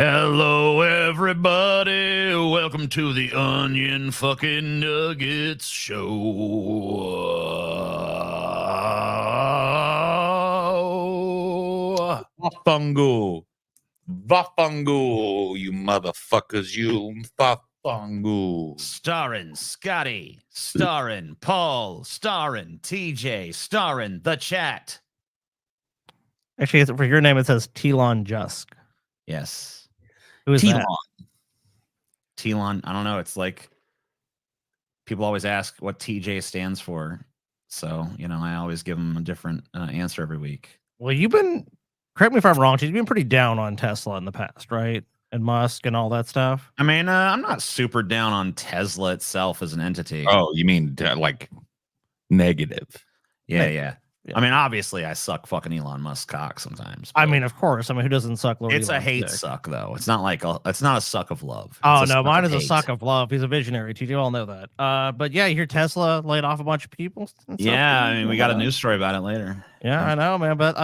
Hello, everybody. Welcome to the Onion Fucking Nuggets Show. Vafangu. Vafangu, you motherfuckers, you Vafangu. Starring Scotty, starring Paul, starring TJ, starring the chat. Actually, for your name, it says Telon Jusk. Yes. Who is that? Telon. I don't know. It's like people always ask what TJ stands for. So, I always give them a different answer every week. Well, correct me if I'm wrong, you've been pretty down on Tesla in the past, right? And Musk and all that stuff. I mean, I'm not super down on Tesla itself as an entity. Oh, you mean like negative? Yeah. I mean, obviously, I suck fucking Elon Musk cock sometimes. I mean, of course. I mean, who doesn't suck Lord It's Elon's a hate dick? Suck, though. It's not like it's not a suck of love. Oh, It's no, mine is a hate. suck of love. He's a visionary. You all know that. But yeah, you hear Tesla laid off a bunch of people. Yeah, I mean, we got a news story about it later. Yeah, I know, man. But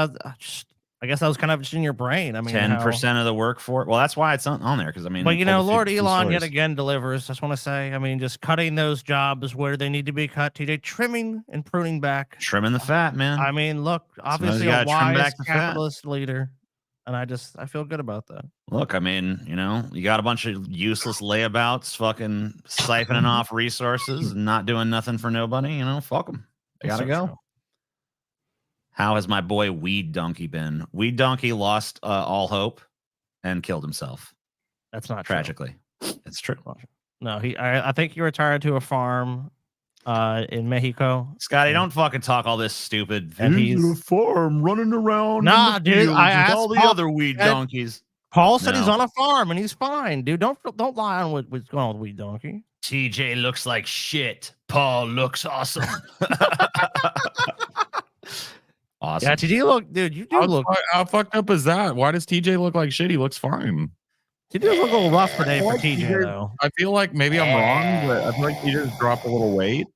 I guess that was kind of just in your brain. I mean, 10% of the workforce. Well, that's why it's on there because I mean, but Lord Elon yet again delivers. I just want to say, I mean, just cutting those jobs where they need to be cut. TJ, trimming and pruning back, trimming the fat, man. I mean, look, obviously a wise capitalist leader, and I feel good about that. Look, I mean, you got a bunch of useless layabouts, fucking siphoning off resources and not doing nothing for nobody. Fuck them. They gotta go. True. How has my boy Weed Donkey been? Weed Donkey lost all hope and killed himself. That's not tragically. True. It's true. No, I think he retired to a farm in Mexico. Scotty, don't fucking talk all this stupid. And he's a farm running around. Nah, dude, I asked all the other weed donkeys. Paul said he's on a farm and he's fine, dude. Don't lie on what's going on with Weed Donkey. TJ looks like shit. Paul looks awesome. Awesome. Yeah, TJ look, dude. You do look. How fucked up is that? Why does TJ look like shit? He looks fine. TJ look a little rough today for TJ, though. I feel like maybe I'm wrong, but I feel like he just dropped a little weight.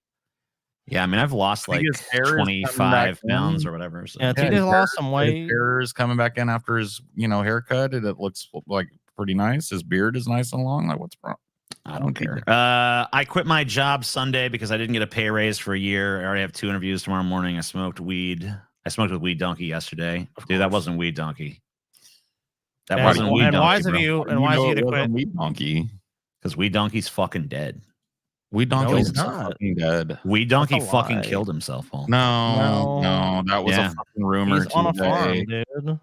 Yeah, I mean, I've lost like 25 pounds or whatever. So. Yeah, TJ lost some weight. His hair is coming back in after his, haircut, and it looks like pretty nice. His beard is nice and long. Like, what's wrong? I don't care. I quit my job Sunday because I didn't get a pay raise for a year. I already have 2 interviews tomorrow morning. I smoked weed. I smoked with Weed Donkey yesterday. Dude, that wasn't Weed Donkey. That wasn't Weed Donkey. And why is he to quit? Weed Donkey? Because Weed Donkey's fucking dead. Weed Donkey's not fucking dead. Weed Donkey fucking killed himself, Paul. No, that was a fucking rumor. He's on a farm, dude. You know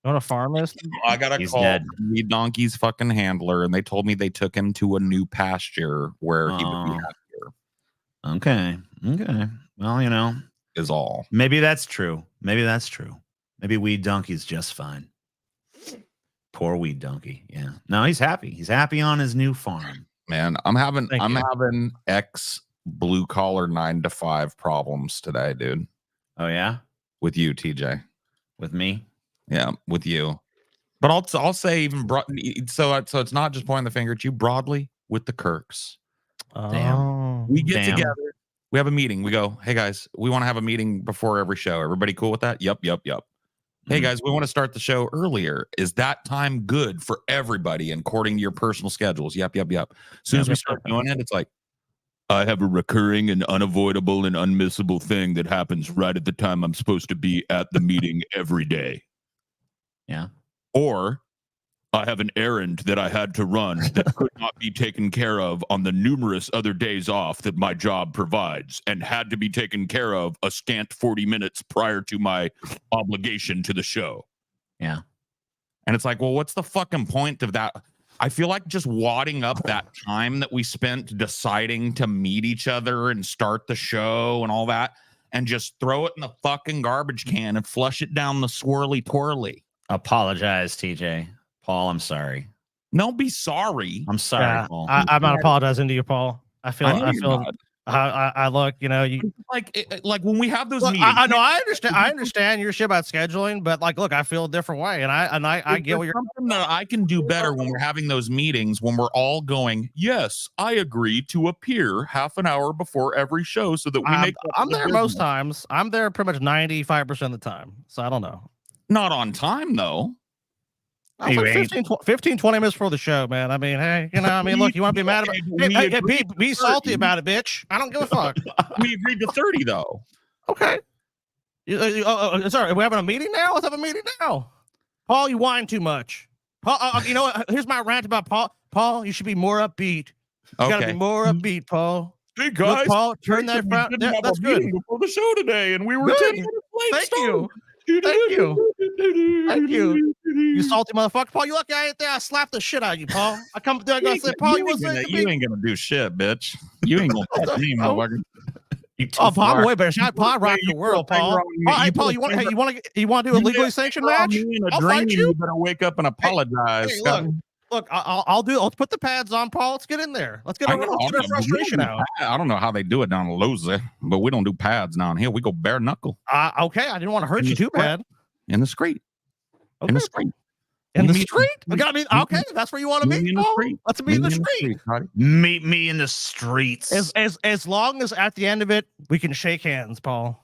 what a farm is? I got a call from Weed Donkey's fucking handler, and they told me they took him to a new pasture where he would be happier. Okay. Well, is all. Maybe that's true. Maybe Weed Donkey's just fine. Poor Weed Donkey. Yeah. No, he's happy. He's happy on his new farm. Man, I'm having ex blue collar 9 to 5 problems today, dude. Oh yeah? With you, TJ. With me? Yeah, with you. But I'll say even so it's not just pointing the finger at you, broadly with the Kirks. Damn. We get together. We have a meeting. We go, hey guys, we want to have a meeting before every show. Everybody cool with that? Yep. Hey guys, we want to start the show earlier. Is that time good for everybody and according to your personal schedules? Yep. As soon as we start doing it, it's like, I have a recurring and unavoidable and unmissable thing that happens right at the time I'm supposed to be at the meeting every day. Yeah. Or I have an errand that I had to run that could not be taken care of on the numerous other days off that my job provides and had to be taken care of a scant 40 minutes prior to my obligation to the show. Yeah. And it's like, well, what's the fucking point of that? I feel like just wadding up that time that we spent deciding to meet each other and start the show and all that and just throw it in the fucking garbage can and flush it down the swirly twirly. Apologize, TJ. Paul, I'm sorry. Don't be sorry. I'm sorry, Paul. I'm not apologizing to you, Paul. I look, you like when we have those meetings. I know, I understand your shit about scheduling, but like, look, I feel a different way, and I get what you're. Something that I can do better when we're having those meetings, when we're all going, yes, I agree to appear half an hour before every show, so that we make. I'm there most times. I'm there pretty much 95% of the time, so I don't know. Not on time though. I was like 15, 20 minutes before the show, man. I mean, hey, look, you want to be mad about it? Hey, be salty about it, bitch. I don't give a fuck. We agreed to 30, though. Okay. Sorry, are we having a meeting now? Let's have a meeting now. Paul, you whine too much. Paul, you know what? Here's my rant about Paul. Paul, you should be more upbeat. You gotta be more upbeat, Paul. Hey guys, look, Paul, turn that frown. That's good. Before the show today, and we were 10 minutes late. Thank you. Thank you. You salty motherfucker, Paul. You lucky I ain't there. I slapped the shit out of you, Paul. I come there, I say, Paul, you ain't gonna do shit, bitch. You ain't gonna touch me, motherfucker. Oh, Paul, I'm way better. Paul, rock the world, Paul. Hey, Paul, you want to do a legally sanctioned match? I'll fight you. You better wake up and apologize. Hey, look, I'll put the pads on, Paul. Let's get in there. Let's get our frustration out. I don't know how they do it down in Loza, but we don't do pads down here. We go bare knuckle. Okay, I didn't want to hurt you too bad. In the street. Okay. In the street. In the street? Okay, that's where you want to meet, Paul? Let's meet in the street. Meet me in the streets. As long as at the end of it, we can shake hands, Paul.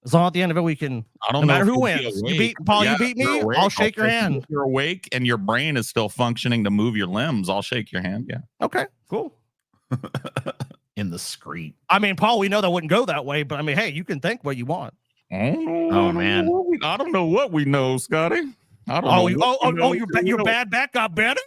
As long as at the end of it, we can. I don't no know matter who wins. You beat Paul. You beat me. I'll shake your hand. If you're awake and your brain is still functioning to move your limbs, I'll shake your hand. Yeah. Okay. Cool. In the street. I mean, Paul, we know that wouldn't go that way, but I mean, hey, you can think what you want. Oh man, I don't know what we know, Scotty. I don't know. Your bad back got better.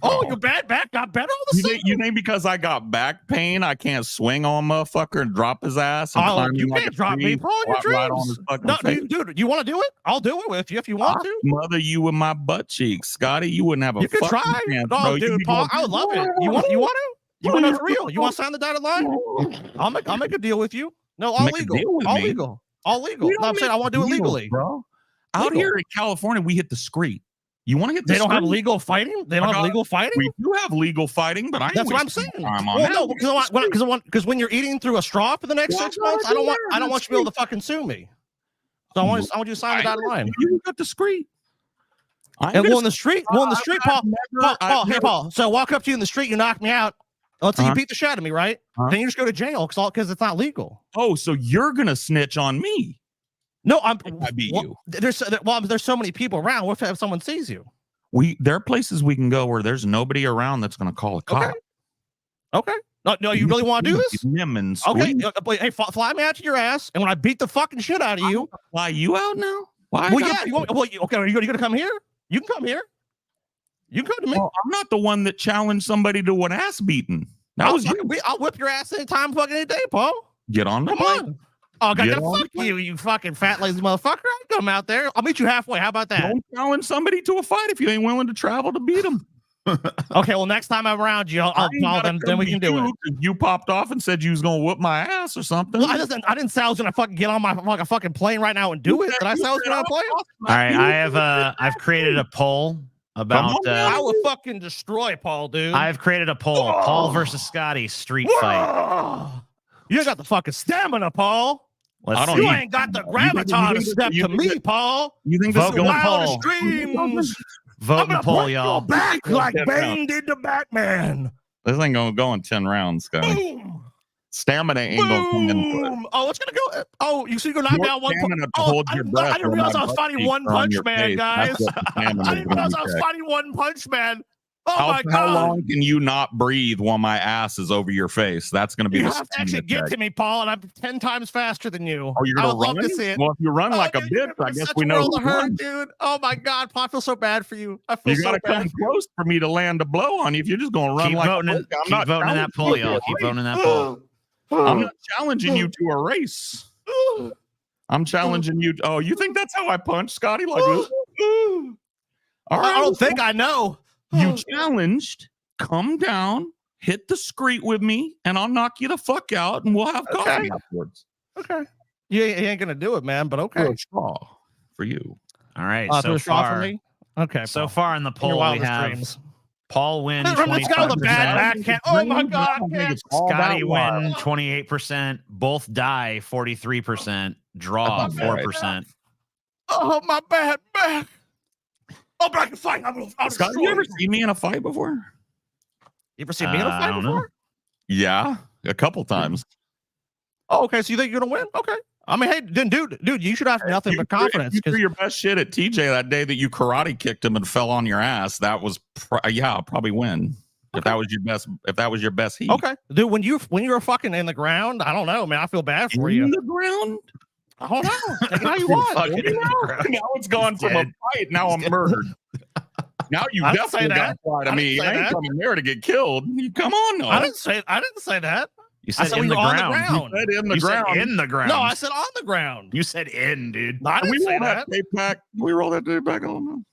Your bad back got better all of a sudden? You think because I got back pain, I can't swing on motherfucker and drop his ass? And you can't drop me, Paul. Your dreams. Right on his no, dude, you want to do it? I'll do it with you if you want to. Mother you with my butt cheeks, Scotty. You wouldn't have a. You could try. Chance, no, dude, Paul, I would love it. You want to? You want to for real? You want to sign the dotted line? I'll make a deal with you. No, all legal. All legal. No, I'm saying I want to do it legally, bro. Out here in California, we hit the street. You want to hit? They don't have legal fighting. They don't have legal fighting. We do have legal fighting, but that's what I'm saying. Well, no, because when you're eating through a straw for the next 6 months, I don't want you to be able to fucking sue me. So I want you to sign the dotted line. You got the street. And in the street, Paul. Hey, Paul. So I walk up to you in the street, you knock me out. Let's say you beat the shit out of me, right? Then you just go to jail because it's not legal. Oh, so you're gonna snitch on me? No, I beat you. There's so many people around. What if someone sees you? There are places we can go where there's nobody around that's going to call a cop. Okay. No, you really want to do this? Okay. Hey, fly me out to your ass, and when I beat the fucking shit out of you, fly you out now? Why? Well, yeah. Okay. Are you going to come here? You can come here. You can come to me. Well, I'm not the one that challenged somebody to an ass beating. I'll whip your ass anytime, fucking any day, Paul. Get on the plane. Oh, God, fuck you, you fucking fat lazy motherfucker. I'll come out there. I'll meet you halfway. How about that? Don't challenge somebody to a fight if you ain't willing to travel to beat them. Okay, well, next time I'm around you, I'll call them. Then we can do it. You popped off and said you was gonna whoop my ass or something. Well, I didn't say I was gonna fucking get on my fucking plane right now and do it. Did I say I was gonna plane? All right, I've created a poll about. I will fucking destroy Paul, dude. I've created a poll: Paul versus Scotty street fight. You got the fucking stamina, Paul. You ain't got the graviton to step to me, Paul. You think this is going wild streams? Vote and poll, y'all. Back like Bane did to Batman. This ain't gonna go in 10 rounds, guys. Stamina ain't gonna come in. Oh, it's gonna go. Oh, you see, you're gonna knock down one. I didn't realize I was fighting One Punch Man, guys. I didn't realize I was fighting One Punch Man. Oh my God! How long can you not breathe while my ass is over your face? That's going to be. You have to actually get to me, Paul, and I'm 10 times faster than you. Oh, you're gonna run? Well, if you run like a bitch, I guess we know. Dude. Oh my God, Paul, I feel so bad for you. I feel you gotta come close for me to land a blow on you. If you're just gonna run keep like voting, keep voting in that poll, y'all. Keep voting in that poll. I'm not challenging you to a race. I'm challenging you. Oh, you think that's how I punch, Scotty? Like this? All right, I don't think I know. You challenged. Come down, hit the street with me, and I'll knock you the fuck out, and we'll have coffee afterwards. Okay. You ain't gonna do it, man. But okay. A straw for you. All right. So far, for me? Okay. So far in the poll, we have Paul win. Let's go the bad back. Oh my God! Scotty win 28%. Both die 43%. Draw 4%. Oh my bad back. Oh, but I can fight. Scott, you ever seen me in a fight before? You ever seen me in a fight before? Yeah, a couple times. Oh, okay. So you think you're gonna win? Okay. I mean, hey, then, dude, you should have nothing but confidence. You threw your best shit at TJ that day that you karate kicked him and fell on your ass. That was, I'll probably win. If that was your best heat. Okay, dude, when you were fucking in the ground, I don't know, man. I feel bad for you. In the ground? I don't know. Take it how you want. Now it's gone from a fight. Now I'm murdered. Now you definitely got to fly to me. I ain't coming there to get killed. Come on, no. I didn't say that. You said in the ground. You said in the You ground. said in the ground. No, I said on the ground. You said in, dude. I didn't say that. Tape back. We roll that tape back on.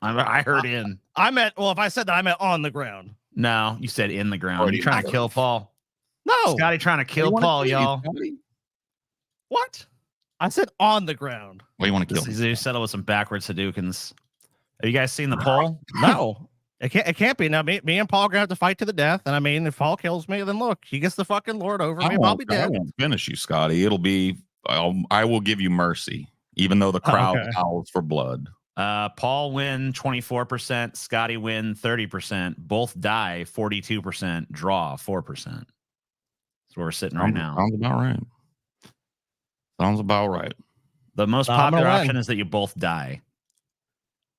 I heard in. I meant, well, if I said that, I meant on the ground. No, you said in the ground. You trying to kill Paul? No. Scotty trying to kill Paul, y'all. What? I said on the ground. What do you want to kill? You settle with some backwards Hadoukens. Have you guys seen the poll? No. It can't be. Now, me and Paul are gonna have to fight to the death. And I mean, if Paul kills me, then look, he gets the fucking Lord over me. I'll be dead. I won't finish you, Scotty. It'll be. I will give you mercy, even though the crowd howls for blood. Paul win 24%, Scotty win 30%, both die 42%, draw 4%. That's where we're sitting right now. Sounds about right. Sounds about right. The most popular option is that you both die.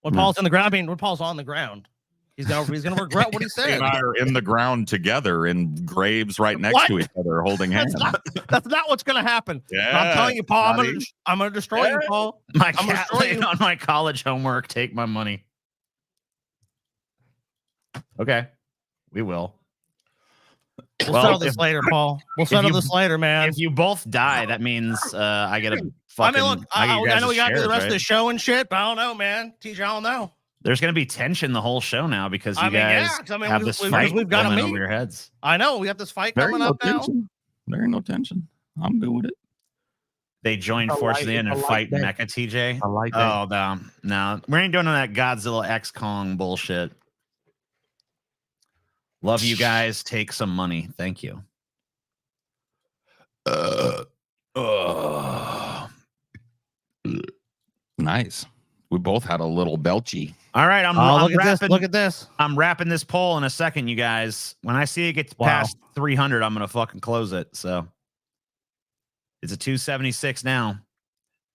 When Paul's in the ground, when Paul's on the ground, he's gonna regret what he said. And I are in the ground together in graves right next to each other, holding hands. That's not what's gonna happen. Yeah, I'm telling you, Paul. I'm gonna destroy you, Paul. My cat laid on my college homework. Take my money. Okay, we will. We'll settle this later, Paul. We'll settle this later, man. If you both die, that means I get a fucking. I mean, look, I know we got to do the rest of the show and shit, but I don't know, man. TJ, I don't know. There's going to be tension the whole show now because you guys have this fight coming over your heads. I know. We have this fight coming up now. There ain't no tension. I'm good with it. They join forces in and fight Mecha TJ. I like that. Oh, no. We ain't doing that Godzilla X Kong bullshit. Love you guys. Take some money. Thank you. Nice. We both had a little belchy. All right, look at this. I'm wrapping this poll in a second, you guys. When I see it gets past 300, I'm gonna fucking close it. So it's a 276 now.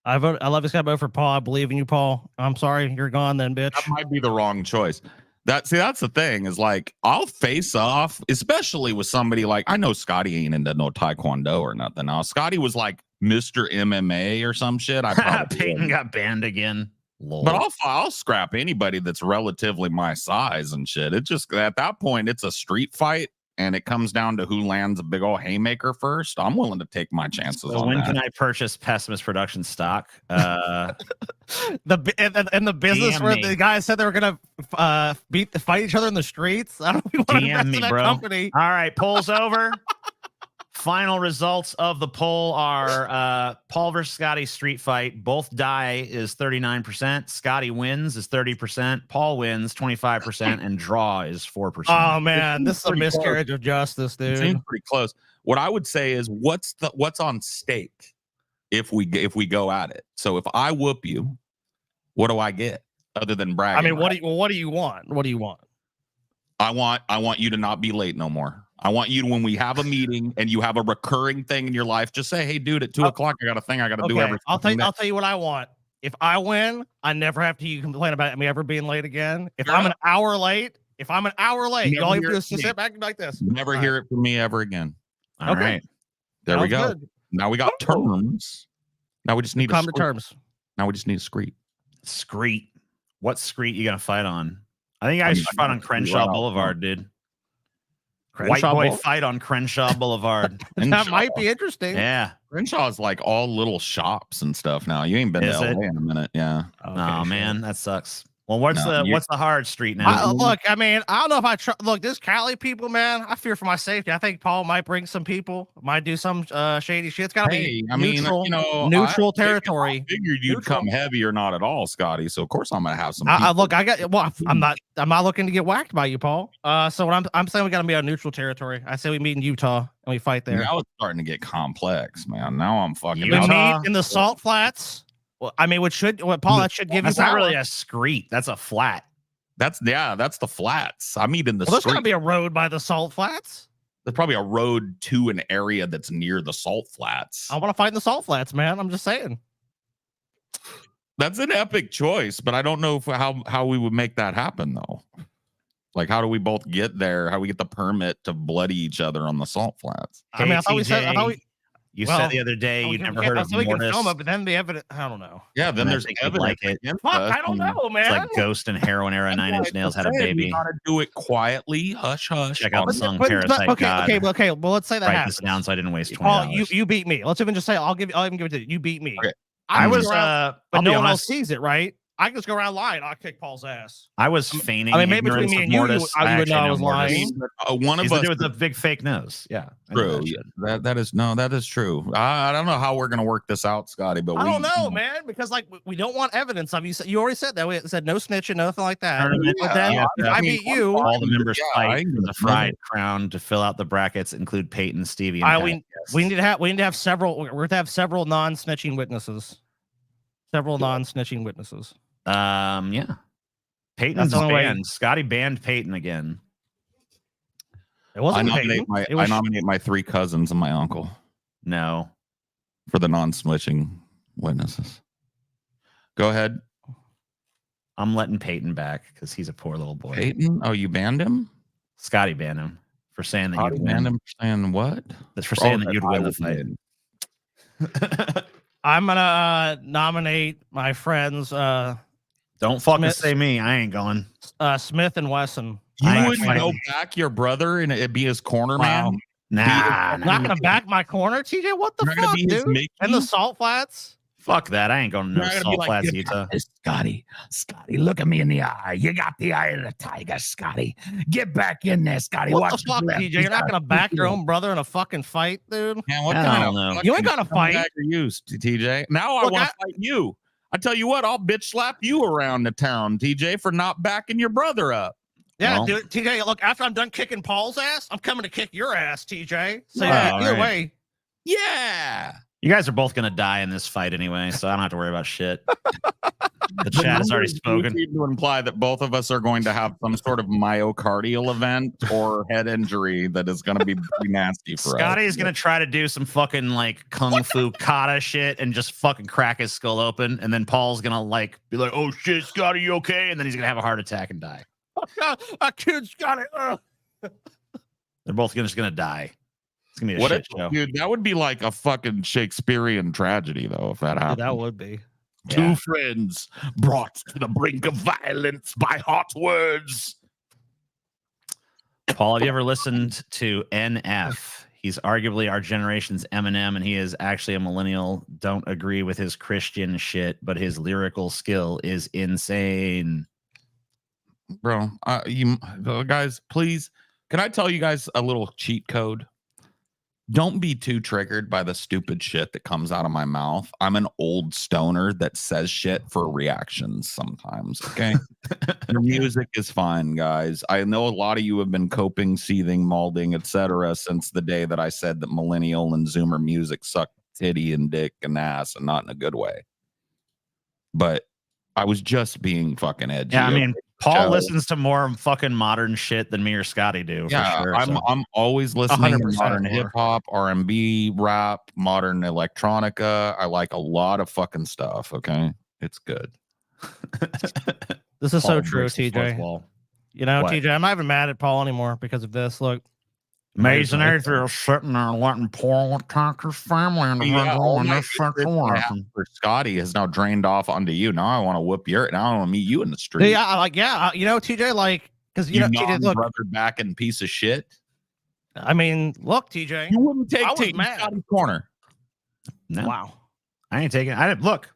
I love this guy. Vote for Paul. I believe in you, Paul. I'm sorry, you're gone then, bitch. That might be the wrong choice. That's the thing is like I'll face off, especially with somebody like I know Scotty ain't into no taekwondo or nothing. Now Scotty was like Mr. MMA or some shit. I probably Peyton got banned again. Lord. But I'll scrap anybody that's relatively my size and shit. It just at that point it's a street fight and it comes down to who lands a big old haymaker first. I'm willing to take my chances. So when can I purchase Pessimist Production stock? The business where the guys said they were gonna fight each other in the streets. I don't know if you want to that company. All right, poll's over. Final results of the poll are Paul versus Scotty street fight. Both die is 39%. Scotty wins is 30%. Paul wins 25%, and draw is 4%. Oh man, this is a miscarriage of justice, dude. It seems pretty close. What I would say is, what's on stake if we go at it? So if I whoop you, what do I get other than bragging? I mean, what do you want? What do you want? I want you to not be late no more. I want you to, when we have a meeting and you have a recurring thing in your life, just say, "Hey, dude, at 2 o'clock, I got a thing I got to do every." I'll tell you what I want. If I win, I never have to complain about me ever being late again. If I'm an hour late, all you have to do is sit back and like this. Never hear it from me ever again. All right. There we go. Good. Now we got terms. Now we just need come to terms. Now we just need a screet. Screet. What screet you gonna fight on? I think I should fight on Crenshaw Boulevard, dude. White boy fight on Crenshaw Boulevard. That might be interesting. Yeah. Crenshaw is like all little shops and stuff now. You ain't been to LA in a minute. Yeah. Okay, oh, man. That sucks. Well, what's the hard street now? Look, I mean, I don't know if look, this Cali people, man, I fear for my safety. I think Paul might bring some people, might do some shady shit. It's gotta be neutral territory. I figured you'd come heavy or not at all, Scotty. So of course I'm gonna have some. I'm not looking to get whacked by you, Paul. So what I'm saying, we gotta be on neutral territory. I say we meet in Utah and we fight there. Now it's starting to get complex, man. Now I'm fucking. We meet in the Salt Flats. Well, I mean, Paul, that should give that's you. That's not really a screet. That's a flat. That's the flats. I mean, in the. There's gonna be a road by the Salt Flats. There's probably a road to an area that's near the salt flats. I want to fight in the salt flats, man. I'm just saying. That's an epic choice, but I don't know how we would make that happen though. Like, how do we both get there? How do we get the permit to bloody each other on the salt flats? I mean, I thought we said. You said the other day you never heard of so we can Mortis. film it, but then the evidence. I don't know. Yeah, then there's evidence. Like it. Fuck, I don't know, man. It's like Ghost and Heroin Era. 9 Inch Nails had a baby. You gotta do it quietly. Hush, hush. Check out the song Parasite God. Okay. Well, let's say that Write happens. this down so I didn't waste $20. Paul, you beat me. Let's even just say I'll even give it to you. You beat me. Okay. I was but I'll no be one else honest. sees it, right? I can just go around lying. I'll kick Paul's ass. I was feigning. I mean, maybe ignorance between me of and you, Mortis. you would know I was Mortis. lying. One of He's us the dude with the big fake nose. Yeah, true. That is true. I don't know how we're gonna work this out, Scotty. But I don't know, man, because like we don't want evidence of you. You already said that. We said no snitching, nothing like that. But then I beat you. All the members fight for the fried crown to fill out the brackets. Include Peyton, Stevie, and we need to have several. We're going to have several non-snitching witnesses. Several non-snitching witnesses. Yeah. Peyton's banned. Scotty banned Peyton again. It wasn't I nominate my 3 cousins and my uncle. No. For the non-snitching witnesses. Go ahead. I'm letting Peyton back because he's a poor little boy. Peyton? Oh, you banned him? Scotty banned him for saying that you'd banned win. him for saying what? That's for saying that you'd win the fight. I'm gonna nominate my friends. Don't fucking say me. I ain't going. Smith and Wesson. You wouldn't go back your brother and it'd be his corner man? Nah. I'm not gonna back my corner, TJ. What the fuck, dude? And the salt flats. Fuck that. I ain't going to no salt flats, Utah. Scotty, look at me in the eye. You got the eye of the tiger, Scotty. Get back in there, Scotty. What the fuck, TJ? You're not gonna back your own brother in a fucking fight, dude? Man, what kind of you ain't gonna fight. Are you, TJ? Now I want to fight you. I tell you what, I'll bitch slap you around the town, TJ, for not backing your brother up. Yeah, dude, TJ, look, after I'm done kicking Paul's ass, I'm coming to kick your ass, TJ. So either way. Yeah. You guys are both going to die in this fight anyway, so I don't have to worry about shit. The chat has already spoken. Seem to imply that both of us are going to have some sort of myocardial event or head injury that is going to be pretty nasty for us. Scotty is going to try to do some fucking like kung fu kata shit and just fucking crack his skull open, and then Paul's going to like be like, "Oh shit, Scotty, you okay?" And then he's going to have a heart attack and die. I killed Scotty. They're both just going to die. It's gonna be a shit show. Dude, that would be like a fucking Shakespearean tragedy, though, if that happened. That would be. Two friends brought to the brink of violence by hot words. Paul, have you ever listened to NF? He's arguably our generation's Eminem, and he is actually a millennial. Don't agree with his Christian shit, but his lyrical skill is insane. Bro, you guys, please, can I tell you guys a little cheat code? Don't be too triggered by the stupid shit that comes out of my mouth. I'm an old stoner that says shit for reactions sometimes, okay? Your music is fine, guys. I know a lot of you have been coping, seething, molding, etc. since the day that I said that millennial and Zoomer music sucked titty and dick and ass, and not in a good way. But I was just being fucking edgy. Yeah, I mean, Paul listens to more fucking modern shit than me or Scotty do. Yeah, for sure, I'm always listening to modern hip hop, R&B, rap, modern electronica. I like a lot of fucking stuff. Okay, it's good. This is so true, TJ. You know, TJ, I'm not even mad at Paul anymore because of this. Look, Amazing Adriel sitting there letting Paul attack his family and for Scotty has now drained off onto you. Now I want to whoop your. Now I want to meet you in the street. Yeah, you know, TJ, like, because you know, TJ, look, brother back and piece of shit. I mean, look, TJ, you wouldn't take Scotty's corner. No. Wow, I ain't taking. I didn't look.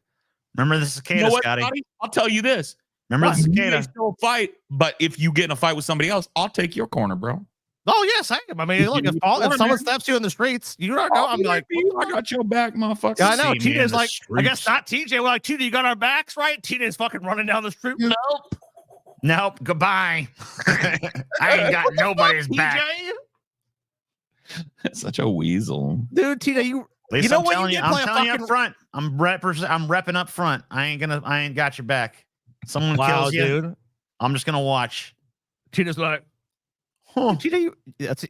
Remember the cicada, you know what, Scotty? I'll tell you this. Remember the cicada? You still fight, but if you get in a fight with somebody else, I'll take your corner, bro. Oh yes, I am. I mean, look, if someone steps you in the streets, you don't know. I'm like, I got your back, motherfucker. Yeah, I know. TJ's like, I guess not TJ. We're like, TJ, you got our backs, right? TJ's fucking running down the street. Nope. Goodbye. I ain't got nobody's back. Such a weasel, dude. TJ, you know what? I'm telling you up front. I'm repping up front. I ain't got your back. Someone kills you, dude. I'm just gonna watch. TJ's like, Huh. TJ,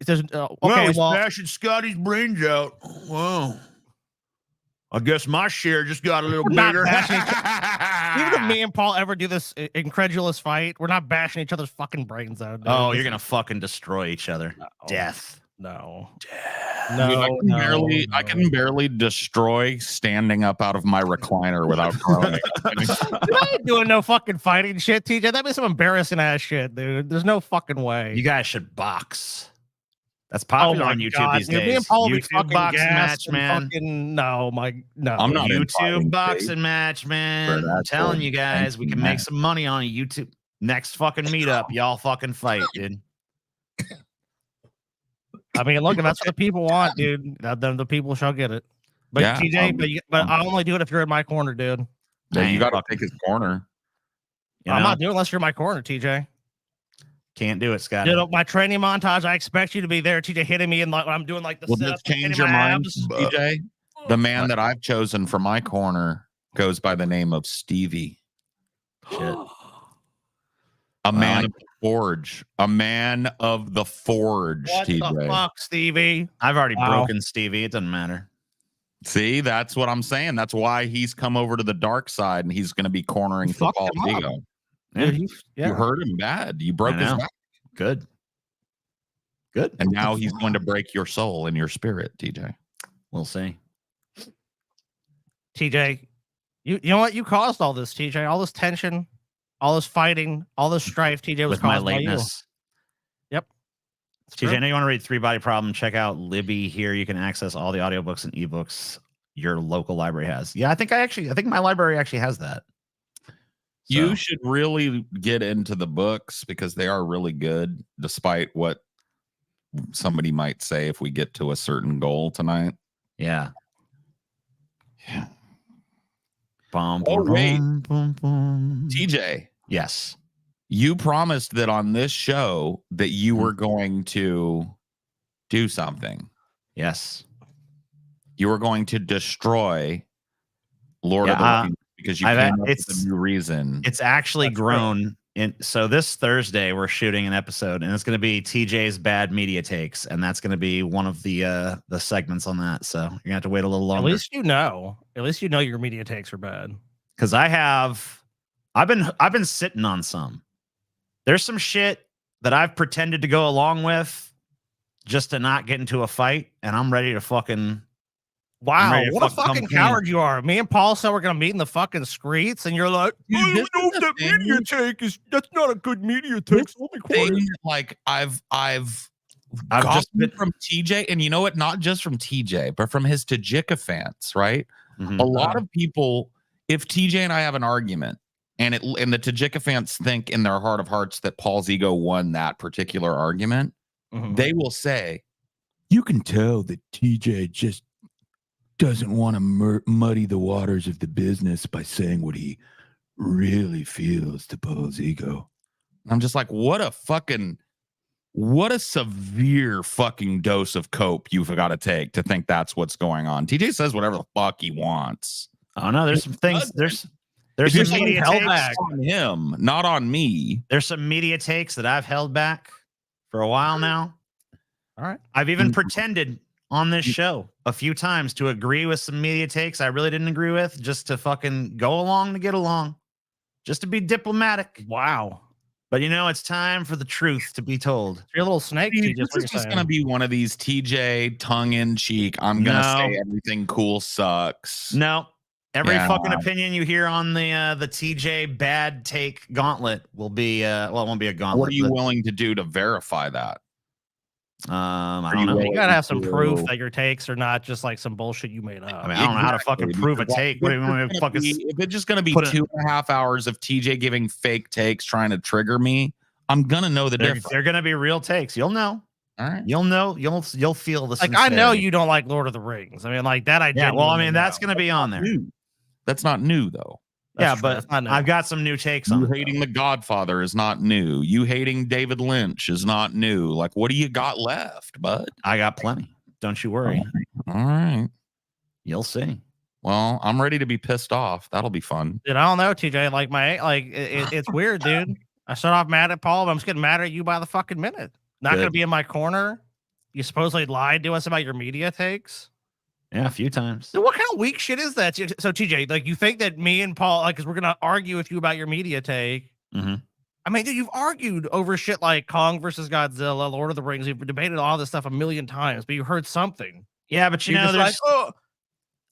there's Well, okay. he's Well, bashing Scotty's brains out. Wow. I guess my share just got a little We're not bigger. even if me and Paul ever do this incredulous fight, we're not bashing each other's fucking brains out. Dude. Oh, you're gonna fucking destroy each other. No. Death. No. Dude, No. I can barely destroy standing up out of my recliner without growing. I ain't doing no fucking fighting shit, TJ. That'd be some embarrassing ass shit, dude. There's no fucking way. You guys should box. That's popular on YouTube these days. Me and Paul will be YouTube fucking boxing gassed match, and man. Fucking, no. I'm not in YouTube fighting boxing shape match, man. for that I'm telling sort you of guys, we thing, can man. make some money on YouTube. Next fucking meetup, y'all fucking fight, dude. I mean, look, if that's what the people want, dude, then the people shall get it. But Yeah, TJ, but I'll only do it if you're in my corner, dude. Yeah, you ain't got to fucking- take his corner. You I'm know? not doing it unless you're in my corner, TJ. Can't do it, Scott. Dude, my training montage, I expect you to be there, TJ, hitting me and like I'm doing like the Will setup, this change hitting your my mind, abs. DJ? The man that I've chosen for my corner goes by the name of Stevie. Shit. A man of the forge. A man of the forge, What TJ. the fuck, Stevie? I've already Wow. broken Stevie. It doesn't matter. See, that's what I'm saying. That's why he's come over to the dark side and he's going to be cornering You for fucked Paul him up. Vigo. Dude, You hurt him bad. You broke I his know. back. Good. Good. And now he's going to break your soul and your spirit, TJ. We'll see. TJ, you know what? You caused all this, TJ. All this tension, all this fighting, all this strife. TJ was With my caused by you. lateness. Yep. It's TJ, true. I know you want to read 3 Body Problem. Check out Libby here. You can access all the audiobooks and ebooks your local library has. Yeah, I think my library actually has that. You So, should really get into the books because they are really good, despite what somebody might say if we get to a certain goal tonight. yeah. Yeah. Bum, Oh, bum, wait. bum, bum, bum. TJ, Yes. you promised that on this show that you were going to do something. Yes. You were going to destroy Lord of the Yeah, Rings because you I've- came up with it's- a new reason. It's actually That's grown. So this Thursday we're shooting an episode, and it's going to be TJ's bad media takes, and that's going to be one of the segments on that. So you're gonna have to wait a little At longer. least you know. At least you know your media takes are bad. Because I've been sitting on some. There's some shit that I've pretended to go along with just to not get into a fight, and I'm ready to fucking. Wow, ready to what a fucking fucking come clean. coward you are. Me and Paul said we're gonna meet in the fucking streets, and you're like, Dude, I this don't know is if the that thing. media take is that's not a good media take. So let me quit it. Thing, like I've I've gotten just been- from TJ, and you know what? Not just from TJ, but from his Tajika fans, right? Mhm. A lot of people, if TJ and I have an argument, and the Tajika fans think in their heart of hearts that Paul's ego won that particular argument, Mhm. they will say, You can tell that TJ just doesn't want to muddy the waters of the business by saying what he really feels to Paul's ego. I'm just like, what a severe fucking dose of cope you've got to take to think that's what's going on. TJ says whatever the fuck he wants. Oh no, there's some things. There's If some you're media held takes. back on him, not on me. There's some media takes that I've held back for a while now. All right. I've even pretended on this show a few times to agree with some media takes I really didn't agree with, just to fucking go along to get along, just to be diplomatic. Wow. But it's time for the truth to be told. You're a little snake. Dude, TJ, this what is you're just saying. gonna be one of these TJ tongue-in-cheek. I'm gonna No. say everything cool sucks. No, every Yeah. fucking opinion you hear on the TJ bad take gauntlet will be well, it won't be a gauntlet. What are you but, willing to do to verify that? I you don't know. willing You gotta have some to- proof that your takes are not just like some bullshit you made up. I mean, I don't know how to fucking Exactly, prove a because take. What do you want me to fucking? if it's just gonna be put it- 2.5 hours of TJ giving fake takes trying to trigger me, I'm gonna know the difference. They're gonna be real takes. You'll know. All right. You'll know. You'll feel the. Like I know sincerity. you don't like Lord of the Rings. I mean, like that. I Yeah. Well, I genuinely mean, that's know. gonna be on there. That's not new though. That's Yeah, true. but That's not new. I've got some new takes on You it. hating The Godfather is not new. You hating David Lynch is not new. Like, what do you got left, bud? I got plenty. Don't you worry. All right. You'll see. Well, I'm ready to be pissed off. That'll be fun. Dude, I don't know, TJ. Like it's weird, dude. I start off mad at Paul, but I'm just getting madder at you by the fucking minute. Not going to be in my corner. You supposedly lied to us about your media takes. Yeah, a few times. Dude, what kind of weak shit is that? So TJ, like, you think that me and Paul, like, because we're gonna argue with you about your media take. Mm-hmm. I mean, dude, you've argued over shit like Kong versus Godzilla, Lord of the Rings. You've debated all this stuff a million times, but you heard something. Yeah, but you know, there's like, oh,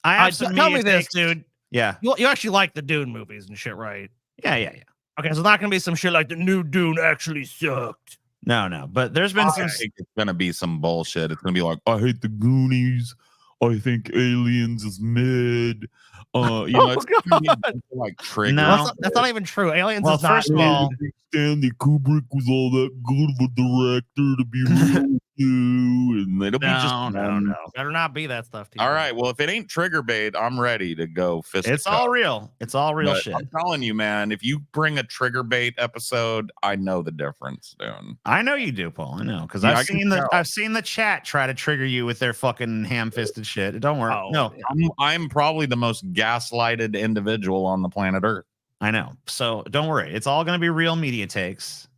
I have some tell me media this, takes. dude. Yeah. You actually like the Dune movies and shit, right? Yeah. Okay, so it's not gonna be some shit like the new Dune actually sucked. No, but there's been some. I think it's gonna be some bullshit. It's gonna be like, I hate the Goonies. I think Aliens is mid. It's gonna be like trigger. No, that's not even true. Aliens well, is not. first of all, Stanley Kubrick was all that good of a director to be real with you, and It'll be just no. Better not be that stuff. All right. Well, if it ain't trigger bait, I'm ready to go fist. It's all real. It's all real But shit. I'm telling you, man, if you bring a trigger bait episode, I know the difference, dude. I know you do, Paul. I know because Yeah, I've seen the chat try to trigger you with their fucking ham-fisted shit. Don't worry. Oh, no, I'm probably the most gaslighted individual on the planet Earth. I know. So don't worry. It's all going to be real media takes,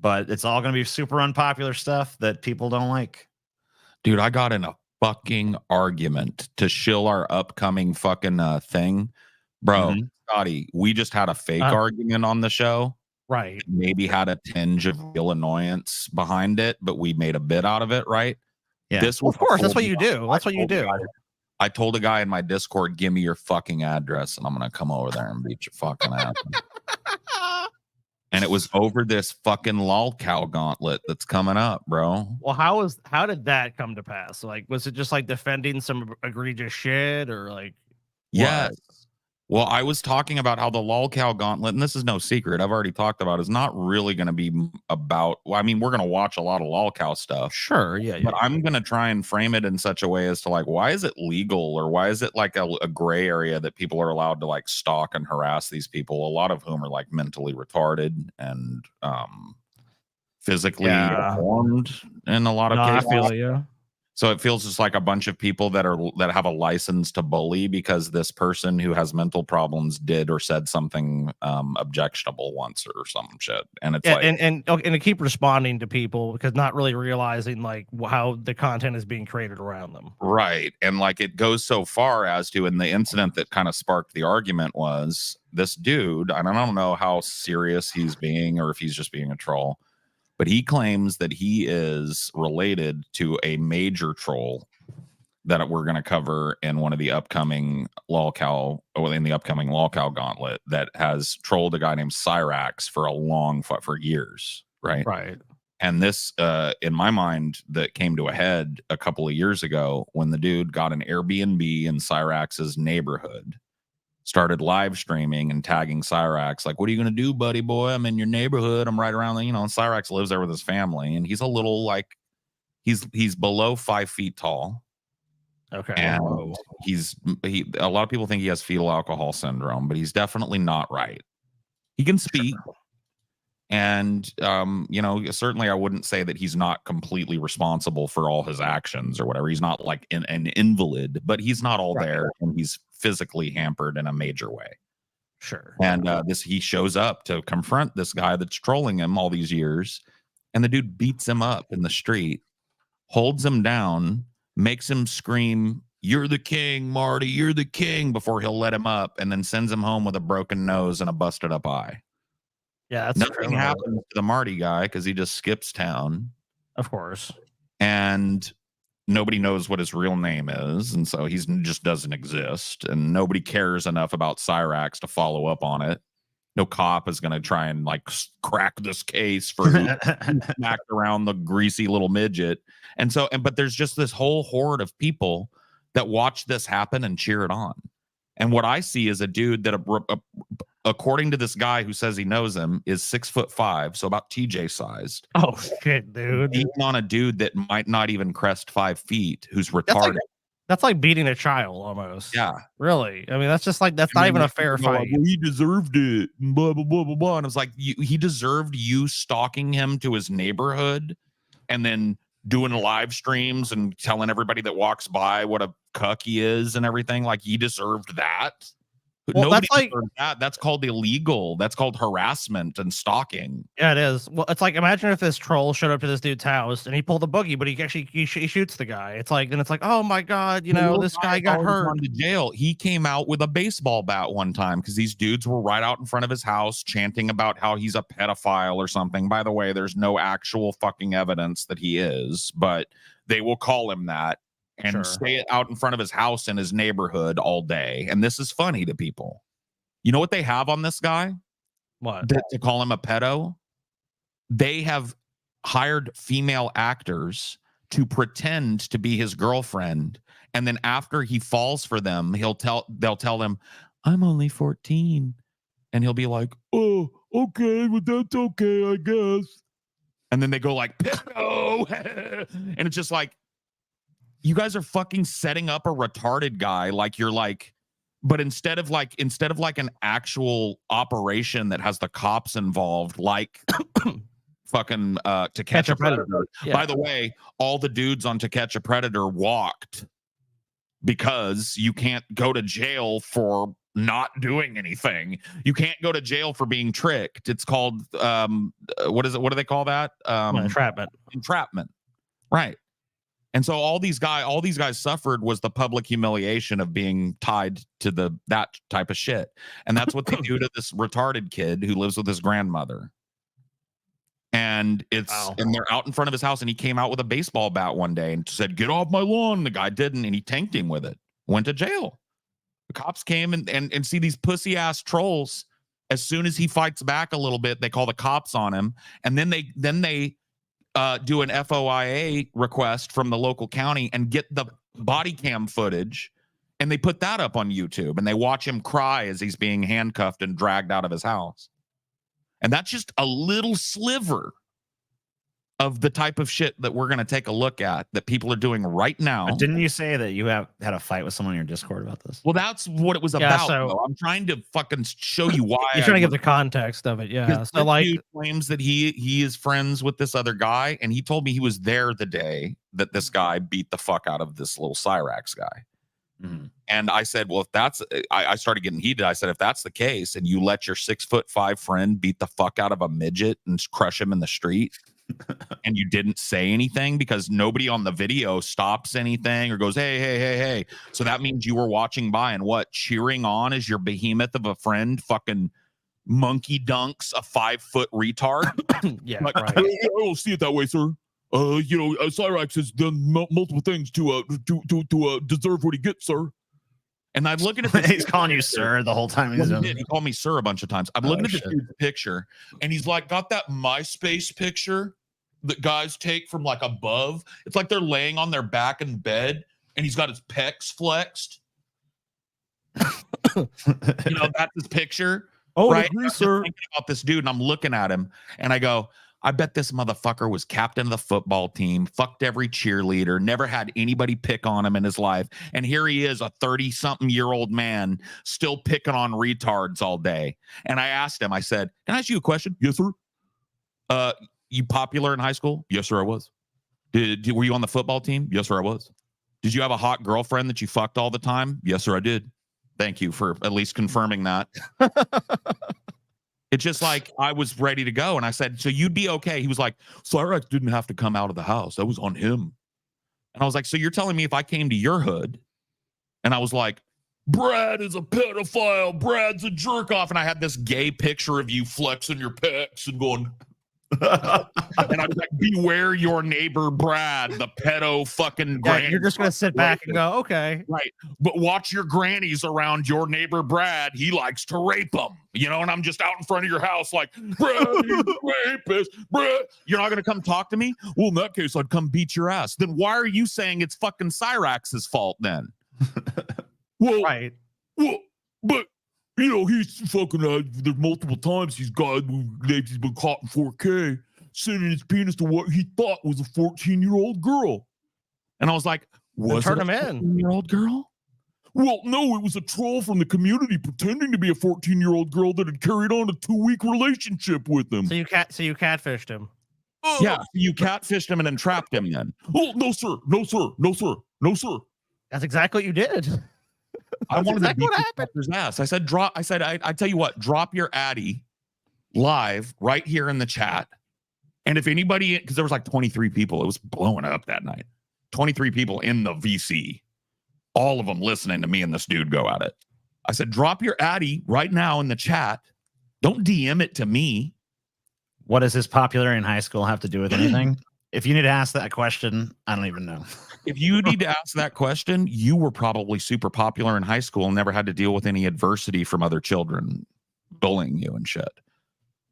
but it's all going to be super unpopular stuff that people don't like. Dude, I got in a fucking argument to shill our upcoming fucking thing. Bro, Scotty, we just had a fake argument on the show. Right. Maybe had a tinge of real annoyance behind it, but we made a bit out of it, right? Yeah. This was of course, that's what you do. That's what you do. I told a guy in my Discord, give me your fucking address and I'm going to come over there and beat your fucking ass. And it was over this fucking lolcow gauntlet that's coming up, bro. Well, how did that come to pass? Like, was it just like defending some egregious shit or like? Yes. Well, I was talking about how the lolcow gauntlet, and this is no secret, I've already talked about, is not really going to be about, well, I mean, we're going to watch a lot of lolcow stuff. Sure, yeah. But I'm going to try and frame it in such a way as to like, why is it legal or why is it like a gray area that people are allowed to like stalk and harass these people, a lot of whom are like mentally retarded and physically deformed in a lot of cases. I feel you. So it feels just like a bunch of people that have a license to bully because this person who has mental problems did or said something objectionable once or some shit, and it's like and to keep responding to people because not really realizing like how the content is being created around them. Right, and like it goes so far as to, in the incident that kind of sparked the argument was this dude, and I don't know how serious he's being or if he's just being a troll. But he claims that he is related to a major troll that we're going to cover in one of the upcoming lolcow gauntlet that has trolled a guy named Cyrax for years, right? Right. And this, in my mind, that came to a head a couple of years ago when the dude got an Airbnb in Cyrax's neighborhood, started live streaming and tagging Cyrax, like, what are you going to do, buddy boy? I'm in your neighborhood. I'm right around, and Cyrax lives there with his family. And he's a little like, he's below 5 feet tall. Okay. And a lot of people think he has fetal alcohol syndrome, but he's definitely not right. He can speak. Sure. And, certainly I wouldn't say that he's not completely responsible for all his actions or whatever. He's not like an invalid, but he's not all there, and he's physically hampered in a major way. Sure. And he shows up to confront this guy that's trolling him all these years, and the dude beats him up in the street, holds him down, makes him scream, "You're the king, Marty, you're the king," before he'll let him up, and then sends him home with a broken nose and a busted up eye. Yeah, that's nothing happens to the Marty guy because he just skips town. Of course. And nobody knows what his real name is, and so he's just doesn't exist, and nobody cares enough about Cyrax to follow up on it. No cop is going to try and like crack this case for smacked around the greasy little midget. And so, but there's just this whole horde of people that watch this happen and cheer it on. And what I see is a dude that, according to this guy who says he knows him, is 6'5", so about TJ sized. Oh shit, dude! Beating on a dude that might not even crest 5 feet, who's retarded. That's like beating a child almost. Yeah, really. I mean, that's just like not even a fair fight. Like, well, he deserved it. Blah blah blah blah blah. And it's like he deserved you stalking him to his neighborhood, and then doing live streams and telling everybody that walks by what a cuck he is and everything. Like, he deserved that. Well, Nobody that's like, deserves that. That's called illegal. That's called harassment and stalking. yeah, it is. Well, it's like, imagine if this troll showed up to this dude's house and he pulled a boogie, but he actually he shoots the guy. It's like, then it's like, oh my god, you know, this guy got hurt. To jail. He came out with a baseball bat one time because these dudes were right out in front of his house chanting about how he's a pedophile or something. By the way, there's no actual fucking evidence that he is, but they will call him that and stay out in front of his house in his neighborhood all day. And this is funny to people. You know what they have on this guy? What? To call him a pedo? They have hired female actors to pretend to be his girlfriend. And then after he falls for them, they'll tell him, I'm only 14. And he'll be like, oh, okay, well, that's okay, I guess. And then they go like, pedo. And it's just like, you guys are fucking setting up a retarded guy like you're like, but instead of like an actual operation that has the cops involved, like fucking To Catch a Predator. Yeah. By the way, all the dudes on To Catch a Predator walked because you can't go to jail for not doing anything. You can't go to jail for being tricked. It's called what is it? What do they call that? Entrapment. Entrapment. Right. And so all these guys suffered was the public humiliation of being tied to that type of shit. And that's what they do to this retarded kid who lives with his grandmother. And and they're out in front of his house, and he came out with a baseball bat one day and said, get off my lawn. The guy didn't, and he tanked him with it. Went to jail. The cops came and see these pussy ass trolls. As soon as he fights back a little bit, they call the cops on him. And then they do an FOIA request from the local county and get the body cam footage, and they put that up on YouTube, and they watch him cry as he's being handcuffed and dragged out of his house. And that's just a little sliver of the type of shit that we're going to take a look at that people are doing right now. But didn't you say that you had a fight with someone in your Discord about this? Well, that's what it was about. So I'm trying to fucking show you why. You're trying to give the context of it. Yeah. So like, he claims that he is friends with this other guy, and he told me he was there the day that this guy beat the fuck out of this little Cyrax guy. Mm-hmm. And I said, well, if that's, I started getting heated. I said, if that's the case, and you let your 6'5" friend beat the fuck out of a midget and crush him in the street, and you didn't say anything because nobody on the video stops anything or goes, hey. So that means you were watching by and what? Cheering on as your behemoth of a friend fucking monkey dunks a 5-foot retard? Yeah, like, right. I don't see it that way, sir. Cyrax has done multiple things to deserve what he gets, sir. And I'm looking at this. He's calling you sir the whole time. He called me sir a bunch of times. I'm looking at this dude's picture, and he's like got that MySpace picture that guys take from like above. It's like they're laying on their back in bed, and he's got his pecs flexed. That's his picture. Oh, right? agree, I'm sir. thinking about this dude, and I'm looking at him, and I go, I bet this motherfucker was captain of the football team, fucked every cheerleader, never had anybody pick on him in his life. And here he is, a 30-something-year-old man, still picking on retards all day. And I asked him, I said, can I ask you a question? Yes, sir. You popular in high school? Yes, sir, I was. Were you on the football team? Yes, sir, I was. Did you have a hot girlfriend that you fucked all the time? Yes, sir, I did. Thank you for at least confirming that. It's just like I was ready to go. And I said, so you'd be okay. He was like, Cyrax didn't have to come out of the house. That was on him. And I was like, so you're telling me if I came to your hood and I was like, Brad is a pedophile, Brad's a jerk off, and I had this gay picture of you flexing your pecs and going, and I was like, beware your neighbor Brad, the pedo fucking granny. You're just gonna sit back and go, okay. Right. But watch your grannies around your neighbor Brad. He likes to rape them. And I'm just out in front of your house like, Brad, you rapist, Brad. You're not gonna come talk to me? Well, in that case, I'd come beat your ass. Then why are you saying it's fucking Cyrax's fault then? Well, right. Well, but he's fucking there's multiple times he's been caught in 4K sending his penis to what he thought was a 14-year-old girl. And I was like, was it a 14-year-old girl? Well, no, it was a troll from the community pretending to be a 14-year-old girl that had carried on a 2-week relationship with him. So you catfished him. Yeah, you catfished him and entrapped him then. Oh, no, sir. No, sir. No, sir. No, sir. That's exactly what you did. I wanted exactly to what beat happened. his ass. I said, drop. I said, I tell you what, drop your Addy live right here in the chat. And if anybody, because there was like 23 people, it was blowing up that night. 23 people in the VC, all of them listening to me and this dude go at it. I said, drop your Addy right now in the chat. Don't DM it to me. What does his popularity in high school have to do with anything? If you need to ask that question, I don't even know. If you need to ask that question, you were probably super popular in high school and never had to deal with any adversity from other children bullying you and shit.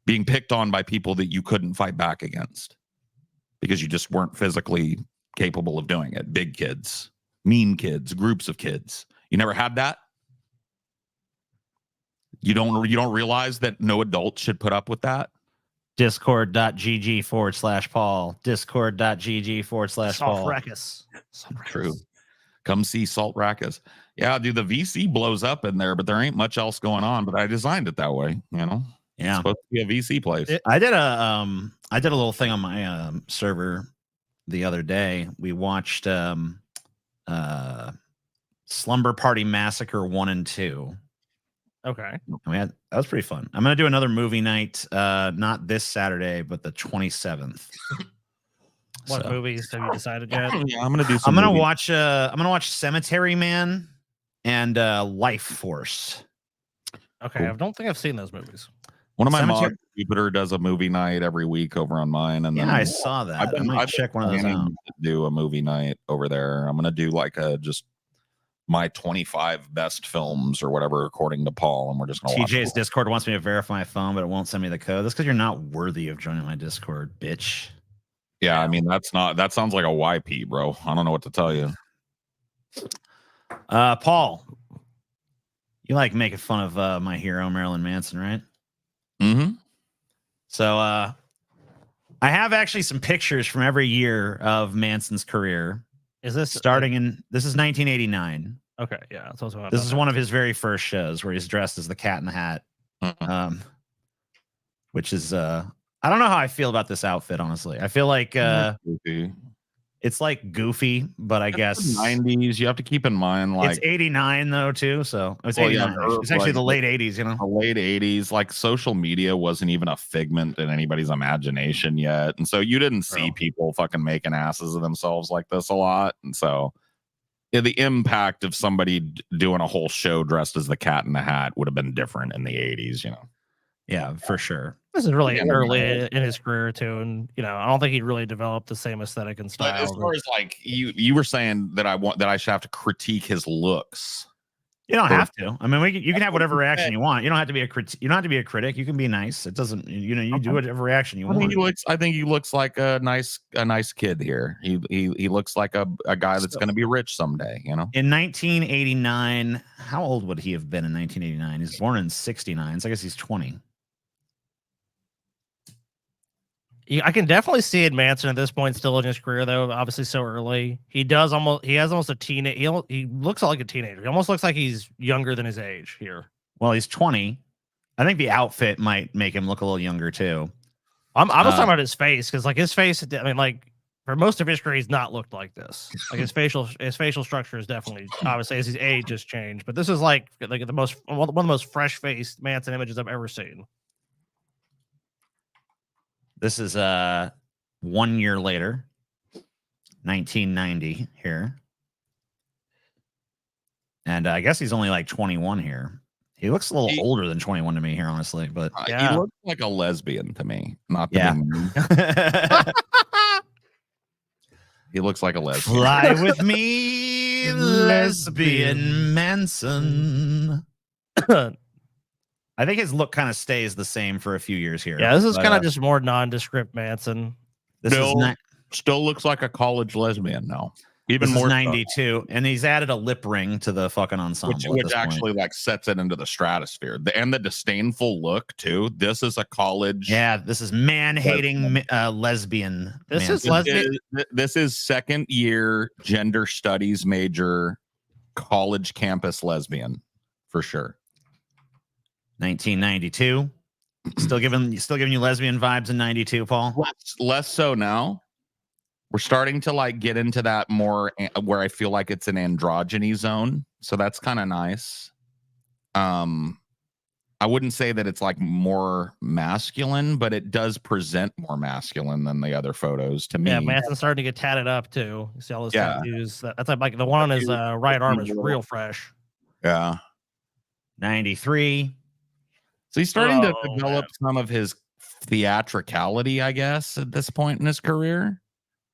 Being picked on by people that you couldn't fight back against because you just weren't physically capable of doing it. Big kids, mean kids, groups of kids. You never had that? You don't realize that no adult should put up with that? Discord.gg/Paul. Discord.gg/Paul. Salt Ruckus. True. Come see Salt Rackus. Yeah, dude, the VC blows up in there, but there ain't much else going on. But I designed it that way, you know? Yeah. It's supposed to be a VC place. I did a little thing on my server the other day. We watched Slumber Party Massacre 1 and 2. Okay. That was pretty fun. I'm gonna do another movie night, not this Saturday, but the 27th. What movies have you decided yet? Yeah, I'm gonna do some I'm gonna movies. watch Cemetery Man and Life Force. Okay, I don't think I've seen those movies. One of my Cemetery- mods, Jupiter, does a movie night every week over on mine. And then Yeah, I saw that. I might check one of those planning out. to do a movie night over there. I'm gonna do like just my 25 best films or whatever, according to Paul, and we're just gonna watch TJ's it. Discord wants me to verify my phone, but it won't send me the code. That's because you're not worthy of joining my Discord, bitch. Yeah, I mean that sounds like a YP, bro. I don't know what to tell you. Paul, you like making fun of my hero Marilyn Manson, right? Mm-hmm. So I have actually some pictures from every year of Manson's career. Is this Starting in this is 1989. Okay, yeah. That's what This is one of his very first shows where he's dressed as the Cat in the Hat. Mhm. Which is I don't know how I feel about this outfit, honestly. I feel like it's like goofy, but I guess 90s. You have to keep in mind, like it's 89 though too. So it's Well, 89. yeah, It's actually the late 80s, you know. the late 80s, like social media wasn't even a figment in anybody's imagination yet. And so you didn't see people fucking making asses of themselves like this a lot. And so yeah, the impact of somebody doing a whole show dressed as the Cat in the Hat would have been different in the 80s, you know. Yeah, for sure. This is really Yeah, early in his career too, and I don't think he really developed the same aesthetic and But as style. far as like you were saying that I should have to critique his looks. You don't have to. I mean, you can have whatever reaction you want. You don't have to be a critic. You don't have to be a critic. You can be nice. It doesn't. You do whatever reaction you want. I think he looks like a nice kid here. He looks like a guy that's going to be rich someday. You know. In 1989, how old would he have been in 1989? He's born in 69, so I guess he's 20. I can definitely see it Manson at this point still in his career, though. Obviously, so early. He has almost a teenage. He looks like a teenager. He almost looks like he's younger than his age here. Well, he's 20. I think the outfit might make him look a little younger too. I was talking about his face because, like, his face. I mean, like, for most of his career, he's not looked like this. Like his facial structure is definitely, obviously, as his age has changed. But this is like one of the most fresh faced Manson images I've ever seen. This is 1 year later, 1990 here. And I guess he's only like 21 here. He looks a little older than 21 to me here, honestly. But yeah. He looks like a lesbian to me. Not to Yeah. be mean. He looks like a lesbian. Fly with me, lesbian Manson. I think his look kind of stays the same for a few years here. Yeah, this is but, kind of just more nondescript Manson. this is Still looks like a college lesbian now. Even this more is so. 92, and he's added a lip ring to the fucking ensemble. which actually like sets it into the stratosphere. And the disdainful look too. This is a college. Yeah, this is man-hating lesbian. This is Manson. This is second year gender studies major college campus lesbian for sure. 1992. Still giving you lesbian vibes in 92, Paul. Less so now. We're starting to like get into that more where I feel like it's an androgyny zone. So that's kind of nice. I wouldn't say that it's like more masculine, but it does present more masculine than the other photos to me. Yeah, Manson's starting to get tatted up too. You see all those tattoos. That's like the one on his right arm is real fresh. Yeah. 93. So he's starting to develop some of his theatricality, I guess, at this point in his career.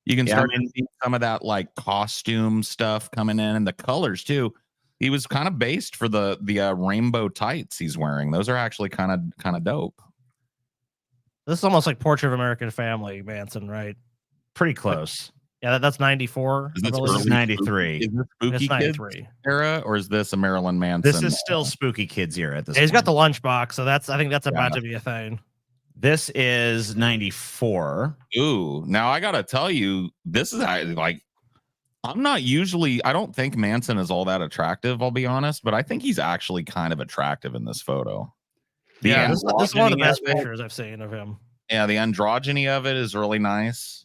You can start to see some of that like costume stuff coming in, and the colors too. He was kind of based for the rainbow tights he's wearing. Those are actually kind of dope. This is almost like Portrait of American Family, Manson, right? Pretty close. Yeah, that's 94. Is this early 93? Is this Spooky Kids era, or is this a Marilyn Manson? This is still Spooky Kids era at this point. He's got the lunchbox, so I think that's about to be a thing. This is 94. Ooh, now I gotta tell you, this is like, I don't think Manson is all that attractive, I'll be honest, but I think he's actually kind of attractive in this photo. This is one of the best pictures I've seen of him. Yeah, the androgyny of it is really nice.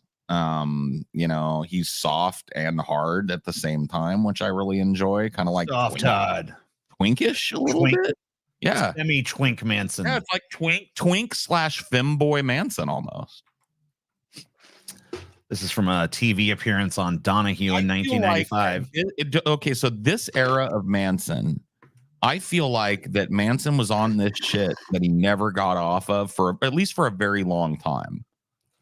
He's soft and hard at the same time, which I really enjoy. Kind of like soft Todd. Twinkish a little bit. Yeah. Semi-twink Manson. Yeah, it's like twink / femboy Manson almost. This is from a TV appearance on Donahue in 1995. Okay, so this era of Manson, I feel like that Manson was on this shit that he never got off of for at least for a very long time.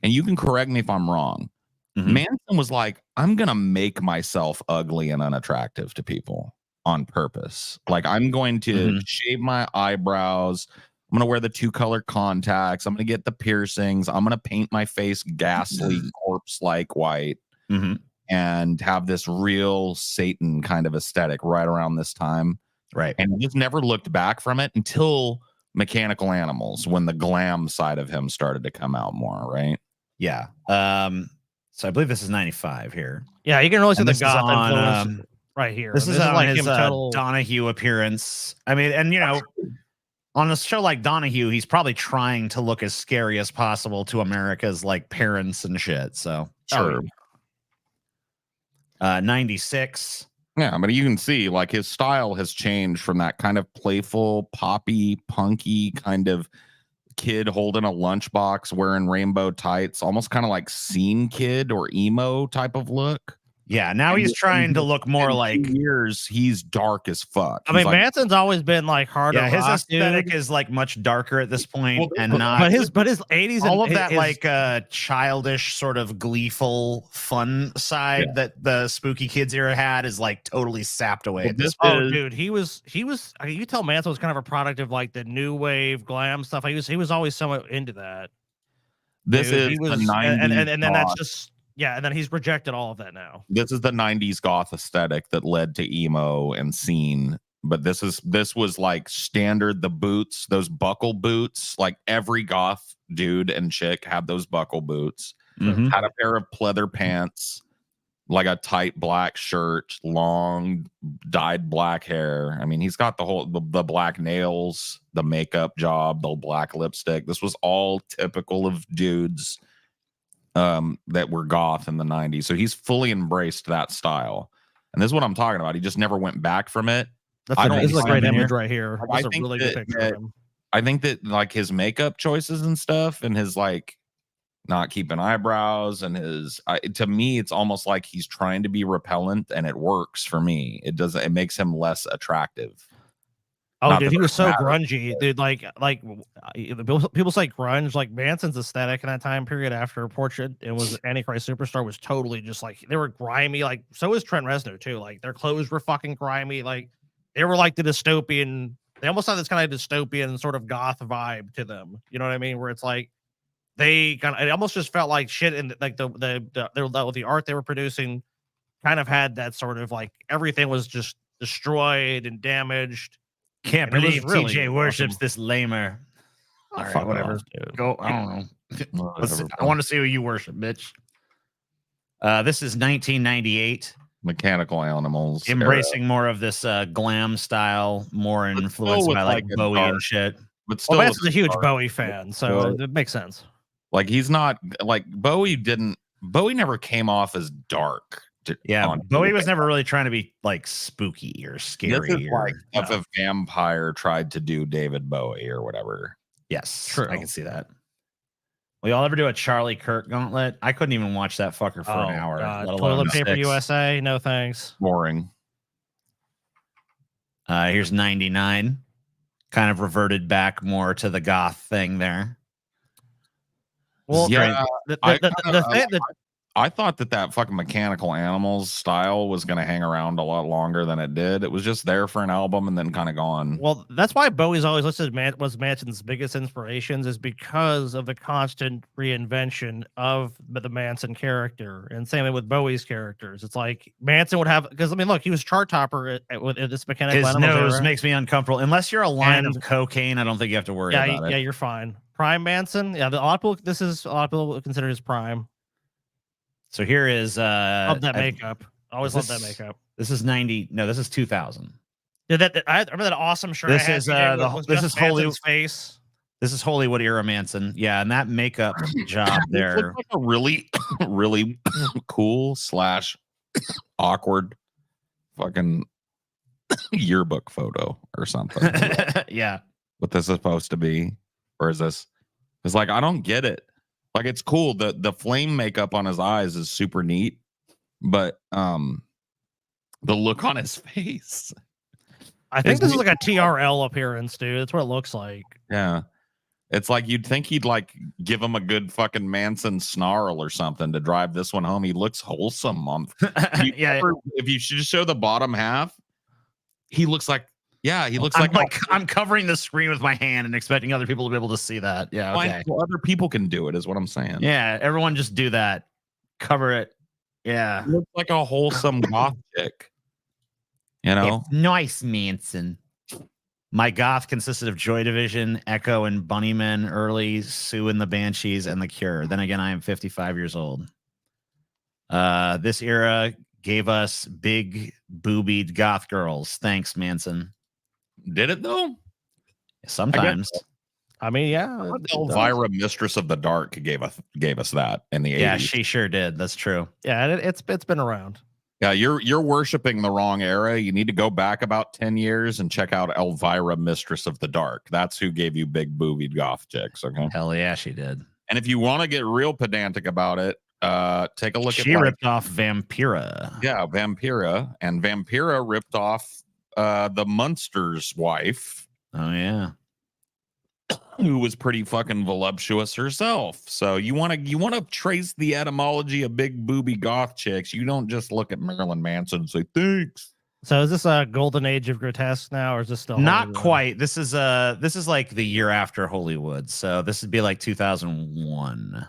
And you can correct me if I'm wrong. Mm-hmm. Manson was like, I'm going to make myself ugly and unattractive to people on purpose. Like, I'm going to shave my eyebrows. I'm going to wear the 2-color contacts. I'm going to get the piercings. I'm going to paint my face ghastly, corpse-like white and have this real Satan kind of aesthetic right around this time. Right. And he just never looked back from it until Mechanical Animals, when the glam side of him started to come out more, right? Yeah. So I believe this is 95 here. Yeah, you can really see the goth influence right here. This is like his Donahue appearance. I mean, and on a show like Donahue, he's probably trying to look as scary as possible to America's like parents and shit. So sure. 96. Yeah, but you can see like his style has changed from that kind of playful, poppy, punky kind of kid holding a lunchbox, wearing rainbow tights, almost kind of like scene kid or emo type of look. Yeah, now he's trying to look more like years. He's dark as fuck. I mean, Manson's always been like harder. Yeah, his aesthetic is like much darker at this point, and not. But his 80s, all of that like childish, sort of gleeful, fun side that the Spooky Kids era had is like totally sapped away. Dude, he was. You tell Manson was kind of a product of like the new wave glam stuff. He was always somewhat into that. This is the 90s, and then that's just. Yeah, and then he's rejected all of that now. This is the 90s goth aesthetic that led to emo and scene. But this was like standard, the boots, those buckle boots. Like every goth dude and chick had those buckle boots. Had a pair of pleather pants, like a tight black shirt, long dyed black hair. I mean, he's got the black nails, the makeup job, the black lipstick. This was all typical of dudes that were goth in the 90s. So he's fully embraced that style. And this is what I'm talking about. He just never went back from it. This is a great image right here. I think a really good picture of him. I think that like his makeup choices and stuff and his like not keeping eyebrows and his to me, it's almost like he's trying to be repellent and it works for me. It makes him less attractive. Oh, dude, he was so grungy, dude. Like people say grunge. Like Manson's aesthetic in that time period after Portrait and was Antichrist Superstar was totally just like they were grimy. Like so was Trent Reznor too. Like their clothes were fucking grimy. Like they were like the dystopian. They almost had this kind of dystopian sort of goth vibe to them. You know what I mean? Where it's like it almost just felt like shit. And like the art they were producing kind of had that sort of like everything was just destroyed and damaged. Can't believe TJ worships this lamer. All right, whatever. Go. I don't know. I want to see who you worship, bitch. This is 1998. Mechanical Animals. Embracing more of this glam style, more influenced by like Bowie and shit. But still, Manson's a huge Bowie fan, so it makes sense. Like he's not like Bowie didn't. Bowie never came off as dark. Yeah, Bowie was never really trying to be like spooky or scary. This is like if a vampire tried to do David Bowie or whatever. Yes, True. I can see that. Will y'all ever do a Charlie Kirk gauntlet? I couldn't even watch that fucker for an hour. Let alone Toilet Paper 6. USA, no thanks. Boring. Here's 99. Kind of reverted more to the goth thing there. Well, yeah, I thought that fucking Mechanical Animals style was going to hang around a lot longer than it did. It was just there for an album and then kind of gone. Well, that's why Bowie's always listed was Manson's biggest inspirations, is because of the constant reinvention of the Manson character. And same with Bowie's characters. It's like Manson would have, because I mean, look, he was chart topper with this Mechanical His Animals nose era. makes me uncomfortable. Unless you're a line of cocaine, I don't think you have to worry about it. Yeah, you're fine. Prime Manson. Yeah, a lot of people consider his prime. So here is love that makeup. Always love that makeup. This is 90. No, this is 2000. Yeah, I remember that awesome shirt. This is this is Hollywood face. This is Hollywood era Manson. Yeah, and that makeup job there. Looks like a really, really cool / awkward fucking yearbook photo or something. Yeah. What this is supposed to be, or is this? It's like I don't get it. Like it's cool. The flame makeup on his eyes is super neat, but the look on his face. I think this is like a TRL appearance, dude. That's what it looks like. Yeah. It's like you'd think he'd like give him a good fucking Manson snarl or something to drive this one home. He looks wholesome on if you should just show the bottom half, he looks like he looks like I'm covering the screen with my hand and expecting other people to be able to see that. Yeah, okay. Well, other people can do it, is what I'm saying. Yeah, everyone just do that. Cover it. Yeah. He looks like a wholesome goth chick. You know? It's nice, Manson. My goth consisted of Joy Division, Echo and Bunnymen, Early, Sue and the Banshees, and The Cure. Then again, I am 55 years old. This era gave us big boobied goth girls. Thanks, Manson. Did it though? Sometimes. I mean, yeah. Elvira, Mistress of the Dark, gave us that in the 80s. Yeah, she sure did. That's true. Yeah, it's been around. Yeah, you're worshiping the wrong era. You need to go back about 10 years and check out Elvira, Mistress of the Dark. That's who gave you big boobied goth chicks. Okay. Hell yeah, she did. And if you want to get real pedantic about it, take a look she ripped off Vampira. Yeah, Vampira. And Vampira ripped off the Munster's wife. Oh yeah. Who was pretty fucking voluptuous herself. So you want to trace the etymology of big booby goth chicks. You don't just look at Marilyn Manson and say thanks. So is this a golden age of grotesque now, or is this still not quite? This is like the year after Hollywood. So this would be like 2001.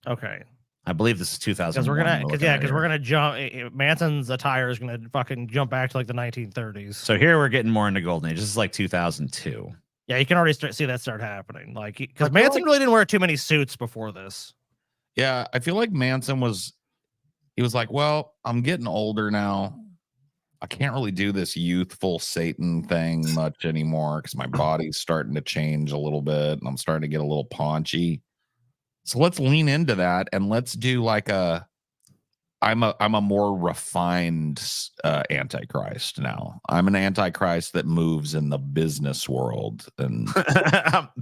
Okay. I believe this is 2001. Because we're gonna jump. Manson's attire is gonna fucking jump back to like the 1930s. So here we're getting more into golden age. This is like 2002. Yeah, you can already see that start happening. Like, because Manson really didn't wear too many suits before this. Yeah, I feel like Manson was like, well, I'm getting older now. I can't really do this youthful Satan thing much anymore because my body's starting to change a little bit and I'm starting to get a little paunchy. So let's lean into that and let's do like I'm a more refined Antichrist now. I'm an Antichrist that moves in the business world and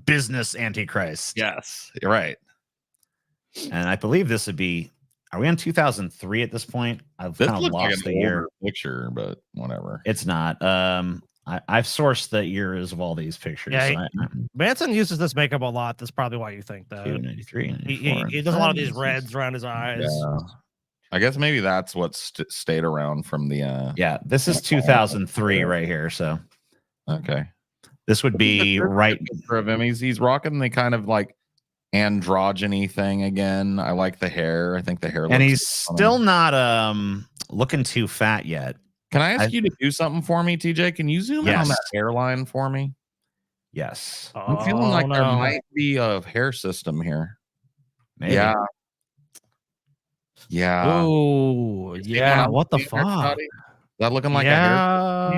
business Antichrist. Yes, you're right. And I believe this would be. Are we on 2003 at this point? I've kind of lost like the year picture, but whatever. It's not. I've sourced the years of all these pictures. Yeah, Manson uses this makeup a lot. That's probably why you think that. 93, he does a lot of these reds around his eyes. Yeah. I guess maybe that's what stayed around from the. Yeah, this is 2003 right here. So, okay, this would be right of him. He's rocking the kind of like androgyny thing again. I like the hair. I think the hair. And he's still not looking too fat yet. Can I ask you to do something for me, TJ? Can you zoom in on that hairline for me? Yes. I'm feeling like there might be a hair system here. Maybe. Yeah. Yeah. Oh, yeah. What the fuck? Is that looking like a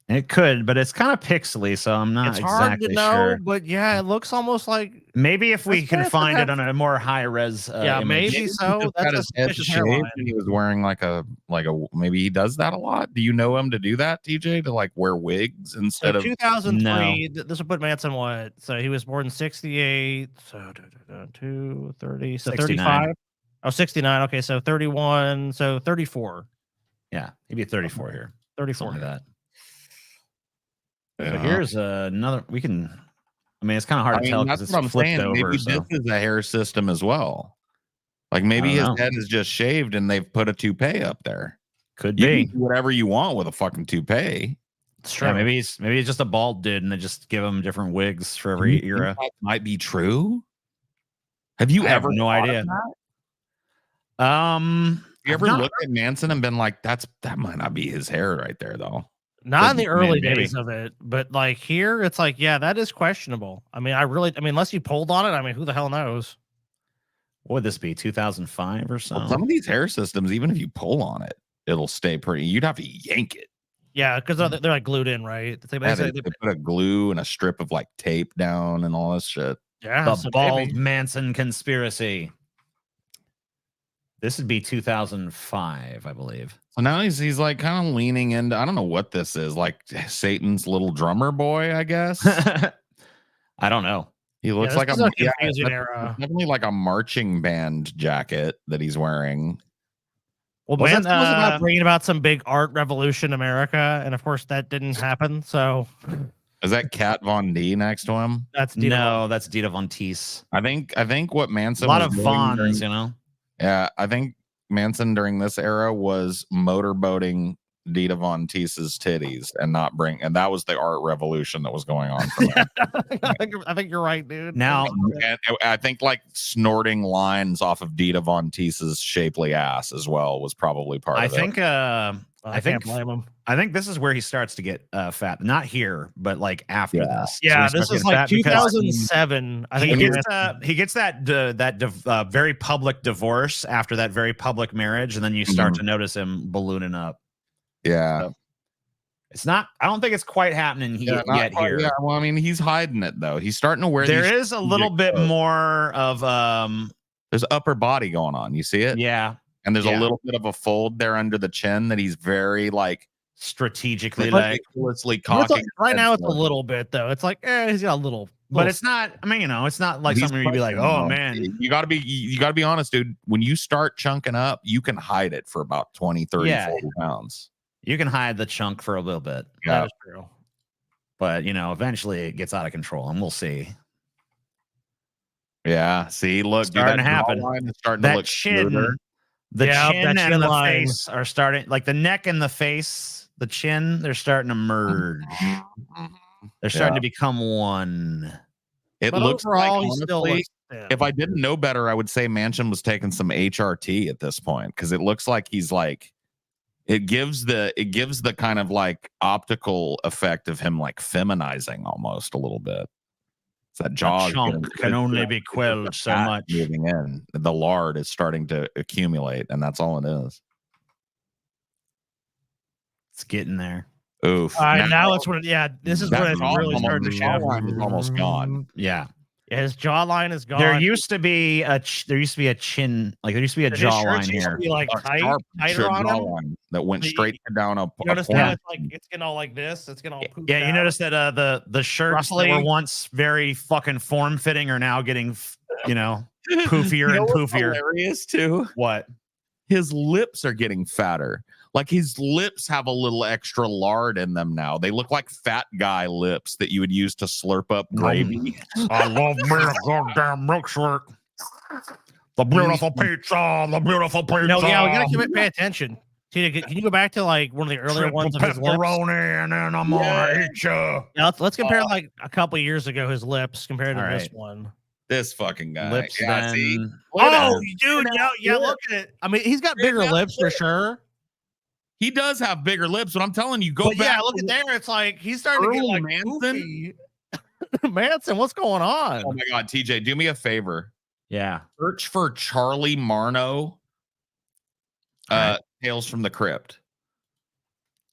hair? It could, but it's kind of pixely, so I'm not It's hard exactly to know, sure. but yeah, it looks almost like Maybe if we That's can fair, find that's it on a more high res yeah, image. maybe Maybe so. he just That's got a his head suspicious shaved hairline. and he was wearing like a maybe he does that a lot. Do you know him to do that, TJ? To like wear wigs So instead of 2003, this will put Manson what? So he was born in 68. So 2, 30. So 69. 35. Oh, 69. Okay, so 31. So 34. Yeah, he'd be 34 here. 34. Something like that. Yeah. So here's another. We can. I mean, it's kind of hard to tell because that's it's what I'm flipped saying. over. Maybe So this is a hair system as well. Like maybe I his don't know. head is just shaved and they've put a toupee up there. could You be. can do whatever you want with a fucking toupee. It's true. Yeah, maybe he's just a bald dude, and they just give him different wigs for Do you every think era. that might be true. Have you I have ever no thought of idea. that? I've You ever not- looked at Manson and been like, that might not be his hair right there, though. Not in the early maybe. days of it, but like here, it's like, yeah, that is questionable. I mean, unless you pulled on it, I mean, who the hell knows? What would this be? 2005 or so? Well, some of these hair systems, even if you pull on it, it'll stay pretty. You'd have to yank it. Yeah, because they're like glued in, right? It's like, Yeah, basically, they put a glue and a strip of like tape down and all this shit. yeah, The so Bald maybe. Manson conspiracy. This would be 2005, I believe. So now he's like kind of leaning into, I don't know what this is, like Satan's little drummer boy, I guess. I don't know. He looks this like is a a confusing era. definitely like a marching band jacket that he's wearing. Well, Wasn't, Manson was about bringing about some big art revolution in America, and of course that didn't happen. So Is that Kat Von D next to him? that's Dita No, that's Dita Von Teese. I think what Manson A lot was of doing Vons, during- you know. Yeah, I think Manson during this era was motorboating Dita Von Teese's titties and that was the art revolution that was going on for him. I think you're right, dude. Now, And I think like snorting lines off of Dita Von Teese's shapely ass as well was probably part I of think it. I think- can't blame him. I think this is where he starts to get fat. Not here, but like after Yeah. this. Yeah, So he this starts is to get like fat because 2007. I He think gets that very public divorce after that very public marriage, and then you start to notice him ballooning up. Yeah. So, it's not. I don't think it's quite happening Not yet quite- here. Yeah, well, I mean, he's hiding it though. He's starting to wear. There these is a little bit clothes. more of There's upper body going on. You see it? yeah, And there's yeah. a little bit of a fold there under the chin that he's very like strategically like. ridiculously It's like- cocking. right now it's a head little bit though. It's like he's got a little. But it's not. I mean, you know, it's not like He's something where you'd be like, pushing, "Oh though. man." You gotta be honest, dude. When you start chunking up, you can hide it for about 20, 30, Yeah. 40 pounds. You can hide the chunk for a little bit, Yeah. That is true. but you know, eventually it gets out of control, and we'll see. Yeah. See, look, Starting dude, to that happen. jawline is starting to That look chin, smoother. the Yeah, chin that and chin the line. face are starting, like the neck and the face, the chin, they're starting to merge. They're starting to become one. It But looks overall, like, he still honestly, looks thin. if I didn't know better, I would say Manchin was taking some HRT at this point because it looks like he's like it gives the kind of like optical effect of him like feminizing almost a little bit. It's that jaw The chunk can only be quelled so much. moving in. The lard is starting to accumulate, and that's all it is. It's getting there. Oof. now it's when this is that when it's jaw really starting to shift. jawline is almost gone. Yeah. Yeah, his jawline is gone. There used to be a chin, like there used to be a His shirts jawline used to here. be like A tight, sharp tighter on him. jawline that went You- straight down a You notice point. now it's like it's getting all like this. It's getting all pooped Yeah, you out. notice that the shirts that Roughly. were once very fucking form fitting are now getting, you know, poofier You know and what's poofier. hilarious too? What? His lips are getting fatter. Like his lips have a little extra lard in them now. They look like fat guy lips that you would use to slurp up gravy. I love me a goddamn milkshake. The beautiful pizza, the beautiful pizza. No, yeah, we gotta pay attention. Tina, can you go back to like one of the earlier Triple ones of his lips? pepperoni, and then I'm gonna eat you. Yeah, let's compare like a couple years ago his lips compared to All this right. one. This fucking guy. Lips, Yeah, then. see? Oh, dude, yeah, look at it. I mean, he's got bigger lips for sure. He does have bigger lips, but I'm telling you, go But back. yeah, look at there. It's like he's starting to get Early like Manson? goofy. Manson, what's going on? Oh my god, TJ, do me a favor. Yeah. Search for Charlie Marno. All right. Tales from the Crypt.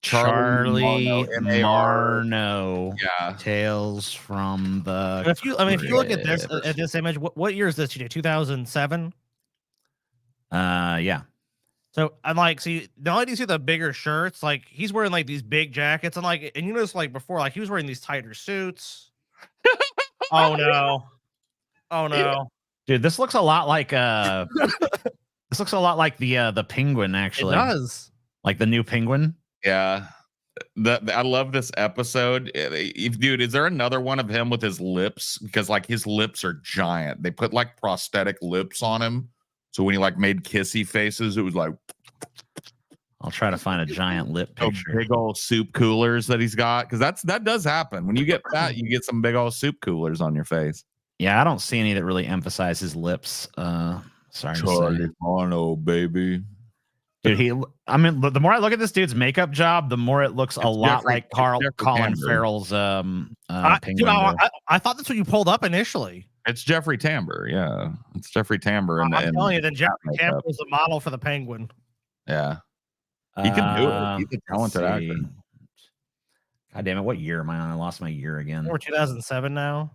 Charlie Marno, Marno. Yeah. Tales from the. If you look at this image, what year is this? You did 2007. Yeah. So I'm like, see, not only do you see the bigger shirts, like he's wearing like these big jackets, and you notice like before, like he was wearing these tighter suits. Oh no. Oh no. Dude, this looks a lot like this looks a lot like the penguin, actually. It does. Like the new penguin. Yeah. I love this episode. Dude, is there another one of him with his lips? Because like his lips are giant. They put like prosthetic lips on him. So when he like made kissy faces, it was like I'll try to find a giant lip picture. Big old soup coolers that he's got. Because that does happen. When you get fat, you get some big old soup coolers on your face. Yeah, I don't see any that really emphasize his lips. Sorry. Charlie Marno, baby. Dude, I mean, the more I look at this dude's makeup job, the more it looks a lot like Colin Farrell's penguin. I thought that's what you pulled up initially. It's Jeffrey Tambor, yeah. It's Jeffrey Tambor. I'm telling you, then Jeffrey Tambor was the model for the penguin. Yeah. He can do it. He's a talented actor. God damn it, what year am I on? I lost my year again. We're 2007 now.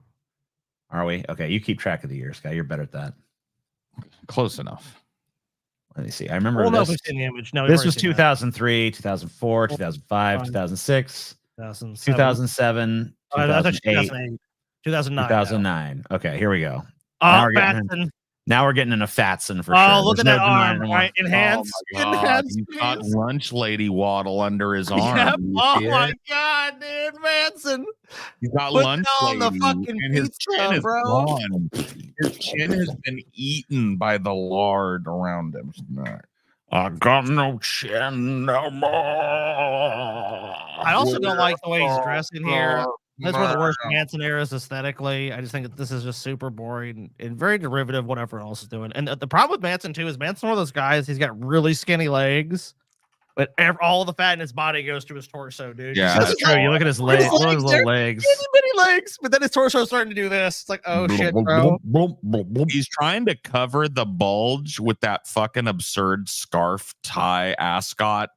Are we? Okay, you keep track of the years, guy. You're better at that. Close enough. Let me see. I remember this. This, the image. No, this was 2003, 2004, 2005, 2006, 2007, 2008, 2009. 2009. Okay, here we go. Now we're getting into Fatson for sure. Oh, look at that arm, right? Enhance. He's got lunch lady waddle under his arm. Yep. Oh my god, dude, Manson. He's got lunch lady. The fucking and his chin is bro. gone. His chin has been eaten by the lard around him. I got no chin no more. I also don't like the way he's dressed in here. That's one of the worst Manson eras aesthetically. I just think that this is just super boring and very derivative of what everyone else is doing. And the problem with Manson too is Manson's one of those guys. He's got really skinny legs, but all the fat in his body goes to his torso, dude. Yeah, that's true. You look at his legs, look at his little legs, bitty legs, but then his torso is starting to do this. It's like, oh shit, bro. He's trying to cover the bulge with that fucking absurd scarf tie ascot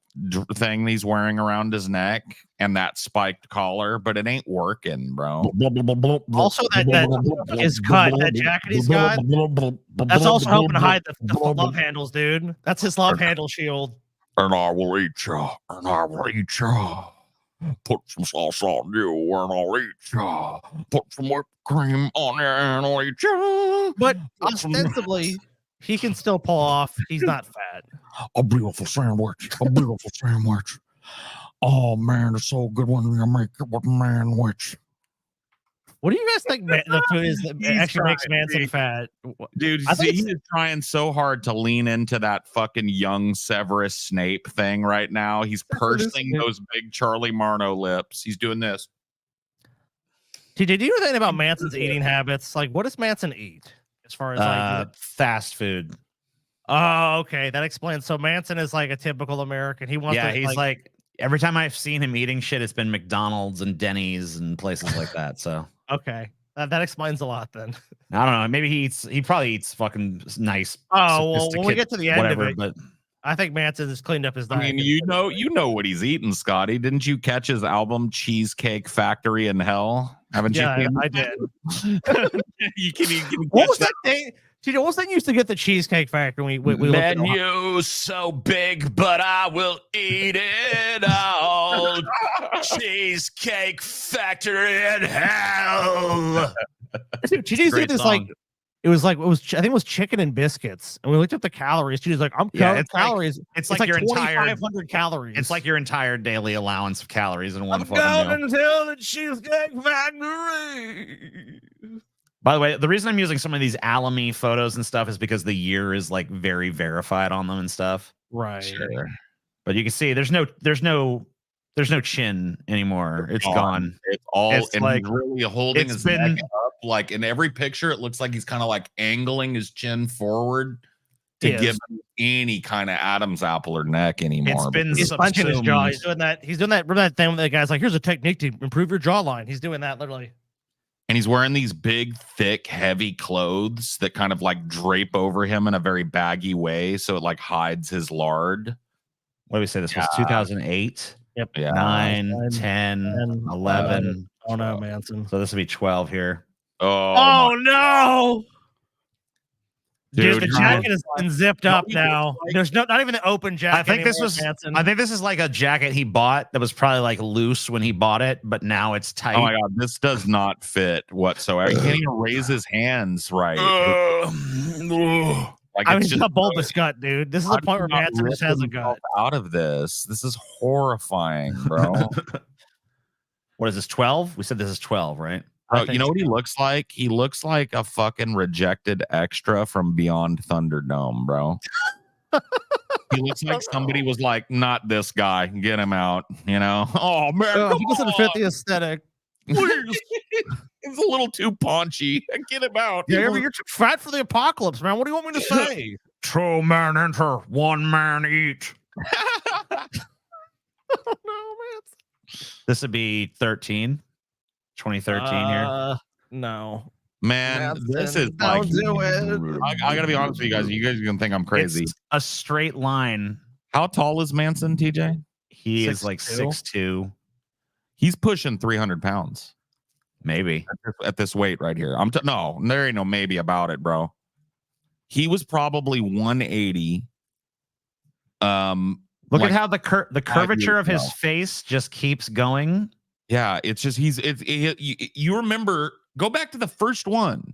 thing he's wearing around his neck and that spiked collar, but it ain't working, bro. Also, that his cut, that jacket he's got, that's also helping to hide the love handles, dude. That's his love handle shield. And I will eat you, and I will eat you. Put some sauce on you, and I'll eat you. Put some whipped cream on you, and I'll eat you. But ostensibly, he can still pull off. He's not fat. A beautiful sandwich. A beautiful sandwich. Oh man, it's so good when you make it with manwich. What do you guys think the food is that actually makes Manson fat? Dude, he is trying so hard to lean into that fucking young Severus Snape thing right now. He's pursing those big Charlie Marno lips. He's doing this. Did you know anything about Manson's eating habits? Like, what does Manson eat? As far as like fast food. Oh, okay. That explains. So Manson is like a typical American. He wants he's like every time I've seen him eating shit, it's been McDonald's and Denny's and places like that. So okay. That explains a lot then. I don't know. Maybe he probably eats fucking nice. Oh, well, when we get to the end of it, but I think Manson has cleaned up his diet. I mean, you know what he's eating, Scotty. Didn't you catch his album Cheesecake Factory in Hell? Haven't you? Yeah, I did. you can what was that thing? What was that used to get the Cheesecake Factory? We menu so big, but I will eat it all. Cheesecake Factory in Hell. Dude, did you see this? Song. It was I think it was chicken and biscuits, and we looked up the calories. She's like, "I'm counting calories." It's like your entire 2,500 calories. It's like your entire daily allowance of calories in one fucking meal. Until the Cheesecake Factory. By the way, the reason I'm using some of these Alamy photos and stuff is because the year is like very verified on them and stuff. Right. Sure. But you can see there's no chin anymore. It's gone. It's all and like he's really holding his neck up. Like in every picture, it looks like he's kind of like angling his chin forward to give him any kind of Adam's apple or neck anymore. He's punching his jaw. He's doing that. Remember that thing when the guy's like, "Here's a technique to improve your jawline." He's doing that literally. And he's wearing these big, thick, heavy clothes that kind of like drape over him in a very baggy way, so it like hides his lard. What do we say? This was 2008. Yep. Yeah. 9, 9, 10, 11. Oh no, Manson. So this would be 12 here. Oh, no! Dude, the Dude, jacket has been zipped up he now. looks like- There's not even the open jacket. I think this anymore, was. Manson. I think this is like a jacket he bought that was probably like loose when he bought it, but now it's tight. Oh my god, this does not fit whatsoever. He can't even raise his hands right. Like, I it's mean, just not bulbous gut, dude. This is the point where not Manson just has a ripping himself gut. out of this. This is horrifying, bro. What is this? 12? We said this is 12, right? Bro, you know what he looks like? He looks like a fucking rejected extra from Beyond Thunderdome, bro. He looks like somebody was like, not this guy, get him out, you know? Oh man, He doesn't fit the aesthetic. please. It's a little too paunchy. Get him out. Yeah, you're too fat for the apocalypse, man. What do you want me to say? 2 men enter, 1 man eat. Oh, no, man. This would be 13. 2013 here. No. Man, this is like, Don't do it. I gotta be honest with you guys. You guys are gonna think I'm crazy. It's a straight line. How tall is Manson, TJ? He is like 6'2". 6'2". He's pushing 300 pounds Maybe. at this weight right here. No, there ain't no maybe about it, bro. He was probably 180. Look like at how the curvature years of his ago. face just keeps going. Yeah, it's just you remember, go back to the first one.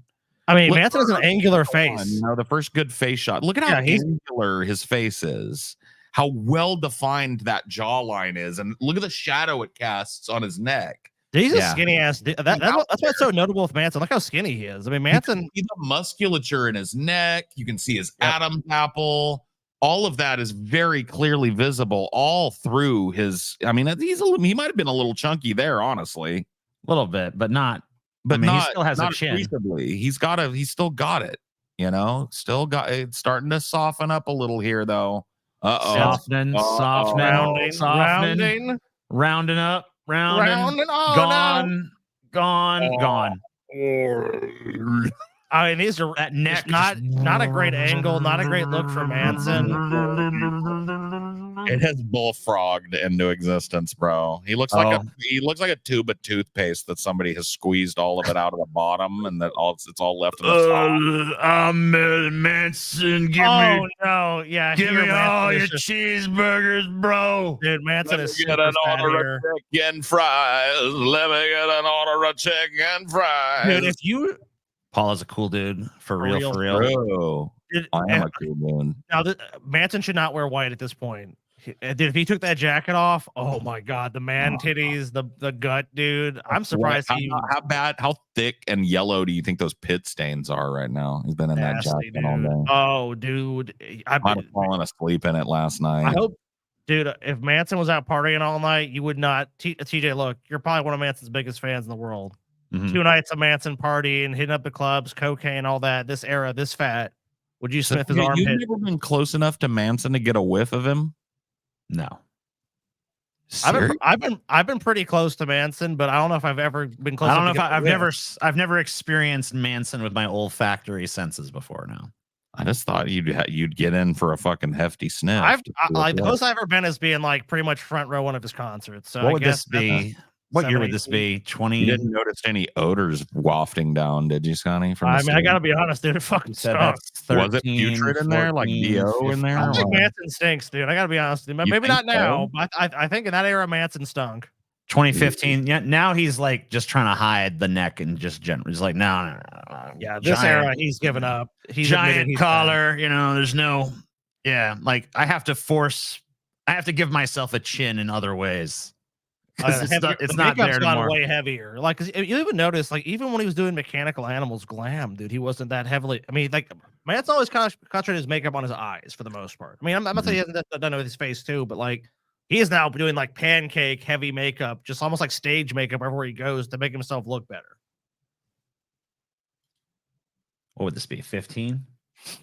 I mean, Look Manson has an for angular the first one, face. you know, the first good face shot. Look at how Yeah, he's- angular his face is. How well defined that jawline is, and look at the shadow it casts on his neck. He's Yeah. a skinny ass. That's why it's so notable with Manson. Look how skinny he is. I mean, Manson. See the musculature in his neck. You can see his Yep. Adam's apple. All of that is very clearly visible all through his. I mean, he might have been a little chunky there, honestly, A little bit, but not. but I mean, he not, still has a not chin. appreciably. He's still got it. You know, still got it's starting to soften up a little here, though. Softening, Rounding, softening, rounding up, rounding, Oh, gone, gone, Oh. gone. no. I mean, these are That neck, not a great angle, not a great look for Manson. It has bullfrogged into existence, bro. He looks like a tube of toothpaste that somebody has squeezed all of it out of the bottom, and that it's all left in the top. I'm Manson. Oh no, yeah, give here me all Manson your is just- cheeseburgers, bro. dude. Manson Let me is get super an fat order here. of chicken fries. Let me get an order of chicken fries. Dude, if you Paul is a cool dude, for real. Bro, did, I am a cool dude. now, Manson should not wear white at this point. Dude, if he took that jacket off, oh my god, the man titties, the gut, dude. I'm surprised How, he how bad, how thick and yellow do you think those pit stains are right now? He's been in that nasty, jacket all dude. day. Oh, dude, Might have fallen asleep in it last night. I hope, dude, if Manson was out partying all night, you would not. TJ, look, you're probably one of Manson's biggest fans in the world. Mhm. 2 nights of Manson partying, hitting up the clubs, cocaine, all that. This era, this fat. Would you So sniff his you've armpit? never been close enough to Manson to get a whiff of him? No. I've been pretty close to Manson, but I don't know if I've ever been close. I don't know enough if to get I've the never never experienced Manson with my olfactory senses before now. I just thought you'd get in for a fucking hefty sniff. Like the closest I've ever been is being like pretty much front row one of his concerts. So What I would guess this be? What year would this 7, be? 20? You didn't notice any odors wafting down, did you, Scotty? From the I mean, I stage? gotta be honest, dude. It fucking Said sucks. that's Was it 13, putrid in there, like 14, DO in there? I 15. think Manson stinks, dude. I gotta be honest. Maybe think not now, so? but I think in that era, Manson stunk. 2015. Yeah, now he's like just trying to hide the neck and just general. He's like, no. Yeah, this Giant- era, he's given up. He's admitted giant he's collar. You know, there's no. Yeah, like I have to give myself a chin in other ways. 'Cause it's not there gone anymore. way heavier. Like, 'cause you even notice, like, even when he was doing Mechanical Animals glam, dude, he wasn't that heavily. I mean, like, Manson always concentrated his makeup on his eyes for the most part. I mean, I'm not saying he hasn't done it with his face too, but like, he is now doing like pancake heavy makeup, just almost like stage makeup everywhere he goes to make himself look better. What would this be? 15?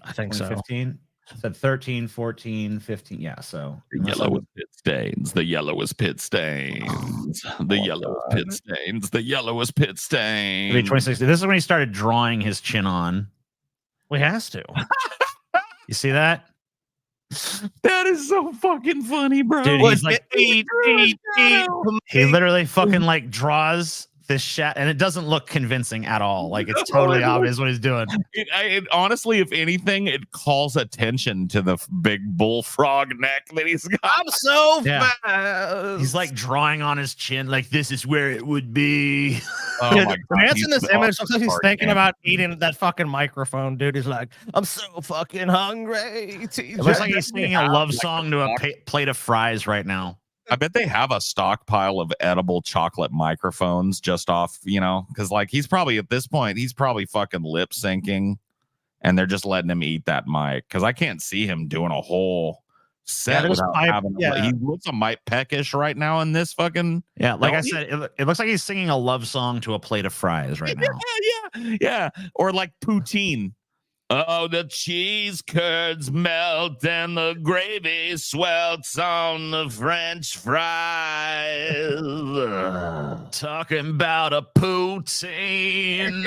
I think so. 15? Said 13, 14, 15. Yeah, so The yellow is pit stains. The yellow is pit stains. The yellow is pit stains. The yellow is pit Maybe stains. 2016. This is when he started drawing his chin on. He has to. You see that? That is so fucking funny, bro. Dude, he's like, eat. he literally fucking like draws this shot, and it doesn't look convincing at all. Like it's totally obvious what he's doing. It honestly, if anything, it calls attention to the big bullfrog neck that he's got. I'm so Yeah. fast. He's like drawing on his chin, like this is where it would be. Oh Dude, my God, Man's he's in this the image looks like he's hard thinking man. about eating that fucking microphone, dude. He's like, I'm so fucking hungry. It looks like he's singing a love song to a plate of fries right now. I bet they have a stockpile of edible chocolate microphones just off, because like he's probably at this point, he's probably fucking lip syncing and they're just letting him eat that mic because I can't see him doing a whole set there's without pipe- having yeah. he looks a Mike Peckish right now in this fucking Yeah, like I Don't he? said, it looks like he's singing a love song to a plate of fries right now. yeah. Or like poutine. Oh, the cheese curds melt and the gravy swelts on the French fries. Talking about a poutine.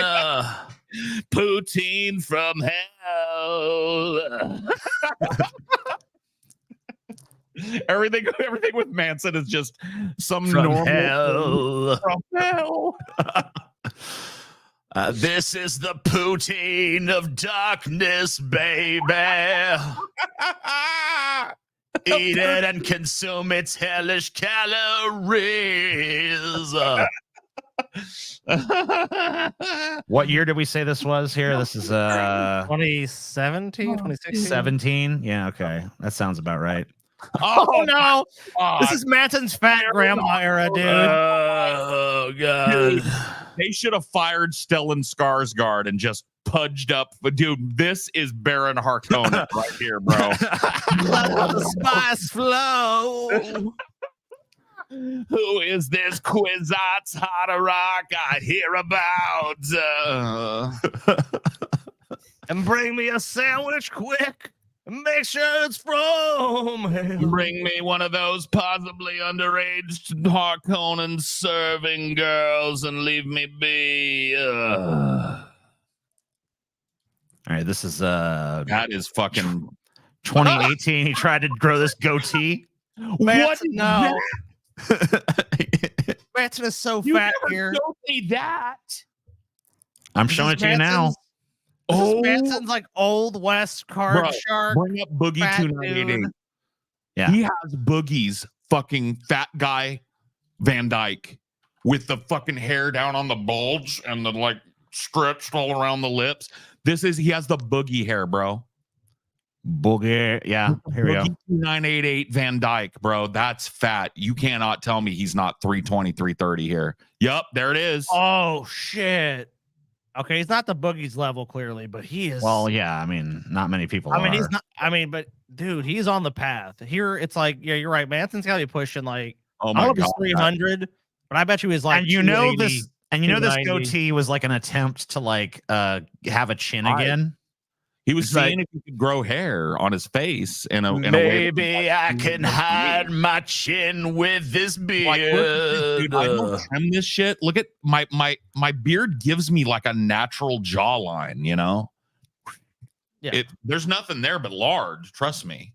Poutine from hell. everything with Manson is just some From normal hell. from hell. This is the poutine of darkness, baby. Eat it and consume its hellish calories. What year did we say this was here? This is 2017, 2016. 17. Yeah, okay. That sounds about right. Oh no, God. this is Manson's fat grandma era, dude. Oh god. They should have fired Stellan Skarsgård and just pudged up. But dude, this is Baron Harkonnen right here, bro. Let the spice flow. Who is this Kwisatz Haderach I hear about? And bring me a sandwich quick. And make sure it's from hell. Bring me one of those possibly underage Harkonnen serving girls and leave me be. All right, this is That is fucking 2018. He tried to grow this goatee. Manson, no. Manson is so fat here. showed me that. I'm This showing is it to you now. Manson's- This is Manson's like old West card Bro, shark. Bring up Boogie fat 298. dude. Yeah. He has Boogie's fucking fat guy Van Dyke with the fucking hair down on the bulge and the like stretched all around the lips. He has the Boogie hair, bro. Boogie. Yeah, here we go. Boogie 2988 Van Dyke, bro. That's fat. You cannot tell me he's not 320, 330 here. Yup, there it is. Oh shit. Okay, he's not the Boogie's level clearly, but he is. Well, yeah, I mean, not many people I mean, are. he's not. I mean, but dude, he's on the path. Here, it's like, yeah, you're right. Manson's got to be pushing like, Oh I my don't know if god. it's 300, but I bet you he's like, And you know 280. this, and you know this 290. goatee was like an attempt to like have a chin Right. again. He was It's like- seeing if he could grow hair on his face in a way. Maybe I can hide my chin with this beard. Like, dude, I don't trim this shit. Look at my beard gives me like a natural jawline, you know? Yeah. There's nothing there but large, trust me.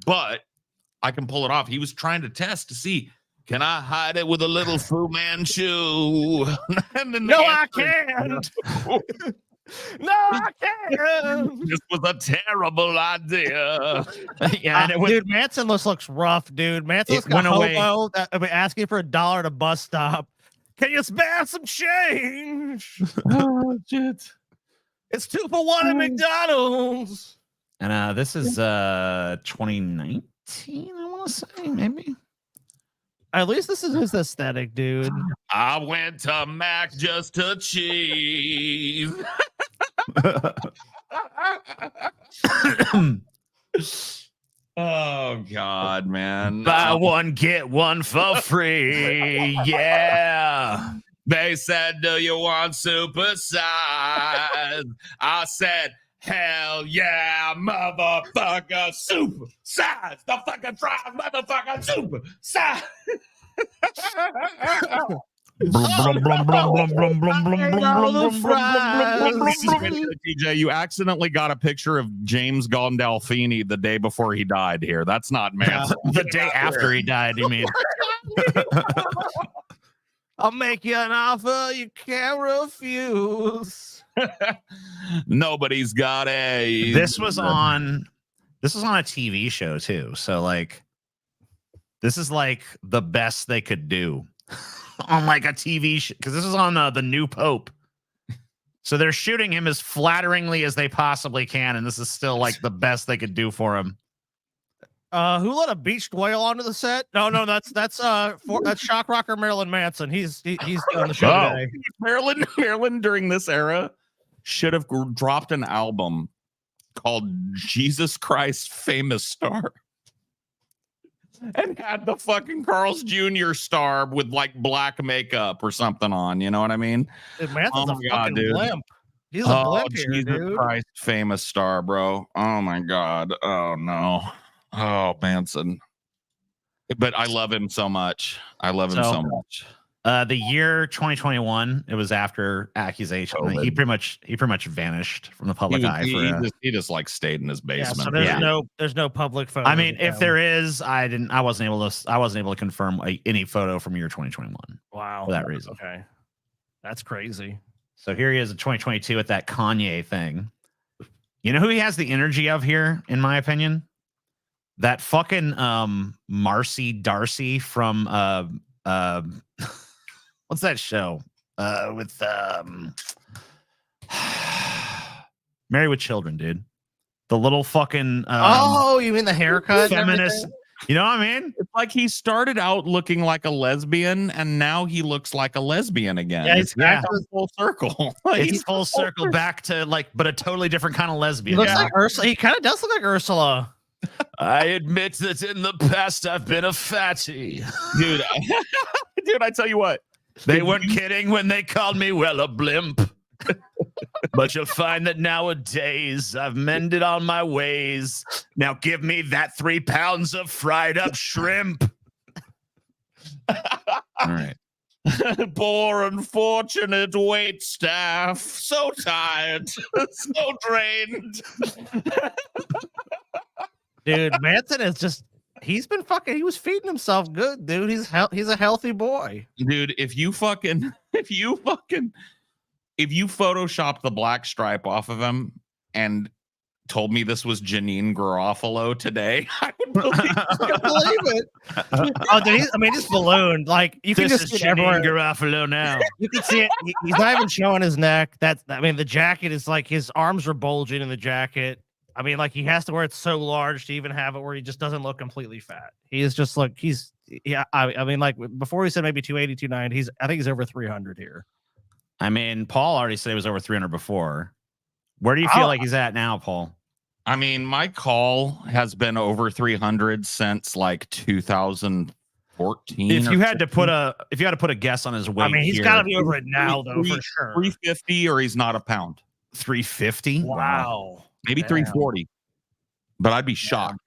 But I can pull it off. He was trying to test to see, can I hide it with a little Fu Manchu? And then the No, I answer- can't. No, I can't. This was a terrible idea. Yeah, and it went, Dude, Manson looks rough, dude. Manson It looks like went a away. hobo that asking for $1 at a bus stop. Can you spare some change? Oh shit. It's 2 for 1 at McDonald's. and this is 2019. I want to say maybe. At least this is his aesthetic, dude. I went to Mac just to cheese. Oh God, man. Buy one, get one for free. Yeah. They said, do you want super size? I said, hell yeah, motherfucker, super size. The fucking fries, motherfucker, super size. TJ, you accidentally got a picture of James Gandolfini the day before he died here. That's not Manson. The day after he died, you mean? I'll make you an offer you can't refuse. Nobody's got a. This was on a TV show too. So like, this is like the best they could do on like a TV show, because this is on the new Pope. So they're shooting him as flatteringly as they possibly can, and this is still like the best they could do for him. Who let a beached whale onto the set? No, that's shock rocker Marilyn Manson. He's on the show today. Marilyn during this era should have dropped an album called Jesus Christ Famous Star and had the fucking Carl's Jr. star with like black makeup or something on. You know what I mean? Dude, Manson's a fucking blimp. He's a blimp here, Jesus dude. Christ Famous Star, bro. Oh my God. Oh no. Oh, Manson. But I love him so much. I love him so much. The year 2021, it was after accusation. COVID. He pretty much vanished from the public eye. He just like stayed in his basement. So there's no public photo. I mean, if there is, I wasn't able to confirm any photo from year 2021. Wow. For that reason. Okay. That's crazy. So here he is in 2022 at that Kanye thing. You know who he has the energy of here, in my opinion? That fucking Marcy Darcy from what's that show? With Married with Children, dude. The little fucking you mean the haircut? Feminist. You know what I mean? It's like he started out looking like a lesbian and now he looks like a lesbian again. Yeah, it's back to full circle. It's full circle back to like, but a totally different kind of lesbian. He looks like Ursula. He kind of does look like Ursula. I admit that in the past I've been a fatty. Dude, I tell you what. They weren't kidding when they called me, well, a blimp. But you'll find that nowadays I've mended on my ways. Now give me that 3 pounds of fried up shrimp. All right. Poor unfortunate wait staff. So tired. So drained. Dude, Manson is just, he was feeding himself good, dude. He's a healthy boy. Dude, if you photoshopped the black stripe off of him and told me this was Janine Garofalo today, I would believe it. Oh, dude, he's ballooned. Like you can this just is see it Janine everywhere. Garofalo now. You can see it. He's not even showing his neck. The jacket is like his arms are bulging in the jacket. I mean, like he has to wear it so large to even have it where he just doesn't look completely fat. He is just like I mean, like before he said maybe 280, 290. I think he's over 300 here. I mean, Paul already said he was over 300 before. Where do you feel like he's at now, Paul? I mean, my call has been over 300 since like 2014. If you had to put a guess on his weight, I mean, he's got to be over it now, though, for sure. 350, or he's not a pound. 350. Wow. Maybe 340. But I'd be shocked.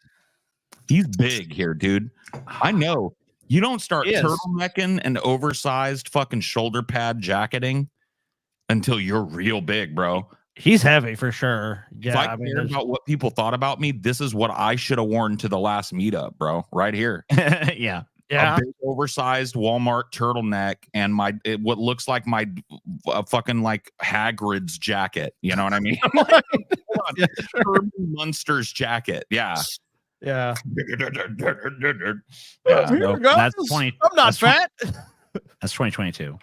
He's big here, dude. I know. You don't start turtlenecking and oversized fucking shoulder pad jacketing until you're real big, bro. He's heavy for sure. Yeah, if I cared about what people thought about me, this is what I should have worn to the last meetup, bro. Right here. Yeah. Yeah. A big oversized Walmart turtleneck and what looks like my fucking like Hagrid's jacket. You know what I mean? Yeah, sure. Herman Munster's jacket. Yeah. Yeah. That's 20. I'm not fat. That's 2022.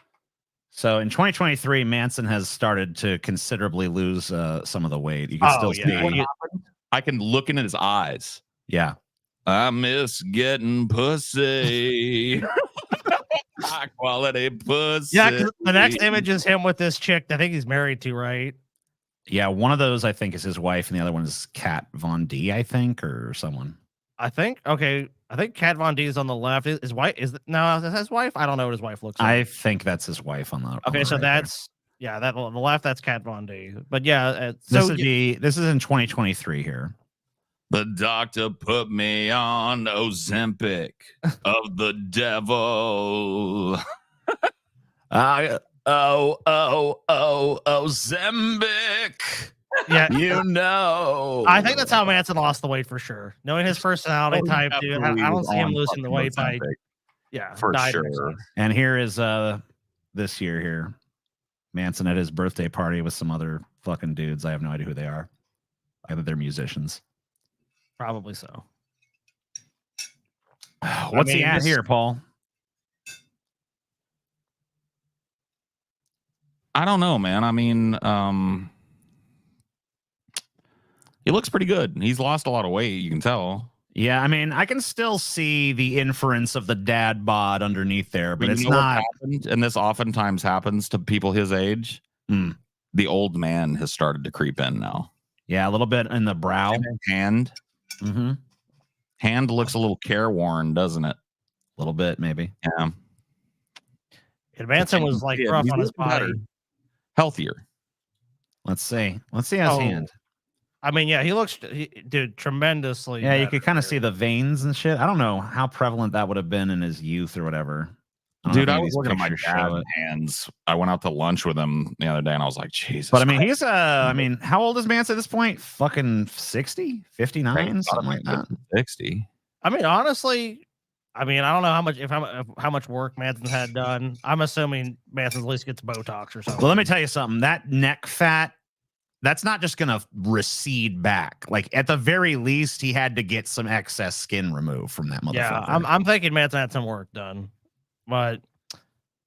So in 2023, Manson has started to considerably lose some of the weight. You can still see. I can look into his eyes. Yeah. I miss getting pussy. High quality pussy. Yeah, 'cause the next image is him with this chick that I think he's married to, right? Yeah, one of those I think is his wife, and the other one is Kat Von D, I think, or someone. I think Kat Von D is on the left. His wife is that his wife? I don't know what his wife looks like. I think that's his wife on the. Okay, so right that's that on the left. That's Kat Von D. But yeah, this is in 2023 here. The doctor put me on Ozempic of the devil. Zembic. Yeah, You know. I think that's how Manson lost the weight for sure. Knowing his personality type, dude, I don't see him losing the weight by for dieting sure. or And here is this year here, Manson at his birthday party with some other fucking dudes. I have no idea who they are. Either they're musicians. probably so. What's he at here, Paul? I don't know, man. I mean, he looks pretty good. He's lost a lot of weight, you can tell. Yeah, I mean, I can still see the inference of the dad bod underneath there, but it's you know what not. happened? And this oftentimes happens to people his age. The old man has started to creep in now. Yeah, a little bit in the brow. Hand. Mm-hmm. Hand looks a little careworn, doesn't it? A little bit, maybe. Yeah. And Manson was like rough on his body. Better. Healthier. Let's see his hand. I mean, yeah, he looks, dude, tremendously. Yeah, you could kind of see the veins and shit. I don't know how prevalent that would have been in his youth or whatever. Dude, I was looking at my dad's hands. I went out to lunch with him the other day, and I was like, Jesus. But I mean, he's I mean, how old is Manson at this point? Fucking 60, 59, something like that. 60. I mean, honestly, I don't know how much work Manson's had done. I'm assuming Manson at least gets Botox or something. Well, let me tell you something. That neck fat, that's not just going to recede back. Like, at the very least, he had to get some excess skin removed from that motherfucker. Yeah, I'm thinking Manson had some work done. But,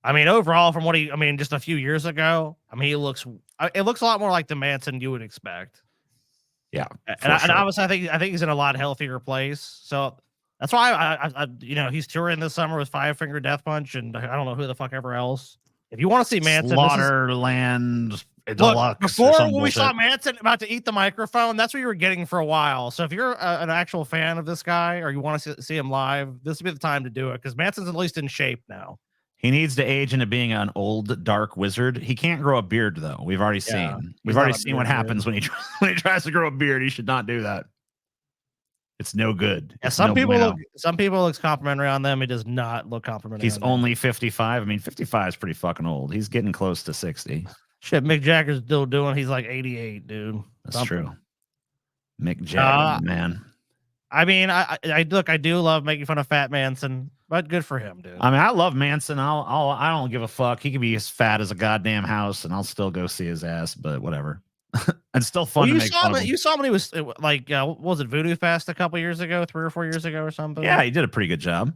I mean, overall, from what just a few years ago, I mean, it looks a lot more like the Manson you would expect. Yeah. And obviously, I think he's in a lot healthier place. So that's why I he's touring this summer with Five Finger Death Punch, and I don't know who the fuck ever else. If you want to see Manson, Slaughterland Deluxe. Before we saw Manson about to eat the microphone, that's what you were getting for a while. So if you're an actual fan of this guy or you want to see him live, this would be the time to do it because Manson's at least in shape now. He needs to age into being an old dark wizard. He can't grow a beard though. We've already seen. We've already seen what happens when he tries to grow a beard. He should not do that. It's no good. Yeah, some people look complimentary on them. He does not look complimentary. He's only 55. I mean, 55 is pretty fucking old. He's getting close to 60. Shit, Mick Jagger's still doing. He's like 88, dude. That's true. Mick Jagger, man. I mean, I do love making fun of Fat Manson, but good for him, dude. I mean, I love Manson. I don't give a fuck. He can be as fat as a goddamn house, and I'll still go see his ass. But whatever. It's still fun to make fun of him. You saw him when he was like, what was it, Voodoo Fest a couple years ago, 3 or 4 years ago, or something? Yeah, he did a pretty good job.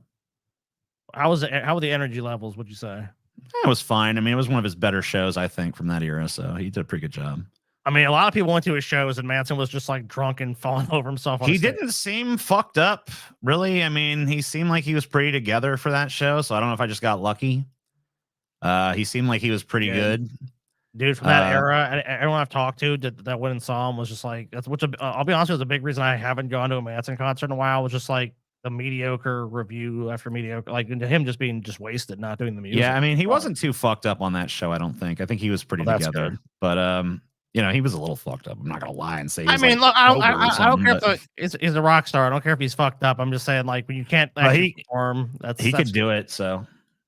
How were the energy levels? Would you say? It was fine. I mean, it was one of his better shows, I think, from that era. So he did a pretty good job. I mean, a lot of people went to his shows, and Manson was just like drunk and falling over himself. He didn't seem fucked up, really. I mean, he seemed like he was pretty together for that show. So I don't know if I just got lucky. He seemed like he was pretty good. Dude, from that era, everyone I've talked to that went and saw him was just like, I'll be honest with you, the big reason I haven't gone to a Manson concert in a while was just like the mediocre review after mediocre, like him just being wasted, not doing the music. Yeah, I mean, he wasn't too fucked up on that show, I don't think. I think he was pretty together. Good. But he was a little fucked up. I'm not gonna lie and say. I mean, look, I don't care if he's a rock star. I don't care if he's fucked up. I'm just saying, like, when you can't perform, he could do it. So,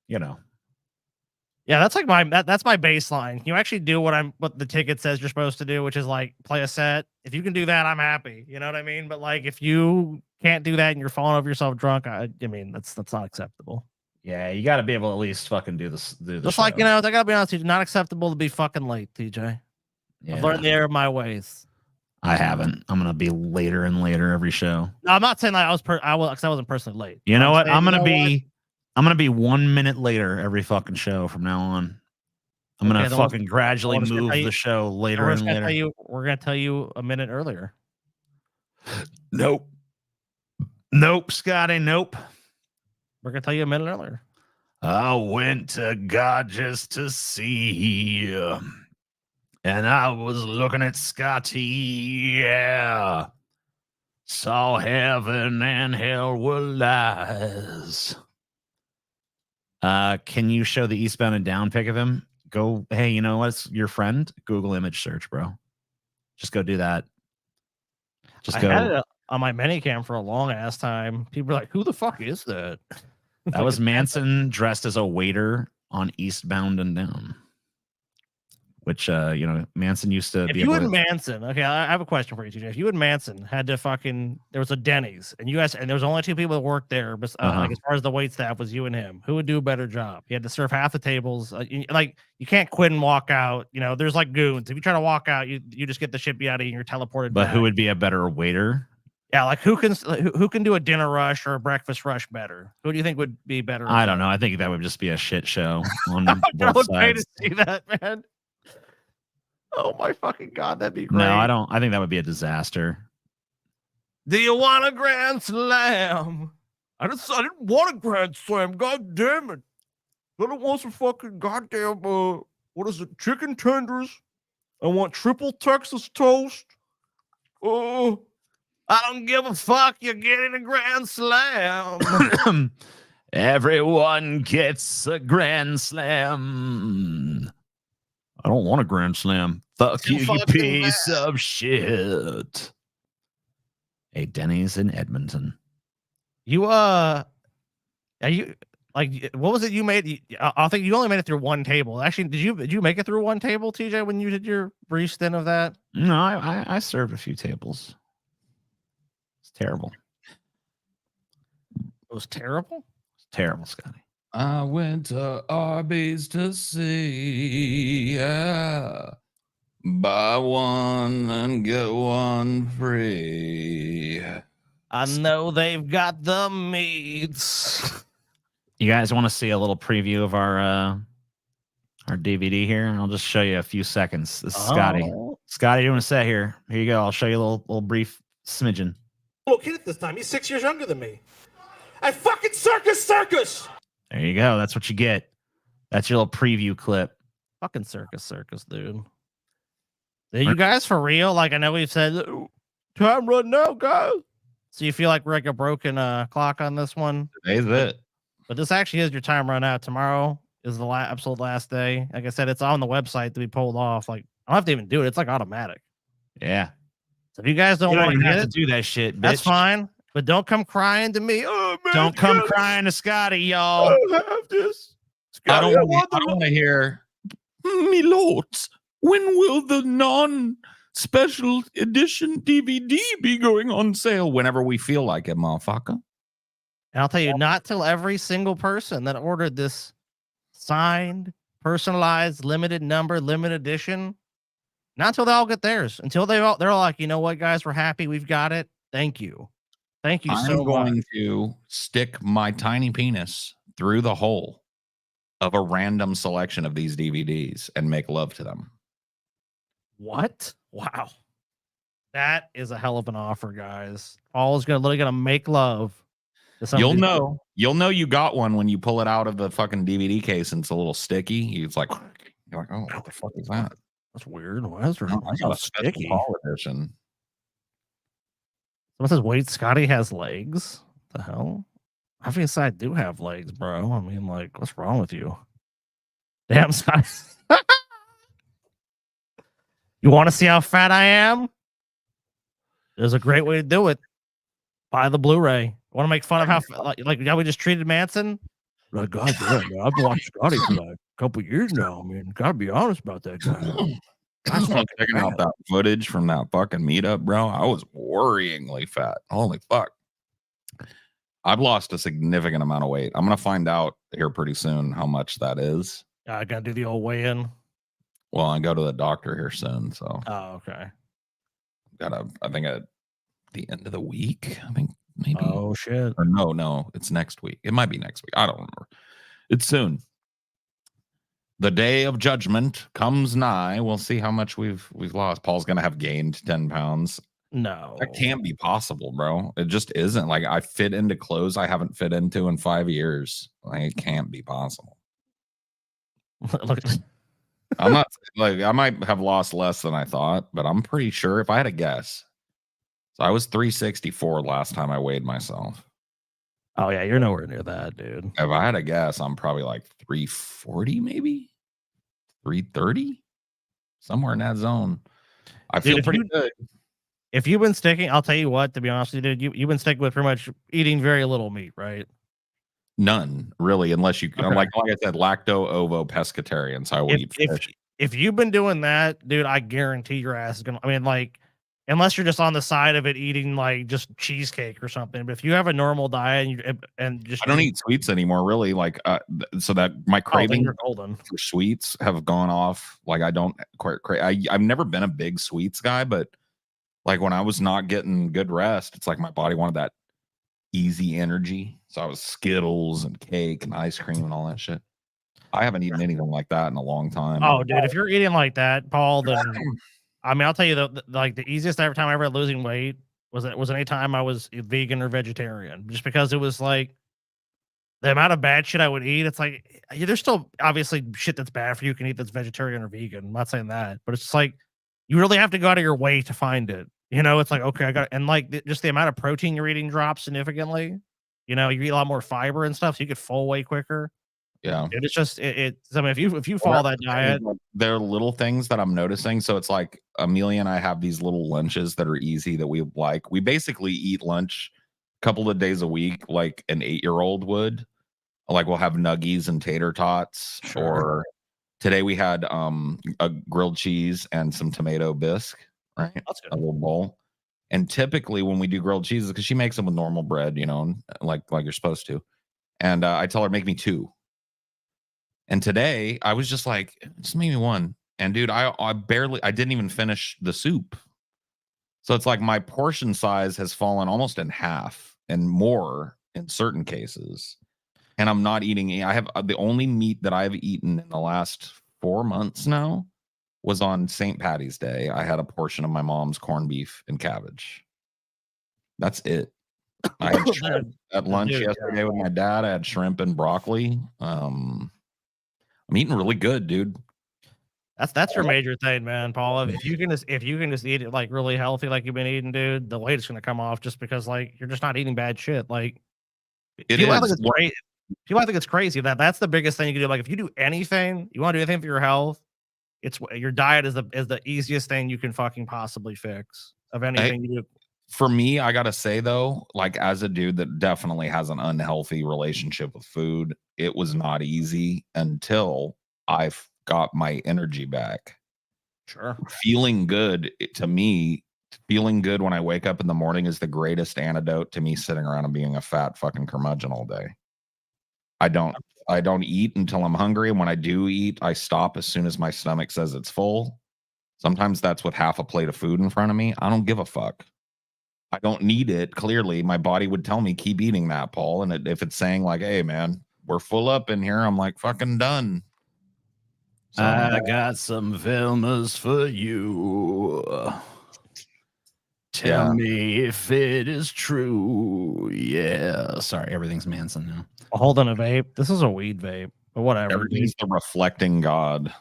Yeah, that's like that's my baseline. You actually do what the ticket says you're supposed to do, which is like play a set. If you can do that, I'm happy. You know what I mean? But like, if you can't do that and you're falling over yourself drunk, I mean, that's not acceptable. Yeah, you got to be able to at least fucking do this. Just show. Like, I gotta be honest with you, not acceptable to be fucking late, TJ. Yeah. I've learned the error of my ways. I haven't. I'm gonna be later and later every show. No, I'm not saying that I wasn't personally late. You know what? I'm gonna be 1 minute later every fucking show from now on. I'm gonna fucking gradually move the show later and later. We're gonna tell you a minute earlier. Nope, Scotty. Nope. We're gonna tell you a minute earlier. I went to God just to see, and I was looking at Scotty. Yeah, saw heaven and hell were lies. Can you show the Eastbound and Down pic of him? Go, hey, you know what's your friend? Google image search, bro. Just go do that. I had it on my Minicam for a long ass time. People are like, who the fuck is that? That was Manson dressed as a waiter on Eastbound and Down, which Manson used to If be you able and to. Manson, okay, I have a question for you, TJ. If you and Manson had to there was a Denny's, and there was only 2 people that worked there, but like as far as the wait staff was you and him, who would do a better job? You had to serve half the tables. You can't quit and walk out. There's like goons. If you try to walk out, you just get the shit beat out of you and you're teleported. But back. who would be a better waiter? Yeah, like who can do a dinner rush or a breakfast rush better? Who do you think would be better? I don't know. I think that would just be a shit show on I both would pay to sides. see that, man. Oh my fucking god, that'd be great. No, I don't. I think that would be a disaster. Do you want a grand slam? I didn't want a grand slam. God damn it! I don't want some fucking goddamn what is it? Chicken tenders. I want triple Texas toast. Oh, I don't give a fuck. You're getting a grand slam. Everyone gets a grand slam. I don't want a grand slam. Fuck you, you piece of shit. Hey, Denny's in Edmonton. Are you like what was it you made? I think you only made it through one table. Actually, did you make it through one table, TJ, when you did your brief stint of that? No, I served a few tables. It's terrible. It was terrible. It's terrible, Scotty. I went to Arby's to see, buy one and get one free. I know they've got the meats. You guys want to see a little preview of our DVD here? I'll just show you a few seconds. This is Scotty. Scotty, you want to sit here? Here you go. I'll show you a little brief smidgen. Little kid at this time. He's 6 years younger than me. I fucking circus. There you go. That's what you get. That's your little preview clip. Fucking circus, dude. Are you guys for real? Like I know we've said time running out, guys. So you feel like we're like a broken clock on this one? Today's it. But this actually is your time run out. Tomorrow is the episode last day. Like I said, it's on the website to be pulled off. Like I don't have to even do it. It's like automatic. Yeah. So if you guys don't want to have to do that shit, bitch. that's fine. But don't come crying to me. Oh man, don't come crying to Scotty, y'all. I don't have this. I don't want to hear, me lords, when will the non-special edition DVD be going on sale? whenever we feel like it, motherfucker. And I'll tell you, not till every single person that ordered this signed, personalized, limited number, limited edition, not until they all get theirs. Until they're all like, you know what, guys, we're happy, we've got it. Thank you. Thank you so much. I'm going to stick my tiny penis through the hole of a random selection of these DVDs and make love to them. What? Wow. That is a hell of an offer, guys. Paul is literally gonna make love. You'll know you got one when you pull it out of the fucking DVD case and it's a little sticky. It's like, you're like, oh, what the fuck is that? That's weird. Why is there I got a special sticky? Paul edition. Someone says, wait, Scotty has legs. The hell? Obviously, I do have legs, bro. I mean, like, what's wrong with you? Damn, Scotty. You want to see how fat I am? There's a great way to do it. Buy the Blu-ray. Want to make fun of how how we just treated Manson? Like, God damn, man, I've watched Scotty for like a couple years now. I mean, gotta be honest about that guy. That's checking out that footage from that fucking meetup, bro. I was worryingly fat. Holy fuck. I've lost a significant amount of weight. I'm gonna find out here pretty soon how much that is. I gotta do the old weigh-in. Well, I go to the doctor here soon, so Oh, okay. I think at the end of the week, I think maybe. Oh shit. Or no, it's next week. It might be next week. I don't remember. It's soon. The day of judgment comes nigh. We'll see how much we've lost. Paul's gonna have gained 10 pounds. No, That can't be possible, bro. It just isn't. Like I fit into clothes I haven't fit into in 5 years. Like it can't be possible. Look at I'm not like I might have lost less than I thought, but I'm pretty sure if I had a guess. So I was 364 last time I weighed myself. Oh yeah, you're nowhere near that, dude. If I had a guess, I'm probably like 340, maybe 330, somewhere in that zone. I feel Dude, pretty good. If you've been sticking, I'll tell you what, to be honest with you, dude, you've been sticking with pretty much eating very little meat, right? None, really, unless you Okay. like I said, lacto ovo pescatarian. So I will eat fish. If you've been doing that, dude, I guarantee your ass is gonna. I mean, like, unless you're just on the side of it eating like just cheesecake or something. But if you have a normal diet and just I don't eat sweets anymore, really. Like, so that my craving you're golden. for sweets have gone off. Like, I don't quite. I've never been a big sweets guy, but like when I was not getting good rest, it's like my body wanted that easy energy. So I was Skittles and cake and ice cream and all that shit. I haven't eaten anything like that in a long time. Oh, dude, if you're eating like that, Paul, then I mean, I'll tell you like the easiest ever time I ever had losing weight was any time I was vegan or vegetarian, just because it was like the amount of bad shit I would eat. It's like there's still obviously shit that's bad for you can eat that's vegetarian or vegan. I'm not saying that, but it's just like you really have to go out of your way to find it. You know, it's like okay, I got and like just the amount of protein you're eating drops significantly. You know, you eat a lot more fiber and stuff, so you get full way quicker. Yeah, it's just I mean, if you follow that diet, there are little things that I'm noticing. So it's like Amelia and I have these little lunches that are easy that we like. We basically eat lunch a couple of days a week, like an 8-year-old would. Like we'll have nuggies and tater tots, or today we had a grilled cheese and some tomato bisque, right? That's good. A little bowl. And typically when we do grilled cheeses, because she makes them with normal bread, you know, like you're supposed to. And I tell her, make me 2. And today I was just like, just make me 1. And dude, I didn't even finish the soup. So it's like my portion size has fallen almost in half and more in certain cases. And I'm not eating. I have the only meat that I've eaten in the last 4 months now was on St. Patty's Day. I had a portion of my mom's corned beef and cabbage. That's it. I had shrimp at lunch yesterday with my dad. I had shrimp and broccoli. I'm eating really good, dude. That's your major thing, man, Paul. If you can just eat it like really healthy, like you've been eating, dude, the weight's gonna come off just because like you're just not eating bad shit. Like people think it's crazy. People think it's crazy that's the biggest thing you can do. Like if you do anything, you want to do anything for your health, it's your diet is the easiest thing you can fucking possibly fix of anything you do. For me, I gotta say though, like as a dude that definitely has an unhealthy relationship with food, it was not easy until I've got my energy back. Sure. Feeling good to me, feeling good when I wake up in the morning is the greatest antidote to me sitting around and being a fat fucking curmudgeon all day. I don't eat until I'm hungry. And when I do eat, I stop as soon as my stomach says it's full. Sometimes that's with half a plate of food in front of me. I don't give a fuck. I don't need it. Clearly, my body would tell me, keep eating that, Paul. And if it's saying like, hey, man, we're full up in here, I'm like, fucking done. So, I got some Velmas for you. Tell me if it is true. Yeah. Sorry, everything's Manson now. Holding a vape. This is a weed vape, but whatever. Everything's the reflecting God.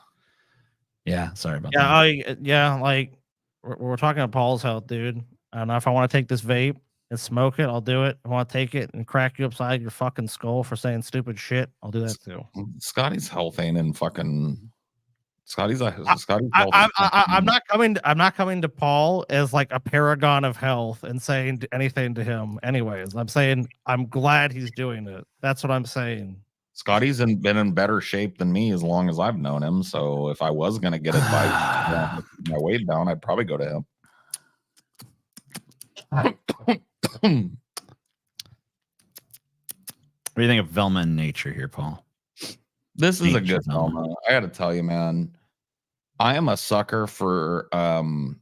Yeah. Sorry about that. Like we're talking about Paul's health, dude. I don't know if I want to take this vape and smoke it, I'll do it. If I want to take it and crack you upside your fucking skull for saying stupid shit, I'll do that too. Scotty's health ain't in fucking. Scotty's health. I'm not coming to Paul as like a paragon of health and saying anything to him. Anyways, I'm saying I'm glad he's doing it. That's what I'm saying. Scotty's been in better shape than me as long as I've known him. So if I was gonna get advice, my weight down, I'd probably go to him. What do you think of Velma in nature here, Paul? This is a good Velma. I got to tell you, man. I am a sucker for, don't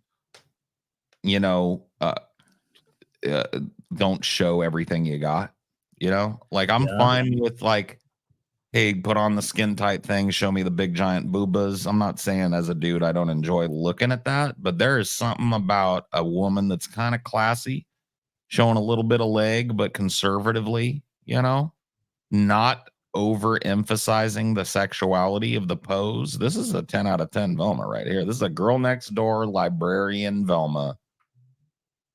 show everything you got. You know, like I'm fine with like, hey, put on the skin tight thing, show me the big giant boobas. I'm not saying as a dude I don't enjoy looking at that, but there is something about a woman that's kind of classy, showing a little bit of leg, but conservatively, you know, not overemphasizing the sexuality of the pose. This is a 10 out of 10 Velma right here. This is a girl next door librarian Velma.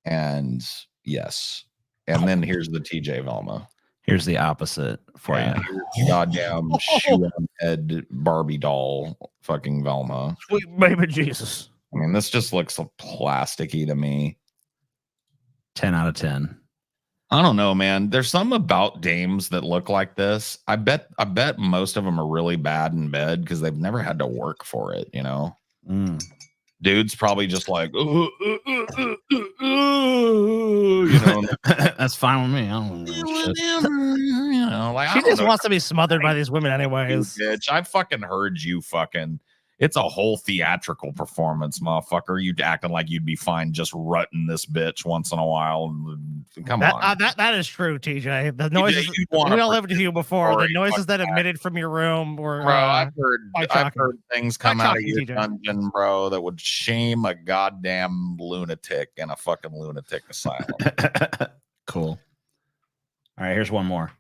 And yes. And then here's the TJ Velma. Here's the opposite for you. Goddamn shoe on head Barbie doll fucking Velma. Sweet baby Jesus. I mean, this just looks so plasticky to me. 10 out of 10. I don't know, man. There's something about dames that look like this. I bet most of them are really bad in bed because they've never had to work for it, you know. Dude's probably just like, you know. That's fine with me. I don't know. Whatever, you know, like She just wants to be smothered by these women anyways. Bitch, I fucking heard you fucking. It's a whole theatrical performance, motherfucker. You acting like you'd be fine just rutting this bitch once in a while. Come on. That is true, TJ. The noises we all lived with you before. The noises that emitted from your room were. Bro, I've heard things come out of your dungeon, bro, that would shame a goddamn lunatic in a fucking lunatic asylum. Cool. All right, here's one more.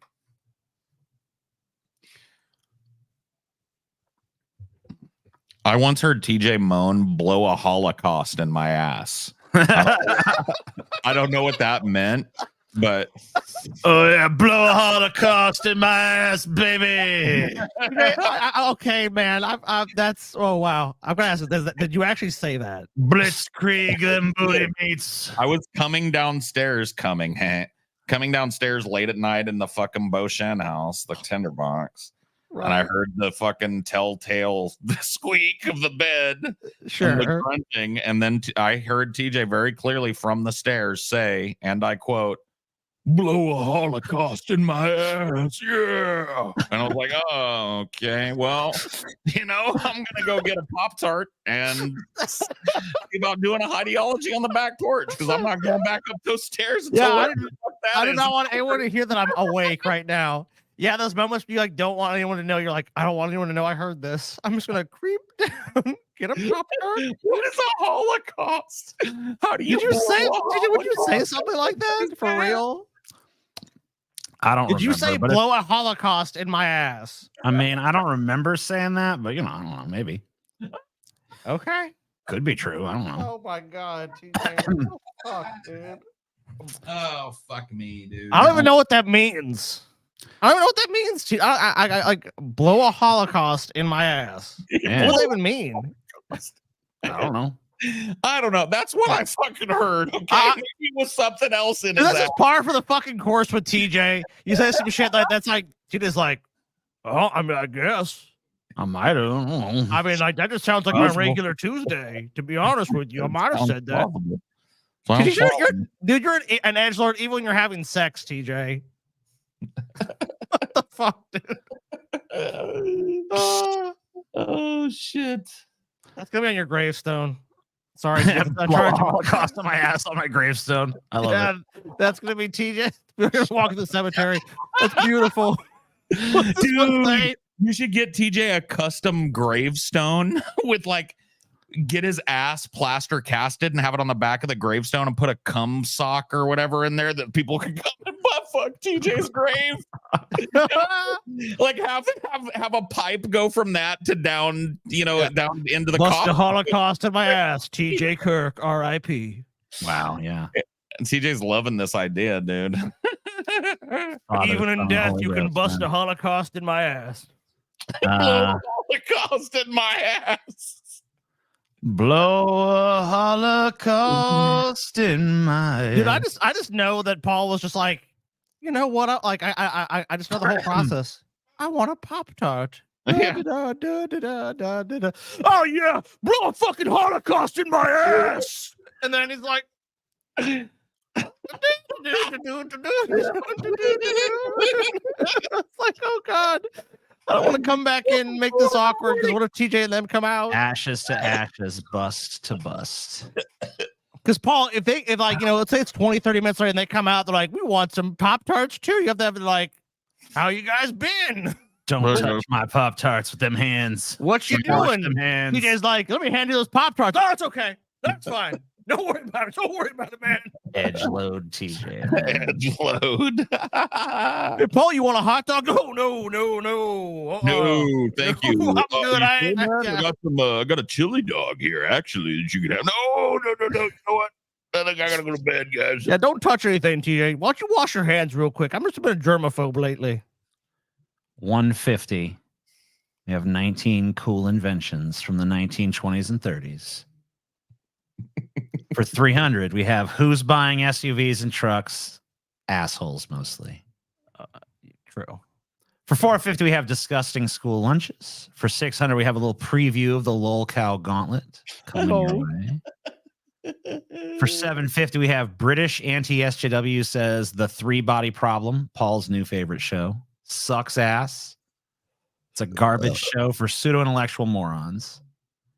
I once heard TJ moan, blow a Holocaust in my ass. I don't know what that meant, but oh yeah, blow a Holocaust in my ass, baby. Okay, man. That's wow. I'm gonna ask you, did you actually say that? Blitzkrieg them booty meats. I was coming downstairs late at night in the fucking Beauchamp house, the tinderbox. Right. And I heard the fucking telltale squeak of the bed, sure, and the grunting, and then I heard TJ very clearly from the stairs say, and I quote, "Blow a Holocaust in my ass, yeah." And I was like, "Oh, okay. Well, you know, I'm gonna go get a Pop-Tart and think about doing a ideology on the back porch because I'm not going back up those stairs." I do not want anyone to hear that I'm awake right now. Yeah, those moments you like don't want anyone to know. You're like, I don't want anyone to know I heard this. I'm just gonna creep down, get a Pop-Tart. What is a Holocaust? How do you? Would you say something like that for real? I don't. Did you say blow a Holocaust in my ass? I mean, I don't remember saying that, but you know, I don't know. Maybe. Okay. Could be true. I don't know. Oh my god, TJ. Fuck, dude. Oh fuck me, dude. I don't even know what that means. I don't know what that means. I like blow a Holocaust in my ass. Yeah. What does that even mean? I don't know. I don't know. That's what I fucking heard. Okay, maybe it was something else in it. This is par for the fucking course with TJ. You say some shit like that's like TJ's like, oh, I mean, I guess I might have. I mean, like that just sounds like my regular Tuesday. To be honest with you, I might have said that. Dude, you're an edgelord even when you're having sex, TJ. What the fuck, dude? Oh shit! That's gonna be on your gravestone. Sorry, I'm charging Holocaust on my ass on my gravestone. I love it. That's gonna be TJ. We're gonna walk to the cemetery. That's beautiful. Dude, you should get TJ a custom gravestone with like get his ass plaster casted and have it on the back of the gravestone and put a cum sock or whatever in there that people can come and butt fuck TJ's grave. Like have a pipe go from that to down, you know, down into the Bust a Holocaust in my ass. TJ Kirk, R.I.P. Wow, yeah. And TJ's loving this idea, dude. Even in death, you can bust a Holocaust in my ass. Holocaust in my ass. Blow a Holocaust in my. Dude, I just know that Paul was just like, you know what? I just know the whole process. I want a Pop-Tart. Yeah. Oh yeah, blow a fucking Holocaust in my ass. And then he's like, it's like, oh god. I don't want to come back in and make this awkward because what if TJ and them come out? Ashes to ashes, bust to bust. Because Paul, if like, you know, let's say it's 20, 30 minutes later and they come out, they're like, we want some Pop-Tarts too. You have to have like, how you guys been? Don't touch my Pop-Tarts with them hands. What you doing? Them hands. TJ's like, let me hand you those Pop-Tarts. Oh, it's okay. That's fine. Don't worry about it. Don't worry about it, man. Edge load, TJ. Edge load. Hey, Paul, you want a hot dog? No. No, thank you. I'm good. I got a chili dog here, actually, that you can have. No. You know what? I think I gotta go to bed, guys. Yeah, don't touch anything, TJ. Why don't you wash your hands real quick? I'm just been a germaphobe lately. 150. We have 19 cool inventions from the 1920s and 30s. For 300, we have who's buying SUVs and trucks assholes mostly. True. For $4.50, we have disgusting school lunches. For $600, we have a little preview of the Lol Cow Gauntlet coming your way. For $7.50, we have British anti-SJW says the 3-body problem, Paul's new favorite show. Sucks ass. It's a garbage show for pseudo-intellectual morons.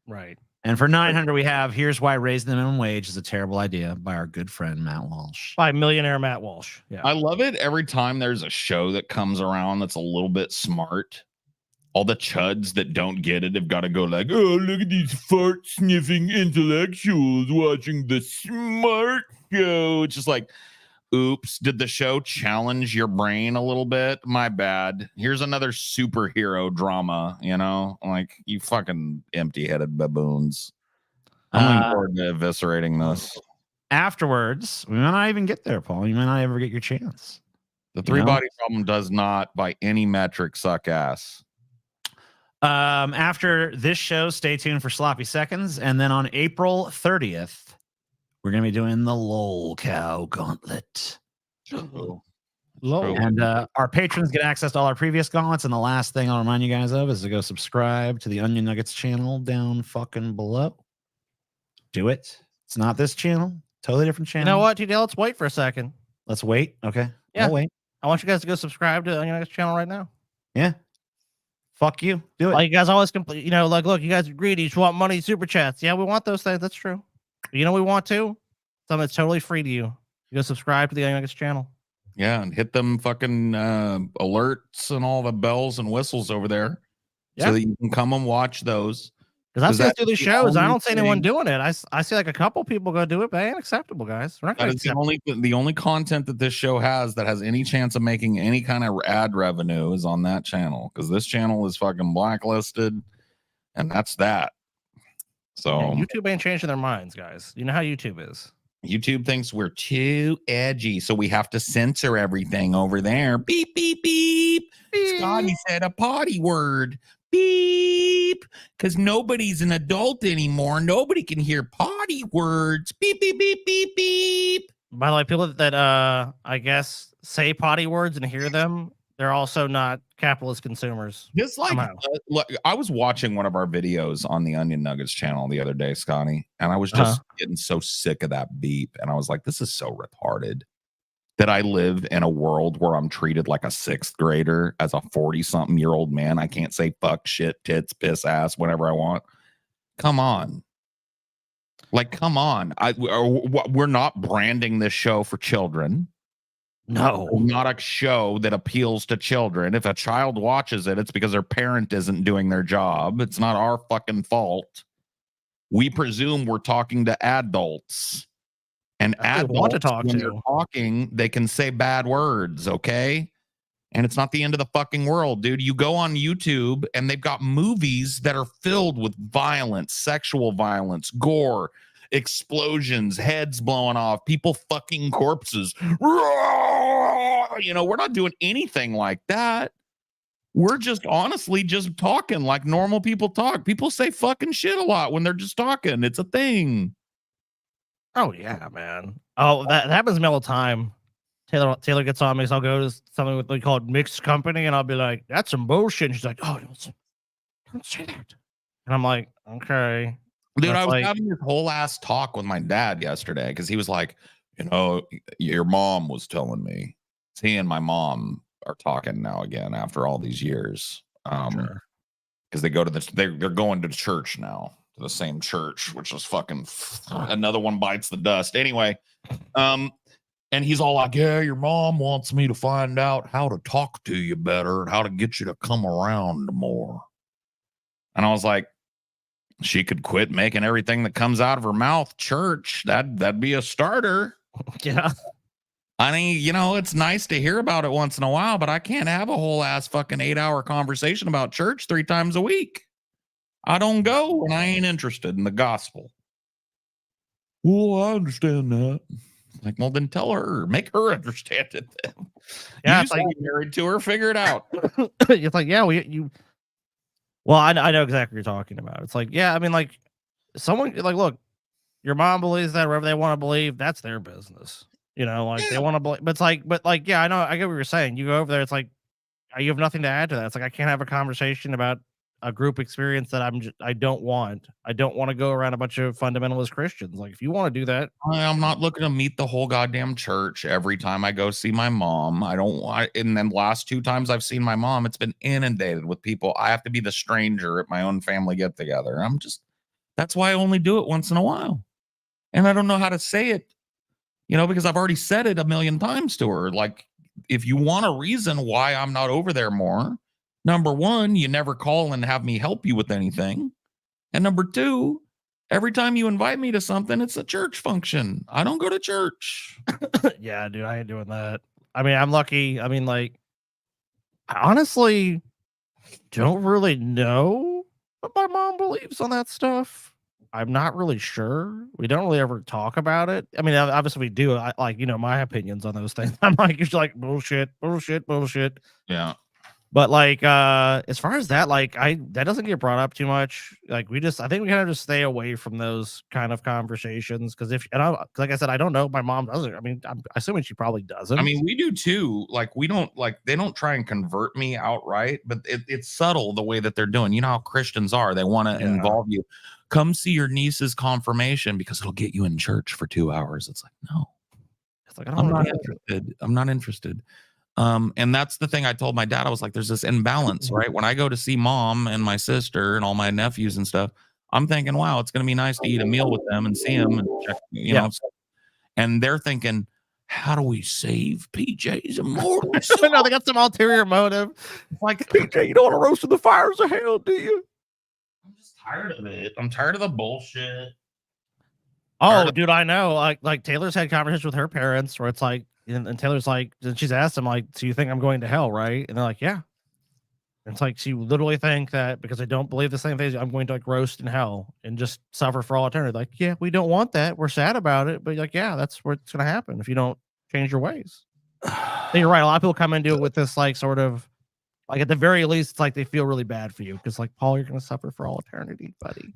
Right. And for $900, we have Here's Why Raising the Minimum Wage is a Terrible Idea by our good friend Matt Walsh. By millionaire Matt Walsh. Yeah. I love it every time there's a show that comes around that's a little bit smart. All the chuds that don't get it have got to go like, Oh, look at these fart sniffing intellectuals watching the smart show. it's just like, oops, did the show challenge your brain a little bit? My bad. Here's another superhero drama, you know, like you fucking empty-headed baboons. I'm looking forward to eviscerating this. Afterwards, we might not even get there, Paul. You might not ever get your chance. The 3-body problem does not, by any metric, suck ass. After this show, stay tuned for Sloppy Seconds. And then on April 30th, we're going to be doing the Lol Cow Gauntlet. Lol. And our patrons get access to all our previous gauntlets. And the last thing I'll remind you guys of is to go subscribe to the Onion Nuggets channel down fucking below. Do it. It's not this channel. Totally different You channel. know what, TJ? Let's wait for a second. Let's wait. Okay. Yeah. I'll wait. I want you guys to go subscribe to the Onion Nuggets channel right now. Yeah. Fuck you. Do it. Like, you guys always complain, you know, like, look, you guys are greedy. You just want money, super chats. Yeah, we want those things. That's true. But you know, we want to something that's totally free to you. You go subscribe to the Onion Nuggets channel. Yeah, and hit them fucking alerts and all the bells and whistles over there Yeah. so that you can come and watch those. Because I see us that's do these the shows. I only don't see anyone thing- doing it. I see like a couple people go do it, but it ain't acceptable, guys. We're not That going is to accept the only content that this show has that has any chance of making any kind of ad revenue is on that channel, because this channel is fucking blacklisted, and that's that. So YouTube ain't changing their minds, guys. You know how YouTube is. YouTube thinks we're too edgy, so we have to censor everything over there. Beep, beep, beep. Scotty said a potty word. Beep. Because nobody's an adult anymore. Nobody can hear potty words. Beep, beep, beep, beep, beep. By the way, people that I guess say potty words and hear them, they're also not capitalist consumers. Just like, Somehow. look, I was watching one of our videos on the Onion Nuggets channel the other day, Scotty, and I was just getting so sick of that beep. And I was like, this is so retarded that I live in a world where I'm treated like a 6th grader as a 40-something-year-old man. I can't say fuck, shit, tits, piss, ass, whatever I want. Come on. Like, come on. We're not branding this show for children. No. Not a show that appeals to children. If a child watches it, it's because their parent isn't doing their job. It's not our fucking fault. We presume we're talking to adults. And That's what we want to adults, talk when to. they're talking, they can say bad words, okay? And it's not the end of the fucking world, dude. You go on YouTube and they've got movies that are filled with violence, sexual violence, gore, explosions, heads blowing off, people fucking corpses. You know, we're not doing anything like that. We're just honestly just talking like normal people talk. People say fucking shit a lot when they're just talking. It's a thing. Oh yeah, man. Oh, that happens to me all the time. Taylor gets on me, so I'll go to something with they call it mixed company, and I'll be like, "That's some bullshit." And she's like, "Oh, don't say that." And I'm like, "Okay." Dude, That's I was like- having this whole ass talk with my dad yesterday because he was like, you know, your mom was telling me. He and my mom are talking now again after all these years. Sure. Because they go to this, they're going to church now, to the same church, which is fucking another one bites the dust. Anyway, and he's all like, yeah, your mom wants me to find out how to talk to you better and how to get you to come around more. And I was like, she could quit making everything that comes out of her mouth church. That'd be a starter. Yeah. I mean, you know, it's nice to hear about it once in a while, but I can't have a whole ass fucking 8-hour conversation about church 3 times a week. I don't go when I ain't interested in the gospel. Well, I understand that. Like, well, then tell her, make her understand it then. Yeah, You it's like just married to her, figure it out. it's like, yeah, you. Well, I know exactly what you're talking about. It's like, yeah, I mean, like, someone like, look, your mom believes that whatever they want to believe, that's their business. You know, like they want to, but it's like, yeah, I know, I get what you're saying. You go over there, it's like you have nothing to add to that. It's like I can't have a conversation about a group experience that I don't want. I don't want to go around a bunch of fundamentalist Christians. Like if you want to do that, I'm not looking to meet the whole goddamn church every time I go see my mom. I don't want. And then last 2 times I've seen my mom, it's been inundated with people. I have to be the stranger at my own family get together. That's why I only do it once in a while, and I don't know how to say it, because I've already said it a million times to her. Like, if you want a reason why I'm not over there more, number 1, you never call and have me help you with anything. And number 2, every time you invite me to something, it's a church function. I don't go to church. Yeah, dude, I ain't doing that. I mean, I'm lucky. I mean, like, I honestly don't really know what my mom believes on that stuff. I'm not really sure. We don't really ever talk about it. I mean, obviously we do. I like, my opinions on those things. I'm like, it's like bullshit. Yeah. But like, as far as that, like, that doesn't get brought up too much. Like, I think we kind of just stay away from those kind of conversations. Cause like I said, I don't know. My mom doesn't. I mean, I'm assuming she probably doesn't. I mean, we do too. Like, they don't try and convert me outright, but it's subtle the way that they're doing. You know how Christians are. They want to involve you. Come see your niece's confirmation because it'll get you in church for 2 hours. It's like, no, it's like, I'm not interested. I'm not interested. And that's the thing I told my dad. I was like, there's this imbalance, right? When I go to see mom and my sister and all my nephews and stuff, I'm thinking, wow, it's going to be nice to eat a meal with them and see them and check, know. And they're thinking, how do we save PJ's immortal? No, they got some ulterior motive. Like, PJ, you don't want to roast in the fires of hell, do you? I'm just tired of it. I'm tired of the bullshit. Oh, dude, I know. Like Taylor's had conversations with her parents where it's like, and Taylor's like, she's asked him, like, so you think I'm going to hell, right? And they're like, yeah. And it's like, she literally think that because I don't believe the same things, I'm going to like roast in hell and just suffer for all eternity. Like, yeah, we don't want that. We're sad about it. But like, yeah, that's what's going to happen if you don't change your ways. And you're right. A lot of people come into it with this, like, sort of, like, at the very least, it's like they feel really bad for you. Because, like, Paul, you're going to suffer for all eternity, buddy.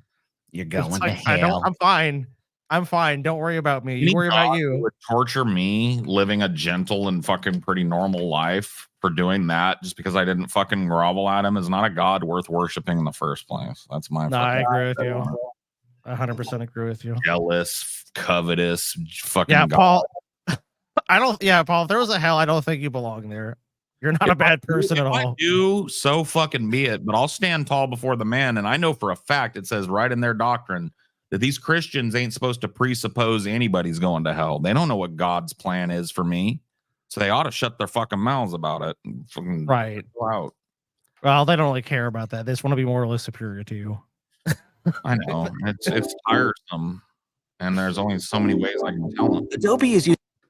You're going like, to hell. I'm fine. I'm fine. Don't worry about me. You worry about you. Would torture me living a gentle and fucking pretty normal life for doing that just because I didn't fucking grovel at him is not a God worth worshiping in the first place. That's my. No, I agree with you. 100% agree with you. Jealous, covetous, fucking. Yeah, God. Paul. Paul. If there was a hell, I don't think you belong there. You're not a bad person at all. I do, so fucking be it. But I'll stand tall before the man, and I know for a fact it says right in their doctrine that these Christians ain't supposed to presuppose anybody's going to hell. They don't know what God's plan is for me. So they ought to shut their fucking mouths about it. And fucking right. Out. Well, they don't really care about that. They just want to be morally superior to you. I know. It's tiresome. And there's only so many ways I can tell them. Adobe is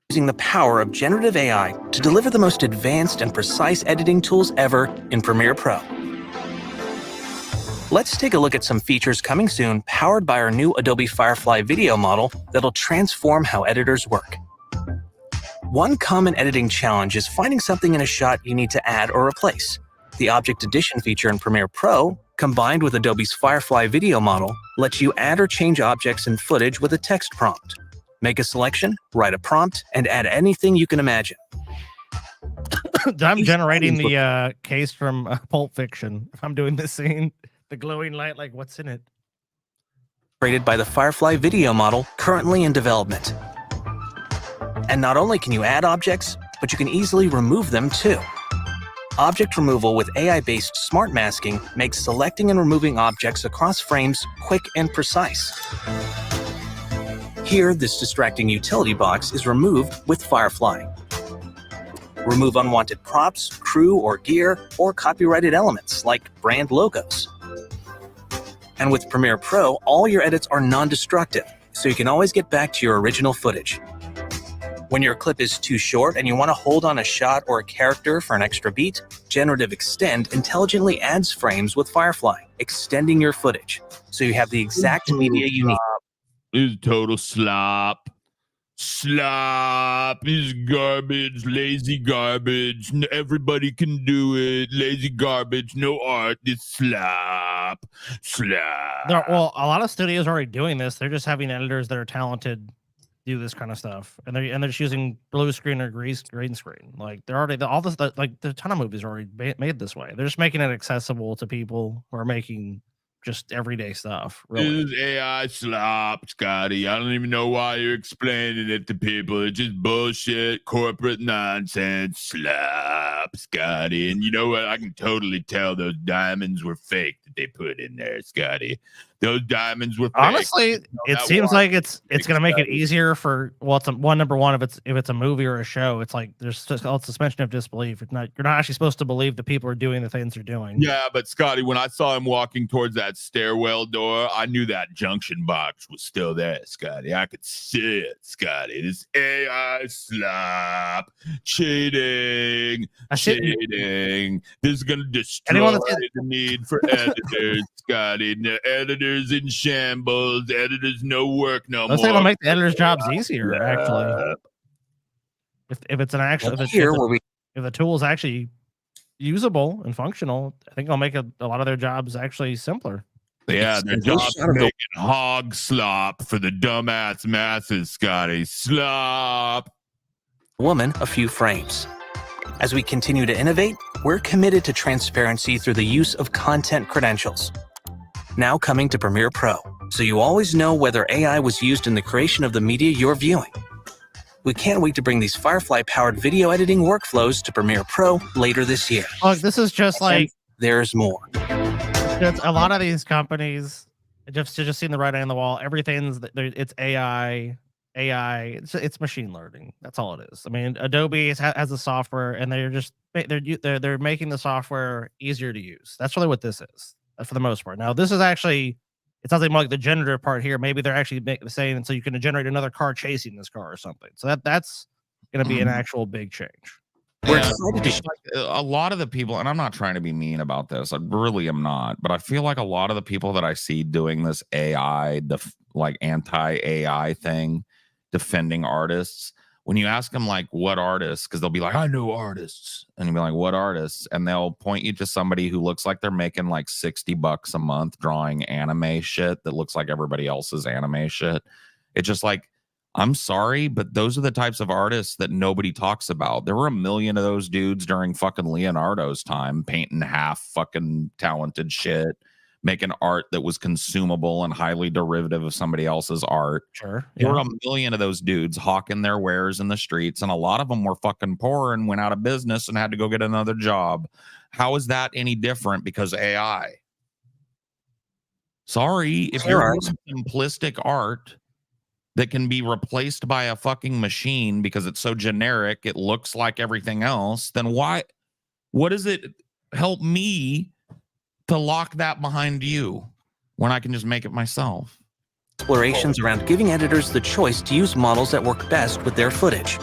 using the power of generative AI to deliver the most advanced and precise editing tools ever in Premiere Pro. Let's take a look at some features coming soon, powered by our new Adobe Firefly video model that'll transform how editors work. One common editing challenge is finding something in a shot you need to add or replace. The Object Addition feature in Premiere Pro, combined with Adobe's Firefly video model, lets you add or change objects in footage with a text prompt. Make a selection, write a prompt, and add anything you can imagine. I'm generating the case from Pulp Fiction. If I'm doing this scene. The glowing light, like, what's in it? Created by the Firefly video model, currently in development. And not only can you add objects, but you can easily remove them too. Object removal with AI-based smart masking makes selecting and removing objects across frames quick and precise. Here, this distracting utility box is removed with Firefly. Remove unwanted props, crew or gear, or copyrighted elements like brand logos. And with Premiere Pro, all your edits are non-destructive, so you can always get back to your original footage. When your clip is too short and you want to hold on a shot or a character for an extra beat, Generative Extend intelligently adds frames with Firefly, extending your footage, so you have the exact media you need. This is total slop. Slop is garbage, lazy garbage. Everybody can do it. Lazy garbage, no art. It's slop. Slop. Well, a lot of studios are already doing this. They're just having editors that are talented, do this kind of stuff, and they're just using blue screen or green screen. Like they're already all this like the ton of movies are already made this way. They're just making it accessible to people who are making just everyday stuff. Really. This is AI slop, Scotty. I don't even know why you're explaining it to people. It's just bullshit, corporate nonsense, slop, Scotty. And you know what? I can totally tell those diamonds were fake that they put in there, Scotty. Those diamonds were fake. Honestly, it seems like it's gonna make it easier for it's number one if it's a movie or a show. It's like there's just called suspension of disbelief. You're not actually supposed to believe that people are doing the things they're doing. Yeah, but Scotty, when I saw him walking towards that stairwell door, I knew that junction box was still there, Scotty. I could see it, Scotty. This AI slop, cheating. This is gonna destroy the need for editors, Scotty. The editors in shambles. Editors no work no more. Let's say it'll make the editors' jobs easier. Actually, if it's an actual if the tool is actually usable and functional, I think it'll make a lot of their jobs actually simpler. Yeah, their jobs making hog slop for the dumbass masses, Scotty. Slop. Woman, a few frames. As we continue to innovate, we're committed to transparency through the use of content credentials. Now coming to Premiere Pro, so you always know whether AI was used in the creation of the media you're viewing. We can't wait to bring these Firefly-powered video editing workflows to Premiere Pro later this year. Look, this is just like there's more. A lot of these companies just seeing the writing on the wall. Everything's it's AI. It's machine learning. That's all it is. I mean, Adobe has the software, and they're making the software easier to use. That's really what this is for the most part. Now, this is actually it sounds like more like the generative part here. Maybe they're actually saying so you can generate another car chasing this car or something. So that's going to be an actual big change. We're excited to a lot of the people, and I'm not trying to be mean about this. I really am not, but I feel like a lot of the people that I see doing this AI, the like anti-AI thing, defending artists. When you ask them like what artists, because they'll be like, I know artists, and you'll be like, what artists? And they'll point you to somebody who looks like they're making like $60 a month drawing anime shit that looks like everybody else's anime shit. It's just like, I'm sorry, but those are the types of artists that nobody talks about. There were a million of those dudes during fucking Leonardo's time, painting half fucking talented shit, making art that was consumable and highly derivative of somebody else's art. Sure. There were a million of those dudes hawking their wares in the streets, and a lot of them were fucking poor and went out of business and had to go get another job. How is that any different because AI? Sorry, if you're doing simplistic art that can be replaced by a fucking machine because it's so generic, it looks like everything else, then what does it help me to lock that behind you when I can just make it myself? Explorations around giving editors the choice to use models that work best with their footage.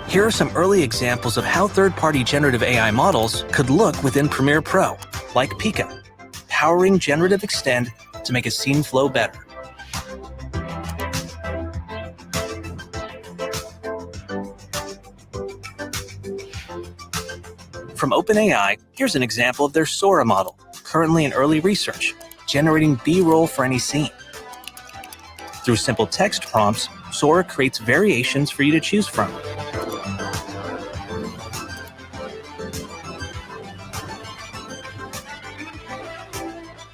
Here are some early examples of how third-party generative AI models could look within Premiere Pro, like Pika, powering generative extend to make a scene flow better. From OpenAI, here's an example of their Sora model, currently in early research, generating B-roll for any scene. Through simple text prompts, Sora creates variations for you to choose from.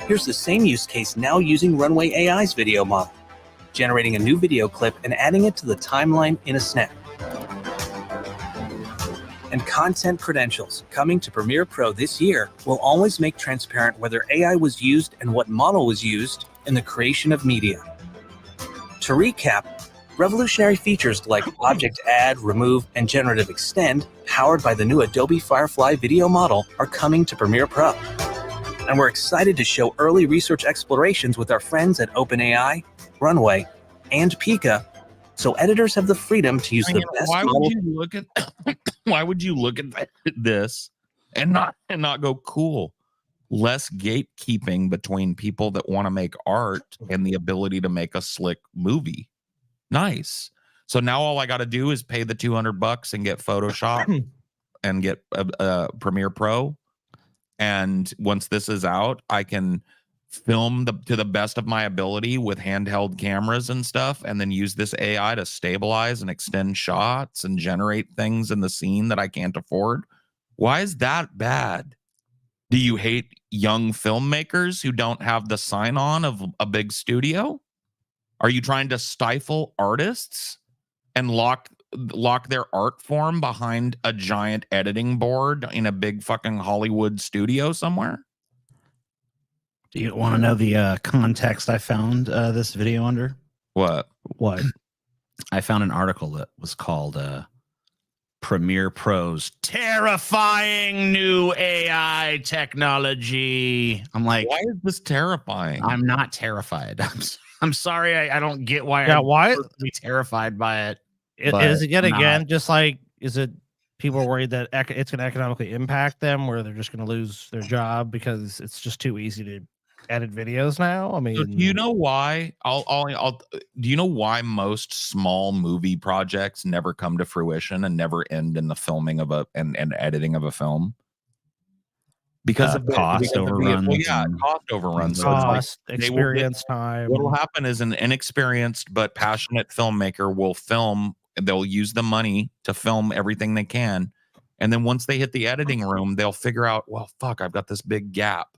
Here's the same use case now using Runway AI's video model, generating a new video clip and adding it to the timeline in a snap. And content credentials coming to Premiere Pro this year will always make transparent whether AI was used and what model was used in the creation of media. To recap, revolutionary features like Object Add, Remove, and Generative Extend, powered by the new Adobe Firefly video model, are coming to Premiere Pro. And we're excited to show early research explorations with our friends at OpenAI, Runway, and Pika, so editors have the freedom to use the best model. Why would you look at this and not go, cool? Less gatekeeping between people that want to make art and the ability to make a slick movie. Nice. So now all I got to do is pay the $200 and get Photoshop and get Premiere Pro. And once this is out, I can film to the best of my ability with handheld cameras and stuff, and then use this AI to stabilize and extend shots and generate things in the scene that I can't afford. Why is that bad? Do you hate young filmmakers who don't have the sign-on of a big studio? Are you trying to stifle artists and lock their art form behind a giant editing board in a big fucking Hollywood studio somewhere? Do you want to know the context I found this video under? What? I found an article that was called Premiere Pro's terrifying new AI technology. I'm like, why is this terrifying? I'm not terrified. I'm sorry. I don't get why. Yeah, I'm why? be terrified by it. Is it yet I'm again not. just like, is it people are worried that it's going to economically impact them, where they're just going to lose their job because it's just too easy to edit videos now? I mean, So do you know why? Do you know why most small movie projects never come to fruition and never end in the filming of and editing of a film? Because of cost overruns. Well, yeah, cost overruns. So cost, it's like experience, time. what will happen is an inexperienced but passionate filmmaker will film. They'll use the money to film everything they can, and then once they hit the editing room, they'll figure out, well, fuck, I've got this big gap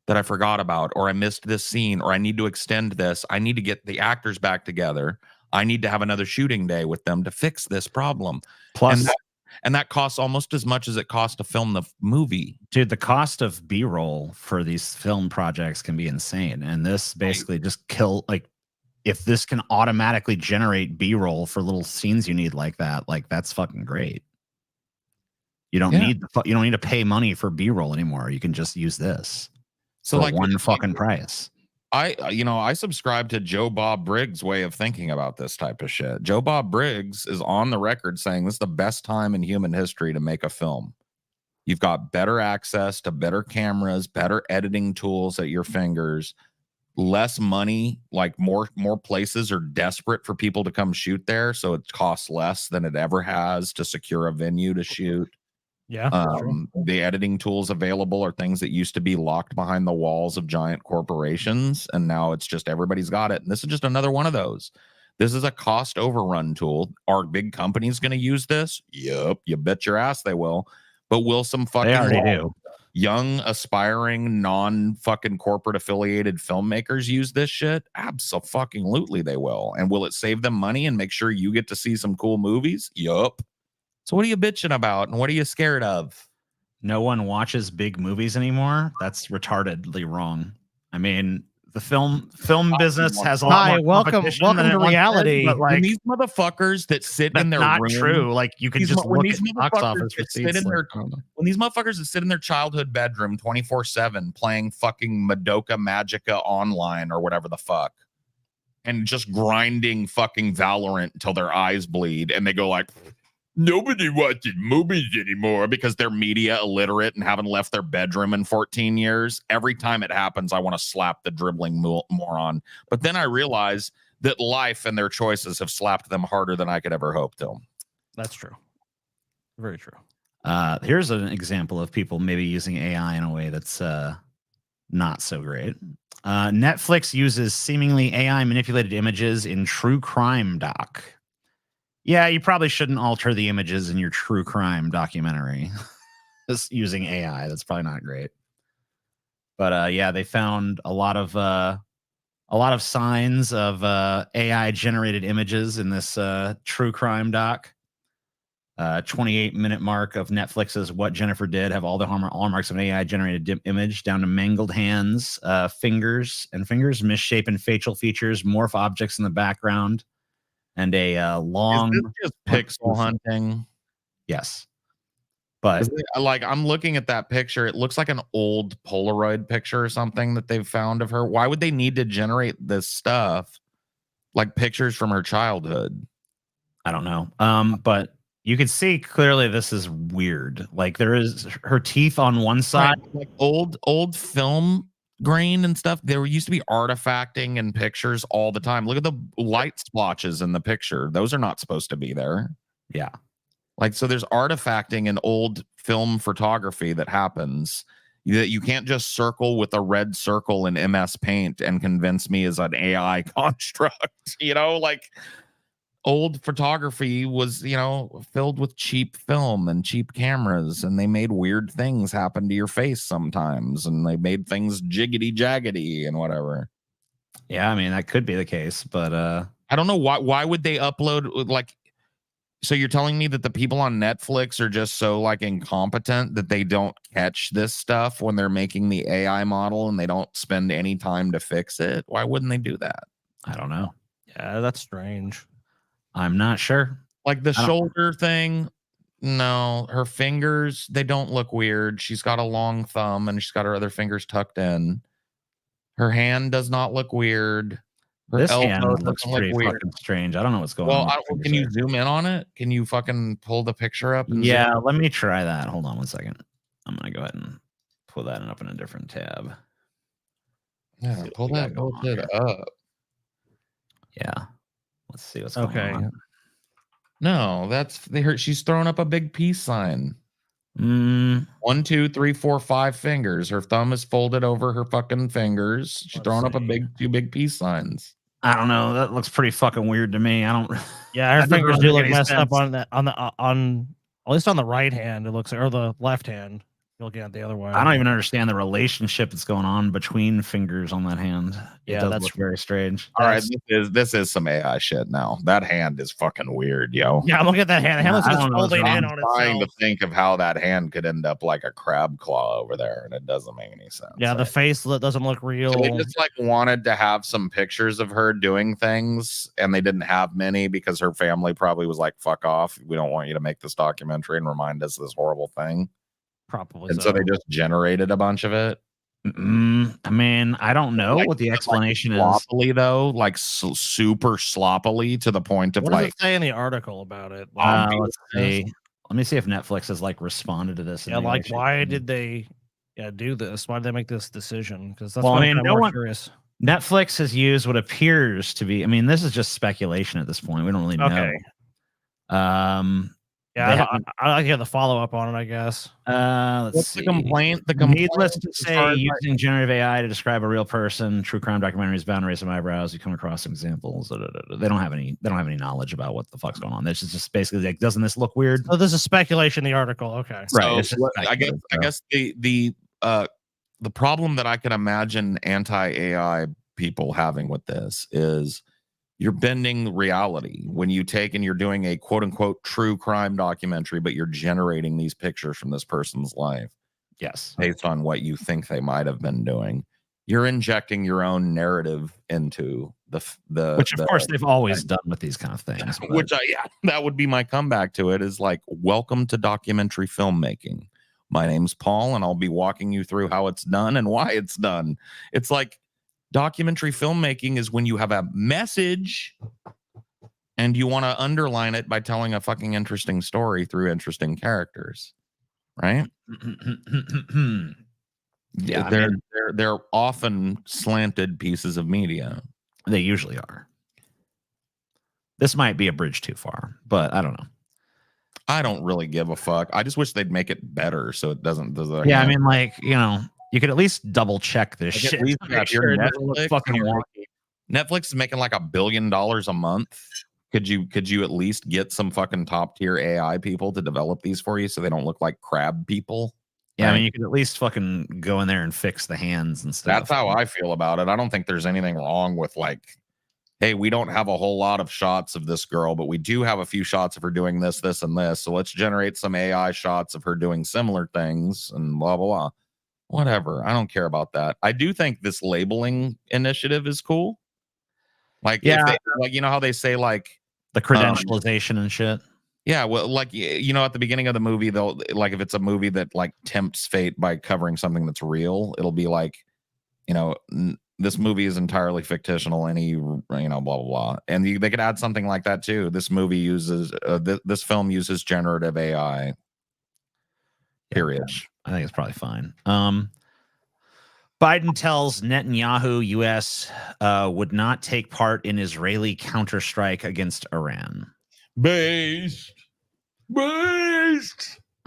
that I forgot about, or I missed this scene, or I need to extend this. I need to get the actors back together. I need to have another shooting day with them to fix this problem. Plus, and that costs almost as much as it costs to film the movie. dude, the cost of B-roll for these film projects can be insane. And this basically just if this can automatically generate B-roll for little scenes you need like that, like that's fucking great. You don't need to pay money for B-roll anymore. You can just use this. So for like one fucking price. I subscribe to Joe Bob Briggs' way of thinking about this type of shit. Joe Bob Briggs is on the record saying this is the best time in human history to make a film. You've got better access to better cameras, better editing tools at your fingers, less money, like more places are desperate for people to come shoot there, so it costs less than it ever has to secure a venue to shoot. Yeah. The editing tools available are things that used to be locked behind the walls of giant corporations, and now it's just everybody's got it. And this is just another one of those. This is a cost overrun tool. Are big companies going to use this? Yep, you bet your ass they will. But will some fucking young, aspiring, non-fucking corporate affiliated filmmakers use this shit? Abso-fucking-lutely they will. And will it save them money and make sure you get to see some cool movies? Yup. So what are you bitching about, and what are you scared of? No one watches big movies anymore. That's retardedly wrong. I mean, the film business has a lot more competition than to reality. But like, these motherfuckers that sit in their not room, true. Like you can just look at box office receipts. When these motherfuckers that sit in their childhood bedroom 24/7 playing fucking Madoka Magica online or whatever the fuck, and just grinding fucking Valorant until their eyes bleed, and they go like, nobody watches movies anymore because they're media illiterate and haven't left their bedroom in 14 years. Every time it happens, I want to slap the dribbling moron. But then I realize that life and their choices have slapped them harder than I could ever hope to. That's true. Very true. Here's an example of people maybe using AI in a way that's not so great. Netflix uses seemingly AI manipulated images in true crime doc. Yeah, you probably shouldn't alter the images in your true crime documentary. Just using AI, that's probably not great. But yeah, they found a lot of signs of AI generated images in this true crime doc. 28-minute mark of Netflix's What Jennifer Did have all the hallmarks of an AI generated image, down to mangled hands, fingers, misshapen facial features, morph objects in the background. And a long. Is this just pixel hunting? Yes, but like I'm looking at that picture. It looks like an old Polaroid picture or something that they've found of her. Why would they need to generate this stuff, like pictures from her childhood? I don't know. But you can see clearly this is weird. Like there is her teeth on one side, like old film grain and stuff. There used to be artifacting in pictures all the time. Look at the light splotches in the picture. Those are not supposed to be there. Yeah. Like, so there's artifacting in old film photography that happens. You can't just circle with a red circle in MS Paint and convince me is an AI construct. Like old photography was, filled with cheap film and cheap cameras, and they made weird things happen to your face sometimes, and they made things jiggity jaggedy and whatever. Yeah, I mean that could be the case, but I don't know why would they upload like. So you're telling me that the people on Netflix are just so like incompetent that they don't catch this stuff when they're making the AI model and they don't spend any time to fix it? Why wouldn't they do that? I don't know. Yeah, that's strange. I'm not sure. Like the shoulder thing. No, her fingers, they don't look weird. She's got a long thumb and she's got her other fingers tucked in. Her hand does not look weird. This hand looks pretty fucking strange. I don't know what's going on. Well, can you zoom in on it? Can you fucking pull the picture up? Yeah, let me try that. Hold on one second. I'm gonna go ahead and pull that up in a different tab. Yeah, pull that bullshit up. Yeah, let's see what's going on. No, she's throwing up a big peace sign. 1, 2, 3, 4, 5 fingers. Her thumb is folded over her fucking fingers. She's throwing up two big peace signs. I don't know. That looks pretty fucking weird to me. I don't. Yeah, her fingers do look messed up on at least on the right hand. It looks, or the left hand. You're looking at the other way. I don't even understand the relationship that's going on between fingers on that hand. Yeah, that's very strange. All right, this is some AI shit now. That hand is fucking weird, yo. Yeah, look at that hand. The hand looks like it's folding in on itself. I'm trying to think of how that hand could end up like a crab claw over there, and it doesn't make any sense. Yeah, the face doesn't look real. So they just like wanted to have some pictures of her doing things, and they didn't have many because her family probably was like, "Fuck off, we don't want you to make this documentary and remind us of this horrible thing." Probably. And so they just generated a bunch of it. I mean, I don't know what the explanation is. Sloppily, though, like super sloppily to the point of what like. Does it say in the article about it? Let's see. Let me see if Netflix has like responded to this. Yeah, like why did they do this? Why did they make this decision? Because that's curious. Netflix has used what appears to be. I mean, this is just speculation at this point. We don't really know. Okay. Yeah, I like to hear the follow up on it, I guess. Let's see. The complaint? Needless to say, using generative AI to describe a real person, true crime documentary is bound to raise some eyebrows. You come across some examples. They don't have any knowledge about what the fuck's going on. This is just basically like, doesn't this look weird? Oh, this is speculation in the article. Okay, right. So I guess the problem that I can imagine anti-AI people having with this is, you're bending reality when you take and you're doing a quote unquote true crime documentary, but you're generating these pictures from this person's life. Yes. Based on what you think they might have been doing. You're injecting your own narrative into the which of course they've always done with these kind of things. Which that would be my comeback to it, is like, welcome to documentary filmmaking. My name's Paul, and I'll be walking you through how it's done and why it's done. It's like, documentary filmmaking is when you have a message and you want to underline it by telling a fucking interesting story through interesting characters, right? Yeah, they're often slanted pieces of media. They usually are. This might be a bridge too far, but I don't know. I don't really give a fuck. I just wish they'd make it better so it doesn't. I mean, like, you could at least double check this shit. At least Netflix is making like $1 billion a month. Could you at least get some fucking top tier AI people to develop these for you so they don't look like crab people? Yeah, right? I mean, you could at least fucking go in there and fix the hands and stuff. That's how I feel about it. I don't think there's anything wrong with like, hey, we don't have a whole lot of shots of this girl, but we do have a few shots of her doing this, this, and this. So let's generate some AI shots of her doing similar things and blah, blah, blah. Whatever. I don't care about that. I do think this labeling initiative is cool. Like, yeah, like, how they say like the credentialization and shit. Yeah. Well, like, at the beginning of the movie, they'll like, if it's a movie that like tempts fate by covering something that's real, it'll be like, this movie is entirely fictional. Any, blah, blah, blah. And they could add something like that too. This movie uses, this film uses generative AI. Period. Yeah. I think it's probably fine. Biden tells Netanyahu U.S. Would not take part in Israeli counterstrike against Iran. Based. I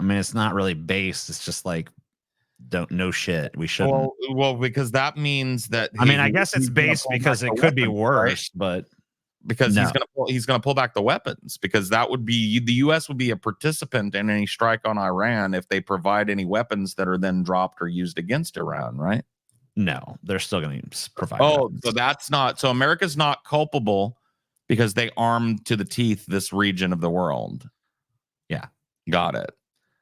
mean, it's not really based. It's just like Don't know shit. We shouldn't. Well, because that means that I mean, I guess it's based because it could be worse, but because no. he's gonna pull back the weapons, because that would be the U.S. would be a participant in any strike on Iran if they provide any weapons that are then dropped or used against Iran, right? No, they're still going to provide. Oh, so that's not so. America's not culpable because they armed to the teeth this region of the world. Yeah, got it.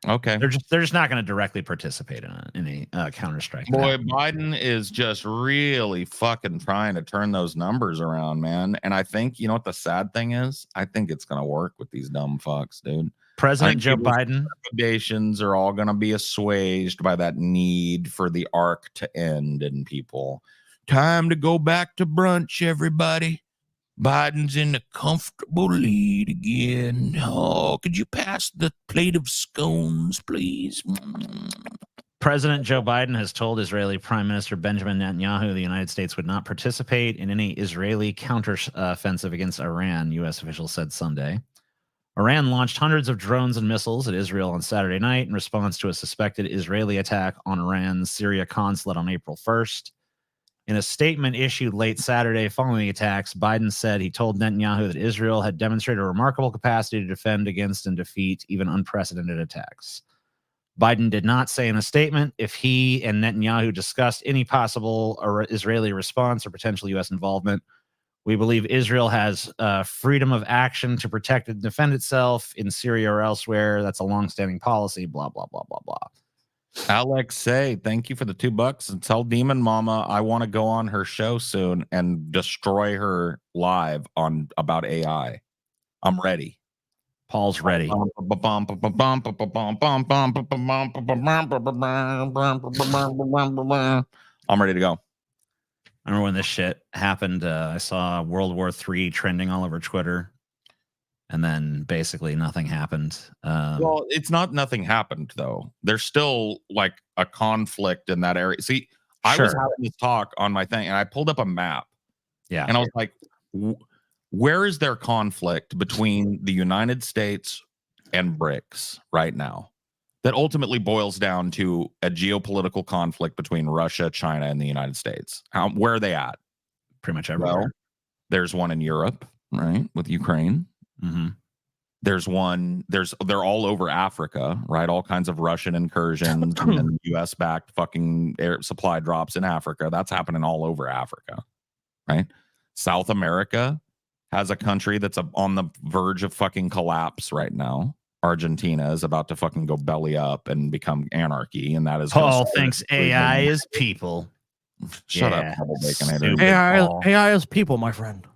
Okay, they're just not going to directly participate in any counterstrike. Boy, Biden is just really fucking trying to turn those numbers around, man. And I think you know what the sad thing is. I think it's going to work with these dumb fucks, dude. President Joe Biden recommendations are all going to be assuaged by that need for the arc to end, and people, time to go back to brunch, everybody. Biden's in a comfortable lead again. Oh, could you pass the plate of scones, please? President Joe Biden has told Israeli Prime Minister Benjamin Netanyahu the United States would not participate in any Israeli counteroffensive against Iran, U.S. officials said Sunday. Iran launched hundreds of drones and missiles at Israel on Saturday night in response to a suspected Israeli attack on Iran's Syria consulate on April 1st. In a statement issued late Saturday following the attacks, Biden said he told Netanyahu that Israel had demonstrated a remarkable capacity to defend against and defeat even unprecedented attacks. Biden did not say in a statement if he and Netanyahu discussed any possible Israeli response or potential U.S. involvement. We believe Israel has freedom of action to protect and defend itself in Syria or elsewhere. That's a longstanding policy, blah, blah, blah, blah, blah. Alex, say thank you for the $2 and tell Demon Mama I want to go on her show soon and destroy her live on about AI. I'm ready. Paul's ready. I'm ready to go. I remember when this shit happened. I saw World War III trending all over Twitter. And then basically nothing happened. Well, it's not nothing happened, though. There's still like a conflict in that area. See, I was having this talk on my thing and I pulled up a map. Yeah. And I was like, where is there conflict between the United States and BRICS right now that ultimately boils down to a geopolitical conflict between Russia, China, and the United States? Where are they at? Pretty much everywhere. Well, there's one in Europe, right, with Ukraine. Mm-hmm. They're all over Africa, right? All kinds of Russian incursions and U.S. backed fucking air supply drops in Africa. That's happening all over Africa, right? South America has a country that's on the verge of fucking collapse right now. Argentina is about to fucking go belly up and become anarchy, and that is Paul thinks AI is people. Shut up, AI is people, my friend.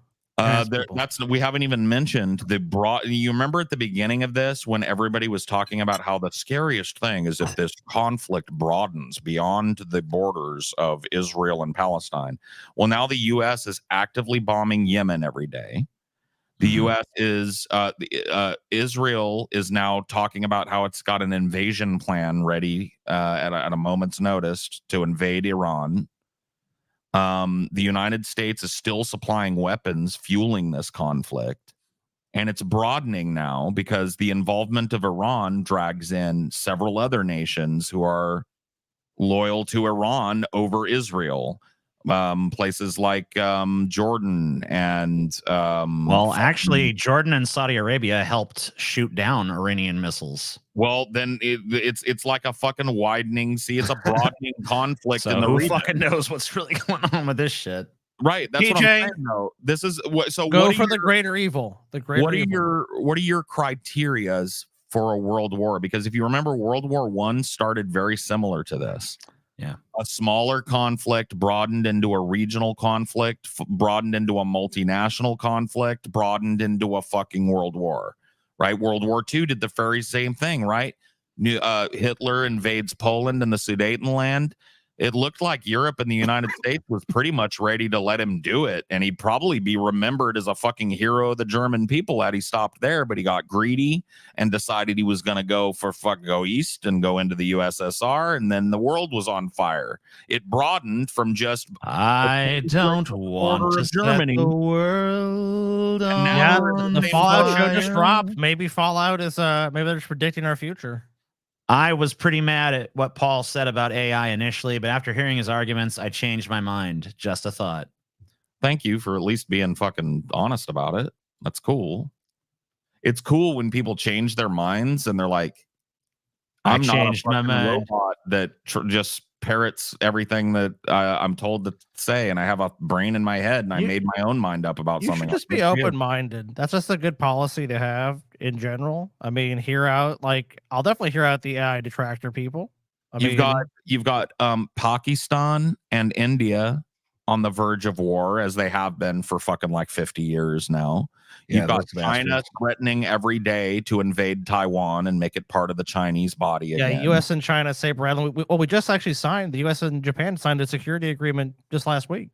We haven't even mentioned the broad. You remember at the beginning of this when everybody was talking about how the scariest thing is if this conflict broadens beyond the borders of Israel and Palestine. Well, now the U.S. is actively bombing Yemen every day. The U.S. is Israel is now talking about how it's got an invasion plan ready at a moment's notice to invade Iran. The United States is still supplying weapons, fueling this conflict, and it's broadening now because the involvement of Iran drags in several other nations who are loyal to Iran over Israel. Places like Jordan and actually, Jordan and Saudi Arabia helped shoot down Iranian missiles. Well, then it's like a fucking widening. See, it's a broadening conflict so in the who region. fucking knows what's really going on with this shit? Right. That's DJ, what I'm saying, though. This is what. So go what for the greater evil. The greater. What are your criterias for a world war? Because if you remember, World War I started very similar to this. Yeah. A smaller conflict broadened into a regional conflict, broadened into a multinational conflict, broadened into a fucking world war, right? World War II did the very same thing, right? Hitler invades Poland and the Sudetenland. It looked like Europe and the United States was pretty much ready to let him do it. And he'd probably be remembered as a fucking hero of the German people had he stopped there, but he got greedy and decided he was going to go east and go into the USSR. And then the world was on fire. It broadened from just, I don't want to Germany. Set the world on the Fallout show just dropped. Maybe Fallout is, maybe they're just predicting our future. I was pretty mad at what Paul said about AI initially, but after hearing his arguments, I changed my mind. Just a thought. Thank you for at least being fucking honest about it. That's cool. It's cool when people change their minds and they're like, I'm not a fucking robot that just parrots everything that I'm told to say, and I have a brain in my head, and I made my own mind up about something. You should just be open-minded. That's just a good policy to have in general. I mean, I'll definitely hear out the AI detractor people. You've got Pakistan and India on the verge of war, as they have been for fucking like 50 years now. You've got China threatening every day to invade Taiwan and make it part of the Chinese body again. Yeah, U.S. and China saber-rattling. We just actually signed, the U.S. and Japan signed a security agreement just last week.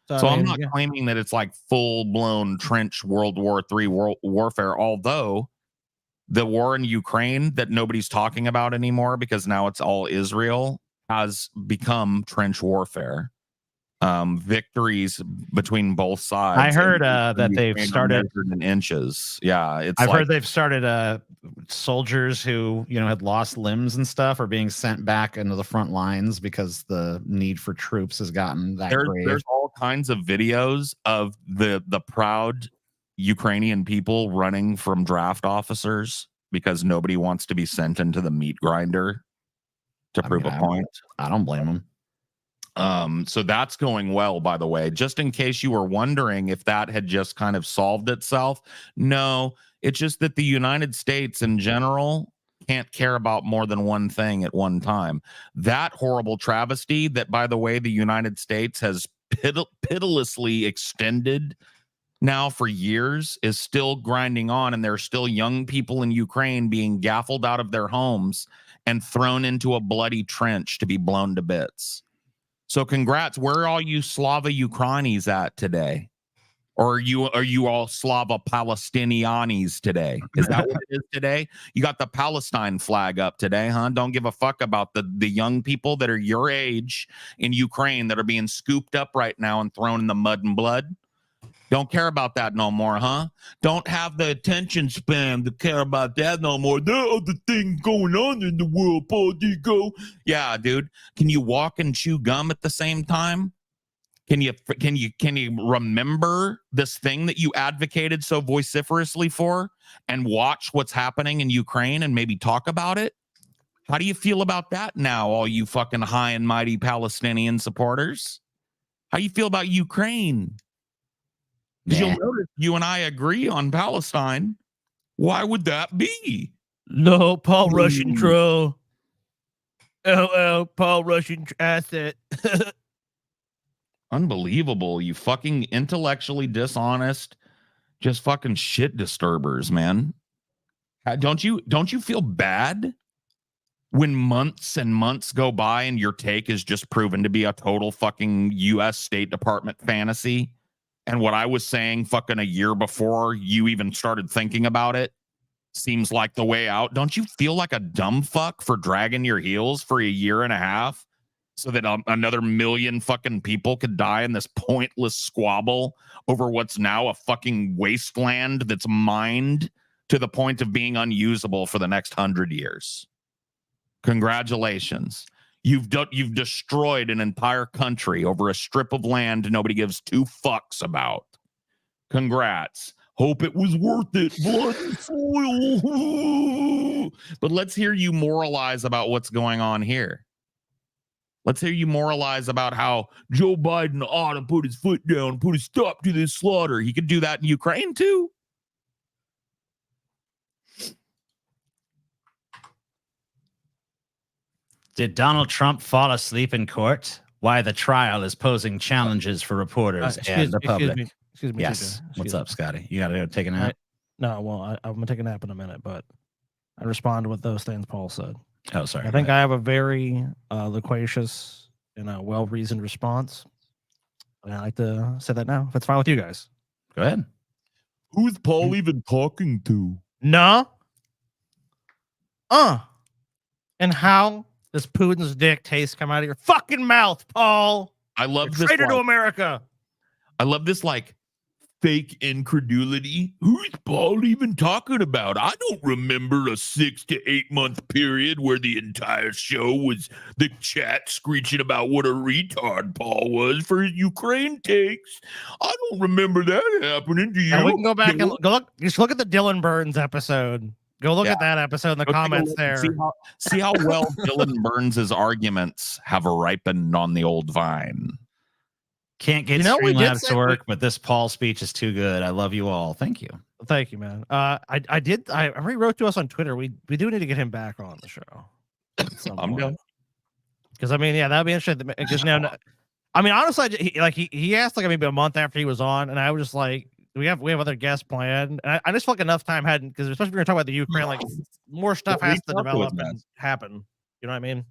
So I'm not claiming that it's like full-blown trench World War III warfare, although the war in Ukraine that nobody's talking about anymore because now it's all Israel has become trench warfare. Victories between both sides. I heard that they've started in inches. Yeah, I've heard they've started soldiers who had lost limbs and stuff are being sent back into the front lines because the need for troops has gotten that grave. There's all kinds of videos of the proud Ukrainian people running from draft officers because nobody wants to be sent into the meat grinder to prove a point. I don't blame them. So that's going well, by the way, just in case you were wondering if that had just kind of solved itself. No, it's just that the United States in general can't care about more than one thing at one time. That horrible travesty that, by the way, the United States has pitilessly extended now for years is still grinding on, and there are still young people in Ukraine being gaffled out of their homes and thrown into a bloody trench to be blown to bits. So congrats. Where are all you Slava Ukrainis at today? Or are you all Slava Palestinianis today? Is that what it is today? You got the Palestine flag up today, huh? Don't give a fuck about the young people that are your age in Ukraine that are being scooped up right now and thrown in the mud and blood. Don't care about that no more, huh? Don't have the attention span to care about that no more. There are other things going on in the world, Paul Digo. Yeah, dude. Can you walk and chew gum at the same time? Can you remember this thing that you advocated so vociferously for and watch what's happening in Ukraine and maybe talk about it? How do you feel about that now, all you fucking high and mighty Palestinian supporters? How do you feel about Ukraine? Because you'll notice you and I agree on Palestine. Why would that be? No, Paul Russian troll. Paul Russian asset. Unbelievable. You fucking intellectually dishonest, just fucking shit disturbers, man. Don't you feel bad when months and months go by and your take is just proven to be a total fucking U.S. State Department fantasy? And what I was saying fucking a year before you even started thinking about it seems like the way out. Don't you feel like a dumb fuck for dragging your heels for a year and a half so that another million fucking people could die in this pointless squabble over what's now a fucking wasteland that's mined to the point of being unusable for the next 100 years? Congratulations. You've destroyed an entire country over a strip of land nobody gives two fucks about. Congrats. Hope it was worth it. Blood and soil. But let's hear you moralize about what's going on here. Let's hear you moralize about how Joe Biden ought to put his foot down, put a stop to this slaughter. He could do that in Ukraine too. Did Donald Trump fall asleep in court? Why the trial is posing challenges for reporters and the public. Excuse me. Yes. What's up, Scotty? You got to go take a nap? No, well, I'm going to take a nap in a minute, but I respond with those things Paul said. Oh, sorry. I think I have a very loquacious and a well-reasoned response. And I like to say that now, if it's fine with you guys. Go ahead. Who's Paul even talking to? No. And how does Putin's dick taste come out of your fucking mouth, Paul? I love this. Traitor to America. I love this, like, fake incredulity. Who is Paul even talking about? I don't remember a 6 to 8 month period where the entire show was the chat screeching about what a retard Paul was for his Ukraine takes. I don't remember that happening. Do you? And we can go back and go look. Just look at the Dylan Burns episode. Go look at that episode in the Go take a comments look and there. See how well Dylan Burns' arguments have ripened on the old Vine. Can't get Streamlabs to work, but this Paul speech is too good. I love you all. Thank you. Thank you, man. I already wrote to us on Twitter. We do need to get him back on the show. I'm done. Because I mean, yeah, that'd be interesting. Because now, I mean, honestly, he asked like maybe a month after he was on, and I was just like, we have other guests planned. And I just felt like enough time hadn't, because especially if we're gonna talk about the Ukraine, like more stuff has to develop and happen. You know what I mean?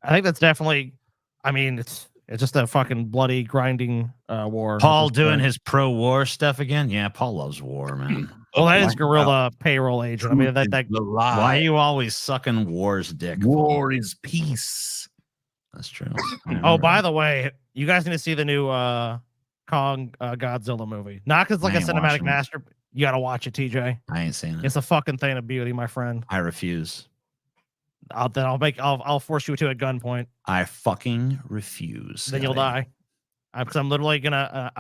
I think that's definitely. I mean, it's just a fucking bloody grinding war. Paul doing his pro-war stuff again. Yeah, Paul loves war, man. Well, that is guerrilla payroll agent. I mean, that why are you always sucking war's dick? War is peace. That's true. Oh, by the way, you guys need to see the new Kong Godzilla movie. Not because like a cinematic master. You got to watch it, TJ. I ain't seen it. It's a fucking thing of beauty, my friend. I refuse. I'll force you to at gunpoint. I fucking refuse. Then you'll die. Because I'm literally gonna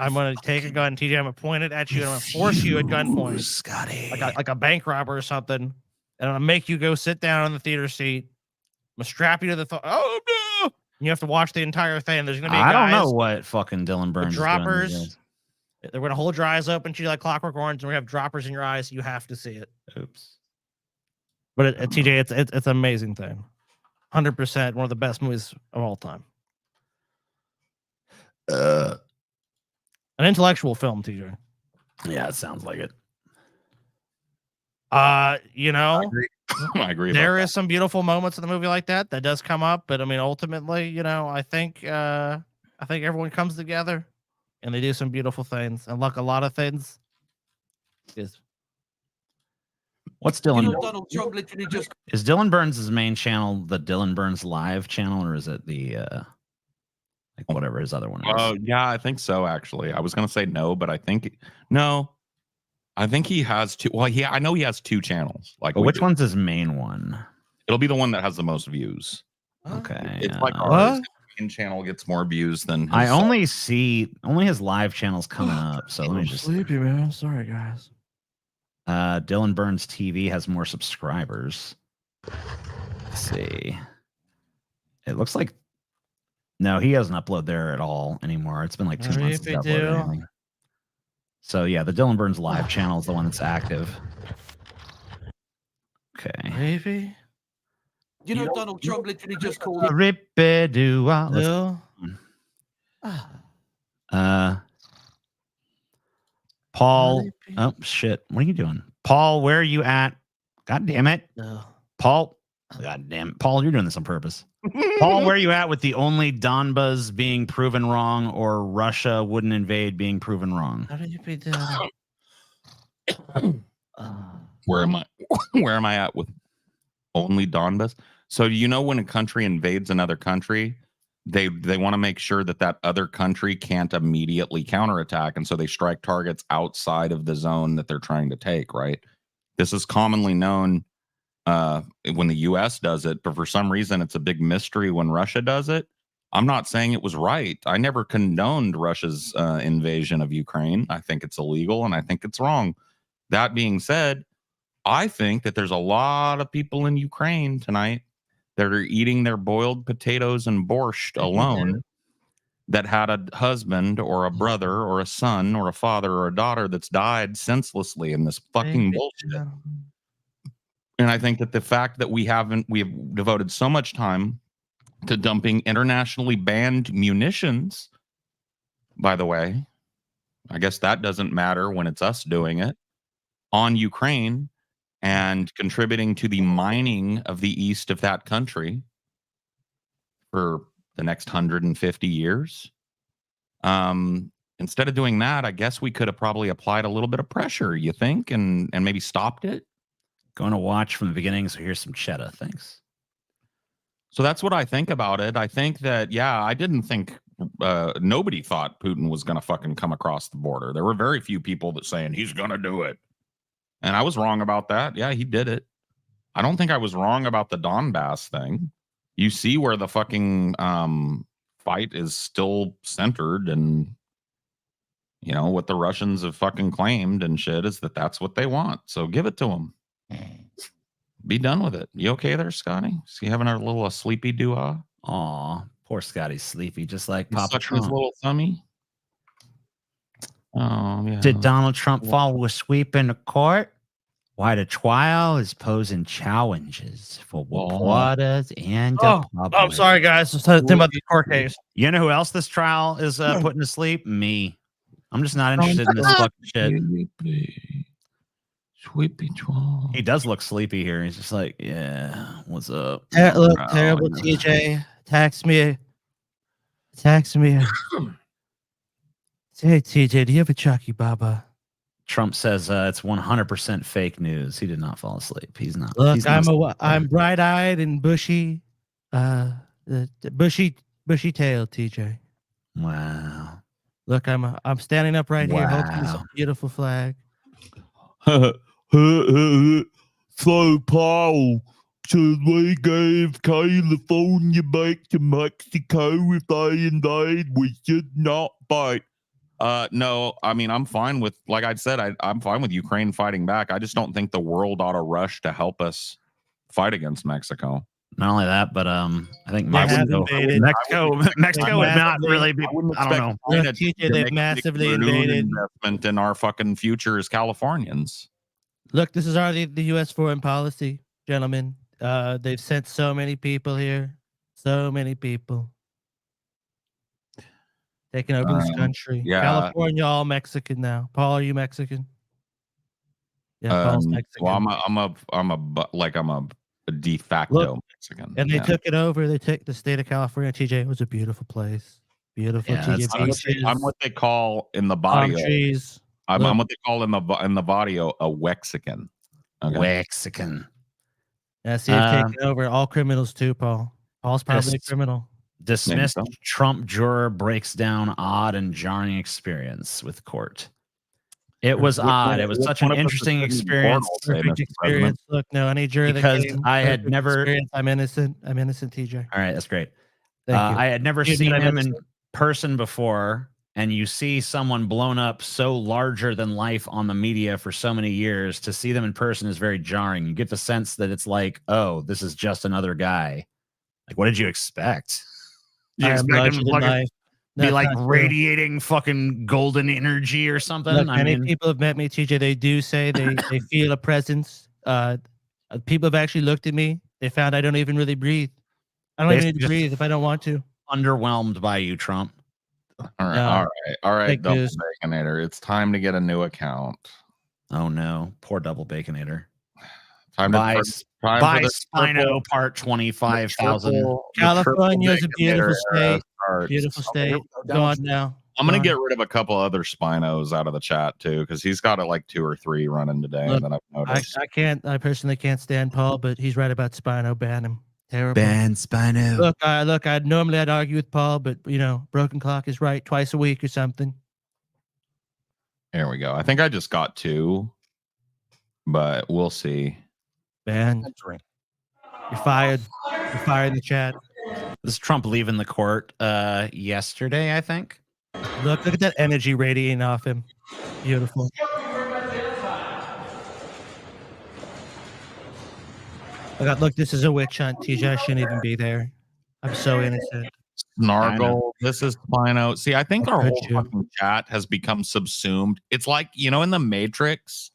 take a gun, TJ. I'm gonna point it at you and I'm gonna force you at gunpoint, Scotty, like a bank robber or something, and I'm gonna make you go sit down in the theater seat. I'm gonna strap you to the oh no! And you have to watch the entire thing. There's gonna be I don't know what fucking Dylan Burns droppers. They're gonna hold your eyes open to you like Clockwork Orange, and we have droppers in your eyes. You have to see it. Oops. But TJ, it's an amazing thing. 100% one of the best movies of all time. An intellectual film, TJ. Yeah, it sounds like it. You know, I agree. There is some beautiful moments in the movie like that does come up, but I mean, ultimately, you know, I think everyone comes together and they do some beautiful things, and look, a lot of things is. What's Dylan? Donald Trump literally just is Dylan Burns' main channel the Dylan Burns Live channel, or is it the like whatever his other one is? Oh yeah, I think so. Actually, I was gonna say no, but I think no. I think he has two. Well, I know he has two channels. Like, which one's his main one? It'll be the one that has the most views. Okay, it's like ours. Main channel gets more views than his. I only see his live channels coming up. So let me just sleepy, man. Sorry, guys. Dylan Burns TV has more subscribers. Let's see. It looks like no, he doesn't upload there at all anymore. It's been like 2 months since he uploaded anything. So yeah, the Dylan Burns Live channel is the one that's active. Okay. Maybe. You know, Donald Trump literally just called it. Rip-a-doo-ah. Paul. Oh shit! What are you doing, Paul? Where are you at? God damn it, Paul! God damn it, Paul! You're doing this on purpose. Paul, where are you at with the only Donbas being proven wrong or Russia wouldn't invade being proven wrong? How did you be doing? Where am I? Where am I at with only Donbas? So you know, when a country invades another country, they want to make sure that that other country can't immediately counterattack, and so they strike targets outside of the zone that they're trying to take. Right? This is commonly known when the U.S. does it, but for some reason it's a big mystery when Russia does it. I'm not saying it was right. I never condoned Russia's invasion of Ukraine. I think it's illegal and I think it's wrong. That being said, I think that there's a lot of people in Ukraine tonight that are eating their boiled potatoes and borscht alone that had a husband or a brother or a son or a father or a daughter that's died senselessly in this fucking bullshit. And I think that the fact that we have devoted so much time to dumping internationally banned munitions, by the way, I guess that doesn't matter when it's us doing it, on Ukraine and contributing to the mining of the east of that country for the next 150 years. Instead of doing that, I guess we could have probably applied a little bit of pressure, you think, and maybe stopped it. Going to watch from the beginning, so here's some cheddar. Thanks. So that's what I think about it. I think that, yeah, I didn't think nobody thought Putin was going to fucking come across the border. There were very few people that saying he's going to do it. And I was wrong about that. Yeah, he did it. I don't think I was wrong about the Donbass thing. You see where the fucking fight is still centered, and you know what the Russians have fucking claimed and shit is that that's what they want. So give it to them. Be done with it. You okay there, Scotty? Is he having a little sleepy doo-ah? Aw, poor Scotty's sleepy, just like He's Papa sucking his Trump. little thummy. Oh yeah. Did Donald Trump follow a sweep into court? Why the trial is posing challenges for reporters and the public. I'm sorry, guys. Let's think about the court case. You know who else this trial is putting to sleep? Me. I'm just not interested in this fucking shit. Sweepy trial. He does look sleepy here. He's just like, yeah, what's up? Look, terrible TJ. Text me. Hey, TJ, do you have a Chucky Baba? Trump says it's 100% fake news. He did not fall asleep. He's not. Look, he's not I'm bright-eyed and bushy. The bushy tail, TJ. Wow. Look, I'm standing up right here, holding this beautiful flag. So, Paul, should we give California back to Mexico if they invade? We should not fight. No, I mean, I'm fine with, like I said, I'm fine with Ukraine fighting back. I just don't think the world ought to rush to help us fight against Mexico. Not only that, but I think Mexico would not really be. I don't know. Look, TJ, they've massively invaded. Investment in our fucking future as Californians. Look, this is already the U.S. foreign policy, gentlemen. They've sent so many people here. So many people. Taking over this country. Yeah. California, all Mexican now. Paul, are you Mexican? Yeah, Paul's Mexican. Well, I'm a de facto Mexican. And they took it over. They took the state of California. TJ, it was a beautiful place. Beautiful. Yeah, TJ I'm what they call in the body. trees. I'm what they call in the body a Wexican. Okay. Wexican. Yeah, see, they've taken over all criminals too, Paul. Paul's probably a criminal. Dismissed Trump juror breaks down odd and jarring experience with court. It was odd. It was such an interesting experience. Perfect experience. Look, no, any juror because that came, I had never. I'm innocent. I'm innocent, TJ. All right, that's great. Thank you. I had never seen him in person before, and you see someone blown up so larger than life on the media for so many years. To see them in person is very jarring. You get the sense that it's like, oh, this is just another guy. Like, what did you expect? Did you expect him to be like radiating fucking golden energy or something? Look, many people have met me, TJ. They do say they feel a presence. People have actually looked at me. They found I don't even really breathe. I don't even need to breathe if I don't want to. Underwhelmed by you, Trump. All right, Double Baconator. It's time to get a new account. Oh no, poor Double Baconator. Buy Spino part 25,000. California is a beautiful state. Beautiful state. Go on now. I'm gonna get rid of a couple other Spinos out of the chat too, because he's got like 2 or 3 running today. Look, that I've noticed. I personally can't stand Paul, but he's right about Spino. Ban him. Terrible. Ban Spino. Look, I'd argue with Paul, but you know, broken clock is right twice a week or something. Here we go. I think I just got 2, but we'll see. Ban. You're fired. You're fired in the chat. This is Trump leaving the court yesterday, I think. Look at that energy radiating off him. Beautiful. Look, this is a witch hunt. TJ, I shouldn't even be there. I'm so innocent. Snargle, this is Spino. See, I think our whole fucking chat has become subsumed. It's like, you know, in the Matrix,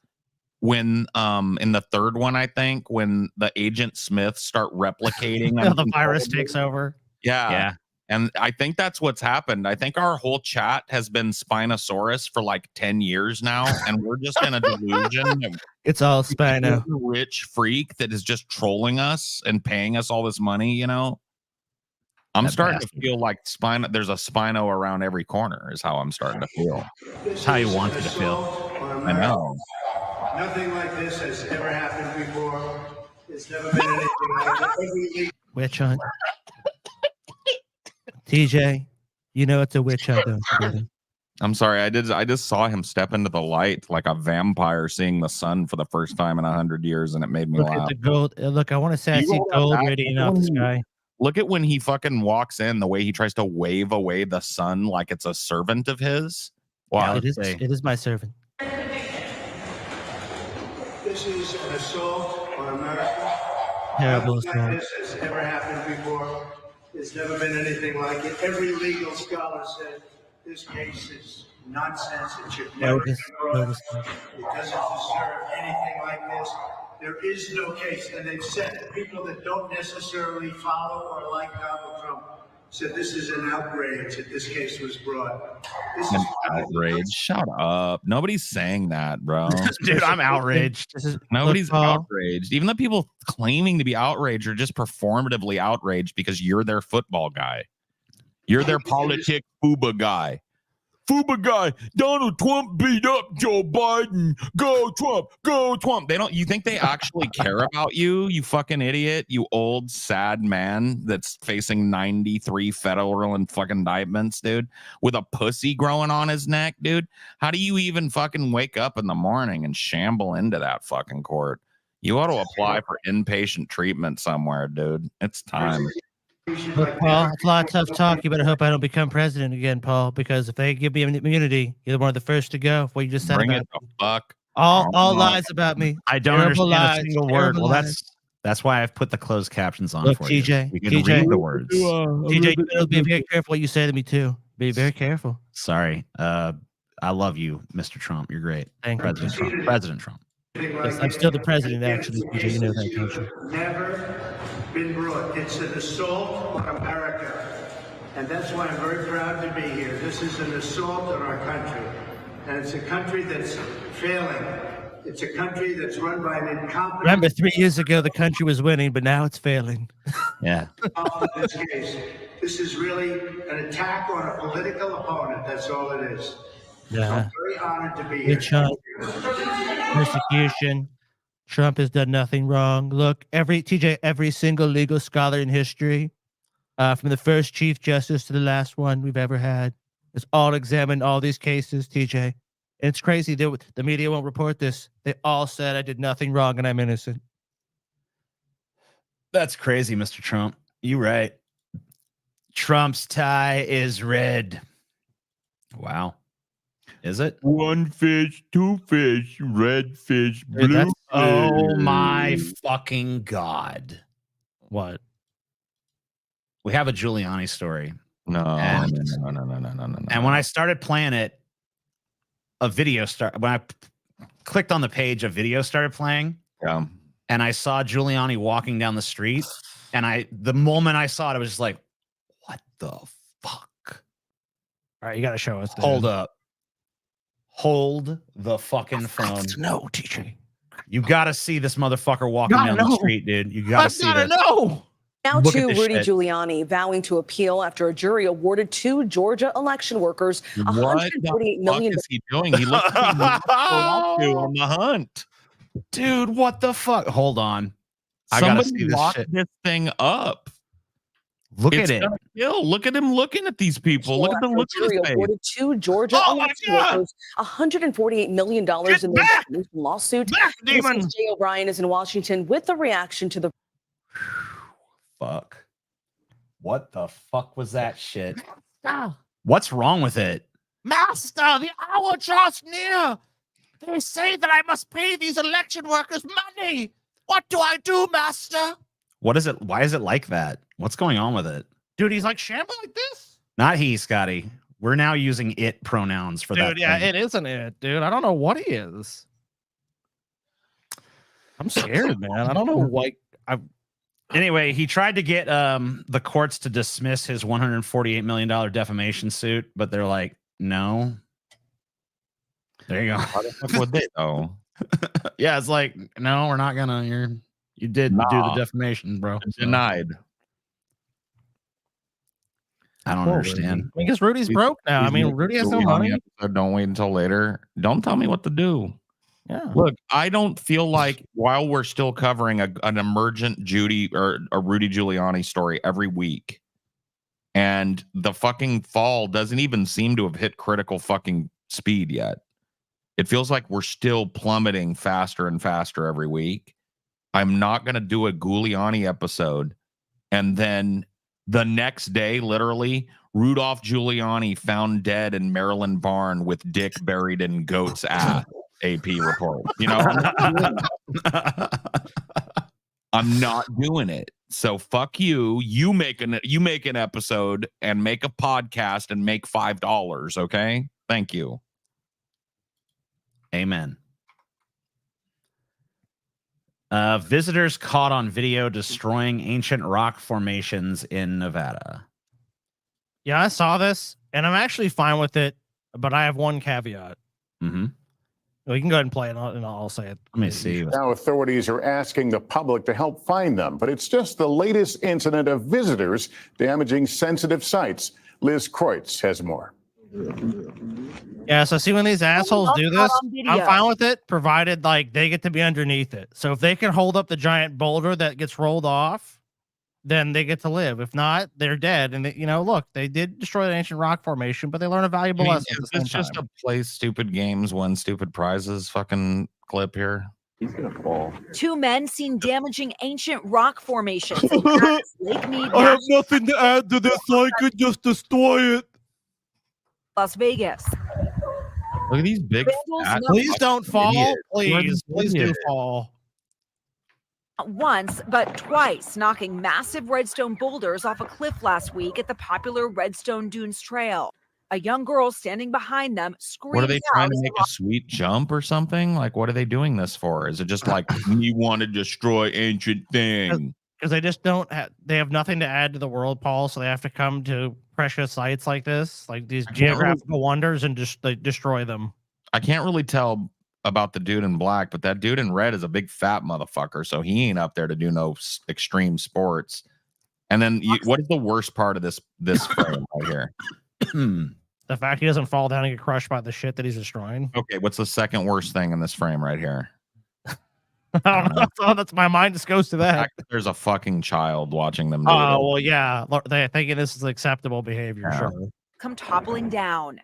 when in the third one, I think, when the Agent Smiths start replicating the virus takes over. Yeah. And I think that's what's happened. I think our whole chat has been Spinosaurus for like 10 years now, and we're just in a delusion. It's all Spino. Rich freak that is just trolling us and paying us all this money, you know? I'm starting to feel like Spino. There's a Spino around every corner is how I'm starting to feel. It's how you want it to feel. I know. Nothing like this has ever happened before. There's never been anything like it. Witch hunt. TJ, You know it's a witch hunt, though. Brother. I'm sorry. I just saw him step into the light like a vampire seeing the sun for the first time in 100 years, and it made me Look laugh. at the gold. Look, I want to say I You see hold that gold back. radiating off the sky. Look at when he fucking walks in, the way he tries to wave away the sun like it's a servant of his. Wow. It is my servant. This is an assault on America. Terrible Nothing assault. like this has ever happened before. There's never been anything like it. Every legal scholar said this case is nonsense. It should never be brought. It doesn't deserve anything like this. There is no case, and they've said that people that don't necessarily follow or like Donald Trump said this is an outrage that this case was brought. This is Outrage. Shut up. Nobody's saying that, bro. Dude, I'm outraged. Nobody's outraged. Even the people claiming to be outraged are just performatively outraged because you're their football guy. You're their politic FUBA guy. FUBA guy. Donald Trump beat up Joe Biden. Go Trump. Go Trump. They don't. You think they actually care about you? You fucking idiot. You old sad man that's facing 93 federal and fucking indictments, dude, with a pussy growing on his neck, dude. How do you even fucking wake up in the morning and shamble into that fucking court? You ought to apply for inpatient treatment somewhere, dude. It's time. Look, Paul, it's a lot of tough talk. You better hope I don't become president again, Paul, because if they give me immunity, you're one of the first to go. What you just said Bring about it the fuck. all lies about me. I don't Terrible understand lies, a single word. terrible Well, lies. that's why I've put the closed captions on Look, for TJ, you. You can TJ, read the words. TJ, you better be very careful what you say to me too. Be very careful. Sorry. I love you, Mr. Trump. You're great. Thank you. President Trump. President Trump. Yes, I'm still the president, actually, TJ. You know that, don't you? Never been brought. It's an assault on America. And that's why I'm very proud to be here. This is an assault on our country. And it's a country that's failing. It's a country that's run by an incompetent... Remember, 3 years ago, the country was winning, but now it's failing. Yeah. This case. This is really an attack on a political opponent. That's all it is. Yeah. I'm very honored to be here. Witch hunt, persecution. Trump has done nothing wrong. Look, every single legal scholar in history, from the first Chief Justice to the last one we've ever had, has all examined all these cases, TJ. And it's crazy that the media won't report this. They all said I did nothing wrong and I'm innocent. That's crazy, Mr. Trump. You right. Trump's tie is red. Wow. Is it? One fish, two fish, red fish, blue Dude, fish. Oh my fucking God. What? We have a Giuliani story. No. And when I started playing it, a video when I clicked on the page, a video started playing. Yeah. And I saw Giuliani walking down the street. And the moment I saw it, I was just like, what the fuck? All right, you got to show us. Hold up. Hold the fucking phone. No, TJ. You got to see this motherfucker walking down the street, dude. You got to see this. know. Now Look to at this Rudy shit. Giuliani vowing to appeal after a jury awarded two Georgia election workers What the $148 fuck million. is he doing? He looks like on the hunt. Dude, what the fuck? Hold on. I got to Somebody see this lock shit. this thing up. Look It's at it. gonna kill. Look at him looking at these people. Look at the After a look on jury his face. awarded two Georgia Oh my election God. workers $148 million Get in their back. defamation lawsuit. Back, demon. Jay O'Brien is in Washington with the reaction to the Fuck. What the fuck was that shit? What's wrong with it? Master, the hour draws near. They say that I must pay these election workers money. What do I do, Master? What is it? Why is it like that? What's going on with it? Dude, he's like shambling like this. Not he, Scotty. We're now using it pronouns for that. Dude, yeah, thing. it isn't it, dude. I don't know what he is. I'm scared, man. I don't know what. Anyway, he tried to get the courts to dismiss his $148 million defamation suit, but they're like, no. There you go. How the fuck would they though? Yeah, it's like, no, we're not gonna. You did do the defamation, bro. So, Denied. I don't understand. I guess Rudy's broke now. I mean, Rudy has no money. Don't wait until later. Don't tell me what to do. Yeah. Look, I don't feel like while we're still covering an emergent Judy or a Rudy Giuliani story every week, and the fucking fall doesn't even seem to have hit critical fucking speed yet. It feels like we're still plummeting faster and faster every week. I'm not going to do a Giuliani episode and then the next day, literally, Rudolph Giuliani found dead in Maryland barn with dick buried in goat's ass. AP report. You know, I'm not doing it. So fuck you. You make an episode and make a podcast and make $5. Okay. Thank you. Amen. Visitors caught on video destroying ancient rock formations in Nevada. Yeah, I saw this, and I'm actually fine with it, but I have one caveat. Mm-hmm. We can go ahead and play it, and I'll say it. Let me see. Now authorities are asking the public to help find them, but it's just the latest incident of visitors damaging sensitive sites. Liz Kreutz has more. Yeah, so see when these assholes do this, I'm fine with it, provided like they get to be underneath it. So if they can hold up the giant boulder that gets rolled off, then they get to live. If not, they're dead. And they, look, they did destroy the ancient rock formation, but they learn a valuable lesson. It's just a play stupid games, win stupid prizes fucking clip here. He's gonna fall. 2 men seen damaging ancient rock formations. Lake Mead, I have nothing to add to this, so I could just destroy it. Las Vegas. Look at these big. Please don't fall. Idiot. Please do fall. Not once, but twice, knocking massive redstone boulders off a cliff last week at the popular Redstone Dunes Trail. A young girl standing behind them screamed. What are they trying to make a sweet jump or something? Like, what are they doing this for? Is it just like we want to destroy ancient thing? Because they just don't they have nothing to add to the world, Paul, so they have to come to precious sites like this, like these geographical wonders, and just destroy them. I can't really tell about the dude in black, but that dude in red is a big fat motherfucker, so he ain't up there to do no extreme sports. And then what is the worst part of this frame right here? The fact he doesn't fall down and get crushed by the shit that he's destroying. Okay, what's the second worst thing in this frame right here? I don't know. Oh, that's my mind just goes to that. There's a fucking child watching them do it. Well, yeah. They're thinking this is acceptable behavior. Yeah. Sure. Come toppling down.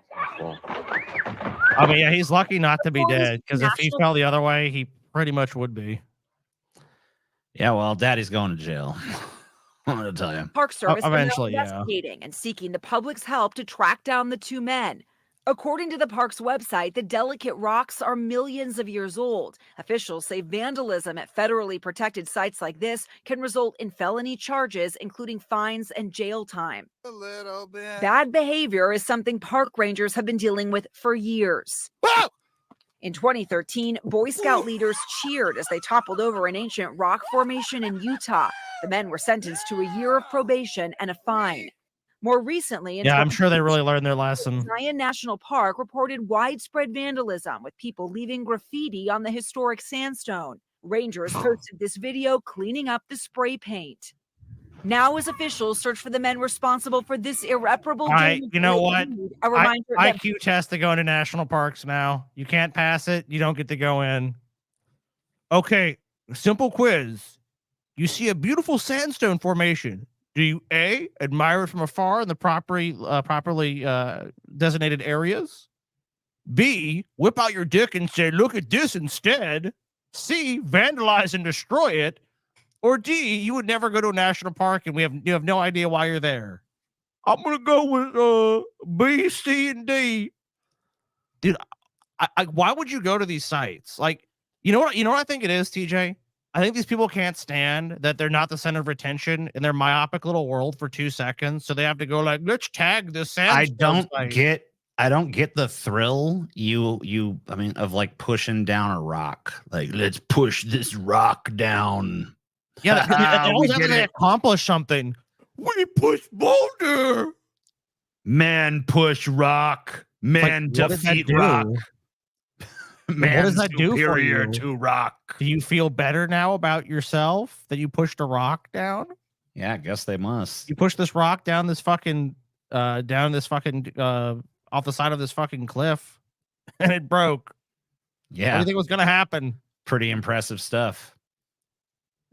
I mean, yeah, he's lucky not to be dead, because if he fell the other way, he pretty much would be. Yeah, well, Daddy's going to jail. I'm going to tell you. Park Service eventually, investigating and seeking the public's help to track down the 2 men. According to the park's website, the delicate rocks are millions of years old. Officials say vandalism at federally protected sites like this can result in felony charges, including fines and jail time. A little bit. Bad behavior is something park rangers have been dealing with for years. Whoa! In 2013, Boy Scout leaders cheered as they toppled over an ancient rock formation in Utah. The men were sentenced to a year of probation and a fine. More recently, I'm sure they really learned their lesson. Zion National Park reported widespread vandalism with people leaving graffiti on the historic sandstone. Rangers posted this video cleaning up the spray paint. Now, as officials search for the men responsible for this irreparable damage, you know what? A reminder IQ test to go into national parks now. You can't pass it. You don't get to go in. Okay, simple quiz. You see a beautiful sandstone formation. Do you A, admire it from afar in the properly designated areas? B, whip out your dick and say, look at this instead? C, vandalize and destroy it? Or D, you would never go to a national park and you have no idea why you're there? I'm going to go with B, C, and D. Dude, why would you go to these sites? Like, you know what I think it is, TJ? I think these people can't stand that they're not the center of attention in their myopic little world for 2 seconds. So they have to go like, let's tag this sandstone. I don't get the thrill of like pushing down a rock. Like, let's push this rock down. Yeah, they accomplish something. We push boulder. Man push rock. Man defeat rock. Man, what does that do for you? To rock. Do you feel better now about yourself that you pushed a rock down? Yeah, I guess they must. You pushed this rock down this fucking off the side of this fucking cliff, and it broke. Yeah. What do you think was going to happen? Pretty impressive stuff.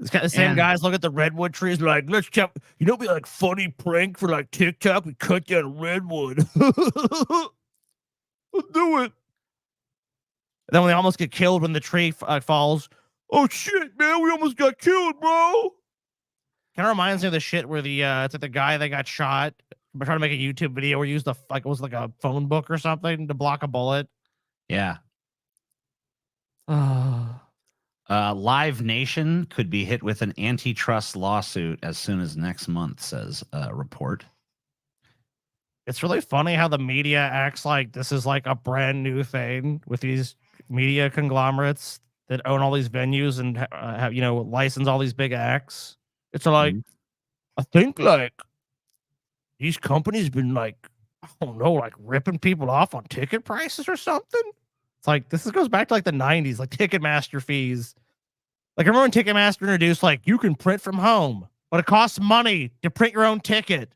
It's got the same guys look at the redwood trees like, let's check, you know, be like funny prank for like TikTok. We cut down a redwood. Let's do it. And then when they almost get killed when the tree falls. Oh shit, man, we almost got killed, bro. Kind of reminds me of the shit where the it's like the guy that got shot by trying to make a YouTube video where he used it was like a phone book or something to block a bullet. Yeah. Live Nation could be hit with an antitrust lawsuit as soon as next month, says a report. It's really funny how the media acts like this is like a brand new thing with these media conglomerates that own all these venues and have, you know, license all these big acts. It's like, I think like these companies been like, I don't know, like ripping people off on ticket prices or something. It's like, goes back to like the 90s, like Ticketmaster fees. Like, I remember when Ticketmaster introduced, like, you can print from home, but it costs money to print your own ticket.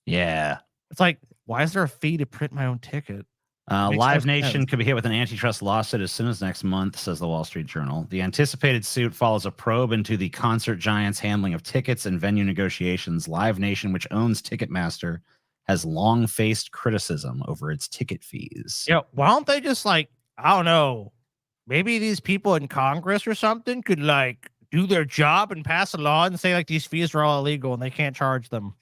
Yeah. It's like, why is there a fee to print my own ticket? Live Nation could be hit with an antitrust lawsuit as soon as next month, says the Wall Street Journal. The anticipated suit follows a probe into the concert giant's handling of tickets and venue negotiations. Live Nation, which owns Ticketmaster, has long faced criticism over its ticket fees. Yeah, why don't they just like, I don't know, maybe these people in Congress or something could like do their job and pass a law and say like these fees are all illegal and they can't charge them.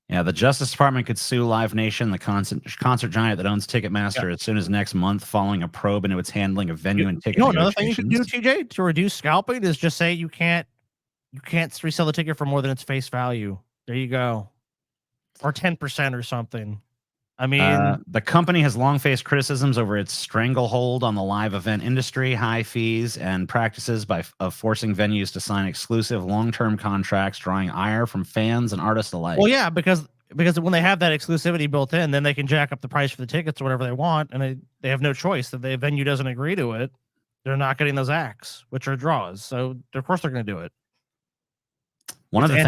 Yeah, the Justice Department could sue Live Nation, the concert giant that owns Ticketmaster, as soon as next month, following a probe into its handling of venue and ticket. You know, another thing you can do, TJ, to reduce scalping is just say you can't resell the ticket for more than its face value. There you go, or 10% or something. I mean, the company has long faced criticisms over its stranglehold on the live event industry, high fees, and practices of forcing venues to sign exclusive long-term contracts, drawing ire from fans and artists alike. Well, yeah, because when they have that exclusivity built in, then they can jack up the price for the tickets or whatever they want, and they have no choice. If the venue doesn't agree to it, they're not getting those acts, which are draws. So of course they're going to do it. One of the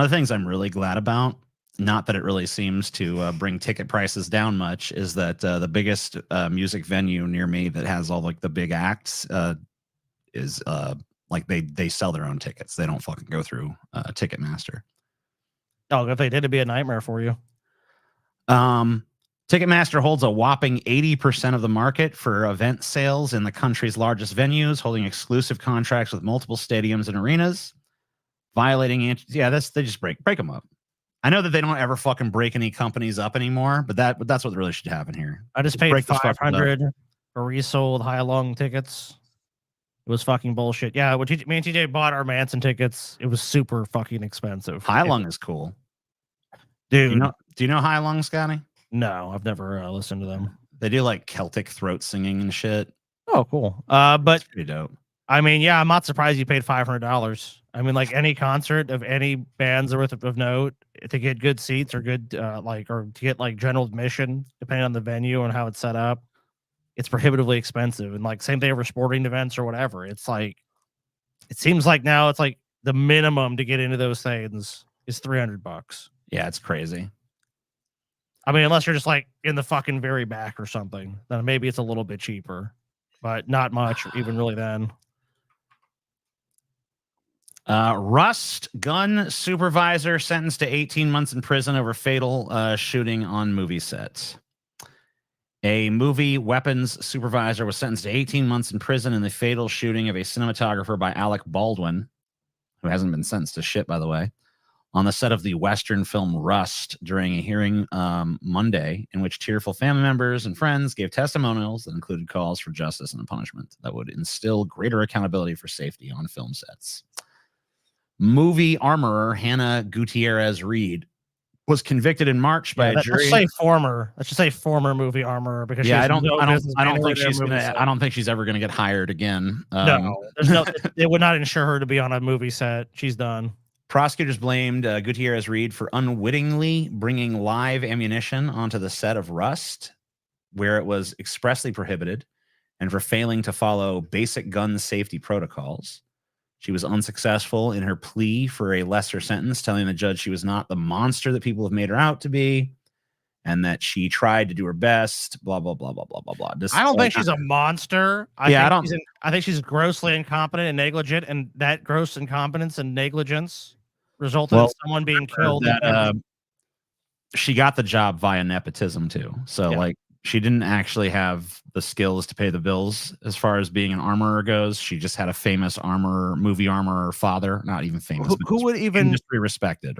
things I'm really glad about, not that it really seems to bring ticket prices down much, is that the biggest music venue near me that has all like the big acts is like they sell their own tickets. They don't fucking go through Ticketmaster. Oh, if they did, it'd be a nightmare for you. Ticketmaster holds a whopping 80% of the market for event sales in the country's largest venues, holding exclusive contracts with multiple stadiums and arenas, violating they just break them up. I know that they don't ever fucking break any companies up anymore, but that's what really should happen here. I just paid $500 for resold High-Long tickets. It was fucking bullshit. Yeah, me and TJ bought our Manson tickets. It was super fucking expensive. High-Long is cool, dude. Do you know High-Long, Scotty? No, I've never listened to them. They do like Celtic throat singing and shit. Oh, cool. But it's pretty dope. I mean, yeah, I'm not surprised you paid $500. I mean, like any concert of any bands of note, to get good seats or good or to get like general admission, depending on the venue and how it's set up, it's prohibitively expensive. And like same thing for sporting events or whatever. It's like, it seems like now it's like the minimum to get into those things is $300. Yeah, it's crazy. I mean, unless you're just like in the fucking very back or something, then maybe it's a little bit cheaper, but not much even really then. Rust gun supervisor sentenced to 18 months in prison over fatal shooting on movie sets. A movie weapons supervisor was sentenced to 18 months in prison in the fatal shooting of a cinematographer by Alec Baldwin, who hasn't been sentenced to shit, by the way, on the set of the Western film Rust during a hearing Monday, in which tearful family members and friends gave testimonials that included calls for justice and punishment that would instill greater accountability for safety on film sets. Movie armorer Hannah Gutierrez Reed was convicted in March by a jury. Let's just say former movie armorer, because I don't think she's ever going to get hired again. No, it would not ensure her to be on a movie set. She's done. Prosecutors blamed Gutierrez Reed for unwittingly bringing live ammunition onto the set of Rust, where it was expressly prohibited, and for failing to follow basic gun safety protocols. She was unsuccessful in her plea for a lesser sentence, telling the judge she was not the monster that people have made her out to be, and that she tried to do her best. Blah blah blah blah blah blah blah. I don't think she's a monster. I think she's grossly incompetent and negligent, and that gross incompetence and negligence resulted in someone being killed. She got the job via nepotism too. So like she didn't actually have the skills to pay the bills as far as being an armorer goes. She just had a famous movie armorer father, not even famous. Who would even industry respected?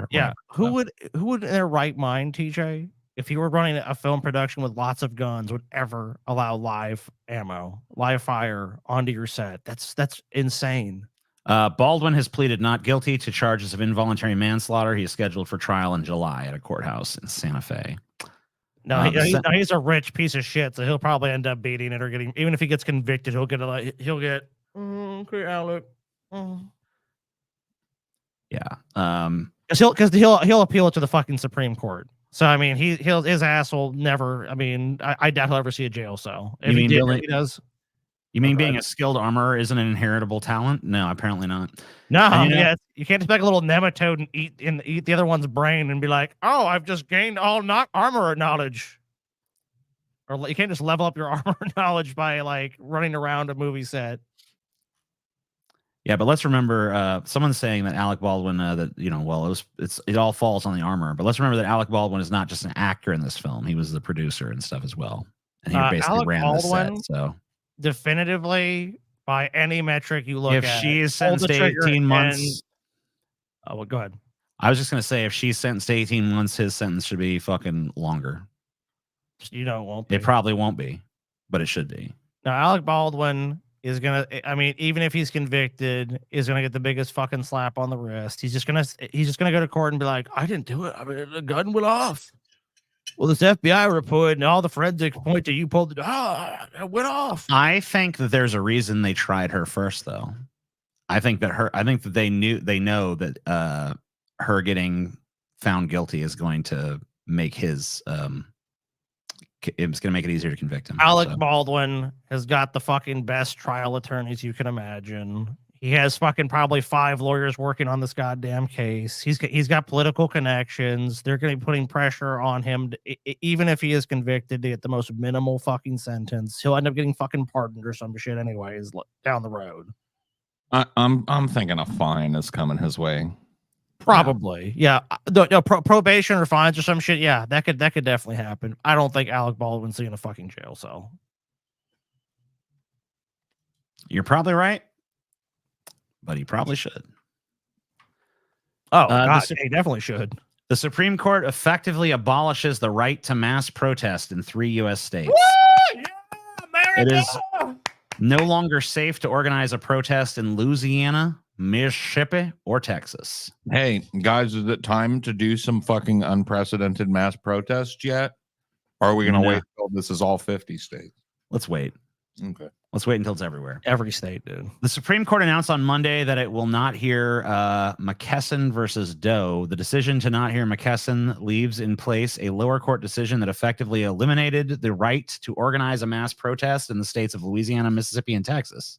Who would in their right mind, TJ, if you were running a film production with lots of guns, would ever allow live ammo, live fire onto your set? That's insane. Baldwin has pleaded not guilty to charges of involuntary manslaughter. He is scheduled for trial in July at a courthouse in Santa Fe. No, he's a rich piece of shit, so he'll probably end up beating it or getting. Even if he gets convicted, he'll get okay, Alec. Yeah. Because he'll appeal it to the fucking Supreme Court. So I mean, his ass will never. I mean, I doubt he'll ever see a jail cell. If he does. You mean being a skilled armorer isn't an inheritable talent? No, apparently not. No, you can't just make a little nematode and eat the other one's brain and be like, "Oh, I've just gained all not armorer knowledge." Or you can't just level up your armor knowledge by like running around a movie set. Yeah, but let's remember, someone's saying that Alec Baldwin, it all falls on the armor. But let's remember that Alec Baldwin is not just an actor in this film; he was the producer and stuff as well, and he basically Alec ran Baldwin, the set. So. Definitively, by any metric you look at, if she's sentenced to 18 months, well, go ahead. I was just gonna say, if she's sentenced to 18 months, his sentence should be fucking longer. You know, it won't be. It probably won't be, but it should be. Now, Alec Baldwin is gonna. I mean, even if he's convicted, is gonna get the biggest fucking slap on the wrist. He's just gonna go to court and be like, "I didn't do it. I mean, the gun went off." Well, this FBI report and all the forensics point to you pulled it. It went off. I think that there's a reason they tried her first, though. I think that they know that her getting found guilty is going to make his it's going to make it easier to convict him. Alec Baldwin has got the fucking best trial attorneys you can imagine. He has fucking probably 5 lawyers working on this goddamn case. He's got political connections. They're going to be putting pressure on him, even if he is convicted, to get the most minimal fucking sentence. He'll end up getting fucking pardoned or some shit anyways down the road. I'm thinking a fine is coming his way. Probably, yeah. Probation or fines or some shit. Yeah, that could definitely happen. I don't think Alec Baldwin's in a fucking jail cell. You're probably right. But he probably should. Oh, God, he definitely should. The Supreme Court effectively abolishes the right to mass protest in 3 U.S. states. Woo! Yeah, America! It is no longer safe to organize a protest in Louisiana, Mississippi, or Texas. Hey, guys, is it time to do some fucking unprecedented mass protests yet? Or are we going to wait until this is all 50 states? Let's wait. Okay. Let's wait until it's everywhere. Every state, dude. The Supreme Court announced on Monday that it will not hear McKesson versus Doe. The decision to not hear McKesson leaves in place a lower court decision that effectively eliminated the right to organize a mass protest in the states of Louisiana, Mississippi, and Texas.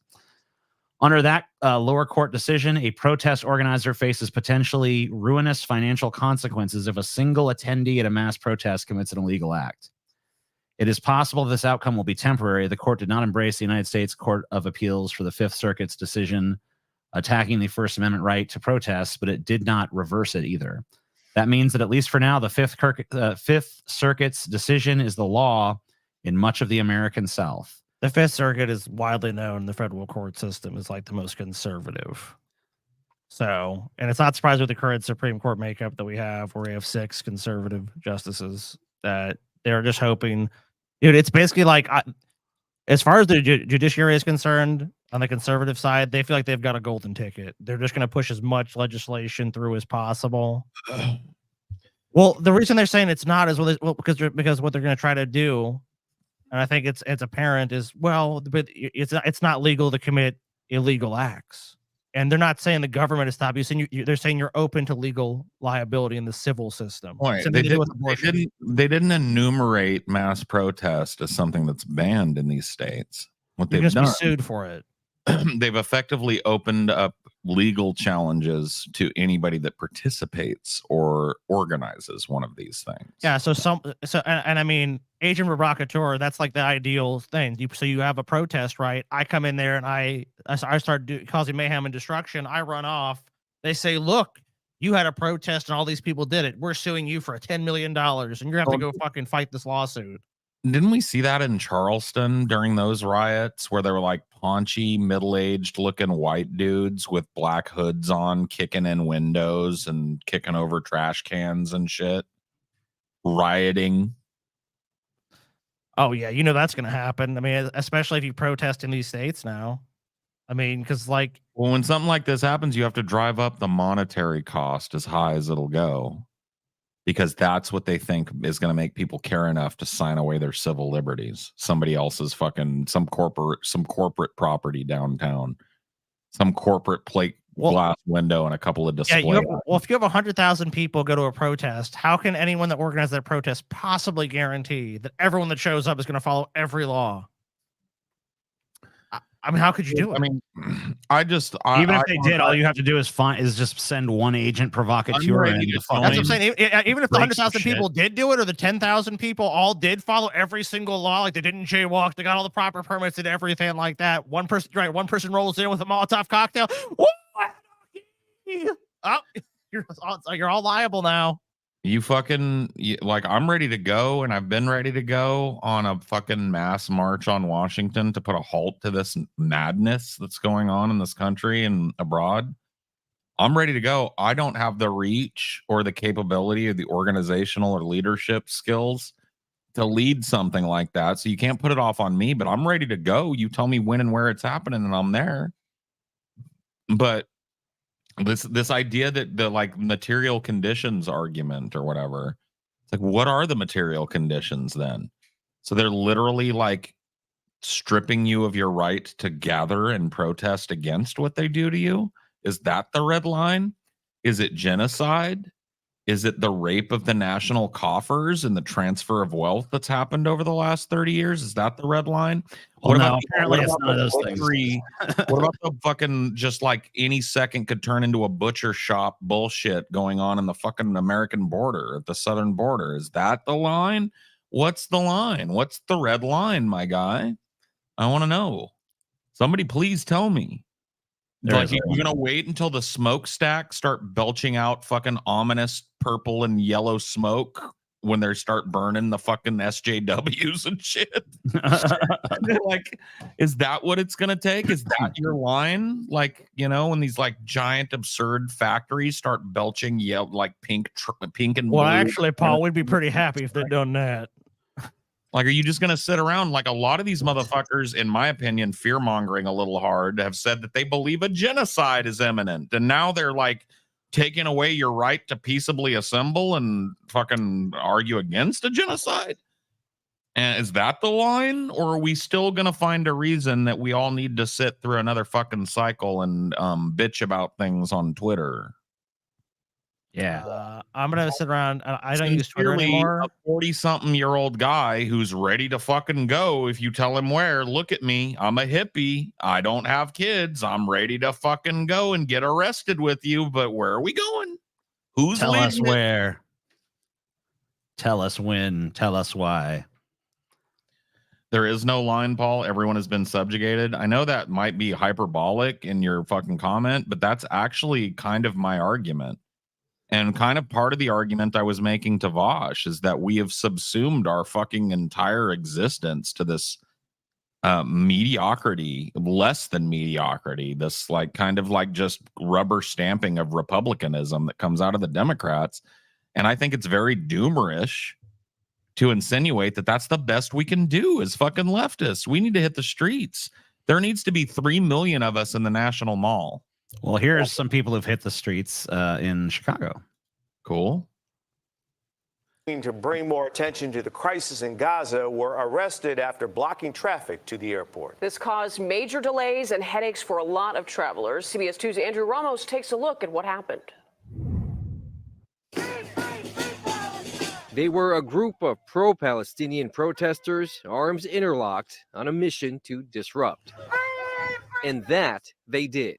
Under that lower court decision, a protest organizer faces potentially ruinous financial consequences if a single attendee at a mass protest commits an illegal act. It is possible this outcome will be temporary. The court did not embrace the United States Court of Appeals for the Fifth Circuit's decision attacking the First Amendment right to protest, but it did not reverse it either. That means that at least for now, the Fifth Circuit's decision is the law in much of the American South. The Fifth Circuit is widely known in the federal court system as like the most conservative. So, and it's not surprising with the current Supreme Court makeup that we have, where we have 6 conservative justices, that they're just hoping. Dude, it's basically like, as far as the judiciary is concerned, on the conservative side, they feel like they've got a golden ticket. They're just going to push as much legislation through as possible. Well, the reason they're saying it's not is because what they're going to try to do, and I think it's apparent, is but it's not legal to commit illegal acts. And they're not saying the government is stopping you. They're saying you're open to legal liability in the civil system. Right. They didn't enumerate mass protest as something that's banned in these states. What they've done, be sued for it. They've effectively opened up legal challenges to anybody that participates or organizes one of these things. Yeah, and I mean, agent provocateur, that's like the ideal thing. So you have a protest, right? I come in there and I start causing mayhem and destruction. I run off. They say, look, you had a protest and all these people did it. We're suing you for $10 million and you're going to have to go fucking fight this lawsuit. Didn't we see that in Charleston during those riots where they were like paunchy, middle-aged looking white dudes with black hoods on, kicking in windows and kicking over trash cans and shit, rioting? Oh, yeah. You know that's going to happen. I mean, especially if you protest in these states now. I mean, because like... Well, when something like this happens, you have to drive up the monetary cost as high as it'll go. Because that's what they think is going to make people care enough to sign away their civil liberties. Somebody else's some corporate property downtown, some corporate glass window and a couple of displays. Yeah, if you have 100,000 people go to a protest, how can anyone that organized that protest possibly guarantee that everyone that shows up is going to follow every law? I mean, how could you do it? I mean, even if they did, all you have to do is just send one agent provocateur in. That's what I'm saying. Even if the 100,000 people did do it, or the 10,000 people all did follow every single law, like they didn't jaywalk, they got all the proper permits and everything like that. One person rolls in with a Molotov cocktail. Oh, you're all liable now. I'm ready to go, and I've been ready to go on a fucking mass march on Washington to put a halt to this madness that's going on in this country and abroad. I'm ready to go. I don't have the reach or the capability or the organizational or leadership skills to lead something like that. So you can't put it off on me, but I'm ready to go. You tell me when and where it's happening and I'm there. But this idea that the like material conditions argument or whatever, it's like, what are the material conditions then? So they're literally like stripping you of your right to gather and protest against what they do to you. Is that the red line? Is it genocide? Is it the rape of the national coffers and the transfer of wealth that's happened over the last 30 years? Is that the red line? Apparently it's none of those things. What about the fucking just like any second could turn into a butcher shop bullshit going on in the fucking American border, at the southern border? Is that the line? What's the line? What's the red line, my guy? I want to know. Somebody please tell me. Like, you're gonna wait until the smokestacks start belching out fucking ominous purple and yellow smoke when they start burning the fucking SJWs and shit? Like, is that what it's gonna take? Is that your line? Like, when these like giant absurd factories start belching like pink and blue. Well, actually, Paul, we'd be pretty happy if they'd done that. Like, are you just going to sit around? Like, a lot of these motherfuckers, in my opinion, fear-mongering a little hard, have said that they believe a genocide is imminent. And now they're, like, taking away your right to peaceably assemble and fucking argue against a genocide? And is that the line? Or are we still going to find a reason that we all need to sit through another fucking cycle and bitch about things on Twitter? Yeah. I'm going to sit around. I don't use Twitter anymore. A 40-something-year-old guy who's ready to fucking go. If you tell him where, look at me. I'm a hippie. I don't have kids. I'm ready to fucking go and get arrested with you. But where are we going? Who's Tell us leading it? where. Tell us when. Tell us why. There is no line, Paul. Everyone has been subjugated. I know that might be hyperbolic in your fucking comment, but that's actually kind of my argument. And kind of part of the argument I was making to Vosh is that we have subsumed our fucking entire existence to this mediocrity, less than mediocrity, this like kind of like just rubber stamping of republicanism that comes out of the Democrats. And I think it's very doomerish to insinuate that that's the best we can do as fucking leftists. We need to hit the streets. There needs to be 3 million of us in the National Mall. Well, here's some people who've hit the streets in Chicago. Cool. To bring more attention to the crisis in Gaza were arrested after blocking traffic to the airport. This caused major delays and headaches for a lot of travelers. CBS 2's Andrew Ramos takes a look at what happened. They were a group of pro-Palestinian protesters, arms interlocked, on a mission to disrupt. And that they did.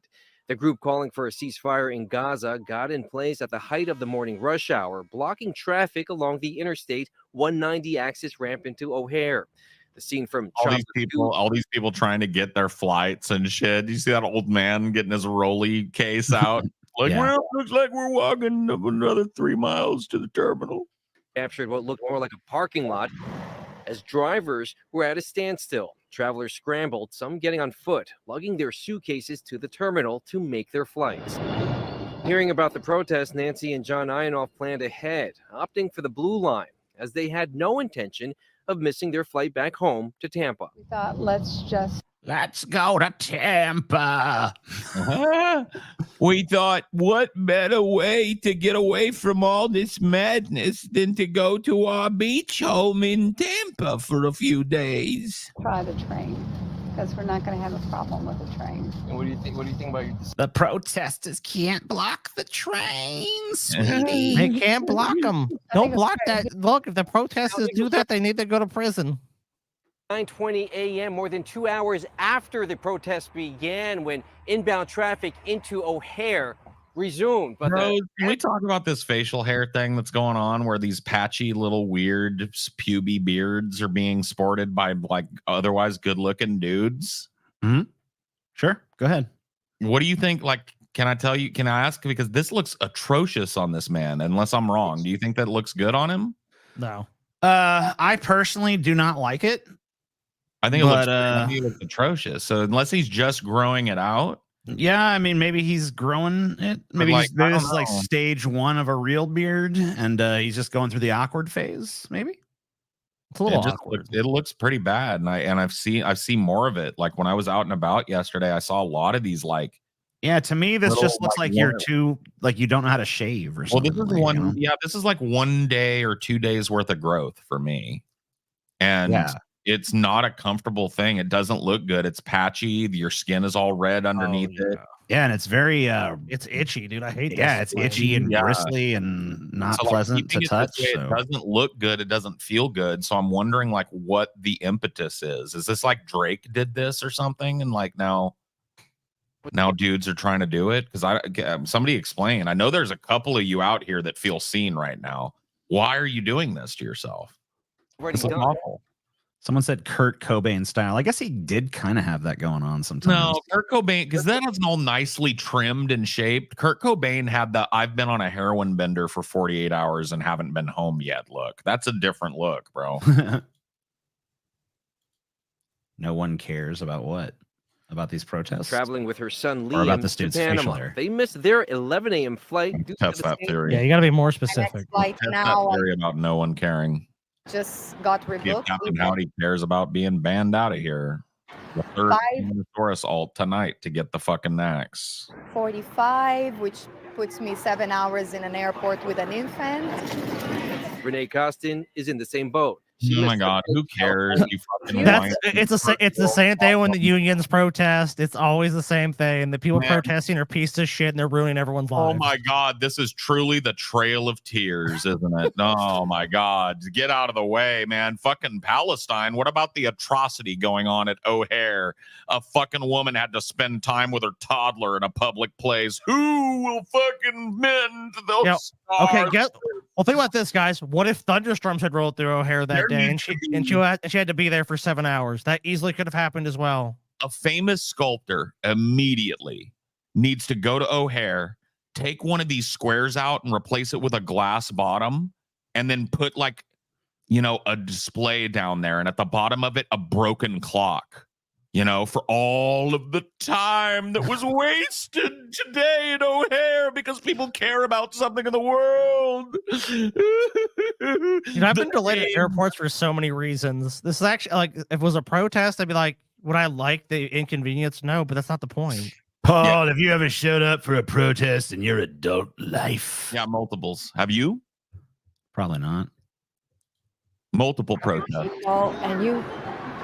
The group calling for a ceasefire in Gaza got in place at the height of the morning rush hour, blocking traffic along the Interstate 190 access ramp into O'Hare. The scene from all these people trying to get their flights and shit. You see that old man getting his rolly case out? Like, Yeah. well, looks like we're walking another 3 miles to the terminal. Captured what looked more like a parking lot as drivers were at a standstill. Travelers scrambled, some getting on foot, lugging their suitcases to the terminal to make their flights. Hearing about the protest, Nancy and John Ionoff planned ahead, opting for the Blue Line, as they had no intention of missing their flight back home to Tampa. We thought, let's go to Tampa. We thought, what better way to get away from all this madness than to go to our beach home in Tampa for a few days? try the train because we're not going to have a problem with the train. And what do you think? What do you think about your The protesters can't block the train, sweetie. They can't block them. Don't block that. Look, if the protesters do that, they need to go to prison. 9:20 a.m., more than 2 hours after the protest began, when inbound traffic into O'Hare resumed. But Bro, can we talk about this facial hair thing that's going on where these patchy little weird puby beards are being sported by like otherwise good looking dudes? Sure, go ahead. What do you think? Like, can I ask? Because this looks atrocious on this man, unless I'm wrong. Do you think that looks good on him? No. I personally do not like it. I think it looks atrocious. So unless he's just growing it out. Yeah, I mean, maybe he's growing it. Maybe this is like stage 1 of a real beard, and he's just going through the awkward phase. Maybe it's a little awkward. It looks pretty bad, and I've seen more of it. Like when I was out and about yesterday, I saw a lot of these. Like, yeah, to me, this just looks like you're too like you don't know how to shave or something. Well, this is one. Yeah, this is like 1 day or 2 days worth of growth for me, and it's not a comfortable thing. It doesn't look good. It's patchy. Your skin is all red underneath it. Yeah, and it's very it's itchy, dude. I hate that. Yeah, it's itchy and bristly and not pleasant to touch. It doesn't look good. It doesn't feel good. So I'm wondering like what the impetus is. Is this like Drake did this or something? And like now dudes are trying to do it? Because somebody explain. I know there's a couple of you out here that feel seen right now. Why are you doing this to yourself? It's awful. Someone said Kurt Cobain style. I guess he did kind of have that going on sometimes. No, Kurt Cobain, because that was all nicely trimmed and shaped. Kurt Cobain had the I've been on a heroin bender for 48 hours and haven't been home yet look. That's a different look, bro. No one cares about what? About these protests? Traveling with her son Or about Liam this to dude's facial Panama. hair? They missed their 11 a.m. flight. Test that theory. Yeah, you got to be more specific. Flight Test now that theory about no one caring. just got If rebooked. Captain Howdy cares about being banned out of here. The third Minotaurus alt tonight to get the fucking axe. 45, which puts me 7 hours in an airport with an infant. Renee Costin is in the same boat. Oh my god, who cares? You fucking It's the same thing when the unions protest. It's always the same thing. The people protesting are pieces of shit and they're ruining everyone's lives. Oh my god, this is truly the trail of tears, isn't it? Oh my god, get out of the way, man. Fucking Palestine. What about the atrocity going on at O'Hare? A fucking woman had to spend time with her toddler in a public place. Who will fucking mend those stars? Okay, well, think about this, guys. What if thunderstorms had rolled through O'Hare that day, and she had to be there for 7 hours? That easily could have happened as well. A famous sculptor immediately needs to go to O'Hare, take one of these squares out and replace it with a glass bottom, and then put like, a display down there, and at the bottom of it, a broken clock. For all of the time that was wasted today in O'Hare because people care about something in the world. I've been delayed at airports for so many reasons. This is actually like, if it was a protest, I'd be like, would I like the inconvenience? No, but that's not the point. Paul, have you ever showed up for a protest in your adult life? Yeah, multiples. Have you? Probably not. Multiple protests. People, and you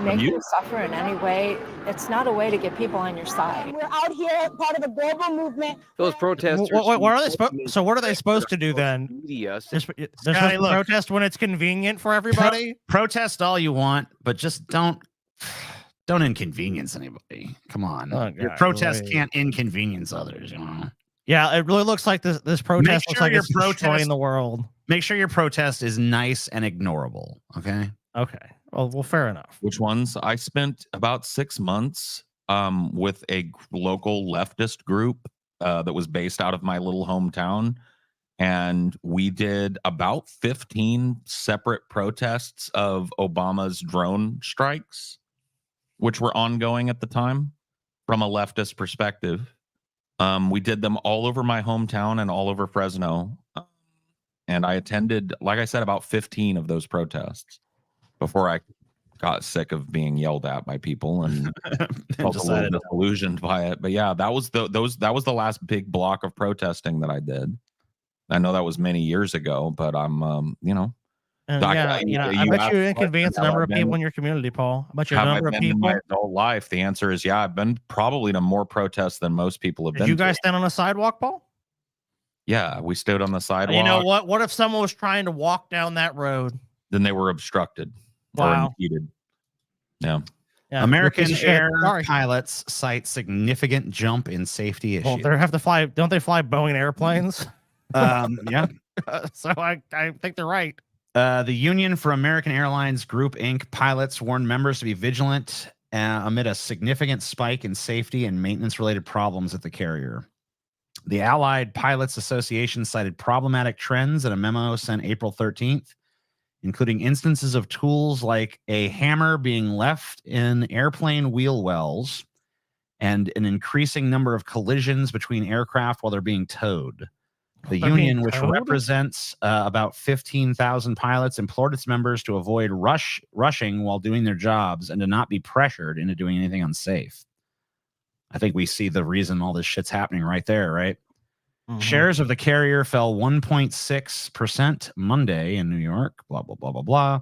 make them suffer in any way. It's not a way to get people on your side. We're out here part of the global movement. Those protesters. What are they so what are they supposed to do then? Media. They're supposed to protest when it's convenient for everybody? Protest all you want, but just don't Don't inconvenience anybody. Come on. Oh, Your God, protest right. can't inconvenience others, you know. Yeah, it really looks like this protest looks like it's destroying the world. Make sure your protest is nice and ignorable. Okay. Okay. Well, fair enough. Which ones? I spent about 6 months with a local leftist group that was based out of my little hometown. And we did about 15 separate protests of Obama's drone strikes, which were ongoing at the time from a leftist perspective. We did them all over my hometown and all over Fresno. And I attended, like I said, about 15 of those protests before I got sick of being yelled at by people and felt a little disillusioned by it. But yeah, that was the last big block of protesting that I did. I know that was many years ago, but I'm you know. And I bet you inconvenience a number of people in your community, Paul. I bet you a number of people. In my adult life, the answer is yeah. I've been probably to more protests than most people have been. Did you guys stand on a sidewalk, Paul? Yeah, we stood on the sidewalk. You know what? What if someone was trying to walk down that road? Then they were obstructed or impeded. Yeah. American Air pilots cite significant jump in safety issues. Well, they have to fly. Don't they fly Boeing airplanes? Yeah. So I think they're right. The Union for American Airlines Group Inc. pilots warned members to be vigilant amid a significant spike in safety and maintenance-related problems at the carrier. The Allied Pilots Association cited problematic trends in a memo sent April 13th, including instances of tools like a hammer being left in airplane wheel wells and an increasing number of collisions between aircraft while they're being towed. The union, which represents about 15,000 pilots, implored its members to avoid rushing while doing their jobs and to not be pressured into doing anything unsafe. I think we see the reason all this shit's happening right there, right? Mm-hmm. Shares of the carrier fell 1.6% Monday in New York, blah, blah, blah, blah, blah.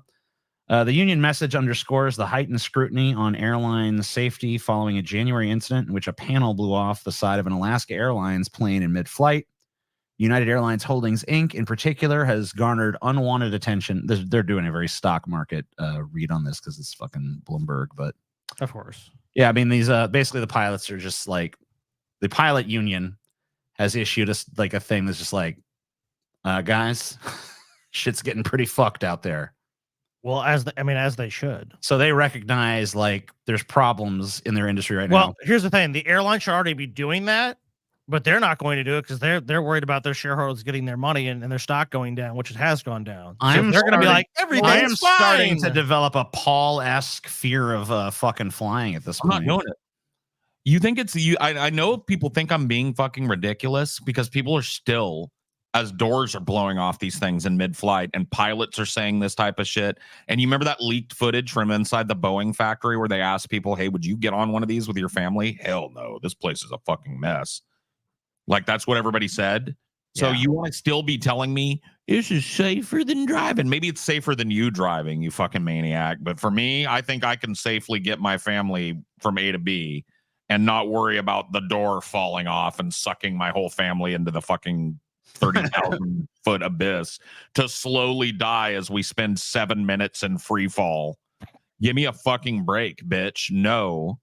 The union message underscores the heightened scrutiny on airline safety following a January incident in which a panel blew off the side of an Alaska Airlines plane in mid-flight. United Airlines Holdings, Inc., in particular, has garnered unwanted attention. They're doing a very stock market read on this because it's fucking Bloomberg, but of course. Yeah, I mean, these basically the pilots are just like, the pilot union has issued us like a thing that's just like, guys, shit's getting pretty fucked out there. Well, as they should. So they recognize like there's problems in their industry right now. Well, here's the thing: the airline should already be doing that, but they're not going to do it because they're worried about their shareholders getting their money and their stock going down, which it has gone down. So they're going to be like, everything's fine. I am starting to develop a Paul-esque fear of fucking flying at this point. I'm not doing it. You think it's you? I know people think I'm being fucking ridiculous because people are still, as doors are blowing off these things in mid-flight and pilots are saying this type of shit. And you remember that leaked footage from inside the Boeing factory where they asked people, hey, would you get on one of these with your family? Hell no. This place is a fucking mess. Like, that's what everybody said. So you want to still be telling me this is safer than driving? Maybe it's safer than you driving, you fucking maniac. But for me, I think I can safely get my family from A to B and not worry about the door falling off and sucking my whole family into the fucking 30,000 foot abyss to slowly die as we spend 7 minutes in free fall. Give me a fucking break, bitch. No,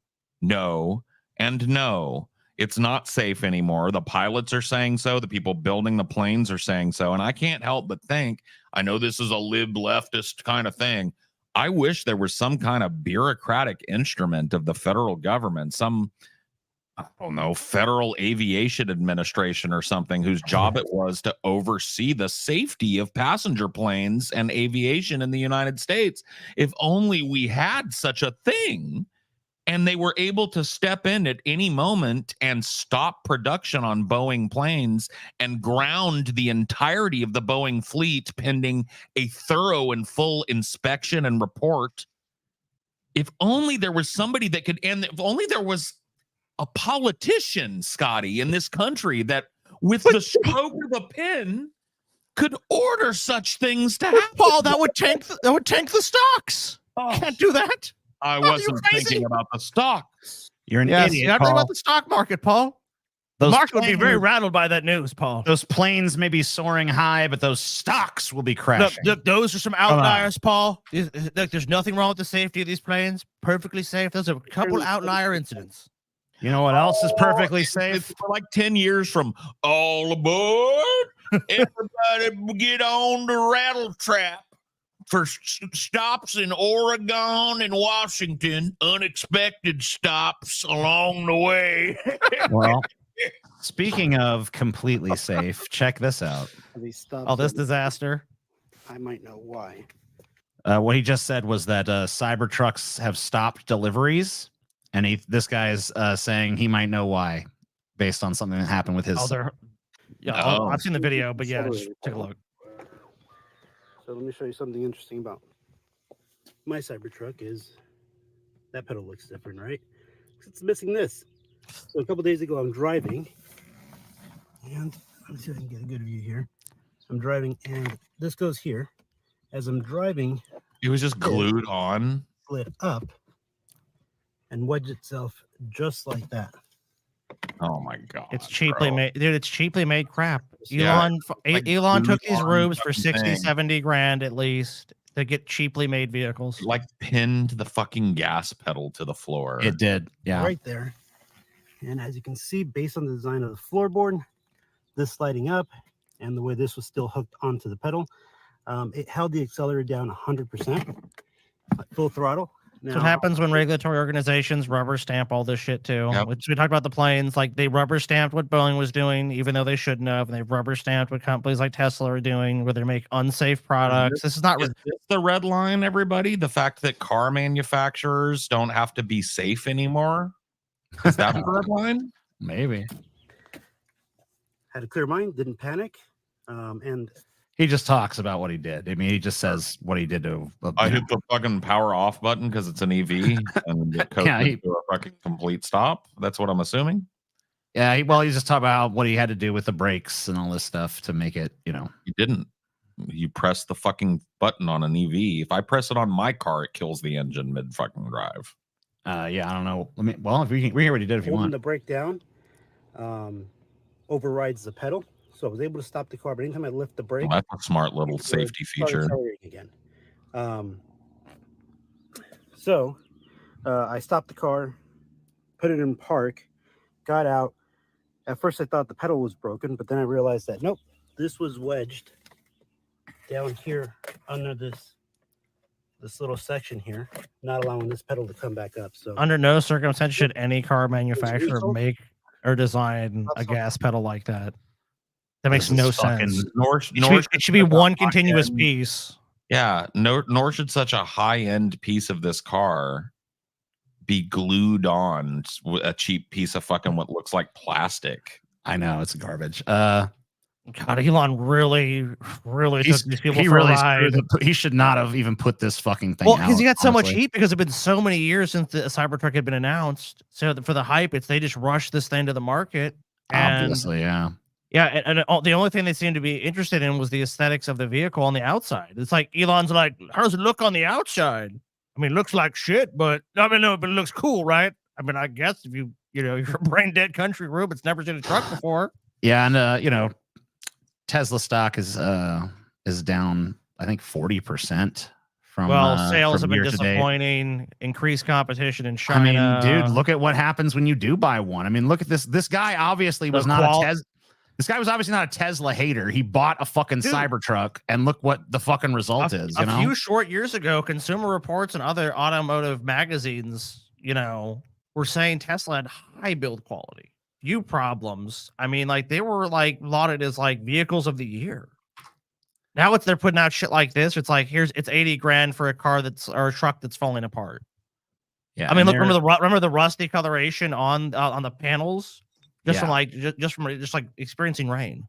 and no. It's not safe anymore. The pilots are saying so. The people building the planes are saying so. And I can't help but think, I know this is a lib leftist kind of thing. I wish there was some kind of bureaucratic instrument of the federal government, some, I don't know, Federal Aviation Administration or something, whose job it was to oversee the safety of passenger planes and aviation in the United States. If only we had such a thing. And they were able to step in at any moment and stop production on Boeing planes and ground the entirety of the Boeing fleet pending a thorough and full inspection and report. If only there was somebody that could, and if only there was a politician, Scotty, in this country that with the stroke of a pen could order such things to happen. Paul, that would tank the stocks. Can't do that. I wasn't thinking about the stocks. You're an idiot, You have to think about the stock market, Paul. The market would be very rattled by that news, Paul. Those planes may be soaring high, but those stocks will be crashing. Look, those are some outliers, Paul. Look, there's nothing wrong with the safety of these planes. Perfectly safe. Those are a couple outlier incidents. You know what else is perfectly safe? We're like 10 years from all aboard. Everybody get on the rattle trap for stops in Oregon and Washington. Unexpected stops along the way. Well, speaking of completely safe, check this out. Oh, this disaster. I might know why. What he just said was that Cybertrucks have stopped deliveries, and this guy is saying he might know why, based on something that happened with his. I've seen the video, but yeah, just take a look. So let me show you something interesting about my Cybertruck. Is that pedal looks different, right? It's missing this. So a couple days ago, I'm driving, and let me see if I can get a good view here. I'm driving, and this goes here. As I'm driving, it was just glued on, slid up, and wedged itself just like that. Oh my god! It's cheaply made, dude. It's cheaply made crap. Elon took these rubes for 60, 70 grand at least to get cheaply made vehicles. Like pinned the fucking gas pedal to the floor. It did, yeah, right there. And as you can see, based on the design of the floorboard, this sliding up, and the way this was still hooked onto the pedal, it held the accelerator down 100%, full throttle. That's what happens when regulatory organizations rubber stamp all this shit too. Yep. Which we talked about the planes, like they rubber stamped what Boeing was doing, even though they shouldn't have, and they rubber stamped what companies like Tesla are doing, where they make unsafe products. This is not the red line, everybody. The fact that car manufacturers don't have to be safe anymore. Is that the red line? Maybe. Had a clear mind, didn't panic, and he just talks about what he did. I mean, he just says what he did to. I hit the fucking power off button because it's an EV and it goes to a fucking complete stop. That's what I'm assuming. Yeah, he's just talking about what he had to do with the brakes and all this stuff to make it, you know. You didn't. You press the fucking button on an EV. If I press it on my car, it kills the engine mid fucking drive. Yeah, I don't know. If we hear what he did if you want. Holding the brake down overrides the pedal. So I was able to stop the car, but anytime I lift the brake, that's a smart little safety feature. Again. So I stopped the car, put it in park, got out. At first I thought the pedal was broken, but then I realized that nope, this was wedged down here under this little section here, not allowing this pedal to come back up. So under no circumstance should any car manufacturer make or design a gas pedal like that. That makes no sense. It should be one continuous piece. Yeah, nor should such a high-end piece of this car be glued on a cheap piece of fucking what looks like plastic. I know, it's garbage. God, Elon really took these people for a ride. He should not have even put this fucking thing out. Well, because he got so much heat because it's been so many years since the Cybertruck had been announced. So for the hype, they just rushed this thing to the market. Obviously, yeah. Yeah, and the only thing they seemed to be interested in was the aesthetics of the vehicle on the outside. It's like Elon's like, how does it look on the outside? I mean, it looks like shit, but but it looks cool, right? I mean, I guess if you're a brain dead country Rube, it's never seen a truck before. Yeah, and Tesla stock is down, I think 40% from sales from have been disappointing. Increased competition in China. I mean, dude, look at what happens when you do buy one. I mean, look at this. This guy obviously was not a Tesla. This guy was obviously not a Tesla hater. He bought a fucking Cybertruck, and look what the fucking result is. A few short years ago, Consumer Reports and other automotive magazines, were saying Tesla had high build quality, few problems. I mean, like they were like lauded as like vehicles of the year. Now they're putting out shit like this. It's like it's 80 grand for a car or a truck that's falling apart. Yeah, I mean, look, remember the rusty coloration on the panels. Just from experiencing rain.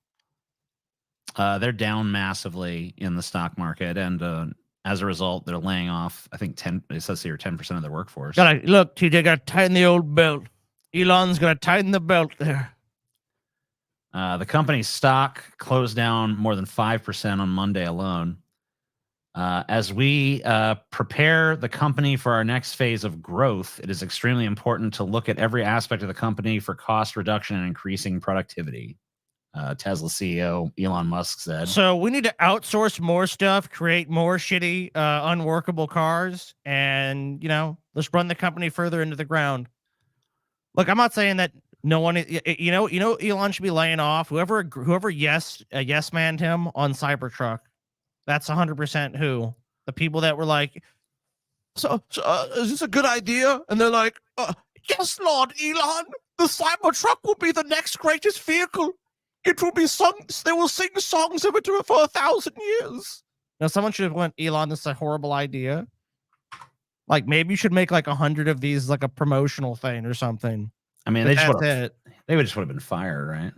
They're down massively in the stock market, and as a result, they're laying off. I think 10% of their workforce. Look, TJ, gotta tighten the old belt. Elon's gonna tighten the belt there. The company's stock closed down more than 5% on Monday alone. As we prepare the company for our next phase of growth, it is extremely important to look at every aspect of the company for cost reduction and increasing productivity. Tesla CEO Elon Musk said. So we need to outsource more stuff, create more shitty, unworkable cars, and let's run the company further into the ground. Look, I'm not saying that no one, Elon should be laying off whoever yes manned him on Cybertruck. That's 100% who the people that were like, so is this a good idea? And they're like, yes, Lord Elon, the Cybertruck will be the next greatest vehicle. It will be songs. They will sing songs of it for 1,000 years. Now, someone should have went, Elon, this is a horrible idea. Like, maybe you should make like 100 of these, like a promotional thing or something. I mean, they just would have been fired, right?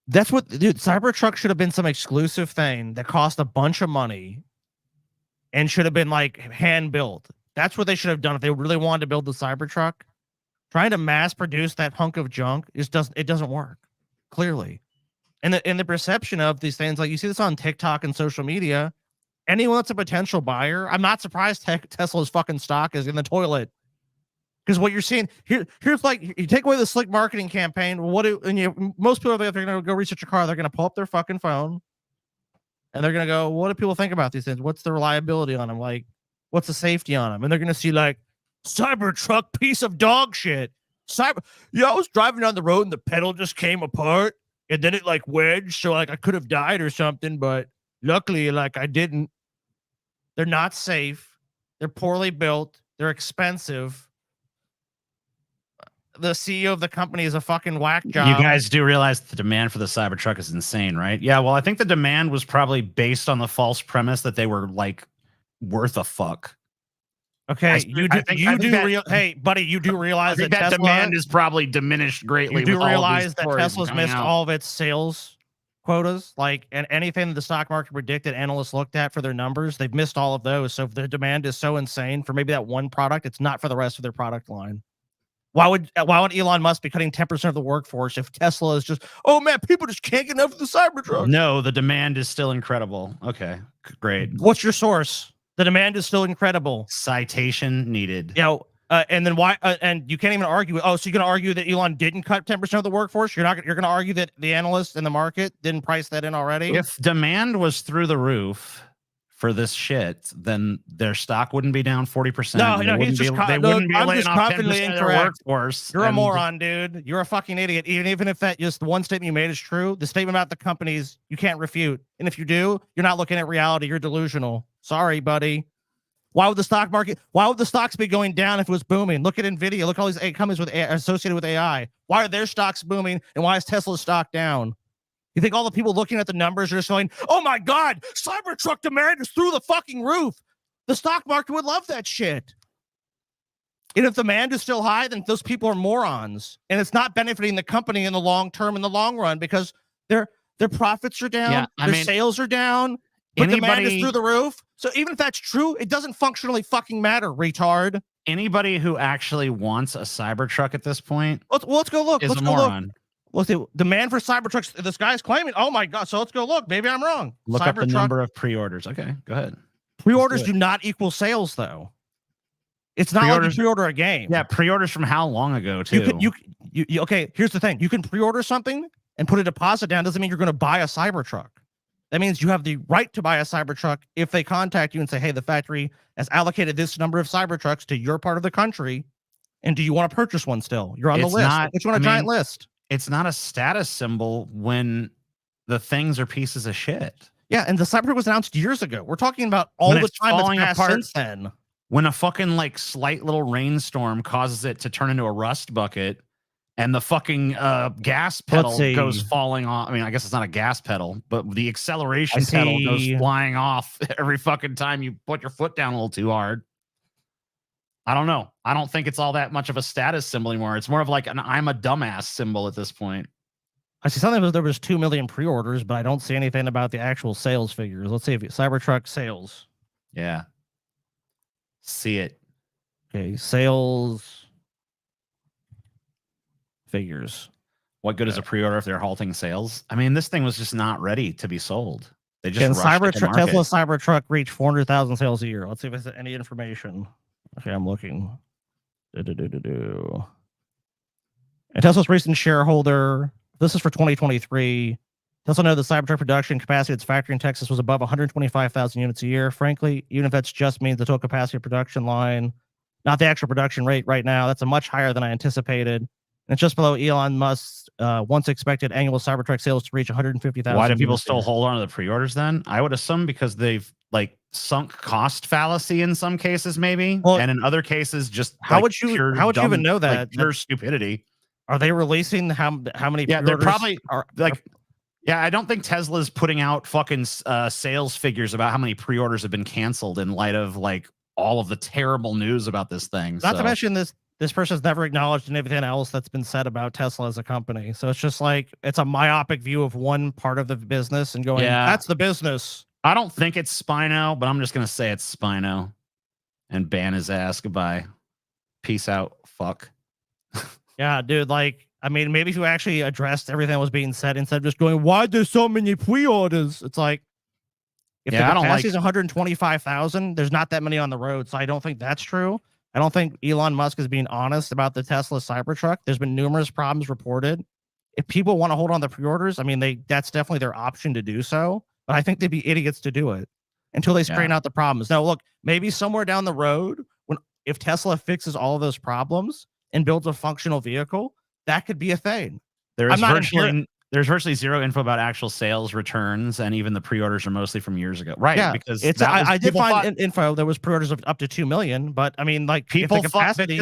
That's what, dude. Cybertruck should have been some exclusive thing that cost a bunch of money and should have been like hand built. That's what they should have done if they really wanted to build the Cybertruck. Trying to mass produce that hunk of junk doesn't work. Clearly, and the perception of these things, like you see this on TikTok and social media, anyone that's a potential buyer, I'm not surprised Tesla's fucking stock is in the toilet, because what you're seeing here's like, you take away the slick marketing campaign. Most people, if they're going to go research a car, they're going to pull up their fucking phone and they're going to go, what do people think about these things? What's the reliability on them? Like, what's the safety on them? And they're going to see like, Cybertruck piece of dog shit. I was driving down the road and the pedal just came apart and then it like wedged, so like I could have died or something, but luckily like I didn't. They're not safe. They're poorly built. They're expensive. The CEO of the company is a fucking whack job. You guys do realize the demand for the Cybertruck is insane, right? Yeah, well, I think the demand was probably based on the false premise that they were like worth a fuck. Okay, hey, buddy, you do realize that Tesla, demand is probably diminished greatly. You do realize that Tesla's missed all of its sales quotas, like, and anything that the stock market predicted, analysts looked at for their numbers, they've missed all of those. So if the demand is so insane for maybe that one product, it's not for the rest of their product line. Why would Elon Musk be cutting 10% of the workforce if Tesla is just, oh man, people just can't get enough of the Cybertruck? No, the demand is still incredible. Okay, great. What's your source? The demand is still incredible. Citation needed. And then why? And you can't even argue. Oh, so you're going to argue that Elon didn't cut 10% of the workforce? You're going to argue that the analysts in the market didn't price that in already? If demand was through the roof for this shit, then their stock wouldn't be down 40%. No, he's just they wouldn't be laying off 10% of their workforce. You're a moron, dude. You're a fucking idiot. Even if that just one statement you made is true, the statement about the companies you can't refute. And if you do, you're not looking at reality. You're delusional. Sorry, buddy. Why would the stocks be going down if it was booming? Look at Nvidia. Look at all these companies associated with AI. Why are their stocks booming and why is Tesla's stock down? You think all the people looking at the numbers are just going, oh my God, Cybertruck demand is through the fucking roof. The stock market would love that shit. And if demand is still high, then those people are morons. And it's not benefiting the company in the long term, in the long run, because their profits are down, their sales are down, but demand is through the roof. So even if that's true, it doesn't functionally fucking matter, retard. Anybody who actually wants a Cybertruck at this point, let's go look. Is a moron. Let's see. Demand for Cybertrucks. This guy's claiming. Oh my God. So let's go look. Maybe I'm wrong. Look up the number of pre-orders. Okay, go ahead. Pre-orders do not equal sales, though. It's not like you pre-order a game. Yeah, pre-orders from how long ago, too? Okay, here's the thing. You can pre-order something and put a deposit down. Doesn't mean you're going to buy a Cybertruck. That means you have the right to buy a Cybertruck if they contact you and say, hey, the factory has allocated this number of Cybertrucks to your part of the country. And do you want to purchase one still? You're on the list. Put you on a giant list. It's not a status symbol when the things are pieces of shit. Yeah, and the Cybertruck was announced years ago. We're talking about all the time falling that's apart since then. When a fucking like slight little rainstorm causes it to turn into a rust bucket and the fucking gas pedal goes falling off. I mean, I guess it's not a gas pedal, but the acceleration pedal goes flying off every fucking time you put your foot down a little too hard. I don't know. I don't think it's all that much of a status symbol anymore. It's more of like an I'm a dumbass symbol at this point. I see something there was 2 million pre-orders, but I don't see anything about the actual sales figures. Let's see if Cybertruck sales. Yeah. See it. Okay, sales figures. What good is a pre-order if they're halting sales? I mean, this thing was just not ready to be sold. They just rushed it to market. Tesla Cybertruck reach 400,000 sales a year. Let's see if there's any information. Okay, I'm looking. And Tesla's recent shareholder. This is for 2023. Tesla noted the Cybertruck production capacity at its factory in Texas was above 125,000 units a year. Frankly, even if that's just means the total capacity of production line, not the actual production rate right now, that's a much higher than I anticipated. And it's just below Elon Musk's once expected annual Cybertruck sales to reach 150,000. Why do people still hold on to the pre-orders then? I would assume because they've like sunk cost fallacy in some cases, maybe, and in other cases, just how would you even know that? Like, pure stupidity. Are they releasing how many? Yeah, they're pre-orders probably like. Yeah, I don't think Tesla's putting out fucking sales figures about how many pre-orders have been canceled in light of like all of the terrible news about this thing. Not to mention this person's never acknowledged anything else that's been said about Tesla as a company. So it's just like it's a myopic view of one part of the business and going, that's the business. I don't think it's Spino, but I'm just gonna say it's Spino and ban his ass. Goodbye. Peace out. Fuck. Yeah, dude, like I mean, maybe if you actually addressed everything that was being said instead of just going, why there's so many pre-orders? It's like, if the capacity is 125,000, there's not that many on the road. So I don't think that's true. I don't think Elon Musk is being honest about the Tesla Cybertruck. There's been numerous problems reported. If people want to hold on to pre-orders, I mean, that's definitely their option to do so. But I think they'd be idiots to do it until they straighten out the problems. Now, look, maybe somewhere down the road, if Tesla fixes all of those problems and builds a functional vehicle, that could be a thing. There's virtually zero info about actual sales returns, and even the pre-orders are mostly from years ago. Right. Yeah, because I did find info. There was pre-orders of up to 2 million, but I mean, like people if the capacity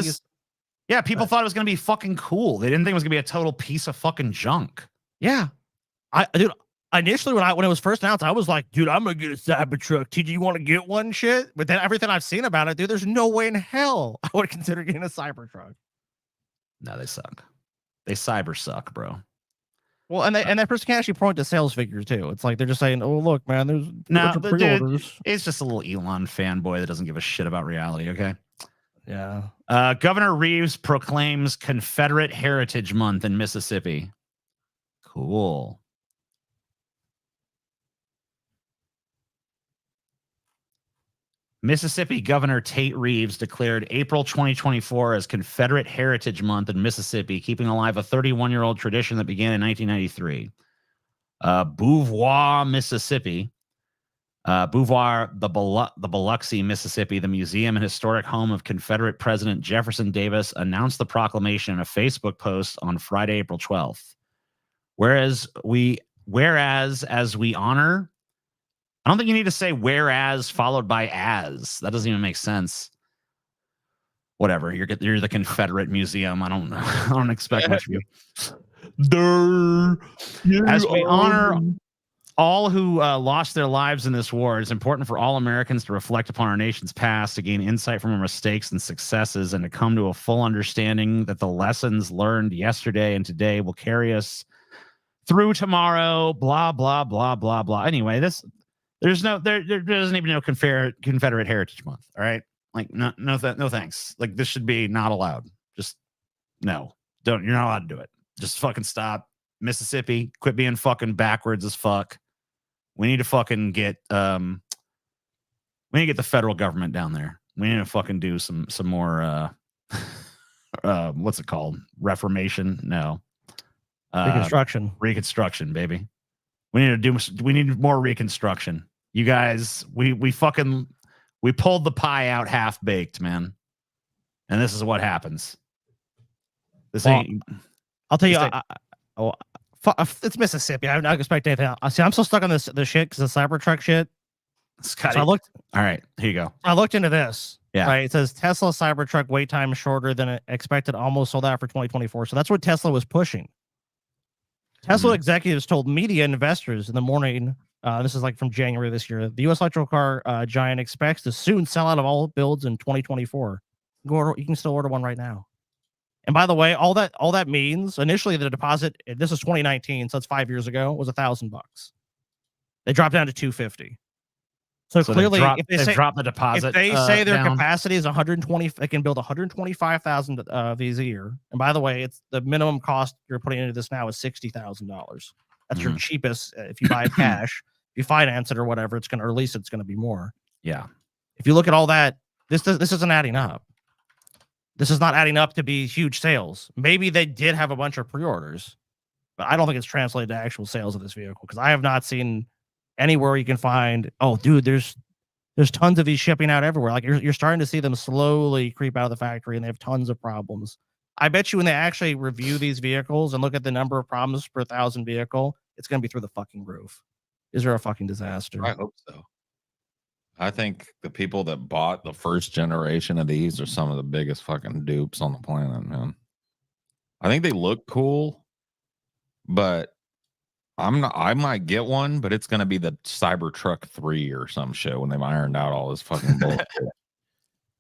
people thought it was going to be fucking cool. They didn't think it was going to be a total piece of fucking junk. Yeah. Dude, initially when it was first announced, I was like, dude, I'm going to get a Cybertruck. TJ, you want to get one shit? But then everything I've seen about it, dude, there's no way in hell I would consider getting a Cybertruck. No, they suck. They Cybersuck, bro. Well, and that person can actually point to sales figures too. It's like they're just saying, "Oh, look, man, there's pre-orders." Dude, it's just a little Elon fanboy that doesn't give a shit about reality. Okay. Yeah. Governor Reeves proclaims Confederate Heritage Month in Mississippi. Cool. Mississippi Governor Tate Reeves declared April 2024 as Confederate Heritage Month in Mississippi, keeping alive a 31-year-old tradition that began in 1993. Beauvoir, Mississippi. Beauvoir, the Biloxi, Mississippi, the museum and historic home of Confederate President Jefferson Davis, announced the proclamation in a Facebook post on Friday, April 12th. Whereas as we honor, I don't think you need to say whereas followed by as. That doesn't even make sense. Whatever. You're the Confederate Museum. I don't expect much of you. As we honor all who lost their lives in this war, it's important for all Americans to reflect upon our nation's past, to gain insight from our mistakes and successes, and to come to a full understanding that the lessons learned yesterday and today will carry us through tomorrow. Blah blah blah blah blah. Anyway, there doesn't even know Confederate Heritage Month. All right, like no thanks. Like this should be not allowed. Just no, you're not allowed to do it. Just fucking stop. Mississippi, quit being fucking backwards as fuck. We need to fucking get the federal government down there. We need to fucking do some more what's it called? Reformation? No. Reconstruction, baby. We need more reconstruction. You guys, we pulled the pie out half baked, man. And this is what happens. I'll tell you, it's Mississippi. I'm not expecting anything else. See, I'm still stuck on the shit because the Cybertruck shit. Scotty. So all right, here you go. I looked into this. Yeah. Right. It says Tesla Cybertruck wait time shorter than expected, almost sold out for 2024. So that's what Tesla was pushing. Tesla executives told media and investors in the morning, this is like from January this year, the U.S. electrical car giant expects to soon sell out of all builds in 2024. You can still order one right now. And by the way, all that means initially the deposit, this is 2019, so it's 5 years ago, was $1,000. They dropped down to $250. So clearly, if they drop the deposit, if they say their capacity is 120, they can build 125,000 of these a year. And by the way, it's the minimum cost you're putting into this now is $60,000. That's your cheapest if you buy cash. you finance it or whatever, it's going to release. It's going to be more. Yeah. If you look at all that, this isn't adding up. This is not adding up to be huge sales. Maybe they did have a bunch of pre-orders, but I don't think it's translated to actual sales of this vehicle because I have not seen anywhere you can find. Oh, dude, there's tons of these shipping out everywhere. Like you're starting to see them slowly creep out of the factory, and they have tons of problems. I bet you when they actually review these vehicles and look at the number of problems per 1,000 vehicle, it's going to be through the fucking roof. Is there a fucking disaster? I hope so. I think the people that bought the first generation of these are some of the biggest fucking dupes on the planet, man. I think they look cool, but I might get one, but it's gonna be the Cybertruck 3 or some shit when they've ironed out all this fucking bullshit.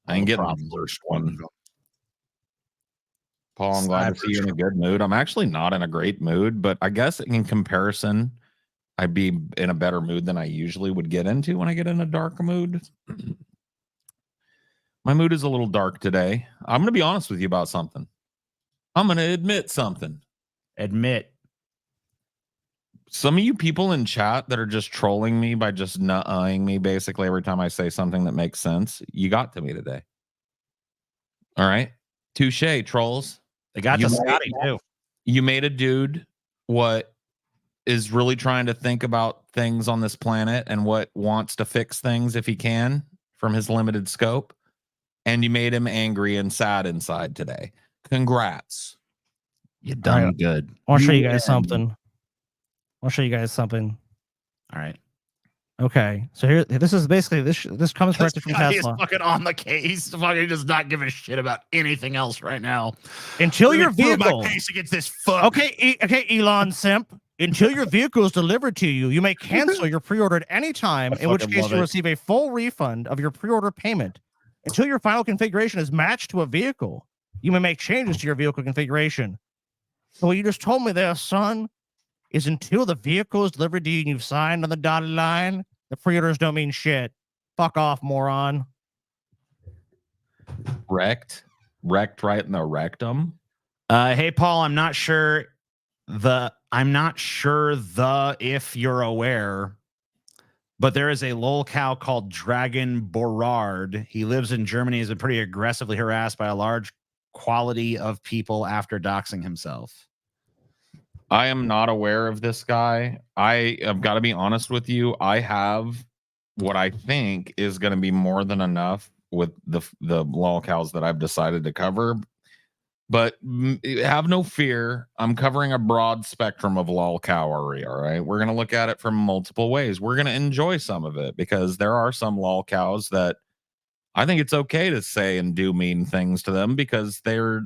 I ain't getting the first one. Paul, I'm glad to see you in a good mood. I'm actually not in a great mood, but I guess in comparison, I'd be in a better mood than I usually would get into when I get in a dark mood. My mood is a little dark today. I'm going to be honest with you about something. I'm going to admit something. Admit. Some of you people in chat that are just trolling me by just nut-eyeing me basically every time I say something that makes sense, you got to me today. All right? Touche, trolls. They got to Scotty, too. You made a dude what is really trying to think about things on this planet and what wants to fix things if he can from his limited scope. And you made him angry and sad inside today. Congrats. You done good. I'll show you guys something. All right. Okay. So here, this is basically this comes directly from Tesla. He's fucking on the case. Fucking does not give a shit about anything else right now. Until your vehicle. My case against this fuck. Okay, Elon Simp. Until your vehicle is delivered to you, you may cancel your pre-order at any time, in which case you'll receive a full refund of your pre-order payment. Until your final configuration is matched to a vehicle, you may make changes to your vehicle configuration. So what you just told me there, son, is until the vehicle is delivered to you and you've signed on the dotted line, the pre-orders don't mean shit. Fuck off, moron. Wrecked right in the rectum. Hey, Paul, I'm not sure if you're aware, but there is a lol cow called Dragon Borard. He lives in Germany. He's been pretty aggressively harassed by a large quality of people after doxing himself. I am not aware of this guy. I have got to be honest with you. I have what I think is going to be more than enough with the lolcows that I've decided to cover. But have no fear. I'm covering a broad spectrum of lolcowery. All right. We're going to look at it from multiple ways. We're going to enjoy some of it because there are some lolcows that I think it's okay to say and do mean things to them because they're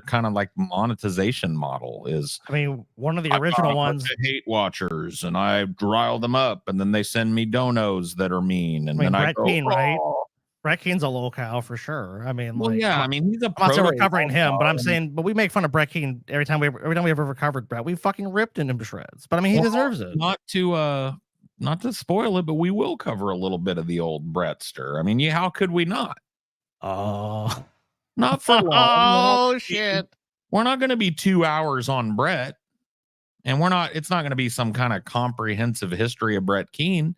kind of like monetization model is. I mean, one of the original ones, hate watchers, and I rile them up, and then they send me donos that are mean, and then I go, Keane, right? Brett Keane's a lol cow for sure. I mean, well, yeah, I mean, he's a. I'm not saying we're covering him, but I'm saying, but we make fun of Brett Keane every time we ever covered Brett. We fucking ripped him to shreds. But I mean, he deserves it. Not to spoil it, but we will cover a little bit of the old Brettster. I mean, how could we not? Oh, not for long. Oh shit! We're not going to be 2 hours on Brett, and it's not going to be some kind of comprehensive history of Brett Keane.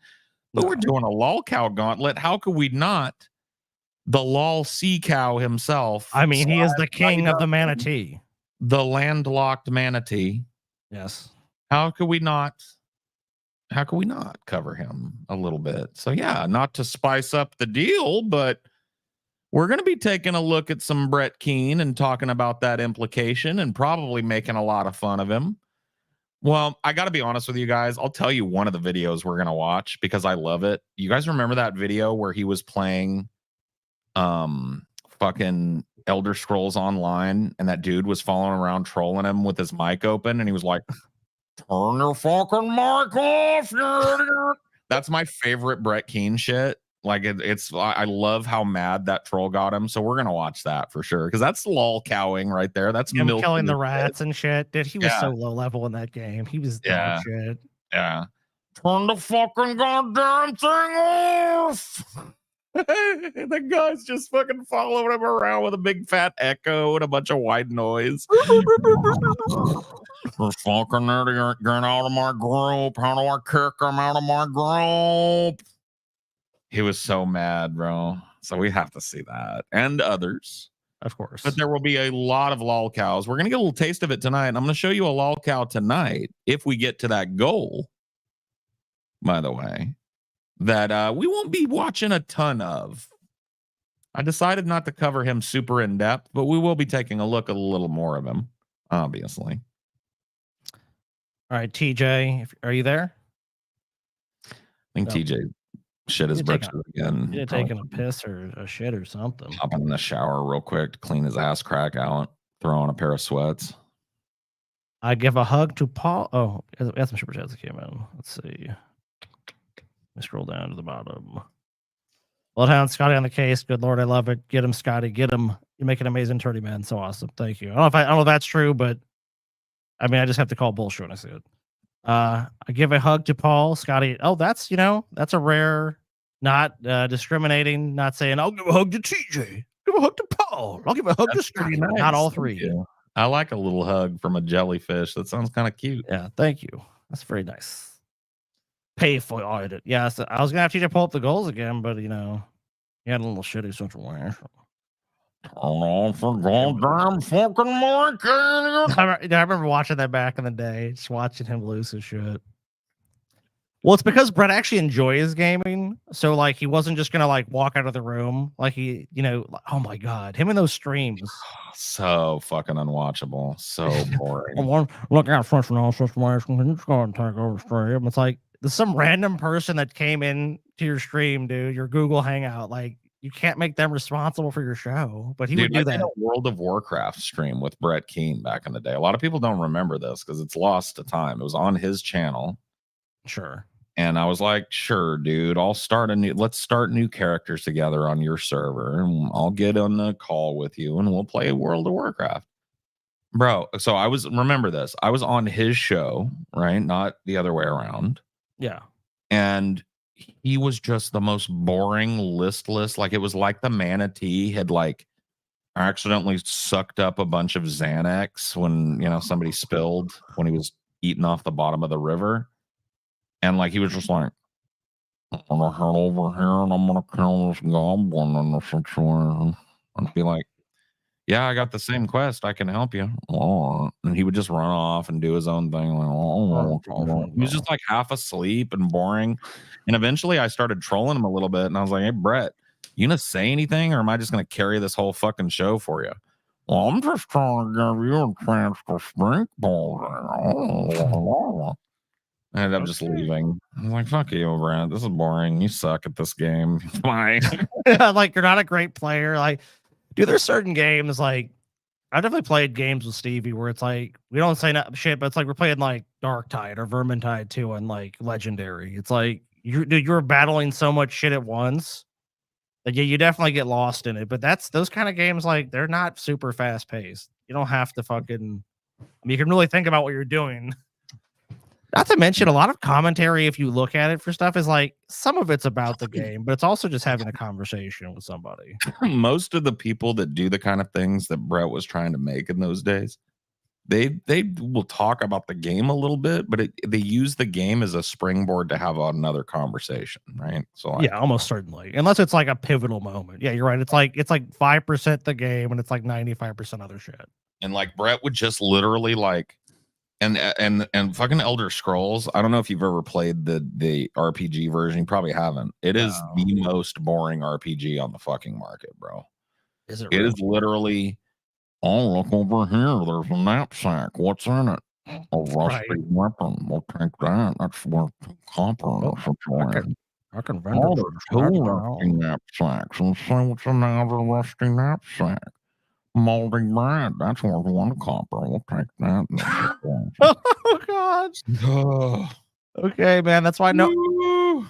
But we're doing a lol cow gauntlet. How could we not? The lol sea cow himself. I mean, he is the king of the manatee, the landlocked manatee. Yes. How could we not cover him a little bit? So yeah, not to spice up the deal, but we're going to be taking a look at some Brett Keane and talking about that implication and probably making a lot of fun of him. Well, I got to be honest with you guys. I'll tell you one of the videos we're going to watch because I love it. You guys remember that video where he was playing fucking Elder Scrolls Online and that dude was following around trolling him with his mic open and he was like, turn your fucking mic off, you idiot. That's my favorite Brett Keane shit. Like I love how mad that troll got him. So we're gonna watch that for sure because that's lol cowing right there. That's him killing the rats and shit. Dude, he was so low level in that game. He was dog shit. Yeah. Turn the fucking goddamn thing off. The guy's just fucking following him around with a big fat echo and a bunch of white noise. This fucking idiot, get out of my group. How do I kick him out of my group? He was so mad, bro. So we have to see that. And others. Of course. But there will be a lot of lolcows. We're going to get a little taste of it tonight. I'm going to show you a lolcow tonight if we get to that goal, by the way, that we won't be watching a ton of. I decided not to cover him super in depth, but we will be taking a look at a little more of him, obviously. All right, TJ, are you there? I think TJ shit his britches again. You're taking a piss or a shit or something. Hopping in the shower real quick to clean his ass crack out. Throw on a pair of sweats. I give a hug to Paul. Oh, we have some super chats that came in. Let's see. Let me scroll down to the bottom. Bloodhound, Scotty on the case. Good Lord, I love it. Get him, Scotty. Get him. You make an amazing tourney, man. So awesome. Thank you. I don't know if that's true, but I mean, I just have to call bullshit when I see it. I give a hug to Paul, Scotty. Oh, that's a rare, not discriminating, not saying I'll give a hug to TJ, give a hug to Paul, I'll give a hug to Scotty. Nice. Not all three. I like a little hug from a jellyfish. That sounds kind of cute. Yeah, thank you. That's very nice. Pay for audit. Yeah, so I was gonna have TJ pull up the goals again, but he had a little shitty central wire. Oh, for goddamn fucking Mark! I remember watching that back in the day, just watching him lose his shit. Well, it's because Brett actually enjoys gaming, so like he wasn't just gonna like walk out of the room. Like he, oh my god, him in those streams, so fucking unwatchable, so boring. Look out front for all sorts of wires. Just go and take over stream. It's like there's some random person that came in to your stream, dude. Your Google Hangout, like. You can't make them responsible for your show, but he would do that. A World of Warcraft stream with Brett Keane back in the day. A lot of people don't remember this because it's lost to time. It was on his channel. Sure. And I was like, sure, dude, let's start new characters together on your server and I'll get on the call with you and we'll play World of Warcraft. Bro, so remember this. I was on his show, right? Not the other way around. Yeah. And he was just the most boring, listless. Like it was like the manatee had like accidentally sucked up a bunch of Xanax when somebody spilled when he was eating off the bottom of the river, and like he was just like, I'm gonna head over here and I'm gonna kill this goblin in the situation, and be like, yeah, I got the same quest. I can help you. Oh. And he would just run off and do his own thing. Like, he was just like half asleep and boring. And eventually I started trolling him a little bit. And I was like, hey, Brett, you gonna say anything or am I just gonna carry this whole fucking show for you? Well, I'm just trying to give you a chance to speak. I ended up just leaving. I was like, fuck you, Brett. This is boring. You suck at this game. Bye. Like, you're not a great player. Like, dude, there's certain games, like, I definitely played games with Stevie where it's like, we don't say shit, but it's like we're playing like Darktide or Vermintide 2 and like Legendary. It's like, you're battling so much shit at once that you definitely get lost in it. But those kind of games, like, they're not super fast paced. You don't have to you can really think about what you're doing. Not to mention, a lot of commentary, if you look at it for stuff, is like some of it's about the game, but it's also just having a conversation with somebody. Most of the people that do the kind of things that Brett was trying to make in those days, they will talk about the game a little bit, but they use the game as a springboard to have another conversation, right? So yeah, almost certainly, unless it's like a pivotal moment. Yeah, you're right. It's like 5% the game, and it's like 95% other shit. And like Brett would just literally like. And fucking Elder Scrolls. I don't know if you've ever played the RPG version. You probably haven't. It is the most boring RPG on the fucking market, bro. Is it? It is literally. Oh, look over here. There's a knapsack. What's in it? A rusty weapon. We'll take that. That's worth copper. I can vend it. Two rusty knapsacks. And say what's another rusty knapsack? Moldy bread. That's worth 1 copper. We'll take that. Oh God. Okay, man. That's why no one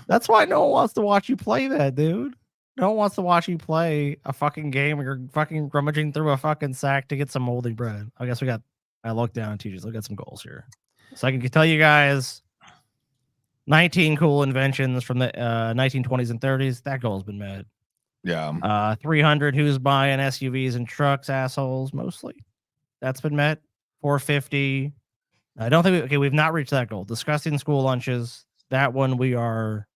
wants to watch you play that, dude. No one wants to watch you play a fucking game where you're fucking rummaging through a fucking sack to get some moldy bread. I guess I looked down at TJ's. Look at some goals here. So I can tell you guys 19 cool inventions from the 1920s and 30s. That goal's been met. Yeah. 300 who's buying SUVs and trucks, assholes, mostly. That's been met. 450 I don't think we've not reached that goal. Disgusting school lunches. That one we are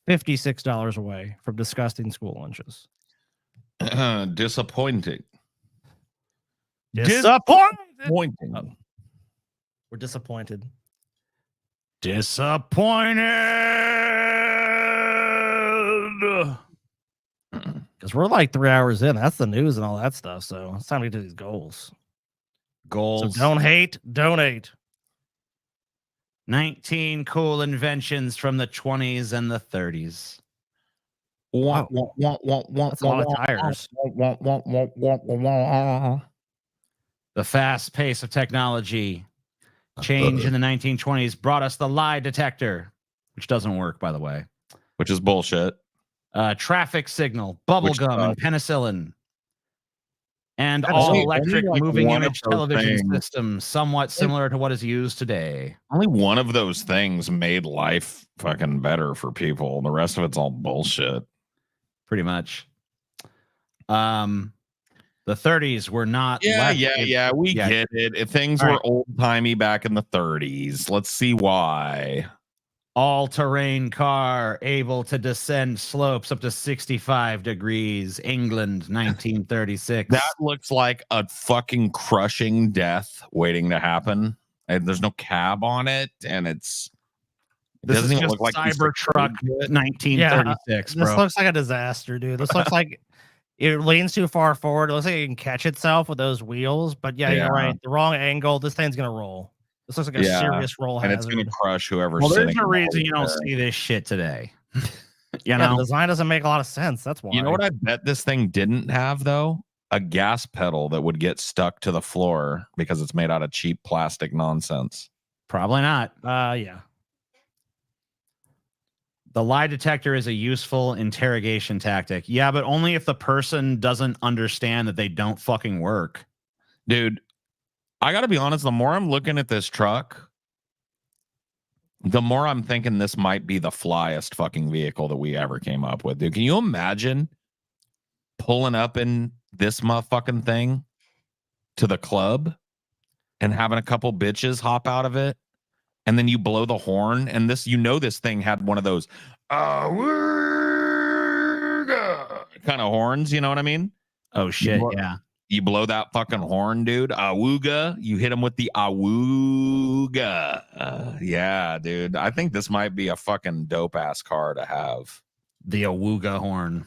$56 away from disgusting school lunches. Disappointing. Disappointing. Oh. We're disappointed. Disappointed. Because we're like 3 hours in. That's the news and all that stuff. So it's time to get to these goals. So don't hate, donate. 19 cool inventions from the 20s and the 30s. That's a lot of tires. The fast pace of technology change in the 1920s brought us the lie detector, which doesn't work, by the way. Which is bullshit. Traffic signal, bubblegum, and penicillin. And all-electric moving image television system, somewhat similar to what is used today. Only one of those things made life fucking better for people. The rest of it's all bullshit. Pretty much. The 30s were not. We get it. Things were old-timey back in the 30s. Let's see why. All-terrain car able to descend slopes up to 65 degrees. England, 1936. That looks like a fucking crushing death waiting to happen. And there's no cab on it, and it doesn't even look like Cybersuck 1936. This bro. looks like a disaster, dude. This looks like it leans too far forward. It looks like it can catch itself with those wheels. But you're right. The wrong angle. This thing's gonna roll. This looks like a serious roll hazard. And it's going to crush whoever's Well, sitting. there's a reason you don't see this shit today. The design doesn't make a lot of sense. That's why. You know what I bet this thing didn't have, though? A gas pedal that would get stuck to the floor because it's made out of cheap plastic nonsense. Probably not. Yeah. The lie detector is a useful interrogation tactic. Yeah, but only if the person doesn't understand that they don't fucking work. Dude, I got to be honest, the more I'm looking at this truck, the more I'm thinking this might be the flyest fucking vehicle that we ever came up with. Dude, can you imagine pulling up in this motherfucking thing to the club and having a couple bitches hop out of it? And then you blow the horn, and this thing had one of those kind of horns, you know what I mean? Oh shit, yeah. You blow that fucking horn, dude. Awooga. You hit him with the awooga. Yeah, dude. I think this might be a fucking dope ass car to have. The awooga horn.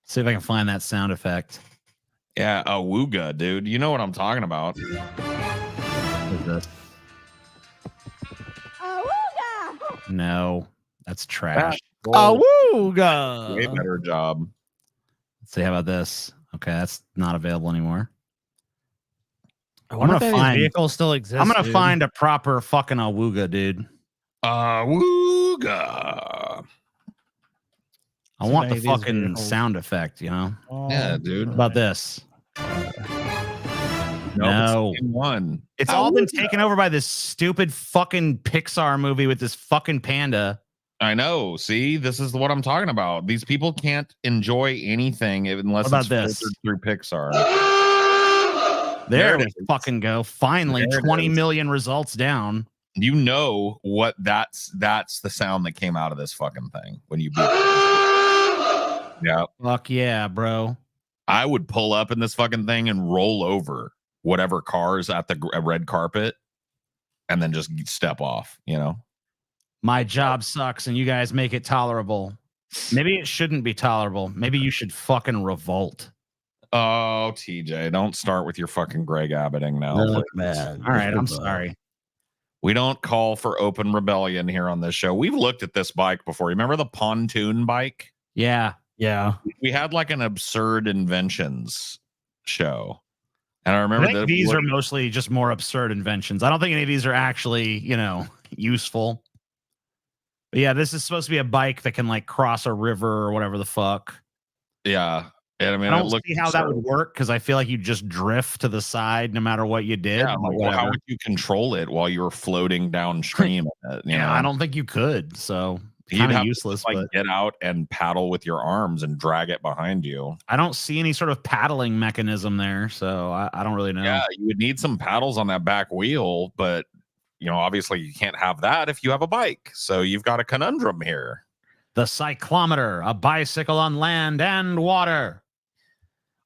See if I can find that sound effect. Yeah, awooga, dude. You know what I'm talking about. What is this? No, that's trash. Awooga. Way better job. Let's see. How about this? Okay, that's not available anymore. I wonder if these vehicles still exist. I'm gonna find a proper fucking awooga, dude. Awooga. I want the fucking sound effect, you know? Yeah, dude. What about this? No. It's one. It's all been taken over by this stupid fucking Pixar movie with this fucking panda. I know. See, this is what I'm talking about. These people can't enjoy anything unless it's filtered through Pixar. There it is. Fucking go. Finally, 20 million results down. You know what? That's the sound that came out of this fucking thing when you beat it. Yeah. Fuck yeah, bro. I would pull up in this fucking thing and roll over whatever cars at the red carpet and then just step off, you know? My job sucks and you guys make it tolerable. Maybe it shouldn't be tolerable. Maybe you should fucking revolt. Oh, TJ, don't start with your fucking Greg Abboting now. Look, man. All right, I'm sorry. We don't call for open rebellion here on this show. We've looked at this bike before. Remember the pontoon bike? Yeah. We had like an absurd inventions show. And I remember these are mostly just more absurd inventions. I don't think any of these are actually, useful. But yeah, this is supposed to be a bike that can like cross a river or whatever the fuck. Yeah. And I mean, I don't see how that would work because I feel like you just drift to the side no matter what you did. Yeah, well, how would you control it while you were floating downstream? I don't think you could. So kind of useless, but get out and paddle with your arms and drag it behind you. I don't see any sort of paddling mechanism there, so I don't really know. Yeah, you would need some paddles on that back wheel, but obviously you can't have that if you have a bike. So you've got a conundrum here. The cyclometer, a bicycle on land and water.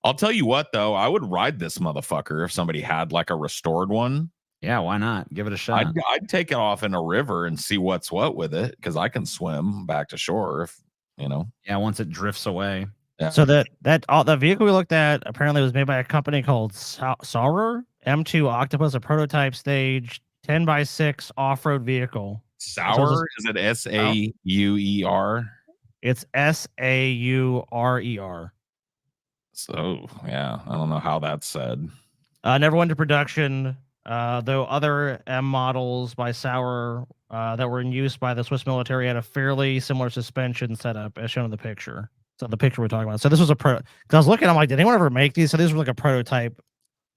I'll tell you what, though, I would ride this motherfucker if somebody had like a restored one. Yeah, why not? Give it a shot. I'd take it off in a river and see what's what with it, because I can swim back to shore if Yeah, once it drifts away. Yeah. So the vehicle we looked at apparently was made by a company called Saurer M2 Octopus, a prototype stage 10x6 off-road vehicle. Sauer? Is it Sauer? It's Saurer. So yeah, I don't know how that's said. Never went to production. Though other M models by Sauer that were in use by the Swiss military had a fairly similar suspension setup as shown in the picture. So the picture we're talking about. So this was a pro. Because I was looking, I'm like, did anyone ever make these? So these were like a prototype.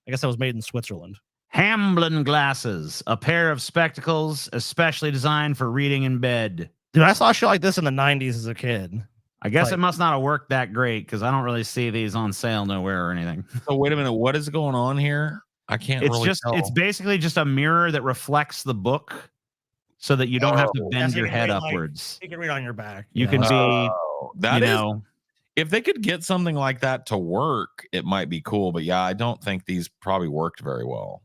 I guess that was made in Switzerland. Hamblin glasses, a pair of spectacles especially designed for reading in bed. Dude, I saw shit like this in the 90s as a kid. I guess it must not have worked that great because I don't really see these on sale nowhere or anything. So wait a minute, what is going on here? I can't really tell. It's basically just a mirror that reflects the book so that you don't have to bend your head upwards. You can read on your back. You can be, if they could get something like that to work, it might be cool. But yeah, I don't think these probably worked very well.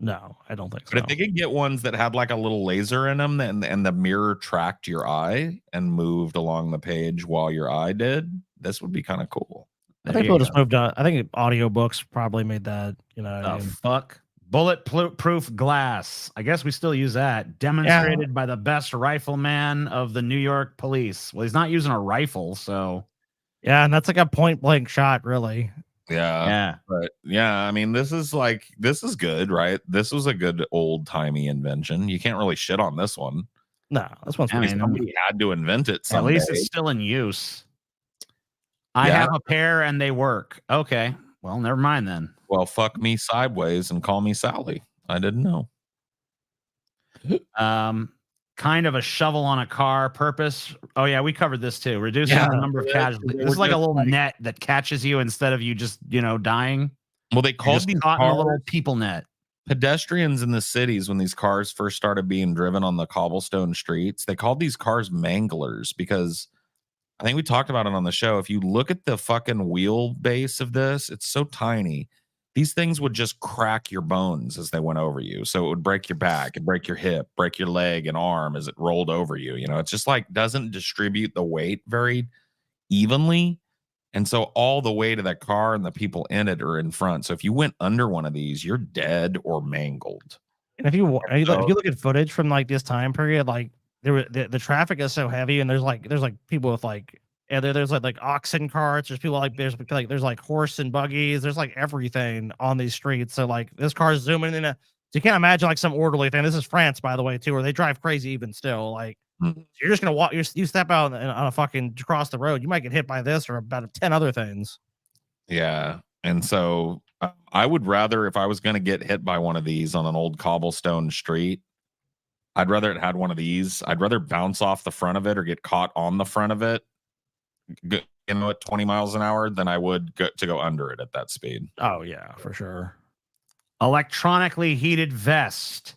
No, I don't think so. But if they could get ones that had like a little laser in them and the mirror tracked your eye and moved along the page while your eye did, this would be kind of cool. I think people just moved on. I think audiobooks probably made that, fuck. Bulletproof glass. I guess we still use that. Demonstrated by the best rifleman of the New York police. Well, he's not using a rifle, so. Yeah, and that's like a point blank shot, really. Yeah. But yeah, I mean, this is good, right? This was a good old timey invention. You can't really shit on this one. No, this one's somebody had to invent it someday. At least it's still in use. I have a pair and they work. Okay. Well, never mind then. Well, fuck me sideways and call me Sally. I didn't know. Kind of a shovel on a car purpose. Oh yeah, we covered this too. Reducing the number of casualties. This is like a little net that catches you instead of you just, dying. Well, they called these caught in a little people net. Pedestrians in the cities, when these cars first started being driven on the cobblestone streets, they called these cars manglers because I think we talked about it on the show. If you look at the fucking wheelbase of this, it's so tiny. These things would just crack your bones as they went over you. So it would break your back, and break your hip, break your leg and arm as it rolled over you. It's just like doesn't distribute the weight very evenly. And so all the weight of that car and the people in it are in front. So if you went under one of these, you're dead or mangled. And if you look at footage from like this time period, like the traffic is so heavy, and there's like people with like there's like oxen carts. There's people there's like horse and buggies. There's like everything on these streets. So like this car's zooming in so you can't imagine like some orderly thing. This is France, by the way, too, where they drive crazy even still. Like you're just gonna walk. You step out on a fucking across the road, you might get hit by this or about 10 other things. Yeah, and so I would rather, if I was gonna get hit by one of these on an old cobblestone street, I'd rather it had one of these. I'd rather bounce off the front of it or get caught on the front of it, at 20 miles an hour than I would go under it at that speed. Oh yeah, for sure. Electronically heated vest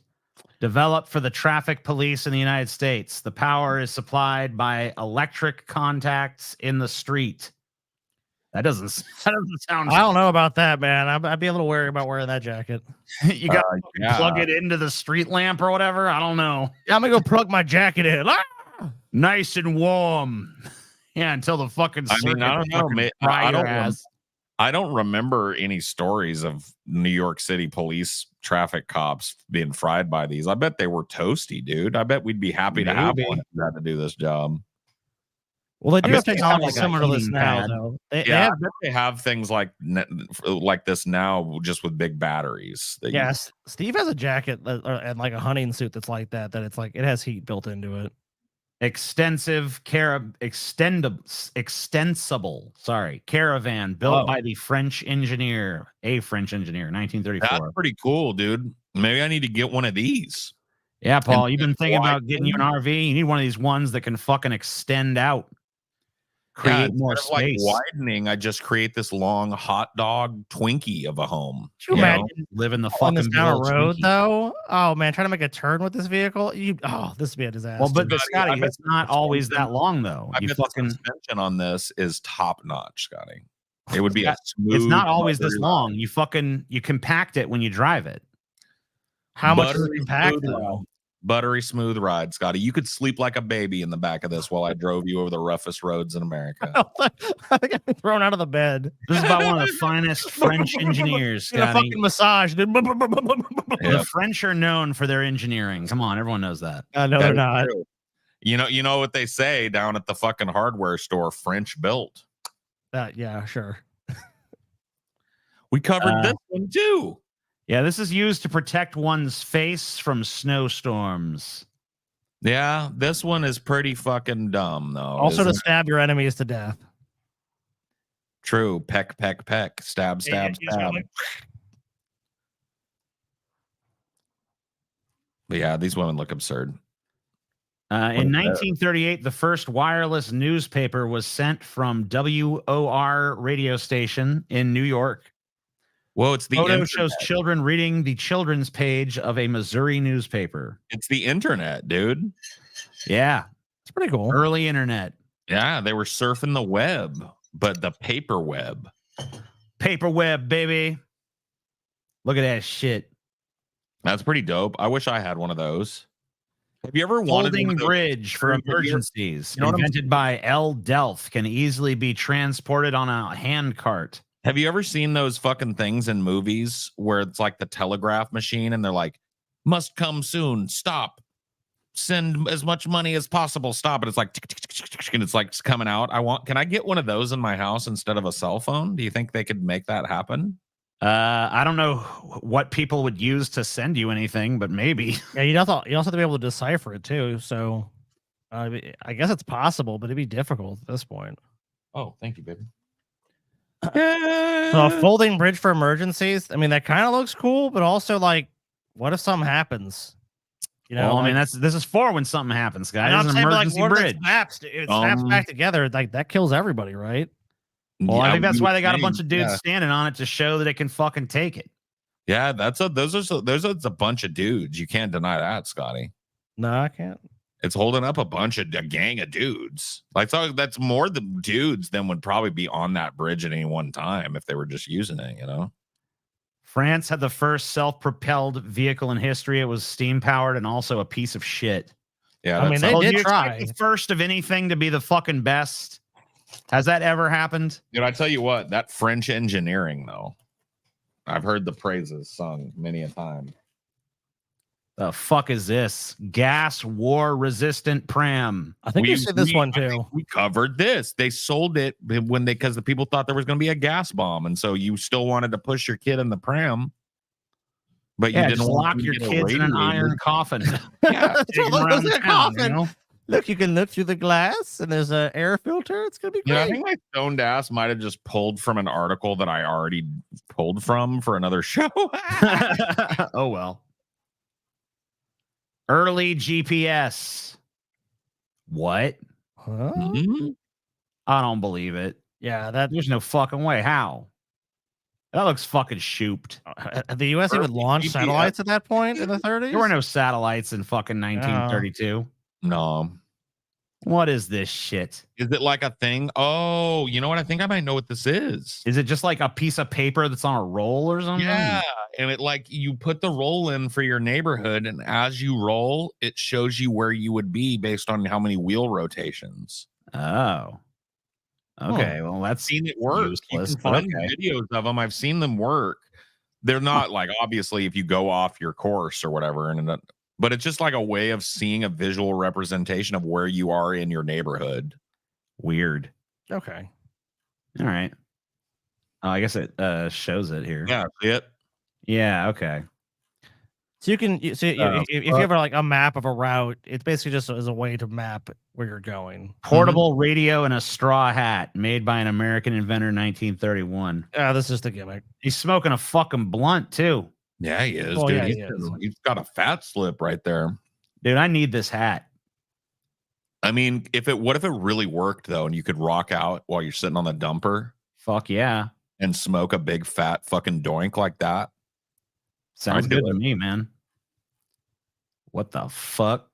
developed for the traffic police in the United States. The power is supplied by electric contacts in the street. That doesn't sound. I don't know about that, man. I'd be a little wary about wearing that jacket. You got to plug it into the street lamp or whatever. I don't know. Yeah, I'm gonna go plug my jacket in. Nice and warm. Yeah, until the fucking. I mean, I don't know. I don't remember any stories of New York City police traffic cops being fried by these. I bet they were toasty, dude. I bet we'd be happy to have one if we had to do this job. Well, they do have technology similar to this now, though. I bet they have things like this now, just with big batteries. Yes, Steve has a jacket and like a hunting suit that's like that. That it's like it has heat built into it. Extensible caravan built by a French engineer, 1934. That's pretty cool, dude. Maybe I need to get one of these. Yeah, Paul, And you've been thinking about getting you an widening. RV. You need one of these ones that can fucking extend out, Yeah, create more instead of like space. widening, I just create this long hot dog Twinkie of a home. Could you imagine live in the on this fucking down a Bill road Twinkie. though? Oh man, trying to make a turn with this vehicle. This would be a disaster. Well, but I Scotty, bet it's not always that long though. I You bet fucking the suspension on this is top notch, Scotty. It would be a smooth. it's not always this buttery long. You compact it when you drive it. How much is it buttery compact smooth though? ride. Buttery smooth ride, Scotty. You could sleep like a baby in the back of this while I drove you over the roughest roads in America. I think I've been thrown out of the bed. This is by one of the finest French engineers, Get a Scotty. fucking massage, dude. The French are known for their engineering. Come on, everyone knows that. No, they're not. True. You know what they say down at the fucking hardware store, French built. Yeah, sure. We covered this one too. Yeah, this is used to protect one's face from snowstorms. Yeah, this one is pretty fucking dumb though. Also to stab your enemies to death. True. Peck, peck, peck. Stab, stab, stab. But yeah, these women look absurd. In 1938, the first wireless newspaper was sent from WOR radio station in New York. Whoa, it's the photo internet. shows children reading the children's page of a Missouri newspaper. It's the internet, dude. Yeah, it's pretty cool. Early internet. Yeah, they were surfing the web, but the paper web. Paper web, baby. Look at that shit. That's pretty dope. I wish I had one of those. Have you ever wanted Folding one of those bridge for Have you ever- emergencies, You know what I'm invented by L. Delft, can easily be transported on a hand cart. Have you ever seen those fucking things in movies where it's like the telegraph machine and they're like, must come soon, stop, send as much money as possible, stop. And it's like, tick, tick, tick, tick, tick, and it's like it's coming out. Can I get one of those in my house instead of a cell phone? Do you think they could make that happen? I don't know what people would use to send you anything, but maybe. Yeah, you also have to be able to decipher it too. So I guess it's possible, but it'd be difficult at this point. Oh, thank you, baby. So a folding bridge for emergencies. I mean, that kind of looks cool, but also like, what if something happens? You know, well, I mean, this is for when something happens, guys. I'm It's an saying, emergency what if bridge. it snaps? It snaps back together. Like that kills everybody, right? Well, I think that's why they got a a bunch of dudes standing on it to show that it can fucking take it. Yeah, those are a bunch of dudes. You can't deny that, Scotty. No, I can't. It's holding up a gang of dudes. Like, so that's more the dudes than would probably be on that bridge at any one time if they were just using it, you know? France had the first self-propelled vehicle in history. It was steam-powered and also a piece of shit. Yeah, I mean, they did try. The first of anything to be the fucking best. Has that ever happened? Dude, I tell you what, that French engineering, though, I've heard the praises sung many a time. The fuck is this? Gas war resistant pram. I think you said this one too. We covered this. They sold it because the people thought there was going to be a gas bomb, and so you still wanted to push your kid in the pram, but you didn't just want lock them to your get kids in an irradiated. iron coffin. Yeah, take 'em around the town, you know? Look, you can look through the glass, and there's an air filter. It's gonna be great. Yeah, I think my stoned ass might have just pulled from an article that I already pulled from for another show. Oh well. Early GPS. What? Huh? Mm-hmm. I don't believe it. Yeah, There's no fucking way. How? That looks fucking shooped. The U.S. even launched satellites at that point in the 30s. There were no satellites in fucking 1932. No. What is this shit? Is it like a thing? Oh, you know what? I think I might know what this is. Is it just like a piece of paper that's on a roll or something? Yeah. And it like you put the roll in for your neighborhood, and as you roll, it shows you where you would be based on how many wheel rotations. Oh. Okay. Well, that's I've seen it work. You useless, can but find okay. videos of them. I've seen them work. They're not like obviously if you go off your course or whatever, but it's just like a way of seeing a visual representation of where you are in your neighborhood. Weird. Okay. All right. Oh, I guess it shows it here. Yeah, see it. Yeah. Okay. So you can if you have like a map of a route, it's basically just as a way to map where you're going. Portable radio and a straw hat made by an American inventor, 1931. Yeah, this is the gimmick. He's smoking a fucking blunt too. Yeah, he is, Oh, dude. yeah, he is. He's got a fat slip right there. Dude, I need this hat. I mean, what if it really worked though, and you could rock out while you're sitting on the dumper? Fuck yeah. And smoke a big fat fucking doink like that. Sounds good to me, man. What the fuck?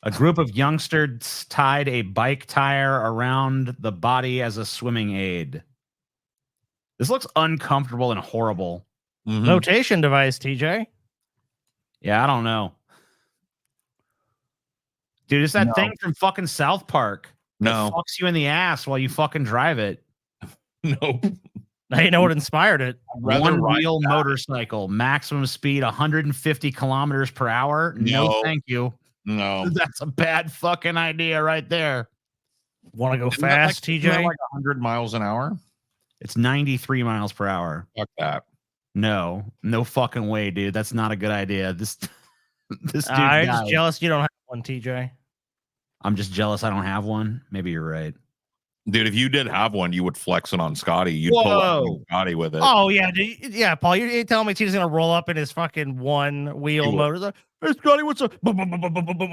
A group of youngsters tied a bike tire around the body as a swimming aid. This looks uncomfortable and horrible. Flotation device, TJ. Yeah, I don't know. Dude, it's that thing from fucking South Park. No. It fucks you in the ass while you fucking drive it. Nope. Now you know what inspired it. One wheel motorcycle, maximum speed 150 kilometers per hour. No, thank you. No. That's a bad fucking idea right there. Want to go fast, TJ? Isn't that like 100 miles an hour? It's 93 miles per hour. Fuck that. No fucking way, dude. That's not a good idea. This dude I'm died. just jealous you don't have one, TJ. I'm just jealous I don't have one. Maybe you're right. Dude, if you did have one, you would flex it on Scotty. You'd pull up Scotty with it. Oh yeah, dude. Yeah, Paul. You're telling me TJ's gonna roll up in his fucking one wheel motor? Hey, Scotty, what's up?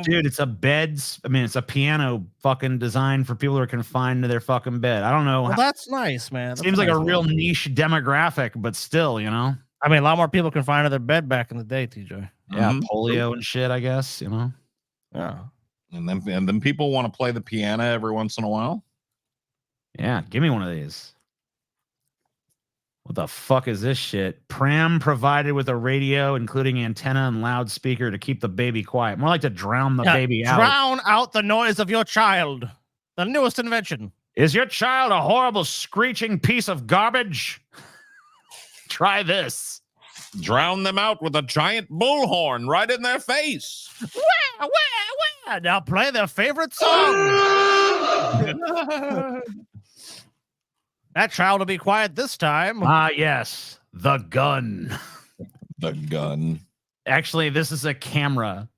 Dude, it's a beds. I mean, it's a piano fucking design for people who are confined to their fucking bed. I don't know. Well, that's nice, man. That's Seems like nice, a real man. niche demographic, but still, you know. I mean, a lot more people confined to their bed back in the day, TJ. Yeah, polio and shit. I guess you know. Yeah. And then people want to play the piano every once in a while. Yeah, give me one of these. What the fuck is this shit? Pram provided with a radio, including antenna and loudspeaker to keep the baby quiet. More like to drown the baby out. Drown out the noise of your child. The newest invention. Is your child a horrible screeching piece of garbage? Try this. Drown them out with a giant bullhorn right in their face. Where? Now play their favorite song. That child will be quiet this time. Yes. The gun. The gun. Actually, this is a camera.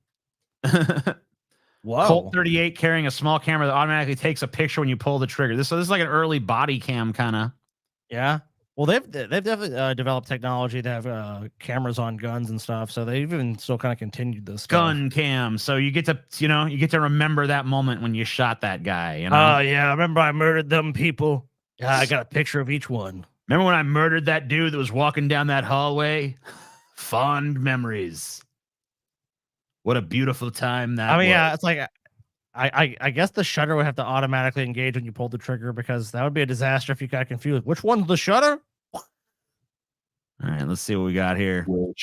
Whoa. Colt 38 carrying a small camera that automatically takes a picture when you pull the trigger. This is like an early body cam kind of. Yeah. Well, they've definitely developed technology to have cameras on guns and stuff. So they've even still kind of continued this stuff. Gun cam. So you get to remember that moment when you shot that guy. You know? Oh yeah, I remember I murdered them people. Yeah, I got a picture of each one. Remember when I murdered that dude that was walking down that hallway? Fond memories. What a beautiful time that was. Yeah, it's like I guess the shutter would have to automatically engage when you pulled the trigger, because that would be a disaster if you got confused. Which one's the shutter? All right, let's see what we got here. All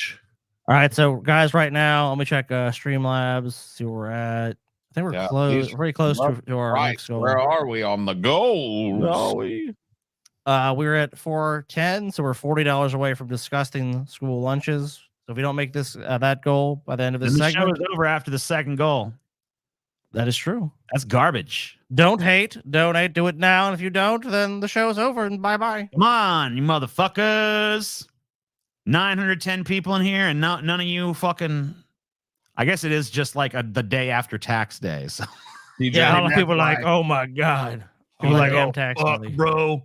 right, so guys, right now, let me check Streamlabs, see where we're at. I think we're close, pretty close to our next goal. Where are we on the goals? Are we? We're at 410, so we're $40 away from disgusting school lunches. So if we don't make this that goal by the end of this the segment, show is over after the second goal. That is true. That's garbage. Don't hate, donate, do it now. And if you don't, then the show's over and bye-bye. Come on, you motherfuckers. 910 people in here, and none of you fucking... I guess it is just like the day after tax day. So yeah, a lot of people are like, oh my God. People like, oh, tax fuck, money. bro.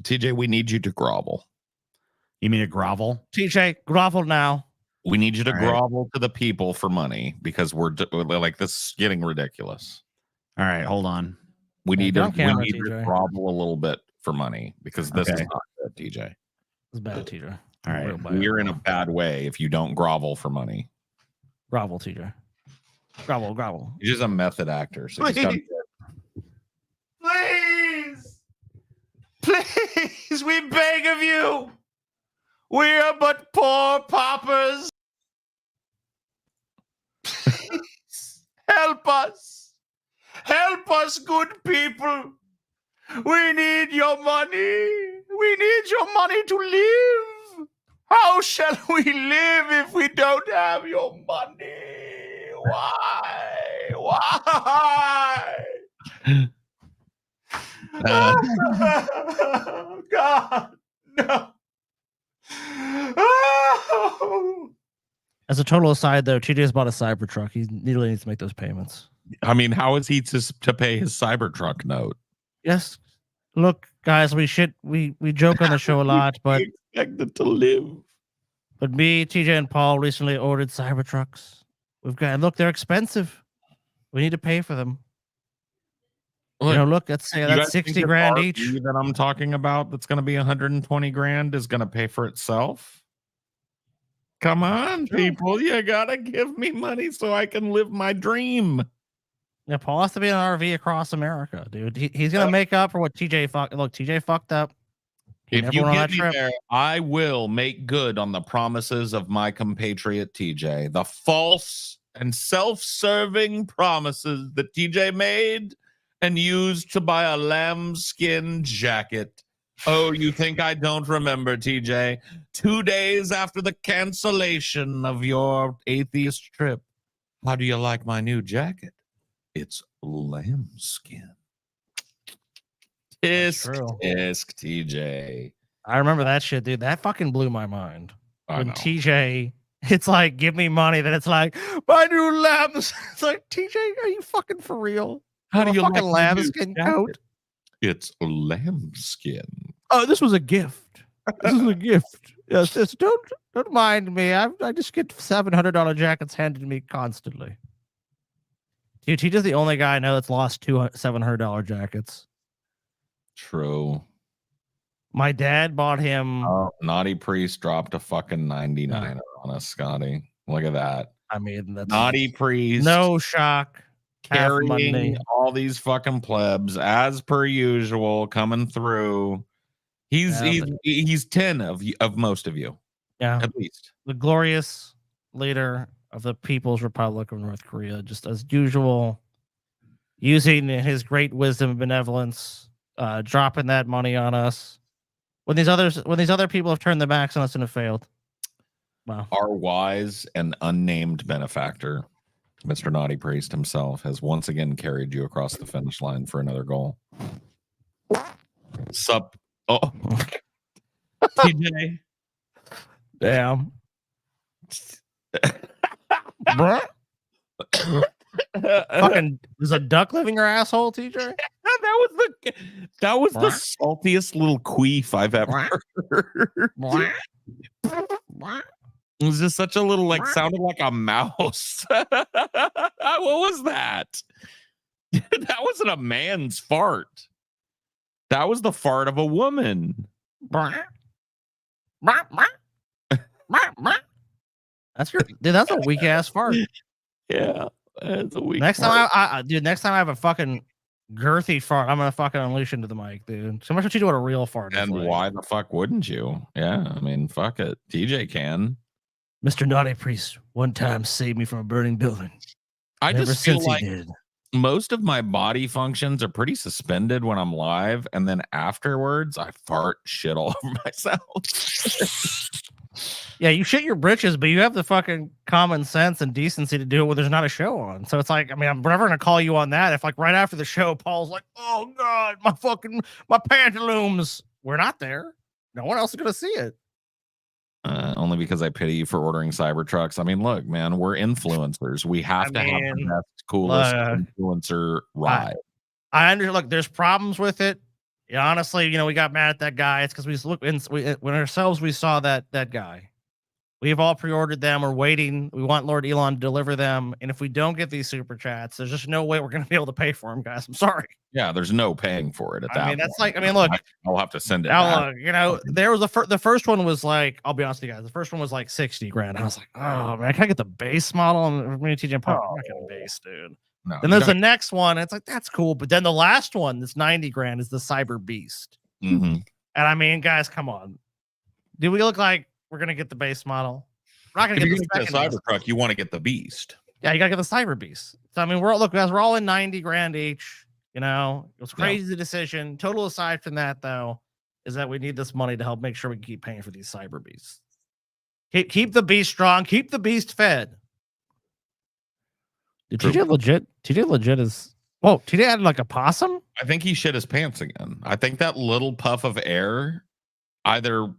TJ, we need you to grovel. You mean to grovel? TJ, grovel now. We need you to grovel to the people for money, because we're like, this is getting ridiculous. All right, hold on. We need to camera, grovel a little bit for money, because this is not good, TJ. It's bad, TJ. All right. We're in a bad way if you don't grovel for money. Grovel, TJ. Grovel. He's just a method actor. So he's got Please, we beg of you. We are but poor paupers. Please, help us. Help us, good people. We need your money. We need your money to live. How shall we live if we don't have your money? Why? God, no. As a total aside, though, TJ's bought a Cybertruck. He really needs to make those payments. I mean, how is he to pay his Cybertruck note? Yes. Look, guys, we joke on the show a lot, but expected to live. But me, TJ, and Paul recently ordered Cybertrucks. We've got look. They're expensive. We need to pay for them. Look, look. Let's say you that's guys think 60 this grand RV each. that I'm talking about that's going to be 120 grand is going to pay for itself. Come on, people. You got to give me money so I can live my dream. Yeah, Paul has to be an RV across America, dude. He's gonna make up for what TJ fucked. Look, TJ fucked up. He If never you went on get that me trip. there, I will make good on the promises of my compatriot TJ. The false and self-serving promises that TJ made and used to buy a lambskin jacket. Oh, you think I don't remember, TJ? 2 days after the cancellation of your atheist trip. How do you like my new jacket? It's lambskin. Tisk, TJ. I remember that shit, dude. That fucking blew my mind. I When know. TJ, it's like, give me money. Then it's like, my new lambs. It's like, TJ, are you fucking for real? How You do have you a fucking like my new lambskin jacket? coat? It's lambskin. Oh, this was a gift. This is a gift. Yes, just don't mind me. I just get $700 jackets handed to me constantly. Dude, TJ's the only guy I know that's lost two $700 jackets. True. My dad bought him. Oh, Naughty Priest dropped a fucking 99 on us, Scotty. Look at that. I mean, that's Naughty Priest. no shock. Half Carrying money. all these fucking plebs as per usual, coming through. He's 10 of most of you. Yeah, at least the glorious leader of the People's Republic of North Korea, just as usual, using his great wisdom and benevolence, dropping that money on us when these other people have turned their backs on us and have failed. Wow. Our wise and unnamed benefactor, Mr. Naughty Priest himself, has once again carried you across the finish line for another goal. Sup? Oh, TJ. Damn. Bruh. Fucking, there's a duck living your asshole, TJ? That was the saltiest little queef I've ever heard. It was just such a little, like, sounded like a mouse. What was that? That wasn't a man's fart. That was the fart of a woman. That's your dude. That's a weak ass fart. Yeah, that's a weak. Next time, next time I have a fucking girthy fart, I'm gonna fucking unleash into the mic, dude. So much what you do what a real fart is. And like. why the fuck wouldn't you? Yeah, I mean, fuck it. TJ can. Mr. Naughty Priest one time saved me from a burning building. I Never just feel since he like did. most of my body functions are pretty suspended when I'm live, and then afterwards I fart shit all over myself. Yeah, you shit your britches, but you have the fucking common sense and decency to do it when there's not a show on. So it's like, I mean, I'm never gonna call you on that. If like right after the show, Paul's like, "Oh God, my pantaloons." We're not there. No one else is gonna see it. Only because I pity you for ordering Cybertrucks. I mean, look, man, we're influencers. We have to have the best, coolest influencer ride. Look, there's problems with it. Yeah, honestly, we got mad at that guy. It's because we saw that guy. We've all pre-ordered them. We're waiting. We want Lord Elon to deliver them. And if we don't get these super chats, there's just no way we're going to be able to pay for them, guys. I'm sorry. Yeah, there's no paying for it at that. I mean, that's point. like, look, I'll have to send it. Now, look, there was the first one was like, I'll be honest with you guys, the first one was like 60 grand. I was like, oh man, can I get the base model? And me and TJ Pop, I'm not getting base, dude. No, then there's the next one. It's like, that's cool. But then the last one, that's 90 grand, is the Cyber Beast. Mm-hmm. And I mean, guys, come on. Do we look like we're going to get the base model? We're not going to get the second Cybertruck. You want to get the Beast. Yeah, you got to get the Cyber Beast. So, I mean, we're all in 90 grand each. It was crazy decision. Total aside from that, though, is that we need this money to help make sure we can keep paying for these Cyber Beasts. Keep the Beast strong. Keep the Beast fed. Did TJ legit is... Whoa, TJ had like a possum? I think he shit his pants again. I think that little puff of air either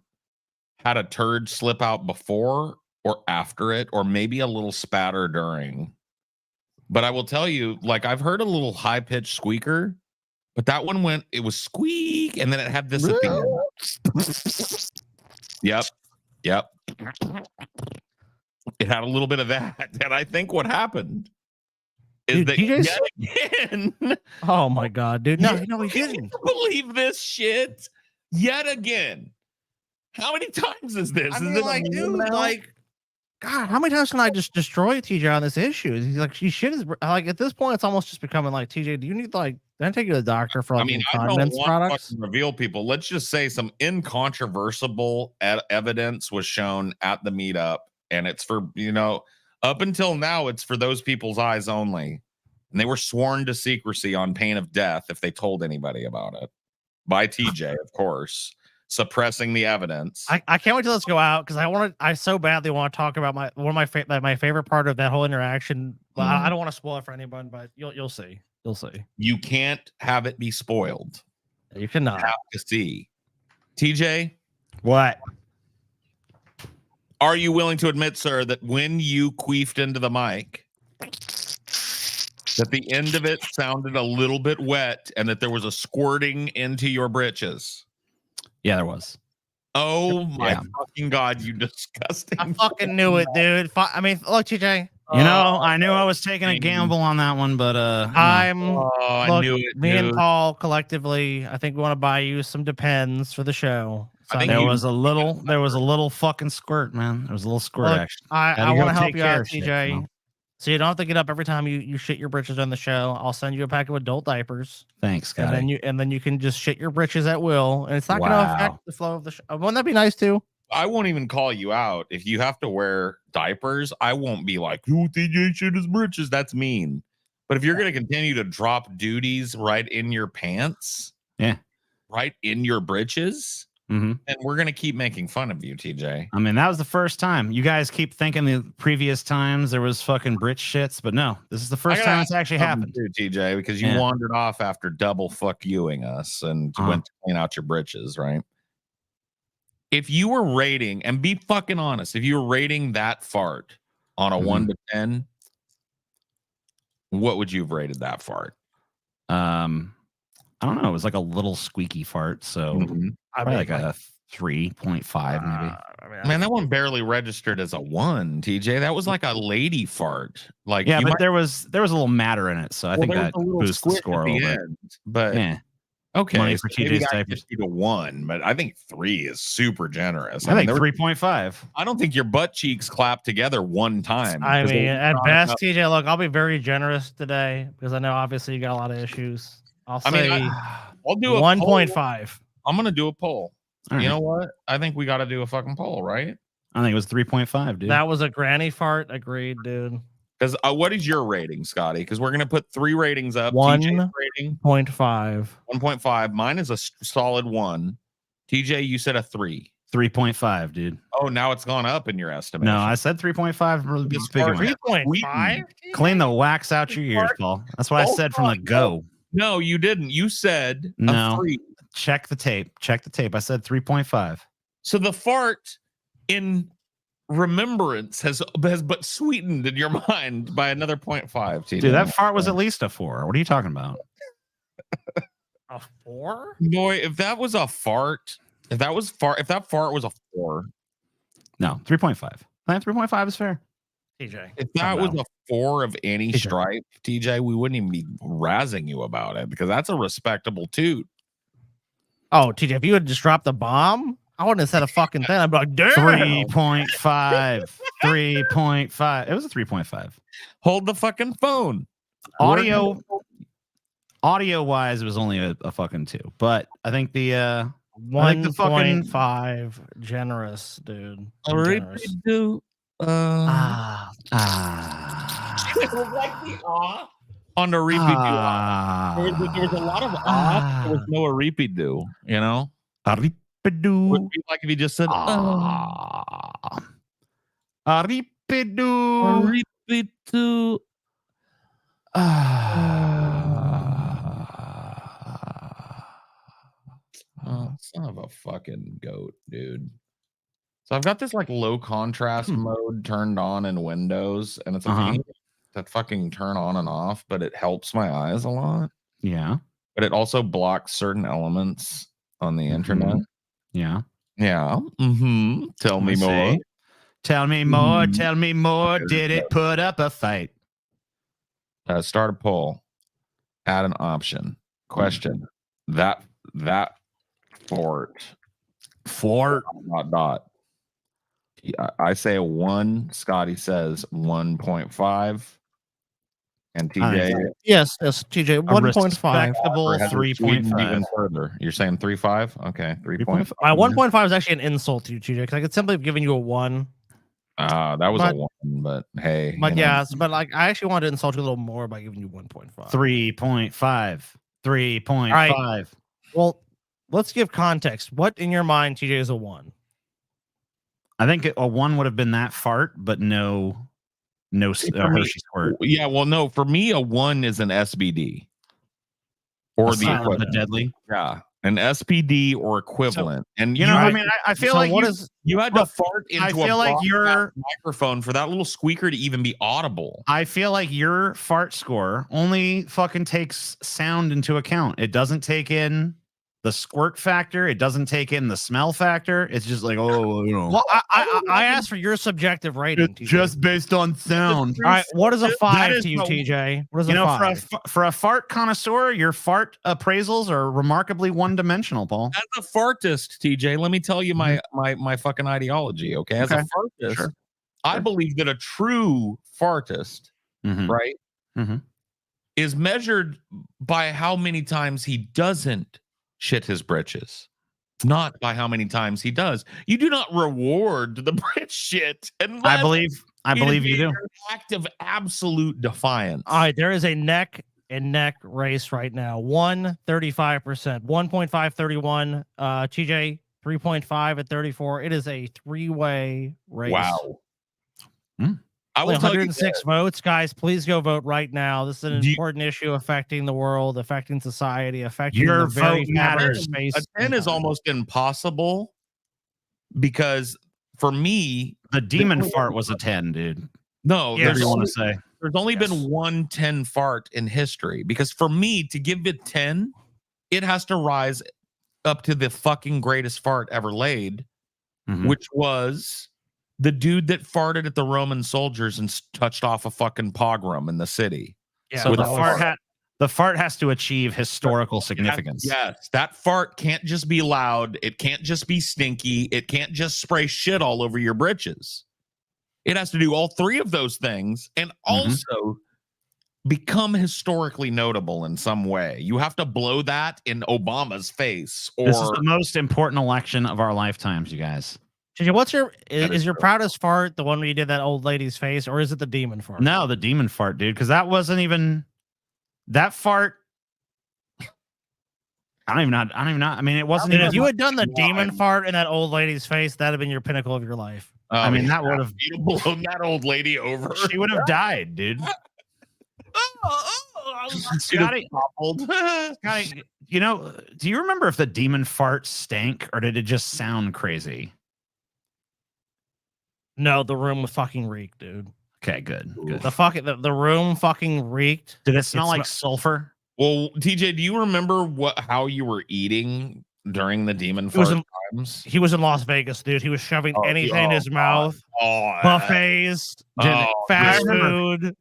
had a turd slip out before or after it, or maybe a little spatter during. But I will tell you, like, I've heard a little high-pitched squeaker, but that one it was squeak, and then it had this at the end. Yep. It had a little bit of that. And I think what happened is Dude, that TJ's yet again. Oh my god, dude. No, he Can didn't. you believe this shit? Yet again. How many times is this? I Is mean, it a like, meme dude, now? like, God, how many times can I just destroy TJ on this issue? He's like, she shit is like at this point, it's almost just becoming like, TJ, do you need like, then take you to the doctor for like I don't incontinence want products? to reveal people. Let's just say some incontrovertible evidence was shown at the meetup, and it's for, up until now, it's for those people's eyes only. And they were sworn to secrecy on pain of death if they told anybody about it. By TJ, of course, suppressing the evidence. I can't wait till this go out because I so badly want to talk about my favorite part of that whole interaction. But I don't want to spoil it for anyone, but you'll see. You'll see. You can't have it be spoiled. You cannot. You have to see. TJ, what? Are you willing to admit, sir, that when you queefed into the mic, that the end of it sounded a little bit wet and that there was a squirting into your britches? Yeah, there was. Oh my fucking God, you disgusting. I fucking knew it, dude. I mean, look, TJ. I knew I was taking a gamble on that one, but I knew it. Me and Paul collectively, I think we want to buy you some Depends for the show. So I think there was a little fucking squirt, man. There was a little squirt Look, action. I want to help you out, shit, TJ. So you don't have to get up every time you shit your britches on the show. I'll send you a pack of adult diapers. Thanks, Scotty. And then you can just shit your britches at will, and it's not going to affect the flow of the show. Wouldn't that be nice too? I won't even call you out if you have to wear diapers. I won't be like, "Ooh, TJ shit his britches." That's mean. But if you're going to continue to drop duties right in your pants, right in your britches, and we're going to keep making fun of you, TJ. I mean, that was the first time. You guys keep thinking the previous times there was fucking britch shits, but no, this is the first time it's actually happened. Too, TJ, because you wandered off after double fuck youing us and went to clean out your britches, right? If you were rating, and be fucking honest, if you were rating that fart on a 1 to 10, what would you have rated that fart? I don't know. It was like a little squeaky fart, so probably like a 3.5 maybe. Man, that one barely registered as a 1, TJ. That was like a lady fart. Like, yeah, but there was a little matter in it, so I think that boosts the score a little bit. But yeah. Okay, Money for TJ's diapers. You to 1, but I think 3 is super generous. I think 3.5. I don't think your butt cheeks clapped together one time. I mean, at best, TJ, look, I'll be very generous today because I know obviously you got a lot of issues. I'll say I'll do a 1.5. I'm gonna do a poll. All You right. know what? I think we got to do a fucking poll, right? I think it was 3.5, dude. That was a granny fart. Agreed, dude. Because what is your rating, Scotty? Because we're gonna put 3 ratings up. 1.5. 1.5. Mine is a solid 1. TJ, you said a 3. 3.5, dude. Oh, now it's gone up in your estimation. No, I said 3.5. Really This big fart- one. 3.5. Clean the wax out your ears, Paul. That's what I said from the go. No, you didn't. You said No. a 3. Check the tape. Check the tape. I said 3.5. So the fart in remembrance has but sweetened in your mind by another 0.5. TJ. Dude, that fart was at least a 4. What are you talking about? A 4? Boy, if that was a fart, if that fart was a 4. No, 3.5. I think 3.5 is fair. TJ. If that was a 4 of any stripe, TJ, we wouldn't even be razzing you about it because that's a respectable toot. Oh, TJ, if you had just dropped the bomb, I wouldn't have said a fucking thing. I'd be like, damn. 3.5. 3.5. It was a 3.5. Hold the fucking phone. Audio wise, it was only a fucking 2. But I think the 1.5 generous, dude. Generous. It was like the ah on the repeat do. There was a lot of ah. There was no a repeat do. You know, a repeat do would be like if you just said a repeat do. Repeat do. Son of a fucking goat, dude. So I've got this like low contrast mode turned on in Windows, and it's a pain to fucking turn on and off, but it helps my eyes a lot. Yeah. But it also blocks certain elements on the internet. Yeah. Yeah. Tell me more. Tell me more. Tell me more. Did it put up a fight? Start a poll. Add an option. Question. That fort. Dot. I say a 1. Scotty says 1.5. And TJ. Yes, TJ. 1.5. Respectable 3.5. Even further. You're saying 3.5? Okay, 3.5. 1.5 is actually an insult to you, TJ, because I could simply have given you a 1. That was a 1, but hey. But but like I actually wanted to insult you a little more by giving you 1.5. 3.5. 3.5. Right. Well, let's give context. What in your mind, TJ, is a 1? I think a 1 would have been that fart, but no Hershey squirt. Yeah, well, no, for me, a 1 is an SBD. Or the equivalent. The deadly. Yeah. An SPD or equivalent. And you know, I mean, I feel like you had to fart into I feel like your microphone for that little squeaker to even be audible. I feel like your fart score only fucking takes sound into account. It doesn't take in the squirt factor. It doesn't take in the smell factor. It's just like, oh, you know. Well, I asked for your subjective rating, TJ. Just based on sound. All right, what is a 5 to you, TJ? What is a 5? For a fart connoisseur, your fart appraisals are remarkably one-dimensional, Paul. As a fartist, TJ, let me tell you my fucking ideology, okay? As a fartist, I believe that a true fartist, right, is measured by how many times he doesn't shit his britches, not by how many times he does. You do not reward the britch shit unless I believe you do. An act of absolute defiance. All right, there is a neck and neck race right now. 135%, 1.531. TJ 3.5 at 34. It is a 3-way race. Wow. I will 106 votes, guys. Please go vote right now. This is an important issue affecting the world, affecting society, affecting your the very vote matters. Space. A 10 is almost impossible because for me, the demon fart was a 10, dude. No, there's you want to say. There's only been 1 10 fart in history because for me to give it 10, it has to rise up to the fucking greatest fart ever laid, which was the dude that farted at the Roman soldiers and touched off a fucking pogrom in the city. Yeah, so the fart has to achieve historical significance. Yes, that fart can't just be loud. It can't just be stinky. It can't just spray shit all over your britches. It has to do all 3 of those things and also become historically notable in some way. You have to blow that in Obama's face. Or this is the most important election of our lifetimes, you guys. TJ, what's is your proudest fart the one where you did that old lady's face, or is it the demon fart? No, the demon fart, dude, because that wasn't even that fart. I don't even know. I mean, it wasn't even. If you had done the demon fart in that old lady's face, that'd have been your pinnacle of your life. I mean, that would have blown that old lady over. She would have died, dude. Scotty, you know, do you remember if the demon fart stank or did it just sound crazy? No, the room was fucking reeked, dude. Okay, good. The room fucking reeked. Did it smell like sulfur? Well, TJ, do you remember how you were eating during the demon fart times? He was in Las Vegas, dude. He was shoving anything in his mouth. Buffets, fast food.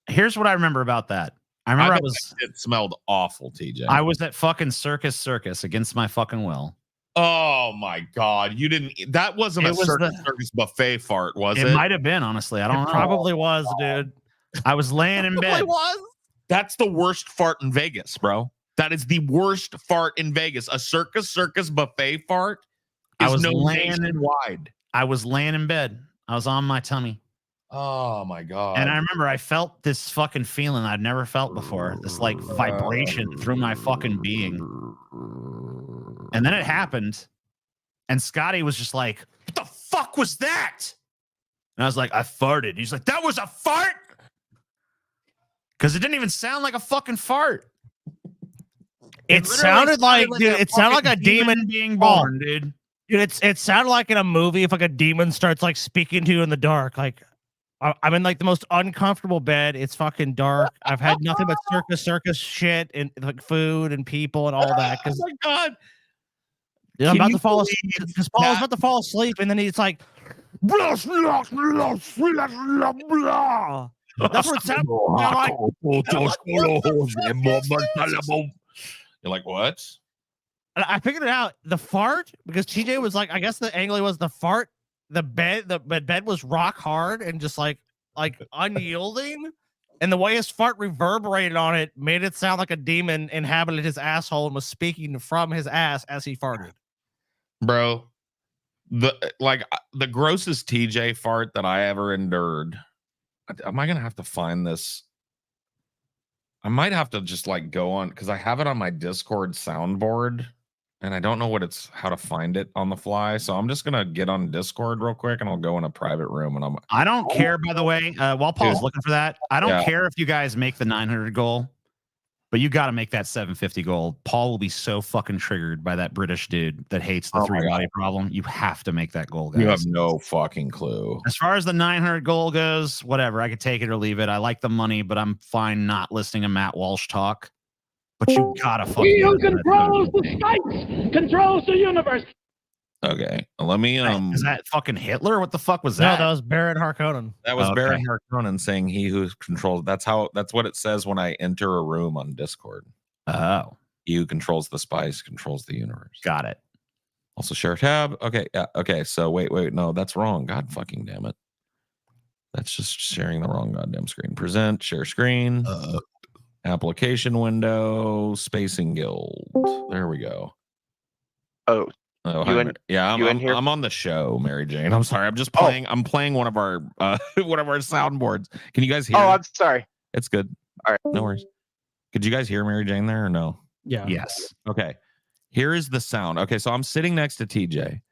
Here's what I remember about that. I remember it smelled awful, TJ. I was at fucking Circus against my fucking will. Oh my God. You didn't, that wasn't a circus buffet fart, was it? It might have been, honestly. I don't know. Probably was, dude. I was laying in bed. That's the worst fart in Vegas, bro. That is the worst fart in Vegas. A circus buffet fart is nationwide. I was laying in bed. I was on my tummy. Oh my God. And I remember I felt this fucking feeling I'd never felt before. This like vibration through my fucking being. And then it happened. And Scotty was just like, what the fuck was that? And I was like, I farted. He's like, that was a fart? Because it didn't even sound like a fucking fart. It sounded like, dude, it sounded like a demon being born, dude. Dude, it sounded like in a movie if like a demon starts like speaking to you in the dark. Like, I'm in like the most uncomfortable bed. It's fucking dark. I've had nothing but circus shit and like food and people and all that. Oh my God. I'm about to fall asleep. Because Paul is about to fall asleep, and then he's like, That's what it sounds like. You're like, what? I figured it out. The fart, because TJ was like, I guess the angle was the fart. The bed was rock hard and just like unyielding, and the way his fart reverberated on it made it sound like a demon inhabited his asshole and was speaking from his ass as he farted. Bro, the grossest TJ fart that I ever endured. Am I gonna have to find this? I might have to just like go on because I have it on my Discord soundboard and I don't know how to find it on the fly. So I'm just gonna get on Discord real quick and I'll go in a private room and I don't care, by the way, while Paul's looking for that, I don't care if you guys make the 900 goal, but you got to make that 750 goal. Paul will be so fucking triggered by that British dude that hates the three body problem. You have to make that goal, guys. You have no fucking clue. As far as the 900 goal goes, whatever. I could take it or leave it. I like the money, but I'm fine not listening to Matt Walsh talk. But you gotta fucking. He who controls the states controls the universe. Okay, let me. Is that fucking Hitler? What the fuck was No, that? that was Baron Harkonnen. That was Baron Harkonnen saying he who controls. That's what it says when I enter a room on Discord. Oh, he who controls the spice controls the universe. Got it. Also share tab. Okay, yeah. Okay, so wait, no, that's wrong. God fucking damn it. That's just sharing the wrong goddamn screen. Present, share screen, application window, spacing guild. There we go. Oh, I'm on the show, Mary Jane. I'm sorry. I'm just playing. I'm playing one of our soundboards. Can you guys hear? I'm sorry. It's good. All right, no worries. Could you guys hear Mary Jane there or no? Yeah. Yes. Okay. Here is the sound. Okay, so I'm sitting next to TJ,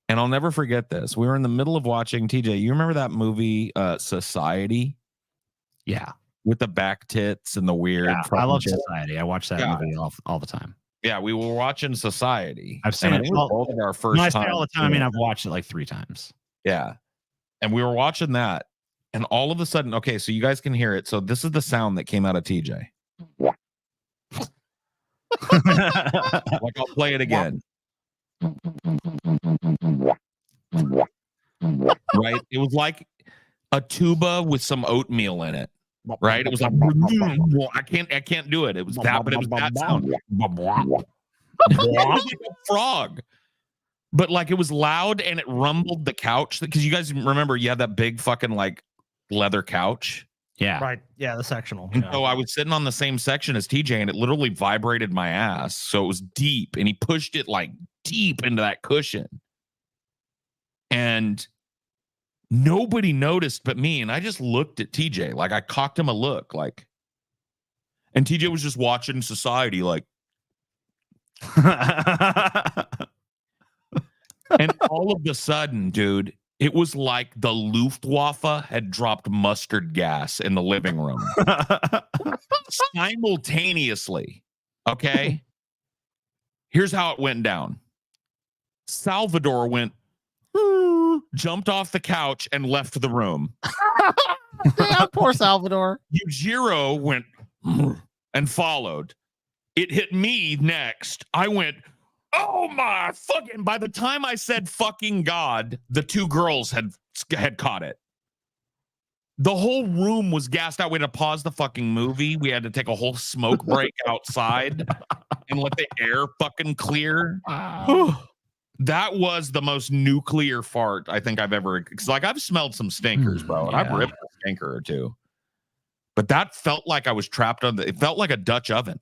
and I'll never forget this. We were in the middle of watching TJ. You remember that movie, Society? Yeah. With the back tits and the weird. Yeah, I love Society. I watch that movie all the time. Yeah, we were watching Society. I've seen it both of our first when I time. say all the time, I mean I've watched it like 3 times. Yeah. And we were watching that, and all of a sudden, okay, so you guys can hear it. So this is the sound that came out of TJ. Like I'll play it again. Right? It was like a tuba with some oatmeal in it. Right? It was like I can't do it. It was that, but it was that sound. Like a frog. But like it was loud and it rumbled the couch because you guys remember you had that big fucking like leather couch. Yeah. Right. Yeah, the sectional. And so I was sitting on the same section as TJ and it literally vibrated my ass. So it was deep and he pushed it like deep into that cushion. And nobody noticed but me. And I just looked at TJ, like I cocked him a look, like, and TJ was just watching Society, like, and all of a sudden, dude, it was like the Luftwaffe had dropped mustard gas in the living room simultaneously. Okay. Here's how it went down. Salvador went, jumped off the couch and left the room. Yeah, poor Salvador. Yujiro went and followed. It hit me next. I went, oh my fucking, by the time I said fucking God, the 2 girls had caught it. The whole room was gassed out. We had to pause the fucking movie. We had to take a whole smoke break outside and let the air fucking clear. That was the most nuclear fart I think I've ever, because like I've smelled some stinkers, bro, and I've ripped a stinker or 2. But that felt like I was trapped on it felt like a Dutch oven.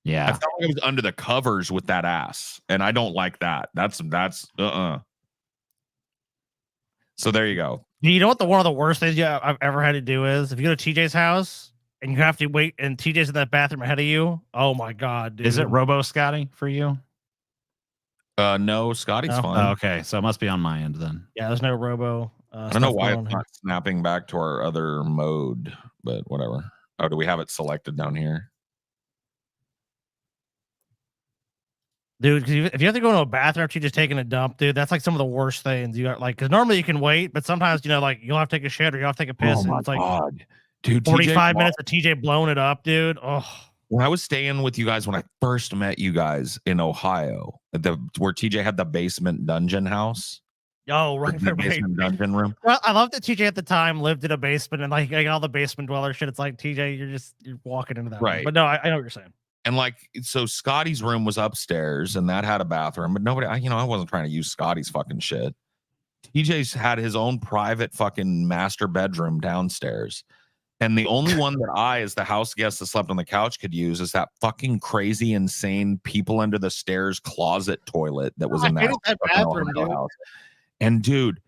Yeah. I felt like I was under the covers with that ass. And I don't like that. That's So there you go. You know what one of the worst things I've ever had to do is if you go to TJ's house and you have to wait and TJ's in that bathroom ahead of you. Oh my God, dude. Is it Robo Scotty for you? No, Scotty's fine. Oh, okay. So it must be on my end then. Yeah, there's no Robo. I don't know why it's not snapping back to our other mode, but whatever. Oh, do we have it selected down here? Dude, if you have to go to a bathroom after you just taking a dump, dude, that's like some of the worst things. You got like, because normally you can wait, but sometimes, like you'll have to take a shit or you'll have to take a piss. Oh my and it's like God. Dude, 45 minutes of TJ blowing it up, dude. Oh, when I was staying with you guys, when I first met you guys in Ohio, where TJ had the basement dungeon house, Oh, right, The right. basement dungeon room. Well, I love that TJ at the time lived in a basement and like all the basement dweller shit. It's like TJ, you're walking into that room. Right. But no, I know what you're saying. And like, so Scotty's room was upstairs and that had a bathroom, but nobody, I wasn't trying to use Scotty's fucking shit. TJ's had his own private fucking master bedroom downstairs. And the only one that I, as the house guest that slept on the couch, could use is that fucking crazy, insane people under the stairs closet toilet that was in that bathroom, fucking house. And dude,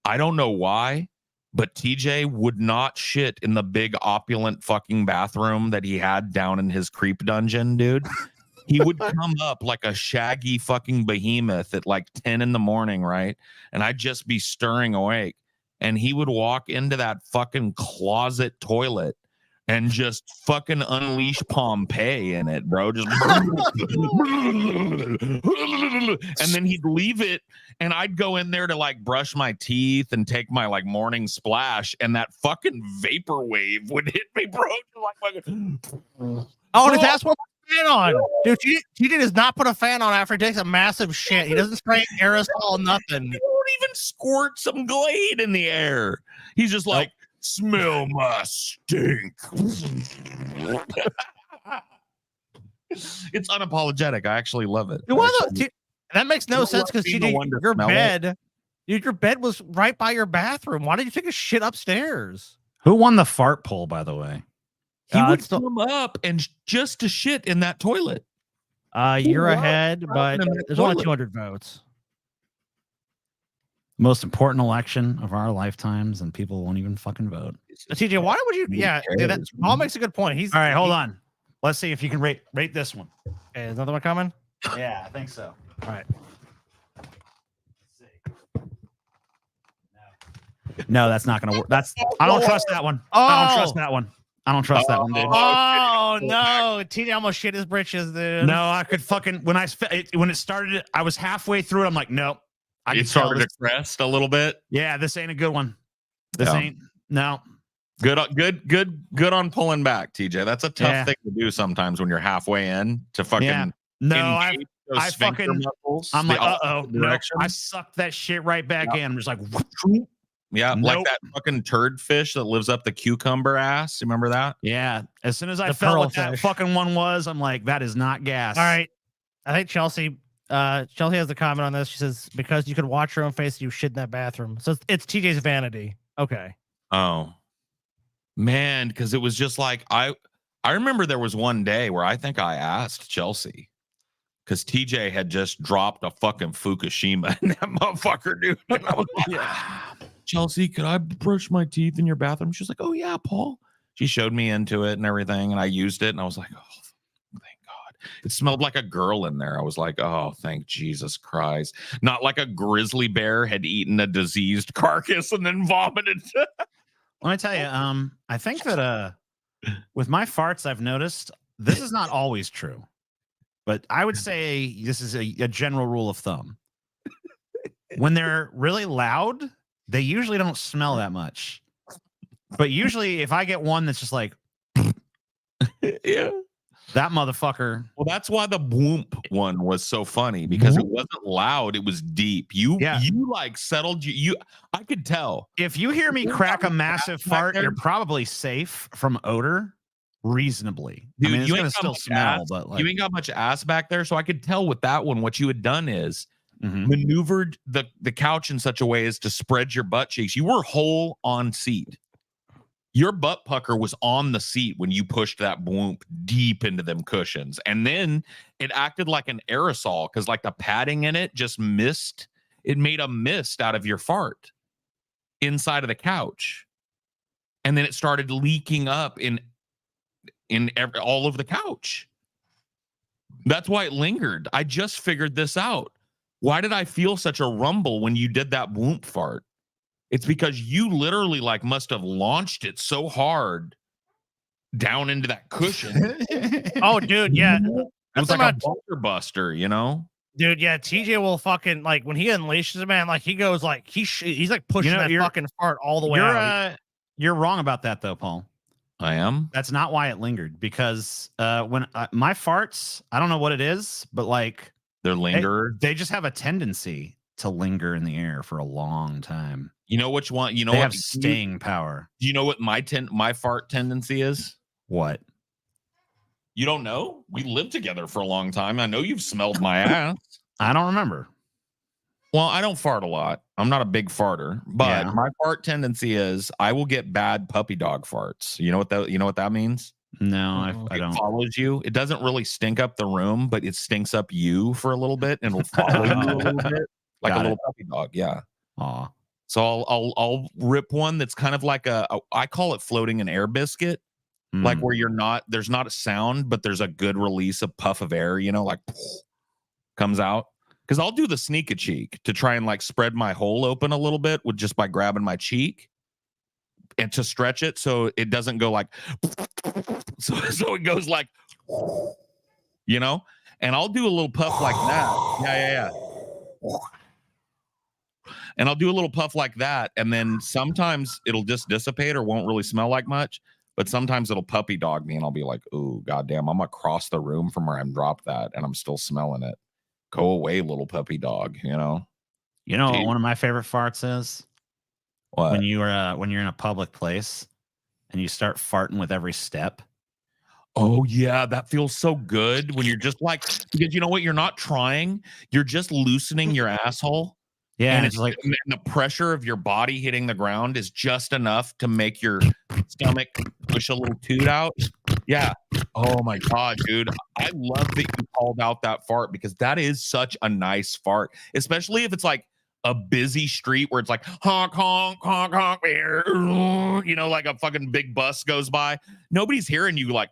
I don't know why, but TJ would not shit in the big opulent fucking bathroom that he had down in his creep dungeon, dude. He would come up like a shaggy fucking behemoth at like 10 in the morning, right? And I'd just be stirring awake. And he would walk into that fucking closet toilet and just fucking unleash Pompeii in it, bro. Just and then he'd leave it, and I'd go in there to like brush my teeth and take my like morning splash, and that fucking vapor wave would hit me, bro. Like fucking... Oh, and his ass won't put a fan on. Dude, TJ does not put a fan on after he takes a massive shit. He doesn't spray aerosol, nothing. He won't even squirt some Glade in the air. He's just like, smell my stink. It's unapologetic. I actually love it. That makes no sense because your bed, dude, your bed was right by your bathroom. Why did you take a shit upstairs? Who won the fart poll, by the way? He would come up and just to shit in that toilet. You're ahead, but there's only 200 votes. Most important election of our lifetimes, and people won't even fucking vote. TJ, why would you? Yeah, that Paul makes a good point. All right, hold on. Let's see if you can rate this one. Okay, is another one coming? Yeah, I think so. All right. No, that's not gonna work. I don't trust that one. I don't trust that one. I don't trust that one, dude. Oh no, TJ almost shit his britches, dude. No, I could fucking when it started, I was halfway through it. I'm like, nope. It started to crest a little bit. Yeah, this ain't a good one. This ain't no. Good on pulling back, TJ. That's a tough thing to do sometimes when you're halfway in to fucking. Yeah. No, I fucking. Muscles, I'm like, no. I sucked that shit right back in. I'm just like, yeah, like that fucking turd fish that lives up the cucumber ass. You remember that? Yeah. As soon as I felt what that fucking one was, I'm like, that is not gas. All right. I think Chelsea has the comment on this. She says, because you could watch your own face, you shit in that bathroom. So it's TJ's vanity. Okay. Oh, man. Because it was just like, I remember there was one day where I think I asked Chelsea, because TJ had just dropped a fucking Fukushima in that motherfucker, dude. And I was like, Chelsea, could I brush my teeth in your bathroom? She was like, oh, yeah, Paul. She showed me into it and everything, and I used it, and I was like, oh, thank God. It smelled like a girl in there. I was like, oh, thank Jesus Christ. Not like a grizzly bear had eaten a diseased carcass and then vomited. Let me tell you, I think that with my farts, I've noticed this is not always true, but I would say this is a general rule of thumb. When they're really loud, they usually don't smell that much. But usually if I get one that's just like, yeah, that motherfucker. Well, that's why the whoomp one was so funny, because it wasn't loud, it was deep. You like settled I could tell. If you hear me crack a massive fart, you're probably safe from odor reasonably. Dude, I mean, it's you gonna ain't still smell, but like, you ain't got much ass back there. So I could tell with that one, what you had done is maneuvered the couch in such a way as to spread your butt cheeks. You were whole on seat. Your butt pucker was on the seat when you pushed that whoomp deep into them cushions. And then it acted like an aerosol because like the padding in it just missed. It made a mist out of your fart inside of the couch. And then it started leaking up all over the couch. That's why it lingered. I just figured this out. Why did I feel such a rumble when you did that whoomp fart? It's because you literally like must have launched it so hard down into that cushion. Oh, dude, yeah. It was like a bunker buster, you know? Dude, yeah, TJ will fucking like when he unleashes a man, like he goes like he's like pushing that fucking fart all the way out. You're wrong about that though, Paul. I am. That's not why it lingered, because when my farts, I don't know what it is, but like they're lingered. They just have a tendency to linger in the air for a long time. You know which one? You know they what? have staying power. Do you know what my fart tendency is? What? You don't know? We lived together for a long time. I know you've smelled my ass. I don't remember. Well, I don't fart a lot. I'm not a big farter, but my fart tendency is I will get bad puppy dog farts. You know what that means? No, I don't. It follows you. It doesn't really stink up the room, but it stinks up you for a little bit and it'll follow you a little bit. Like a little puppy dog. Yeah. Aw. So I'll rip one that's kind of like I call it floating an air biscuit. Like where there's not a sound, but there's a good release of puff of air, like comes out. Because I'll do the sneak a cheek to try and like spread my hole open a little bit with just by grabbing my cheek and to stretch it so it doesn't go like so it goes like and I'll do a little puff like that. Yeah. And I'll do a little puff like that, and then sometimes it'll just dissipate or won't really smell like much. But sometimes it'll puppy dog me, and I'll be like, "Ooh, goddamn! I'm across the room from where I dropped that, and I'm still smelling it. Go away, little puppy dog." You know what one of my favorite farts is? What? When you're in a public place and you start farting with every step. Oh yeah, that feels so good when you're just like, because you know what? You're not trying. You're just loosening your asshole. Yeah, and it's like the pressure of your body hitting the ground is just enough to make your stomach push a little toot out. Yeah. Oh my God, dude. I love that you called out that fart because that is such a nice fart, especially if it's like a busy street where it's like honk, honk, honk, honk, like a fucking big bus goes by. Nobody's hearing you like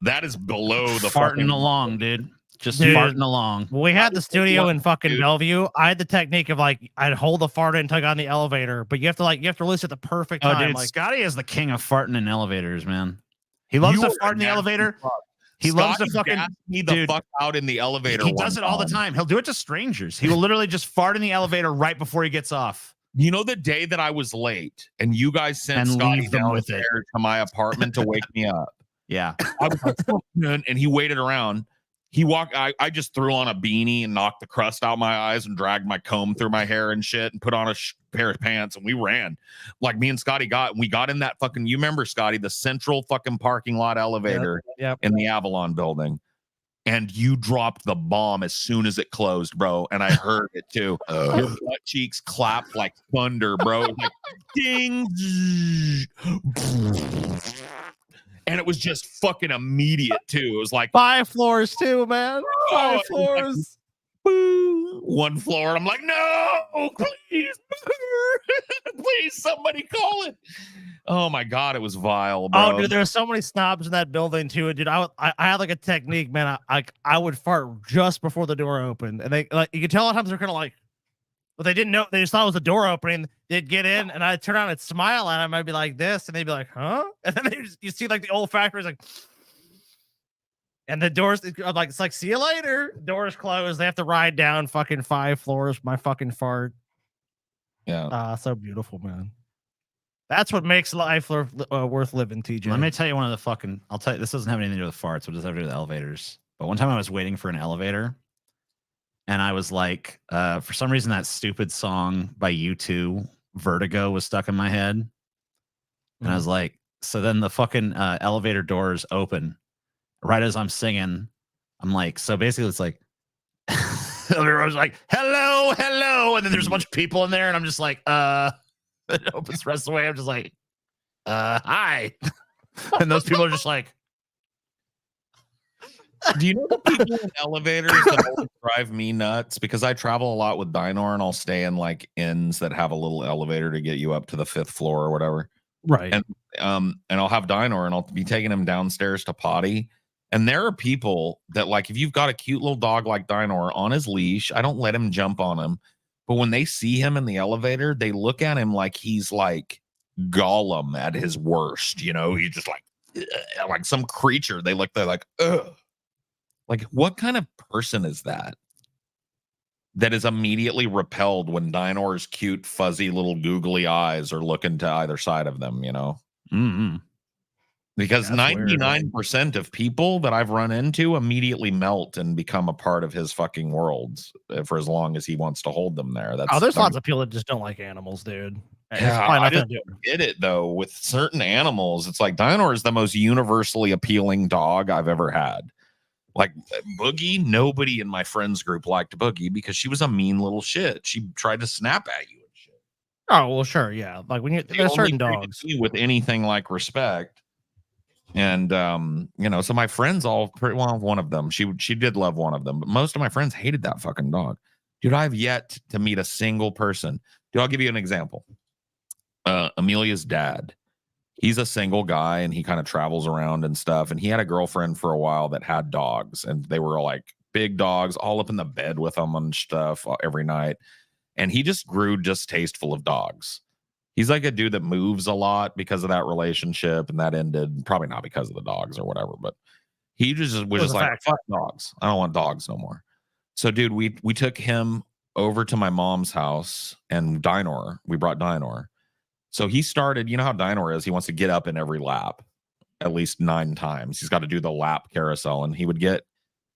that is below the farting along, dude. Just farting along. When we had the studio in fucking Bellevue, I had the technique of like I'd hold the fart in until I got on the elevator, but you have to release at the perfect time. Oh, dude, Scotty is the king of farting in elevators, man. He loves to fart in the elevator. He loves to fucking me the fuck out in the elevator. He does it all the time. He'll do it to strangers. He will literally just fart in the elevator right before he gets off. You know the day that I was late and you guys sent Scotty downstairs to my apartment to wake me up. Yeah, I was like, and he waited around. He walked. I just threw on a beanie and knocked the crust out my eyes and dragged my comb through my hair and shit and put on a pair of pants and we ran. Like me and Scotty we got in that fucking. You remember Scotty, the central fucking parking lot elevator in the Avalon building, and you dropped the bomb as soon as it closed, bro. And I heard it too. Your butt cheeks clapped like thunder, bro. It was like ding. And it was just fucking immediate too. It was like 5 floors too, man. 5 floors. Like, one floor. And I'm like, no, please, please, somebody call it. Oh my God, it was vile, bro. Oh, dude, there were so many snobs in that building too. Dude, I had like a technique, man. I would fart just before the door opened, and they like you could tell a lot of times they're kind of like. But they didn't know. They just thought it was a door opening. They'd get in, and I'd turn around and smile at them. I'd be like this, and they'd be like, "Huh?" And then you see like the old factories, like, and the doors. I'm like, it's like, see you later. Doors closed. They have to ride down fucking 5 floors. My fucking fart. Yeah. So beautiful, man. That's what makes life worth living, TJ. Let me tell you one of the fucking. I'll tell you. This doesn't have anything to do with farts. It does have to do with elevators. But one time I was waiting for an elevator. And I was like, for some reason, that stupid song by U2, Vertigo, was stuck in my head. And I was like, so then the fucking elevator doors open right as I'm singing. I'm like, so basically it's like, I was like, hello, hello. And then there's a bunch of people in there. And I'm just like, it opens the rest of the way. I'm just like, hi. And those people are just like, do you know the people in elevators that always drive me nuts? Because I travel a lot with Dinor and I'll stay in like inns that have a little elevator to get you up to the 5th floor or whatever. Right. And I'll have Dinor and I'll be taking him downstairs to potty. And there are people that like, if you've got a cute little dog like Dinor on his leash, I don't let him jump on him. But when they see him in the elevator, they look at him like he's like Gollum at his worst. He's just like some creature. They're like, ugh. Like, what kind of person is that is immediately repelled when Dinor's cute, fuzzy, little googly eyes are looking to either side of them, Mm-hmm. Because 99% of people that I've run into immediately melt and become a part of his fucking worlds for as long as he wants to hold them there. That's there's lots of people that just don't like animals, dude. It's yeah, probably I nothing just to do. don't get it though. With certain animals, it's like Dinor is the most universally appealing dog I've ever had. Like Boogie, nobody in my friends group liked Boogie because she was a mean little shit. She tried to snap at you and shit. Oh well, sure, yeah. Like when there's certain dogs with anything like respect. And you know, so my friends all pretty well, one of them, she did love one of them, but most of my friends hated that fucking dog. Dude, I've yet to meet a single person. Dude, I'll give you an example. Amelia's dad, he's a single guy and he kind of travels around and stuff. And he had a girlfriend for a while that had dogs, and they were like big dogs, all up in the bed with them and stuff every night. And he just grew distasteful of dogs. He's like a dude that moves a lot because of that relationship, and that ended probably not because of the dogs or whatever, but he just was just like, fuck dogs. I don't want dogs no more. So dude, we took him over to my mom's house and we brought Dinor. So he started, you know how Dinor is, he wants to get up in every lap at least 9 times. He's got to do the lap carousel, and he would get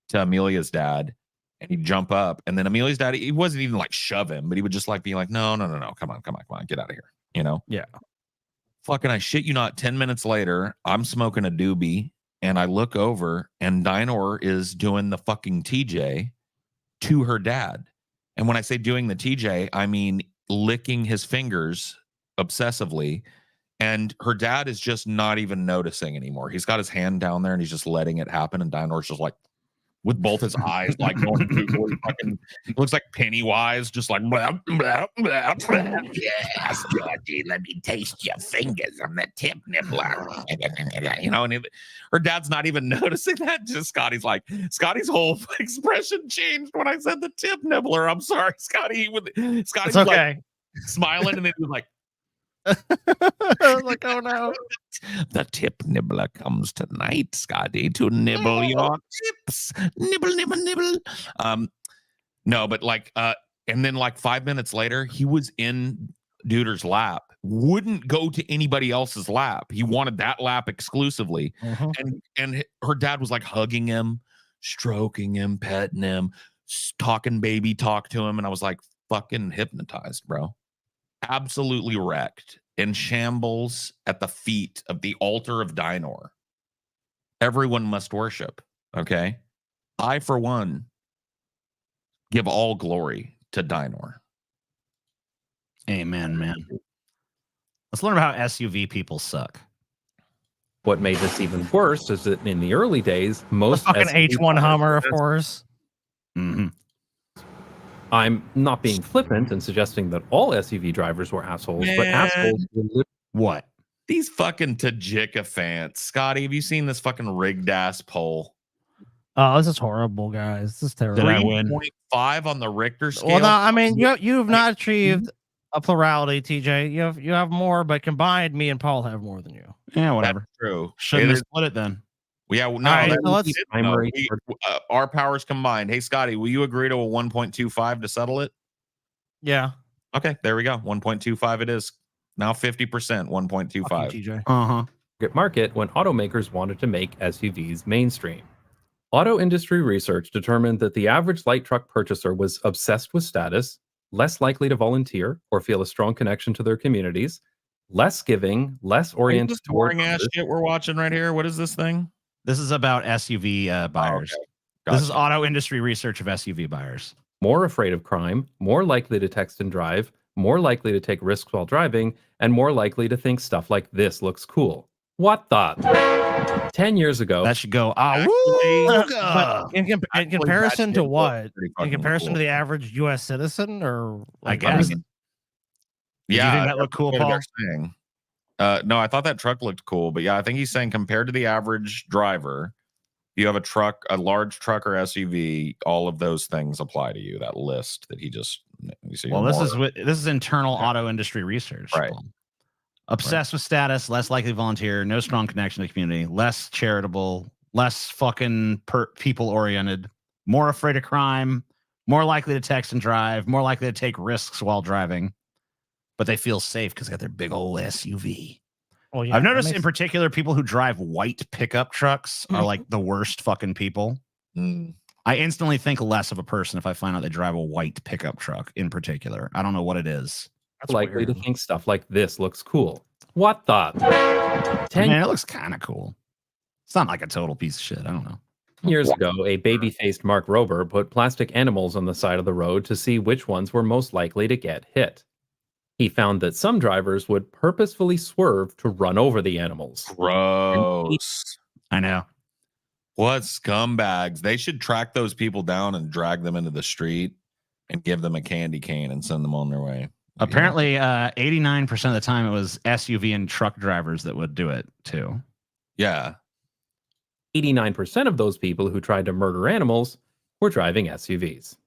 to Amelia's dad and he'd jump up, and then Amelia's dad, he wasn't even like shove him, but he would just like be like, no, come on, get out of here. You know? Yeah. Fucking, I shit you not, 10 minutes later, I'm smoking a doobie and I look over and Dinor is doing the fucking TJ to her dad. And when I say doing the TJ, I mean licking his fingers obsessively. And her dad is just not even noticing anymore. He's got his hand down there and he's just letting it happen. And Dinor's just like, with both his eyes, like going through fucking, it looks like Pennywise, just like, blah, blah, blah, blah. Yes, Georgie, let me taste your fingers. I'm the tip nibbler. You know, and her dad's not even noticing that. Just Scotty's whole expression changed when I said the tip nibbler. I'm sorry, Scotty. Scotty's okay. Like smiling, and then he was like, I was like, oh no. The tip nibbler comes tonight, Scotty, to nibble your tips. Nibble, nibble, nibble. No, but like, and then like 5 minutes later, he was in Duder's lap, wouldn't go to anybody else's lap. He wanted that lap exclusively. And her dad was like hugging him, stroking him, petting him, talking baby talk to him. And I was like, fucking hypnotized, bro. Absolutely wrecked, in shambles at the feet of the altar of Dinor. Everyone must worship. Okay. I, for one, give all glory to Dinor. Amen, man. Let's learn about how SUV people suck. What made this even worse is that in the early days, most the fucking H1 Hummer, of course. Mm-hmm. I'm not being flippant and suggesting that all SUV drivers were assholes, but assholes were what? These fucking Tajika fans. Scotty, have you seen this fucking rigged ass poll? Oh, this is horrible, guys. This is terrible. 3.5 on the Richter scale. Well, no, I mean, you've not achieved a plurality, TJ. You have more, but combined, me and Paul have more than you. Yeah, whatever. That's true. Shouldn't have split it then. Yeah, no, right, our powers combined. Hey, Scotty, will you agree to a 1.25 to settle it? Yeah. Okay, there we go. 1.25 it is. Now 50%, 1.25. Market when automakers wanted to make SUVs mainstream. Auto industry research determined that the average light truck purchaser was obsessed with status, less likely to volunteer or feel a strong connection to their communities, less giving, less oriented toward boring ass shit we're watching right here. What is this thing? This is about SUV buyers. Oh, okay. Gotcha. This is auto industry research of SUV buyers. More afraid of crime, more likely to text and drive, more likely to take risks while driving, and more likely to think stuff like this looks cool. What the? 10 years ago. That should go, But in comparison to what? In comparison to the average U.S. citizen? Or I guess. Yeah. You think that looked cool, Paul? No, I thought that truck looked cool, but yeah, I think he's saying compared to the average driver, you have a truck, a large truck or SUV, all of those things apply to you. That list that he just. Well, this is internal auto industry research. Right. Obsessed with status, less likely to volunteer, no strong connection to the community, less charitable, less fucking people oriented, more afraid of crime, more likely to text and drive, more likely to take risks while driving, but they feel safe because they got their big old SUV. Oh yeah. I've noticed in particular people who drive white pickup trucks are like the worst fucking people. I instantly think less of a person if I find out they drive a white pickup truck in particular. I don't know what it is. That's likely to think stuff like this looks cool. What the? Man, it looks kind of cool. It's not like a total piece of shit. I don't know. Years ago, a baby-faced Mark Rober put plastic animals on the side of the road to see which ones were most likely to get hit. He found that some drivers would purposefully swerve to run over the animals. Gross. I know. What scumbags. They should track those people down and drag them into the street and give them a candy cane and send them on their way. Apparently, 89% of the time it was SUV and truck drivers that would do it too. Yeah. 89% of those people who tried to murder animals were driving SUVs.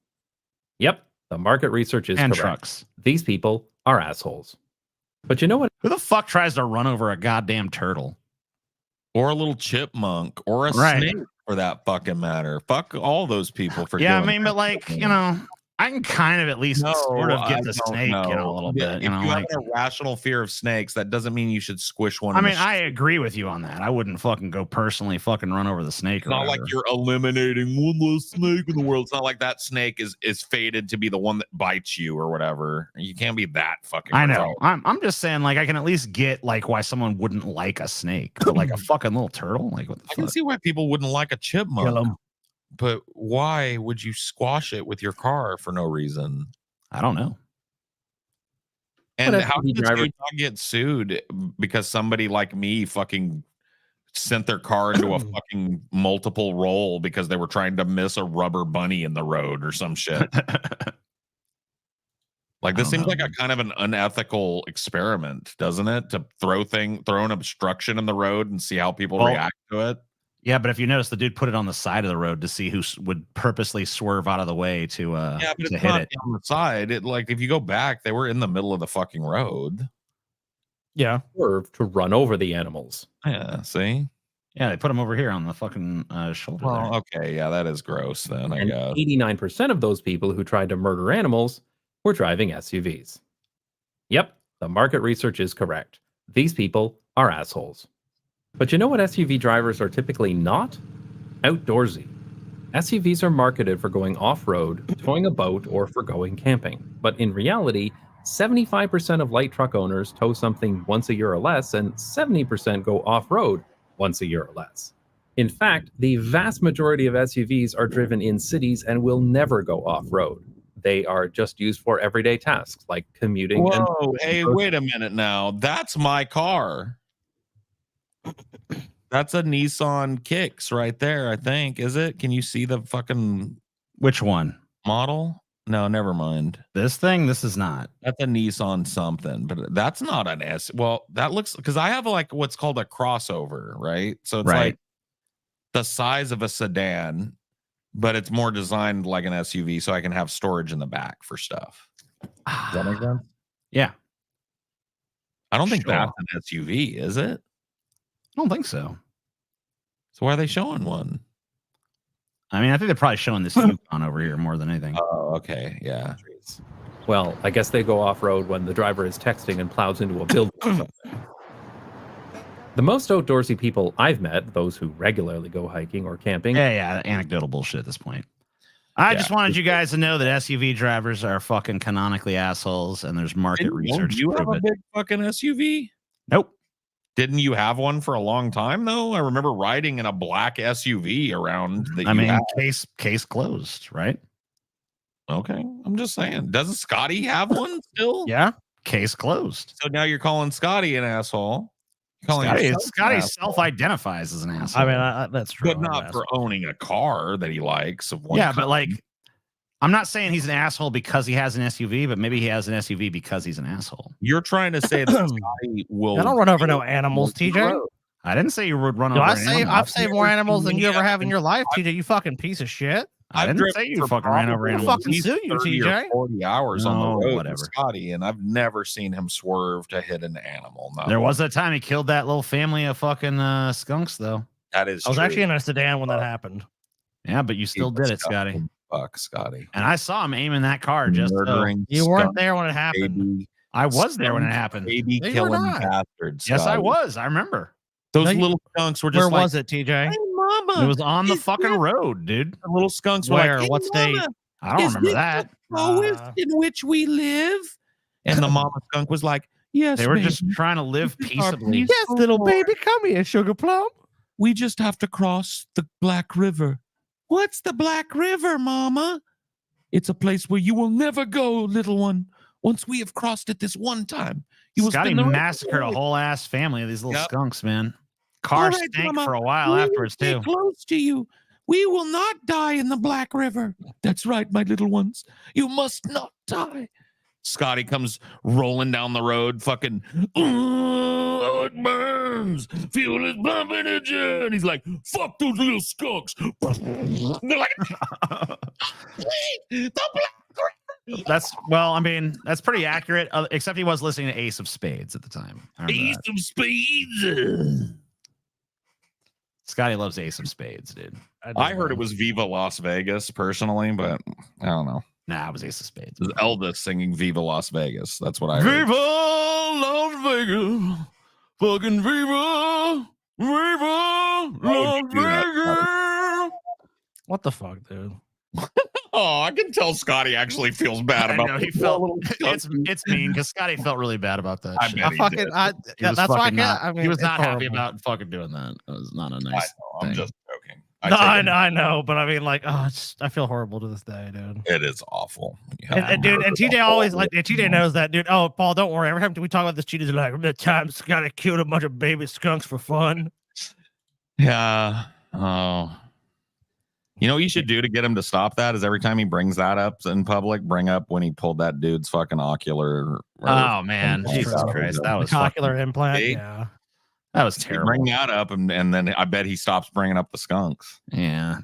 Yep, the market research is And correct. trucks. These people are assholes. But you know what? Who the fuck tries to run over a goddamn turtle? Or a little chipmunk or a snake for that fucking matter. Fuck all those people for Yeah, I doing mean, but like, you know, I can kind of at least sort of get the snake, you know, a little bit. If You know, you like, have an irrational fear of snakes, that doesn't mean you should squish one. I in the mean, I agree with you on that. I wouldn't fucking go personally fucking run over the snake. It's not like you're eliminating one less snake in the world. It's not like that snake is fated to be the one that bites you or whatever. You can't be that fucking. I know. retarded. I'm just saying, like, I can at least get like why someone wouldn't like a snake, but like a fucking little turtle, like what the I can fuck? see why people wouldn't like a chipmunk. But why would you squash it with your car for no reason? I don't know. And What how SUV did this driver- dude not get sued because somebody like me fucking sent their car into a fucking multiple roll because they were trying to miss a rubber bunny in the road or some shit? Like this seems like a kind of an unethical experiment, doesn't it? To throw an obstruction in the road and see how people Well, react to it. Yeah, but if you notice, the dude put it on the side of the road to see who would purposely swerve out of the way to Yeah, but to it's hit not it. on the side. It like if you go back, they were in the middle of the fucking road. Yeah. Swerve to run over the animals. Yeah, see? Yeah, they put him over here on the fucking shoulder. Well, there. okay, yeah, that is gross then, I And guess. 89% of those people who tried to murder animals were driving SUVs. Yep, the market research is correct. These people are assholes. But you know what SUV drivers are typically not? Outdoorsy. SUVs are marketed for going off-road, towing a boat, or for going camping. But in reality, 75% of light truck owners tow something once a year or less, and 70% go off-road once a year or less. In fact, the vast majority of SUVs are driven in cities and will never go off-road. They are just used for everyday tasks like commuting. Whoa, hey, wait a minute now. That's my car. That's a Nissan Kicks right there, I think. Is it? Can you see the fucking Which one? model? No, never mind. This thing? This is not. That's a Nissan something, but that's not an S. Well, that looks because I have like what's called a crossover, right? So it's Right. like the size of a sedan, but it's more designed like an SUV, so I can have storage in the back for stuff. Does that make sense? Yeah, I don't think Sure. that's an SUV, is it? I don't think so. So why are they showing one? I mean, I think they're probably showing this Yukon over here more than anything. Oh, okay, yeah. Well, I guess they go off-road when the driver is texting and plows into a building or something. The most outdoorsy people I've met, those who regularly go hiking or camping. Yeah, anecdotal bullshit at this point. I just wanted you guys to know that SUV drivers are fucking canonically assholes, and there's market research You to have prove a it. big fucking SUV? Nope. Didn't you have one for a long time though? I remember riding in a black SUV around. I mean, case closed, right? Okay, I'm just saying. Doesn't Scotty have one still? Yeah, case closed. So now you're calling Scotty an asshole. You're calling yourself an Scotty asshole. self-identifies as an asshole. I mean, that's true. But not for owning a car that he likes. Of one Yeah, but kind. like, I'm not saying he's an asshole because he has an SUV, but maybe he has an SUV because he's an asshole. You're trying to say that Scotty will. I don't run over no animals, TJ. I didn't say you would run Do over I an say animal. I've saved more animals than you ever have in your life, TJ? You fucking piece of shit. I didn't driven say you for fucking ran over probably animals. fucking sue you, 30 or TJ. 40 hours on No, the road whatever. with Scotty, and I've never seen him swerve to hit an animal. No. There was that time he killed that little family of fucking skunks, though. That is I was true. actually in a sedan when that happened. Yeah, but you still did it, Scotty. Fuck, Scotty. And I saw him aiming that car just Murdering You weren't skunk there when it happened. baby. I was there when it happened. Baby No, you were killing not. bastards. Yes, I Scotty. was. I remember. Those No, you- little skunks were just Where like, was it, TJ? "Hey, mama, It was on the is fucking this-" road, dude. The little skunks were Where? like, "Hey, What state? mama, I don't is remember this that. the forest in which we live?" And the mama skunk was like, "Yes, They were baby. just trying to live This is our peaceably. Yes, little baby, come here, sugar plum. We just have to cross the Black River." "What's the Black River, mama?" "It's a place where you will never go, little one. Once we have crossed it this one time, you will Scotty spend the rest of massacred your a life." whole ass family of these little Yep. skunks, man. "All Car right, stank mama, for a while we will afterwards, stay too. close to you. We will not die in the Black River. That's right, my little ones. You must not die." Scotty comes rolling down the road, fucking, "Oh, it burns. Feel it bumping at you." And he's like, "Fuck those little skunks." They're like, "The Black That's, well, I mean, that's pretty accurate, except he was listening to Ace of Spades at the time. I remember Ace that. of Spades." Scotty loves Ace of Spades, dude. I heard it was Viva Las Vegas personally, but I don't know. Nah, it was Ace of Spades. It was Elvis singing Viva Las Vegas. That's what I heard. Viva Las Vegas. Fucking Viva. Viva Las you do that, Vegas. What the fuck, dude? Oh, I can tell Scotty actually feels bad I about know, the he felt little it's mean because Scotty felt really bad about that. I shit. bet I he fucking, did. He was that's why I fucking can't. not, I mean, he was it's not happy horrible. about fucking doing that. It was not a I nice know, thing. I'm just joking. No, I know, but I mean, like, oh, I feel horrible to this day, dude. It is awful. And dude, and TJ always like, and TJ knows that, dude. Oh, Paul, don't worry. Every time we talk about this, TJ's like, "Remember the time Scotty killed a bunch of baby skunks for fun?" Yeah. Oh. You know what you should do to get him to stop that is every time he brings that up in public, bring up when he pulled that dude's fucking ocular. Oh man, implant Jesus out of Christ, his that was Ocular fucking, implant. See? Yeah. that was You terrible. bring that up, and then I bet he stops bringing up the skunks. Yeah,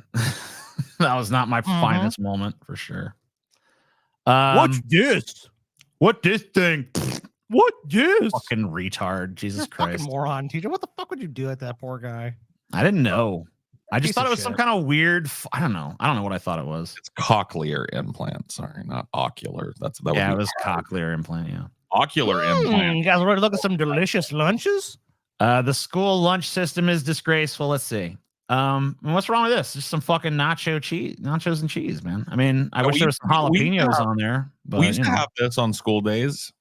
that was not my Mhm. finest moment for sure. What's this? What this thing? What this? Fucking retard! Jesus You're a Christ! fucking moron, TJ. What the fuck would you do at that poor guy? I didn't know. I just Piece thought of it was some shit. kind of weird. I don't know. I don't know what I thought it was. It's cochlear implant. Sorry, not ocular. That would Yeah, be it was cochlear implant. Yeah. ocular implant. You guys ready to look at some delicious lunches? The school lunch system is disgraceful. Let's see. What's wrong with this? Just some fucking nachos and cheese, man. I mean, I wish there was some we used to jalapenos have- on there, but We used you to know. have this on school days.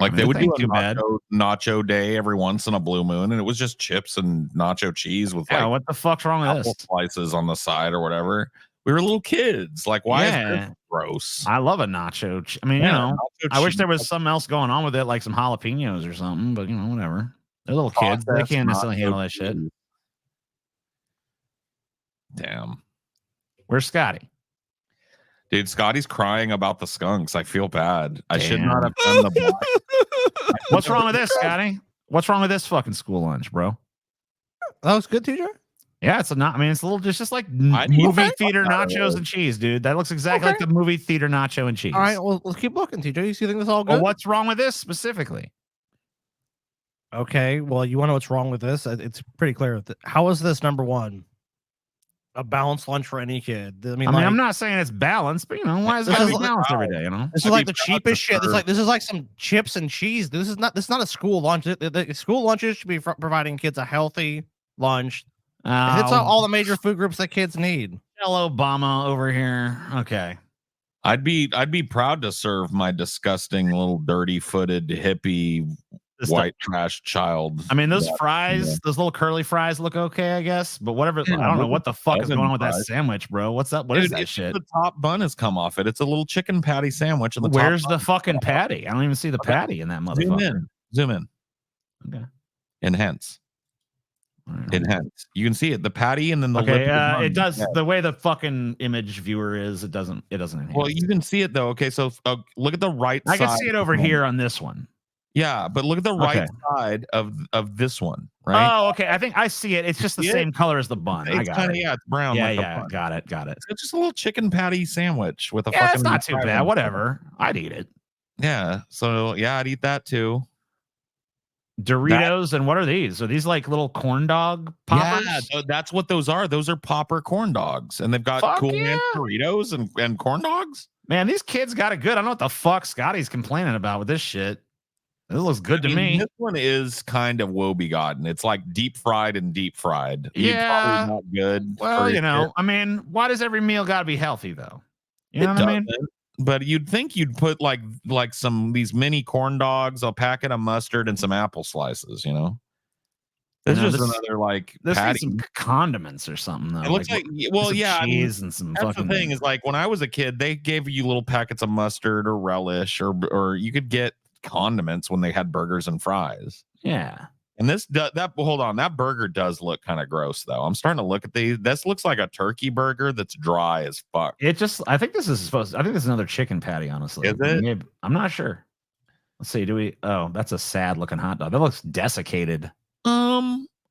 Like I mean, they it would do ain't a too bad. nacho day every once in a blue moon, and it was just chips and nacho cheese with Yeah, like what the fuck's wrong with apple this? slices on the side or whatever. We were little kids. Like, why is Yeah. this gross? I love a nacho. I mean, Yeah, you know, nacho I wish cheese. there was something else going on with it, like some jalapenos or something. But you know, whatever. They're little kids. They Processed can't necessarily nacho handle that shit. cheese. Damn. Where's Scotty? Dude, Scotty's crying about the skunks. I feel bad. I should not have Damn. done the black. What's wrong with this, Scotty? What's wrong with this fucking school lunch, bro? That was good, TJ. Yeah, it's not. I mean, it's a little just like I need movie to theater fuck out of nachos it. and cheese, dude. That looks exactly like the movie theater nacho and cheese. All right, well, let's keep looking, TJ. You think this all good? Well, what's wrong with this specifically? Okay, well, you want to know what's wrong with this? It's pretty clear. How is this number one? A balanced lunch for any kid. I mean, I'm not saying it's balanced, but you know, why is it This gotta is be like- balanced every day? You know, this is like the cheapest shit. This is like some chips and cheese. This is not a school lunch. The school lunches should be providing kids a healthy lunch. It's all the major food groups that kids need. Tell Obama over here. Okay. I'd be proud to serve my disgusting little dirty-footed hippie white trash child. I mean, those that- fries, yeah. those little curly fries look okay, I guess. But whatever, Yeah, I don't know those what the fuck is dozen going on with that fries. sandwich, bro. What's up? What is Dude, that it's shit? The top bun has come off it. It's a little chicken patty sandwich. And the Where's top the fucking patty? I don't even see the patty in that motherfucker. Zoom in. Okay. Enhance. Enhance. You can see it. The patty and then the lip Okay, of the bun. it does Yeah. the way the fucking image viewer is. It doesn't enhance. Well, you can see it though. Okay, so look at the right I side. can see it over here on this one. Yeah, but look at the right Okay. side of this one, right? Oh, okay. I think I see it. It's just the See it? same color as the bun. I It's got kind of it. it's brown. Yeah, like the yeah. bun. Got it. Got it. It's just a little chicken patty sandwich with a Yeah, fucking. it's not too fry bad. in it. Whatever. I'd eat it. Yeah. So yeah, I'd eat that too. Doritos and what are these? Are these like little corn dog poppers? Yeah, that's what those are. Those are popper corn dogs, and they've got Fuck Cool yeah. Ranch Doritos and corn dogs. Man, these kids got it good. I don't know what the fuck Scotty's complaining about with this shit. This looks good to me. This one is kind of woebegone. It's like deep fried and deep fried. Yeah. Probably not good. Well, I mean, why does every meal got to be healthy though? You know It what I mean? doesn't. But you'd think you'd put like these mini corn dogs, a packet of mustard, and some apple slices. This is just another like this needs patty. some condiments or something though. It looks like some yeah, cheese and some that's fucking. the thing is like when I was a kid, they gave you little packets of mustard or relish, or you could get condiments when they had burgers and fries. Yeah. And hold on, that burger does look kind of gross though. I'm starting to look at these. This looks like a turkey burger that's dry as fuck. I think this is another chicken patty, honestly. Is it? Maybe, I'm not sure. Let's see. Oh, that's a sad looking hot dog. That looks desiccated.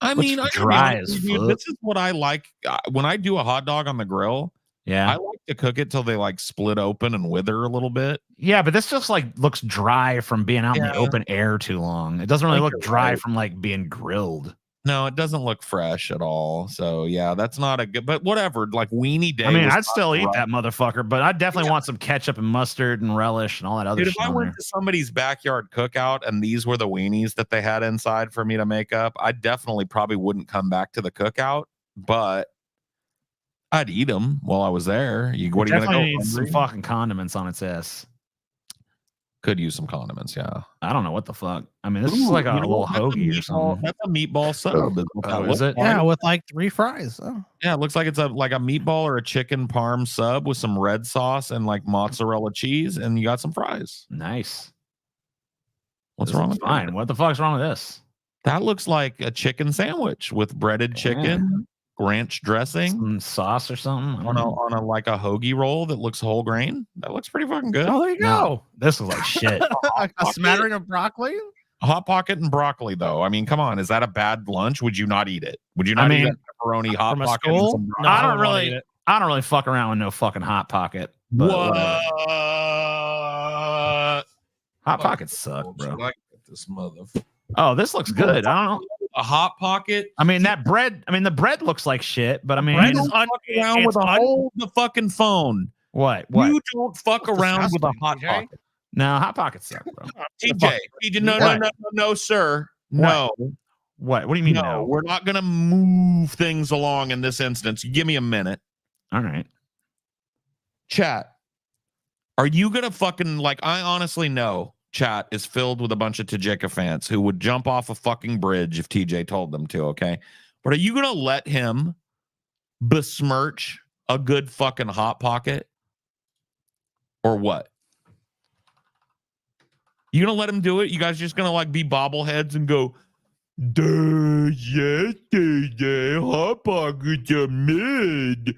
I mean, dry as fuck. This is what I like when I do a hot dog on the grill. Yeah, I like to cook it till they like split open and wither a little bit. Yeah, but this just like looks dry from being out in the open air too long. It doesn't really look dry from like being grilled. No, it doesn't look fresh at all. So yeah, that's not a good. But whatever, like weenie day. I mean, I'd still eat that motherfucker, but I definitely want some ketchup and mustard and relish and all that other Dude, shit. if I went to somebody's backyard cookout and these were the weenies that they had inside for me to make up, I definitely probably wouldn't come back to the cookout, but I'd eat them while I was there. What are you gonna go? Some fucking condiments on its ass. Could use some condiments, yeah. I don't know what the fuck. I mean, this is like a little hoagie or something. That's a meatball sub. Is it? Yeah, with like 3 fries. Oh. Yeah, it looks like it's like a meatball or a chicken parm sub with some red sauce and like mozzarella cheese, and you got some fries. Nice. What's wrong with fine? What the fuck's wrong with this? That looks like a chicken sandwich with breaded chicken, ranch dressing, some sauce or something on a like a hoagie roll that looks whole grain. That looks pretty fucking good. Oh, there you go. This is like shit. A smattering of broccoli. A Hot Pocket and broccoli, though. I mean, come on, is that a bad lunch? Would you not eat it? Would you not eat that pepperoni Hot Pocket? And some No, I don't really fuck around with no fucking Hot Pocket. What? Hot Pockets suck, bro. Like this motherfucker. Oh, this looks good. I don't know. A Hot Pocket. I mean, that bread. I mean, the bread looks like shit, but I mean, You don't fuck around with hold the fucking phone. What? You don't fuck around with a Hot Pocket. No, Hot Pockets suck, bro. TJ, no, sir. No. What do you mean? No, we're not gonna move things along in this instance. Give me a minute. All right. Chat. Are you gonna fucking I honestly know chat is filled with a bunch of Tajika fans who would jump off a fucking bridge if TJ told them to, okay? But are you gonna let him besmirch a good fucking Hot Pocket? Or what? You gonna let him do it? You guys just gonna be bobbleheads and go, yesterday Hot Pockets are mid.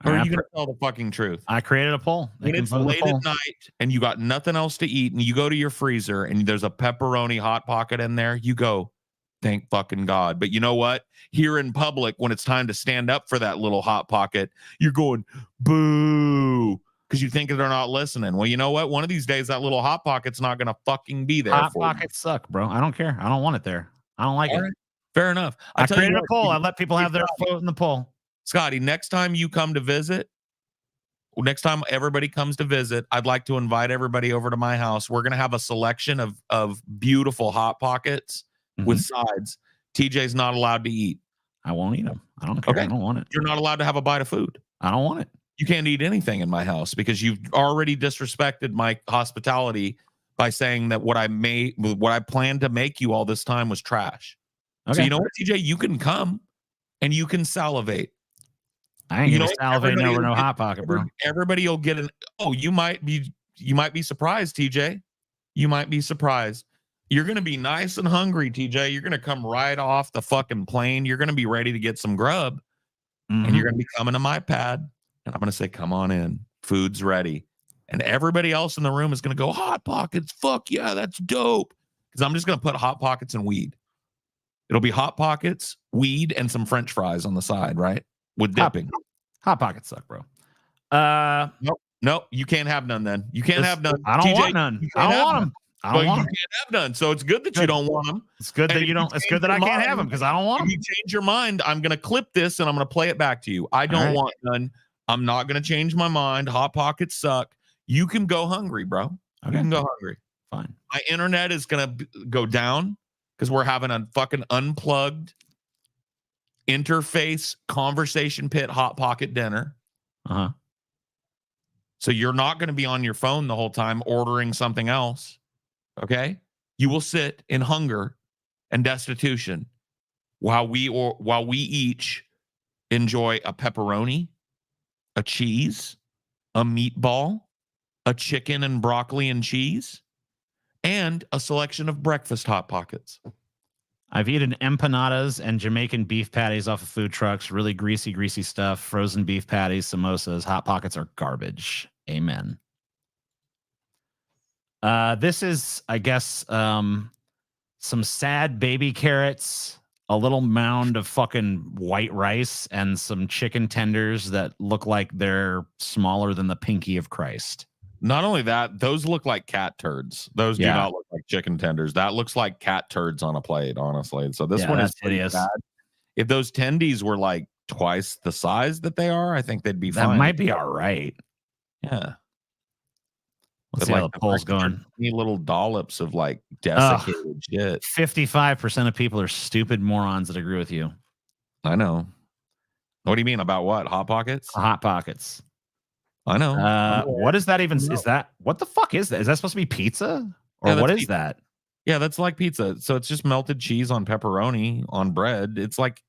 Or are you gonna tell the fucking truth? I created a poll. When it's late at night and you got nothing else to eat and you go to your freezer and there's a pepperoni Hot Pocket in there, you go, thank fucking God. But you know what? Here in public, when it's time to stand up for that little Hot Pocket, you're going, boo, because you think they're not listening. Well, you know what? One of these days, that little Hot Pocket's not going to fucking be there. Hot Pockets suck, bro. I don't care. I don't want it there. I don't like it. Right. Fair enough. I created a poll. I let people have their vote in the poll. Scotty, next time you come to visit, next time everybody comes to visit, I'd like to invite everybody over to my house. We're going to have a selection of beautiful Hot Pockets with sides. TJ's not allowed to eat. I won't eat them. I don't care. Okay. I don't want it. You're not allowed to have a bite of food. I don't want it. You can't eat anything in my house because you've already disrespected my hospitality by saying that what I planned to make you all this time was trash. Okay. So you know what, TJ? You can come and you can salivate. I ain't gonna salivate over no Hot Pocket, bro. Everybody will get you might be surprised, TJ. You might be surprised. You're gonna be nice and hungry, TJ. You're gonna come right off the fucking plane. You're gonna be ready to get some grub, and you're gonna be coming to my pad, and I'm gonna say, "Come on in, food's ready." And everybody else in the room is gonna go, "Hot Pockets, fuck yeah, that's dope." Because I'm just gonna put Hot Pockets and weed. It'll be Hot Pockets, weed, and some French fries on the side, right? With dipping. Hot Pockets suck, bro. Nope. You can't have none then. You can't have none. I don't want none. I don't want them. I don't want them. You can't have none. So it's good that you don't want them. It's good that you don't. It's good that I can't have them because I don't want them. If you change your mind, I'm going to clip this and I'm going to play it back to you. I don't want none. I'm not going to change my mind. Hot Pockets suck. You can go hungry, bro. Okay. You can go hungry. Fine. My internet is going to go down because we're having a fucking unplugged interface conversation pit Hot Pocket dinner. Uh-huh. So you're not going to be on your phone the whole time ordering something else. Okay? You will sit in hunger and destitution while we each enjoy a pepperoni, a cheese, a meatball, a chicken and broccoli and cheese, and a selection of breakfast Hot Pockets. I've eaten empanadas and Jamaican beef patties off of food trucks. Really greasy stuff. Frozen beef patties, samosas. Hot Pockets are garbage. Amen. This is, I guess, some sad baby carrots, a little mound of fucking white rice, and some chicken tenders that look like they're smaller than the pinky of Christ. Not only that, those look like cat turds. Those do not look like chicken tenders. That looks like cat turds on a plate, honestly. So this one is pretty bad. If those tendies were like twice the size that they are, I think they'd be fine. That might be all right. Yeah. Let's see how the poll's going. Little dollops of like desiccated shit. 55% of people are stupid morons that agree with you. I know. What do you mean about what? Hot Pockets? Hot Pockets. I know. What is that even? Is that what the fuck is that? Is that supposed to be pizza? Or what is that? Yeah, that's like pizza. So it's just melted cheese on pepperoni on bread. It's like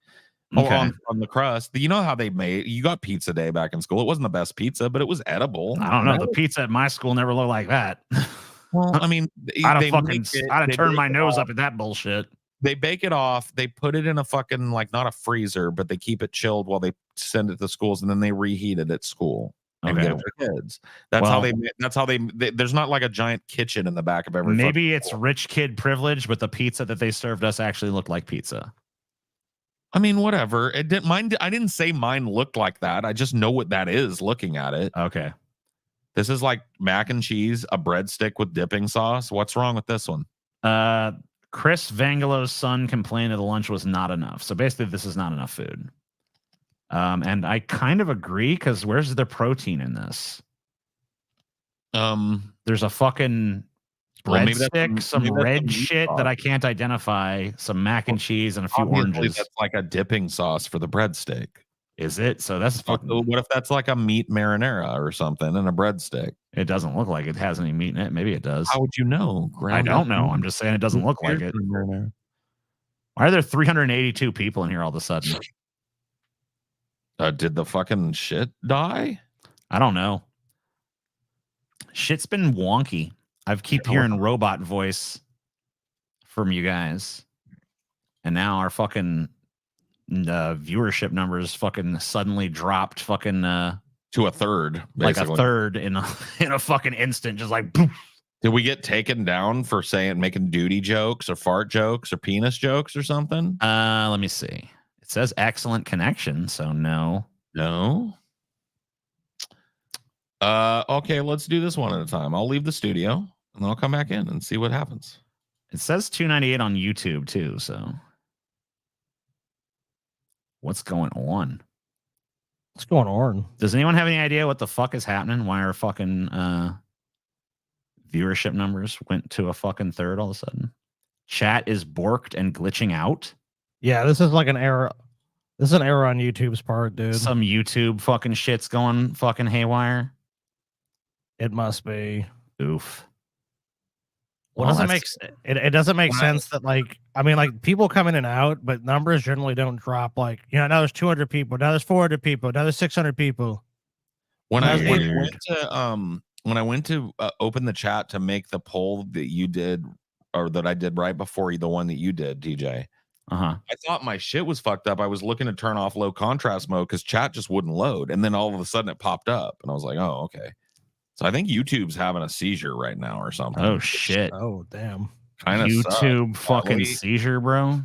on the crust. You know how they made you got pizza day back in school. It wasn't the best pizza, but it was edible. I don't know. The pizza at my school never looked like that. Well, I mean, I'd have turned my nose up at that bullshit. They bake it off. They put it in a fucking like not a freezer, but they keep it chilled while they send it to schools, and then they reheat it at school. And get it for kids. That's how they. There's not like a giant kitchen in the back of every. Maybe it's rich kid privilege, but the pizza that they served us actually looked like pizza. I mean, whatever. It didn't. Mine. I didn't say mine looked like that. I just know what that is looking at it. Okay. This is like mac and cheese, a breadstick with dipping sauce. What's wrong with this one? Chris Vangelo's son complained that the lunch was not enough. So basically, this is not enough food. And I kind of agree because where's the protein in this? There's a fucking breadstick, some red shit that I can't identify, some mac and cheese, and a few oranges. That's like a dipping sauce for the breadstick. Is it? So that's fucking. What if that's like a meat marinara or something and a breadstick? It doesn't look like it has any meat in it. Maybe it does. How would you know? I don't know. I'm just saying it doesn't look like it. Why are there 382 people in here all of a sudden? Did the fucking shit die? I don't know. Shit's been wonky. I keep hearing robot voice from you guys. And now our fucking viewership numbers fucking suddenly dropped fucking to a third. Basically. Like a third in a fucking instant, just like poof. Did we get taken down for making duty jokes or fart jokes or penis jokes or something? Let me see. It says excellent connection, so no. Okay, let's do this one at a time. I'll leave the studio and then I'll come back in and see what happens. It says 298 on YouTube too, so what's going on? What's going on? Does anyone have any idea what the fuck is happening? Why our fucking viewership numbers went to a fucking third all of a sudden? Chat is borked and glitching out. Yeah, this is like an error. This is an error on YouTube's part, dude. Some YouTube fucking shit's going fucking haywire. It must be. Oof. Well, it doesn't make sense that like people come in and out, but numbers generally don't drop. Like now there's 200 people, now there's 400 people, now there's 600 people. When I went to open the chat to make the poll that you did or that I did right before the one that you did, DJ. I thought my shit was fucked up. I was looking to turn off low contrast mode because chat just wouldn't load, and then all of a sudden it popped up, and I was like, "Oh, okay." So I think YouTube's having a seizure right now or something. Oh shit! Oh damn! Kind of YouTube fucking seizure, bro.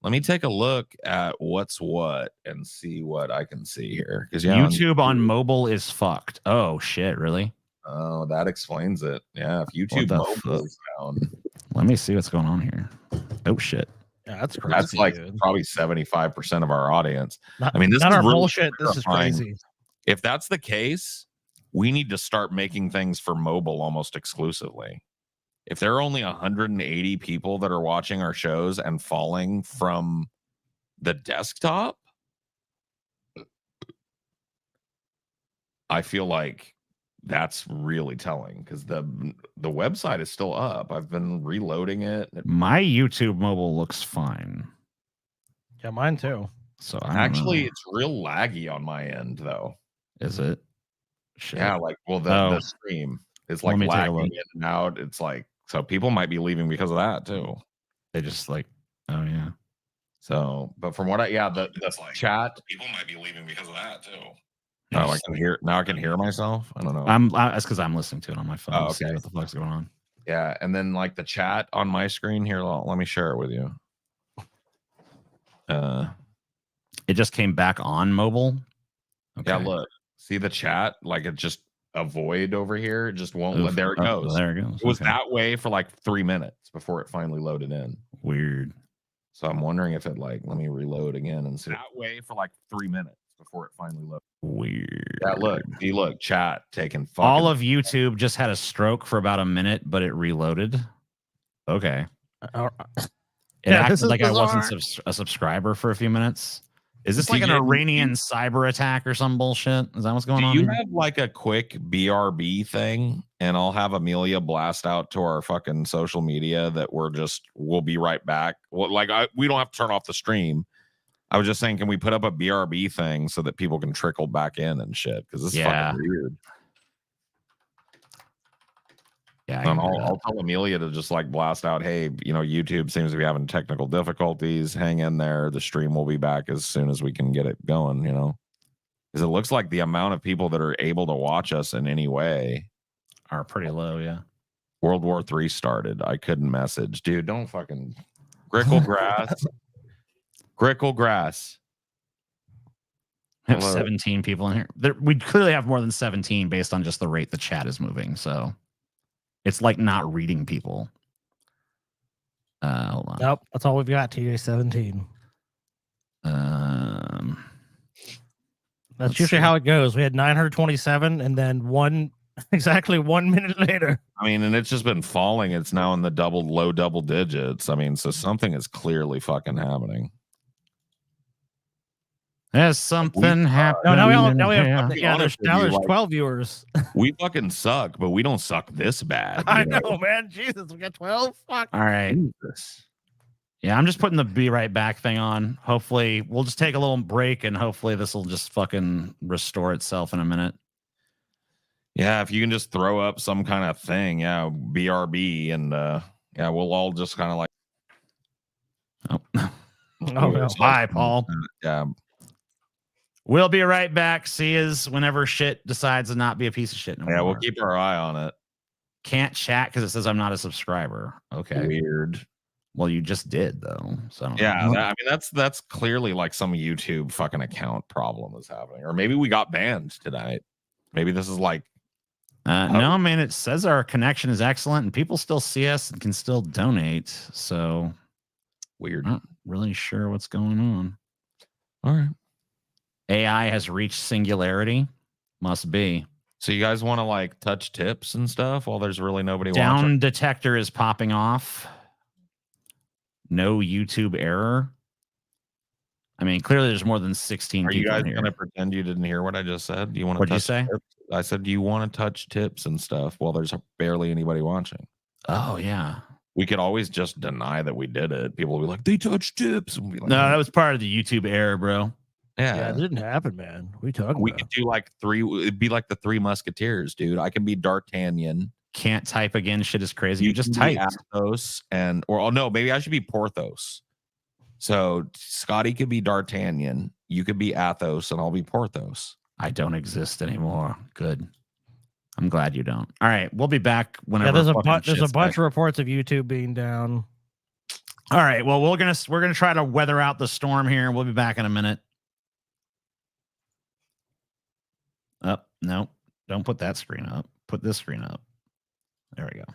Let me take a look at what's what and see what I can see here. Because YouTube on mobile is fucked. Oh shit! Really? Oh, that explains it. Yeah, if YouTube mobile is down. Let me see what's going on here. Oh shit! Yeah, that's crazy. That's like dude. probably 75% of our audience. This is really bullshit. This is crazy. If that's the case, we need to start making things for mobile almost exclusively. If there are only 180 people that are watching our shows and falling from the desktop, I feel like that's really telling because the website is still up. I've been reloading it. My YouTube mobile looks fine. Yeah, mine too. So I don't Actually, know. it's real laggy on my end, though. Is it? Shit. Yeah, like the stream is like Let me take a lagging look. in and out. It's like so people might be leaving because of that too. They just like, oh yeah. So, but from what that's like chat. People might be leaving because of that too. Oh, I can hear now. I can hear myself. I don't know. That's because I'm listening to it on my phone. Oh, To see okay. what the fuck's going on? Yeah, and then like the chat on my screen here. Let me share it with you. It just came back on mobile. Okay. Yeah, look. See the chat? Like it just a void over here. It just won't. Oof. There it Oh, goes. there it goes. It was Okay. that way for like 3 minutes before it finally loaded in. Weird. So I'm wondering if it like let me reload again and see that way for like 3 minutes before it finally loaded. Weird. Yeah, look, chat taking fucking All of YouTube just had a stroke for about a minute, but it reloaded. Okay. It acted like I wasn't a subscriber for a few minutes. Is this like an TJ, Iranian cyber attack or some bullshit? Is that what's going on? Do you here? have like a quick BRB thing? And I'll have Amelia blast out to our fucking social media that we'll be right back. Well, like we don't have to turn off the stream. I was just saying, can we put up a BRB thing so that people can trickle back in and shit? Because this is fucking weird. Yeah, and I'll tell Amelia to just like blast out, hey, YouTube seems to be having technical difficulties. Hang in there. The stream will be back as soon as we can get it going, because it looks like the amount of people that are able to watch us in any way are pretty low. Yeah. World War III started. I couldn't message. Dude, don't fucking grickle grass. Grickle grass. We have 17 people in here. We clearly have more than 17 based on just the rate the chat is moving. So it's like not reading people. Hold on. Nope, that's all we've got. TA17. That's usually how it goes. We had 927, and then exactly 1 minute later. I mean, and it's just been falling. It's now in the low double digits. I mean, so something is clearly fucking happening. There's something happening. Now we have there's 12 viewers. We fucking suck, but we don't suck this bad. I know, man. Jesus, we got 12. Fuck. All right. Jesus. Yeah, I'm just putting the be right back thing on. Hopefully, we'll just take a little break, and hopefully this will just fucking restore itself in a minute. Yeah, if you can just throw up some kind of thing, BRB, and we'll all just kind of like. Oh no. Bye, Paul. Yeah. We'll be right back. See you whenever shit decides to not be a piece of shit no more. Yeah, we'll keep our eye on it. Can't chat because it says I'm not a subscriber. Okay. Weird. Well, you just did though. So I mean that's clearly like some YouTube fucking account problem is happening, or maybe we got banned tonight. Maybe this is like. No, man. It says our connection is excellent, and people still see us and can still donate. So weird. Not really sure what's going on. All right. AI has reached singularity. Must be. So you guys want to like touch tips and stuff while there's really nobody Down watching? detector is popping off. No YouTube error. I mean, clearly there's more than 16 Are people you guys here. going to pretend you didn't hear what I just said? Do you want to What'd you touch say? tips? I said, do you want to touch tips and stuff while there's barely anybody watching? Oh, yeah. We could always just deny that we did it. People will be like, they touched tips. And we'll be like, No, that was part of the YouTube error, bro. Yeah, it didn't happen, man. We talking We about? could do like it'd be like the Three Musketeers, dude. I can be D'Artagnan. Can't type again. Shit is crazy. You just can be typed. Athos no, maybe I should be Porthos. So Scotty could be D'Artagnan. You could be Athos, and I'll be Porthos. I don't exist anymore. Good. I'm glad you don't. All right, we'll be back whenever. Yeah, there's a shit's bunch back. of reports of YouTube being down. All right, well we're gonna try to weather out the storm here. We'll be back in a minute. No, don't put that screen up. Put this screen up. There we go.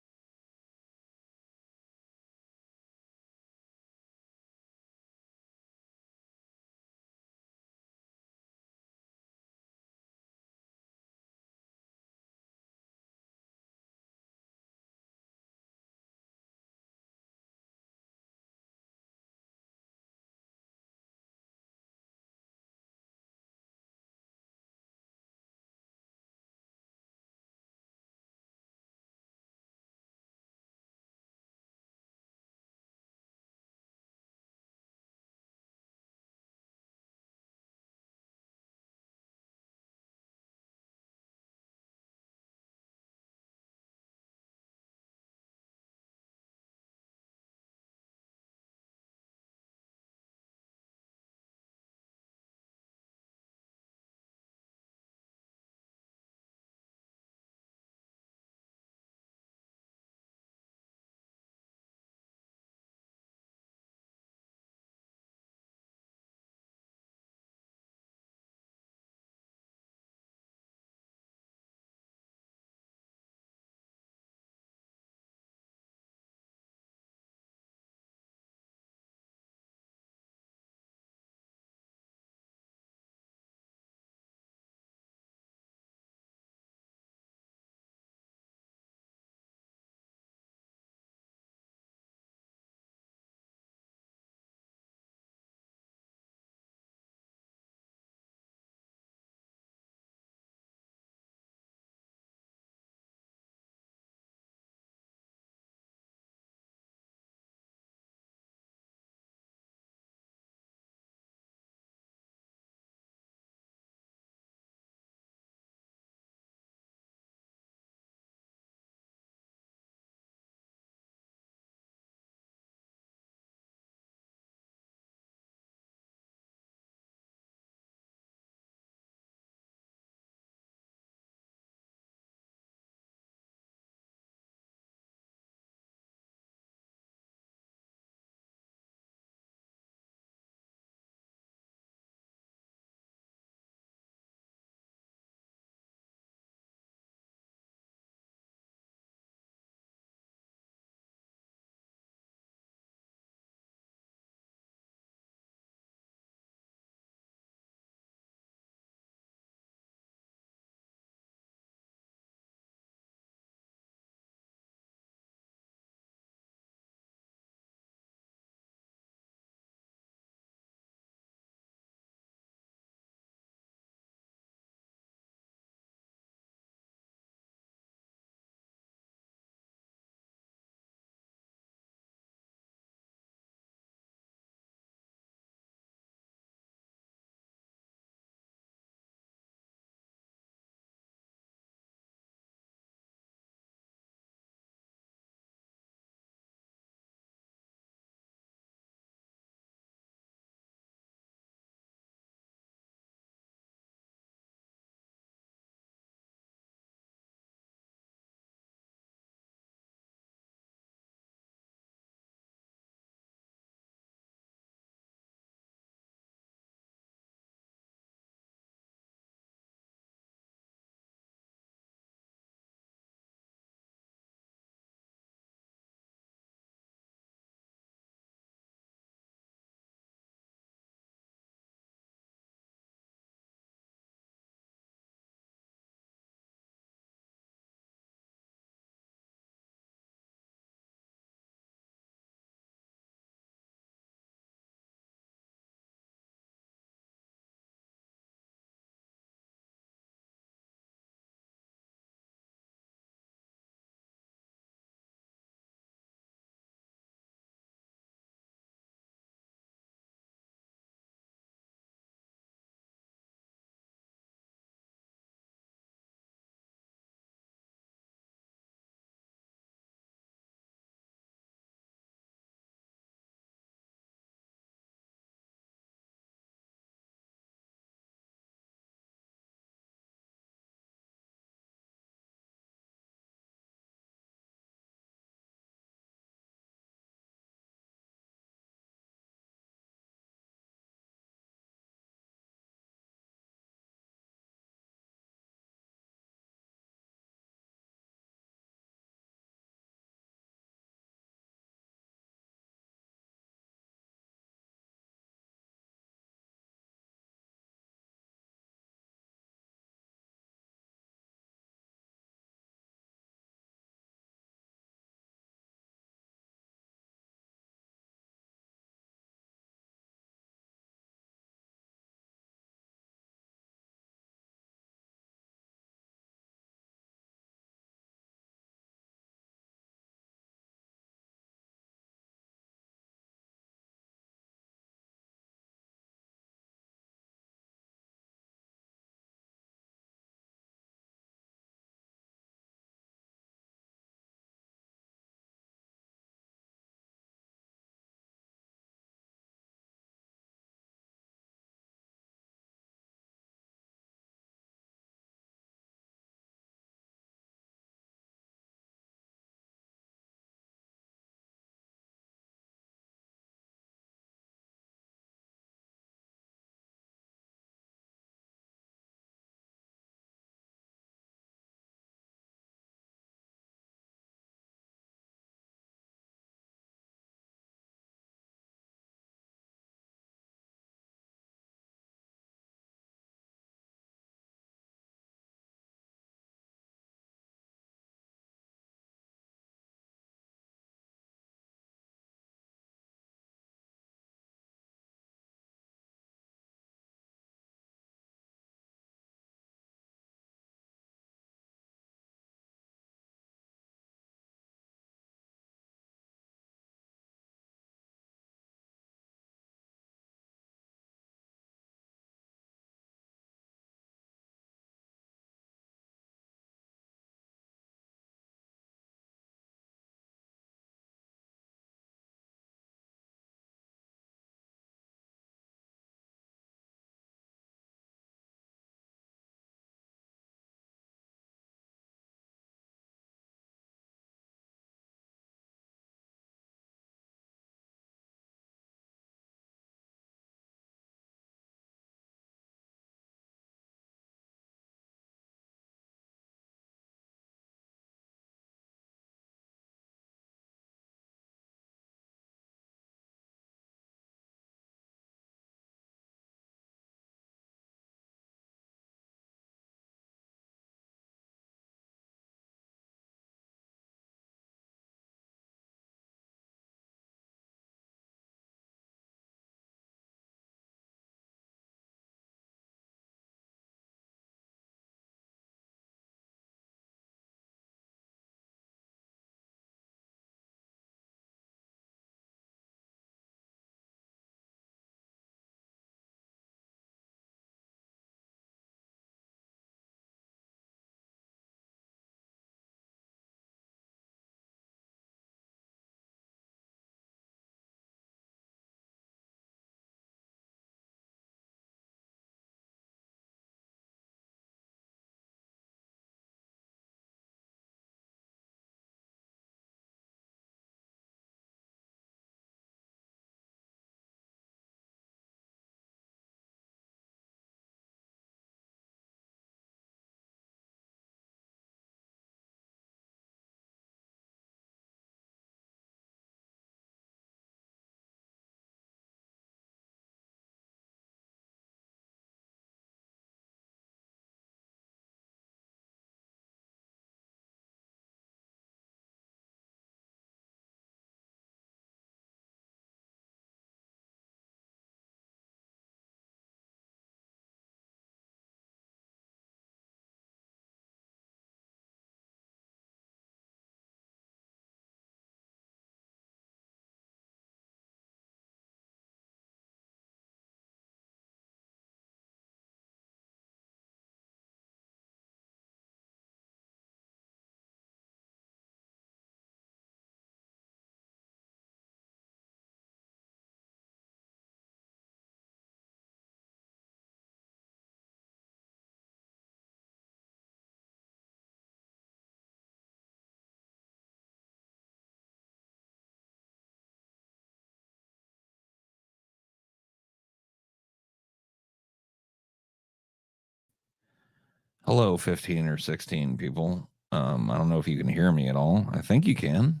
Hello, 15 or 16 people. I don't know if you can hear me at all. I think you can.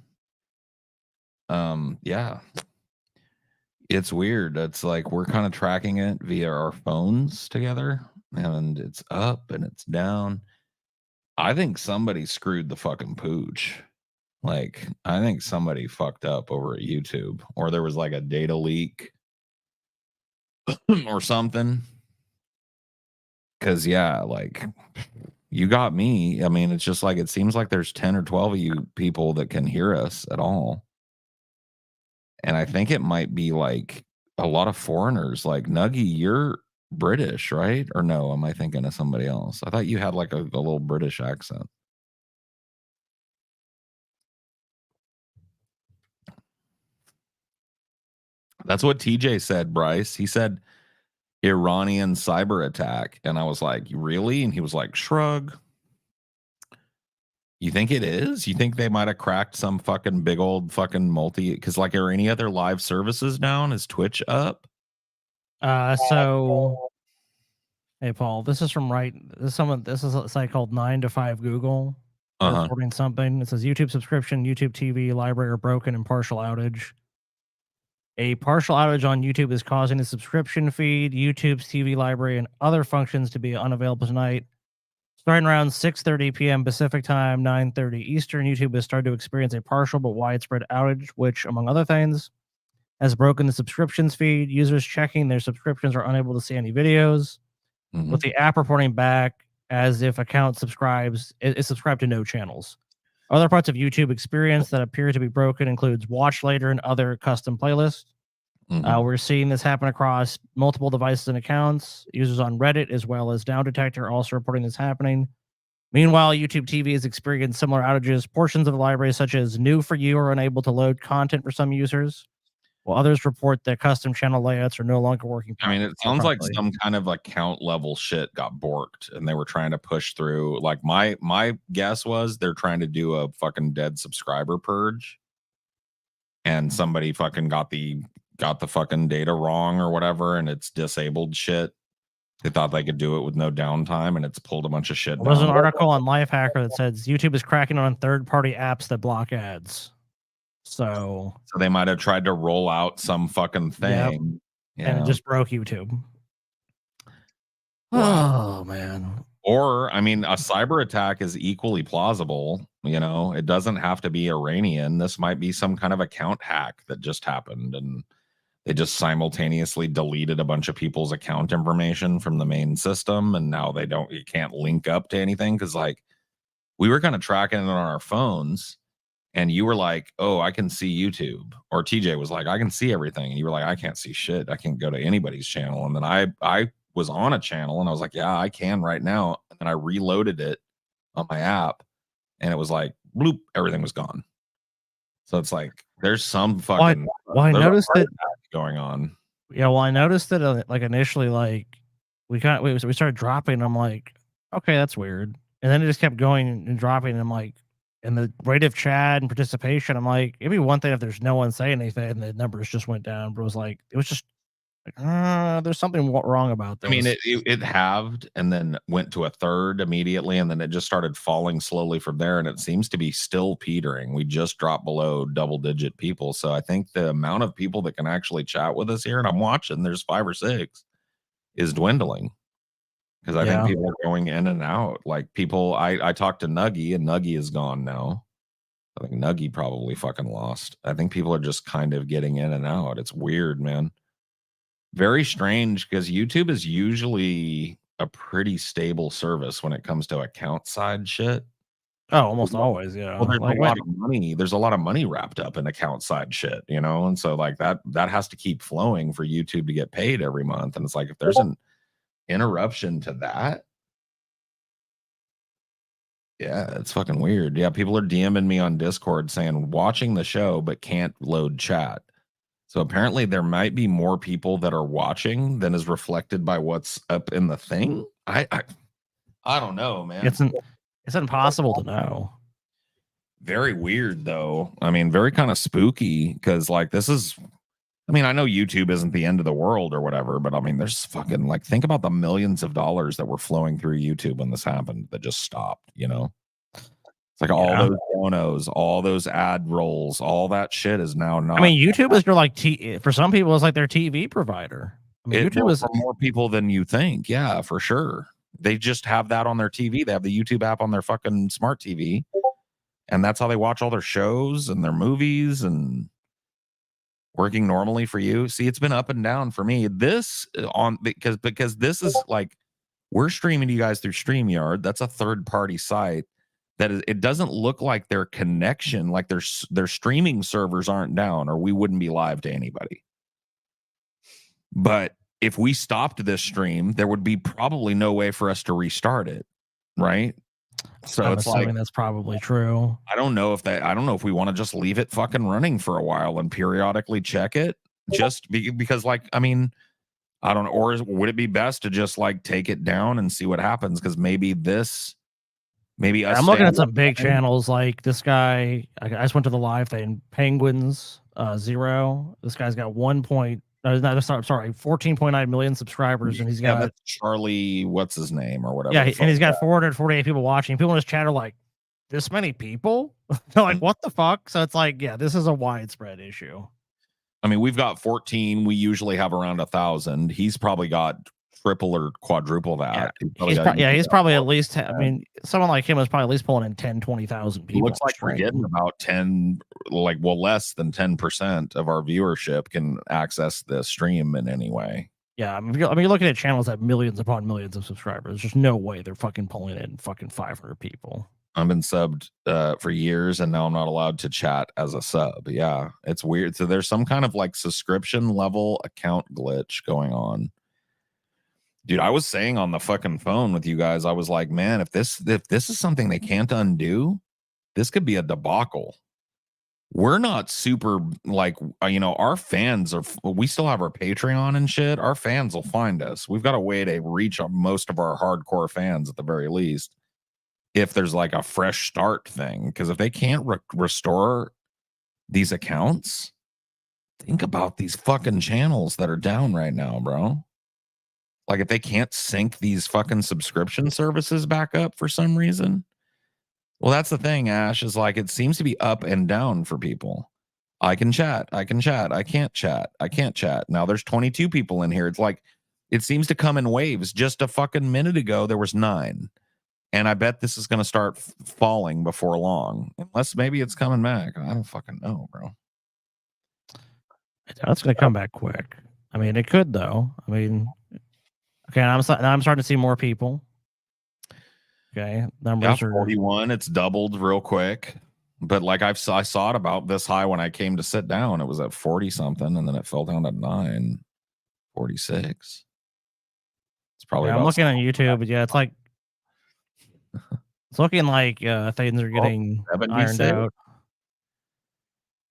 Yeah. It's weird. It's like we're kind of tracking it via our phones together, and it's up and it's down. I think somebody screwed the fucking pooch. Like, I think somebody fucked up over at YouTube, or there was like a data leak or something. Cause yeah, like you got me. I mean, it's just like it seems like there's 10 or 12 of you people that can hear us at all. And I think it might be like a lot of foreigners. Like Nuggy, you're British, right? Or no, am I thinking of somebody else? I thought you had like a little British accent. That's what TJ said, Bryce. He said Iranian cyber attack. And I was like, really? And he was like, shrug. You think it is? You think they might have cracked some fucking big old fucking multi? Because like, are any other live services down? Is Twitch up? So hey Paul, this is from this is a site called 9 to 5 Google reporting something. It says YouTube subscription, YouTube TV library are broken and partial outage. A partial outage on YouTube is causing the subscription feed, YouTube's TV library, and other functions to be unavailable tonight. Starting around 6:30 p.m. Pacific time, 9:30 Eastern, YouTube has started to experience a partial but widespread outage, which, among other things, has broken the subscriptions feed. Users checking their subscriptions are unable to see any videos, with the app reporting back as if account is subscribed to no channels. Other parts of YouTube experience that appear to be broken includes watch later and other custom playlists. We're seeing this happen across multiple devices and accounts. Users on Reddit as well as Down Detector are also reporting this happening. Meanwhile, YouTube TV has experienced similar outages. Portions of the library, such as New For You, are unable to load content for some users, while others report that custom channel layouts are no longer working. I mean, it sounds like some kind of account level shit got borked and they were trying to push through. Like my guess was they're trying to do a fucking dead subscriber purge, and somebody fucking got the fucking data wrong or whatever, and it's disabled shit. They thought they could do it with no downtime, and it's pulled a bunch of shit down. There's an article on Lifehacker that says YouTube is cracking on third-party apps that block ads. So they might have tried to roll out some fucking thing. Yep. And it just broke YouTube. Wow. Oh man. Or I mean, a cyber attack is equally plausible. You know, it doesn't have to be Iranian. This might be some kind of account hack that just happened, and they just simultaneously deleted a bunch of people's account information from the main system, and now you can't link up to anything, because like we were kind of tracking it on our phones. And you were like, oh, I can see YouTube. Or TJ was like, I can see everything. And you were like, I can't see shit. I can't go to anybody's channel. And then I was on a channel and I was like, yeah, I can right now. And I reloaded it on my app and it was like, bloop, everything was gone. So it's like, there's some fucking I noticed that going on. Yeah, well, I noticed that like initially, like we started dropping. I'm like, okay, that's weird. And then it just kept going and dropping. And I'm like, and the rate of chat and participation, I'm like, it'd be one thing if there's no one saying anything and the numbers just went down, but it was just like, there's something wrong about this. I mean, it halved and then went to a third immediately, and then it just started falling slowly from there, and it seems to be still petering. We just dropped below double-digit people, so I think the amount of people that can actually chat with us here, and I'm watching, there's 5 or 6, is dwindling. Because I think people are going in and out. Like people, I talked to Nuggy, and Nuggy is gone now. I think Nuggy probably fucking lost. I think people are just kind of getting in and out. It's weird, man. Very strange, because YouTube is usually a pretty stable service when it comes to account side shit. Oh, almost always, yeah. Well, there's a lot of money. There's a lot of money wrapped up in account side shit, you know? And so like that has to keep flowing for YouTube to get paid every month. And it's like, if there's an interruption to that, yeah, it's fucking weird. Yeah, people are DMing me on Discord saying watching the show but can't load chat. So apparently there might be more people that are watching than is reflected by what's up in the thing. I don't know, man. It's impossible to know. Very weird though. I mean, very kind of spooky, because like this is I mean, I know YouTube isn't the end of the world or whatever, but I mean, there's fucking like, think about the millions of dollars that were flowing through YouTube when this happened that just stopped, you know? It's like all those donos, all those ad rolls, all that shit is now not. I mean, YouTube is like for some people, it's like their TV provider. I mean, YouTube is for more people than you think. Yeah, for sure. They just have that on their TV. They have the YouTube app on their fucking smart TV, and that's how they watch all their shows and their movies and working normally for you. See, it's been up and down for me. This on because this is like we're streaming to you guys through StreamYard. That's a third party site. That is, it doesn't look like their connection, like their streaming servers aren't down, or we wouldn't be live to anybody. But if we stopped this stream, there would be probably no way for us to restart it, right? So I'm it's assuming like that's probably true. I don't know if we want to just leave it fucking running for a while and periodically check it, just because, like, I mean, I don't know, or would it be best to just like take it down and see what happens? Because maybe us I'm looking at some staying big channels like this guy. I just went to the live thing. Penguins 0. This guy's got 14.9 million subscribers, and he's got that's Charlie. What's his name or whatever? Yeah, and he's got 448 people watching. People in his chat are like, "This many people?" They're like, "What the fuck?" So it's like, yeah, this is a widespread issue. I mean, we've got 14. We usually have around 1,000. He's probably got triple or quadruple that. He's probably at least. I mean, someone like him is probably at least pulling in 10, 20,000 people. Looks like we're getting about 10, less than 10% of our viewership can access the stream in any way. Yeah, I mean, you're looking at channels that have millions upon millions of subscribers. There's just no way they're fucking pulling in fucking 500 people. I've been subbed for years, and now I'm not allowed to chat as a sub. Yeah, it's weird. So there's some kind of like subscription level account glitch going on. Dude, I was saying on the fucking phone with you guys, I was like, man, if this is something they can't undo, this could be a debacle. We're not super like, our fans we still have our Patreon and shit. Our fans will find us. We've got a way to reach most of our hardcore fans at the very least. If there's like a fresh start thing, because if they can't restore these accounts, think about these fucking channels that are down right now, bro. Like if they can't sync these fucking subscription services back up for some reason. Well, that's the thing, Ash, is like it seems to be up and down for people. I can chat. I can't chat. Now there's 22 people in here. It's like it seems to come in waves. Just a fucking minute ago, there was 9. And I bet this is going to start falling before long. Unless maybe it's coming back. I don't fucking know, bro. That's going to come back quick. I mean, it could, though. I mean... Okay, now I'm starting to see more people. Okay, numbers are 41. It's doubled real quick, but like I saw it about this high when I came to sit down. It was at 40 something, and then it fell down to 946. It's probably. I'm looking on YouTube, but yeah, it's like it's looking like things are getting ironed out.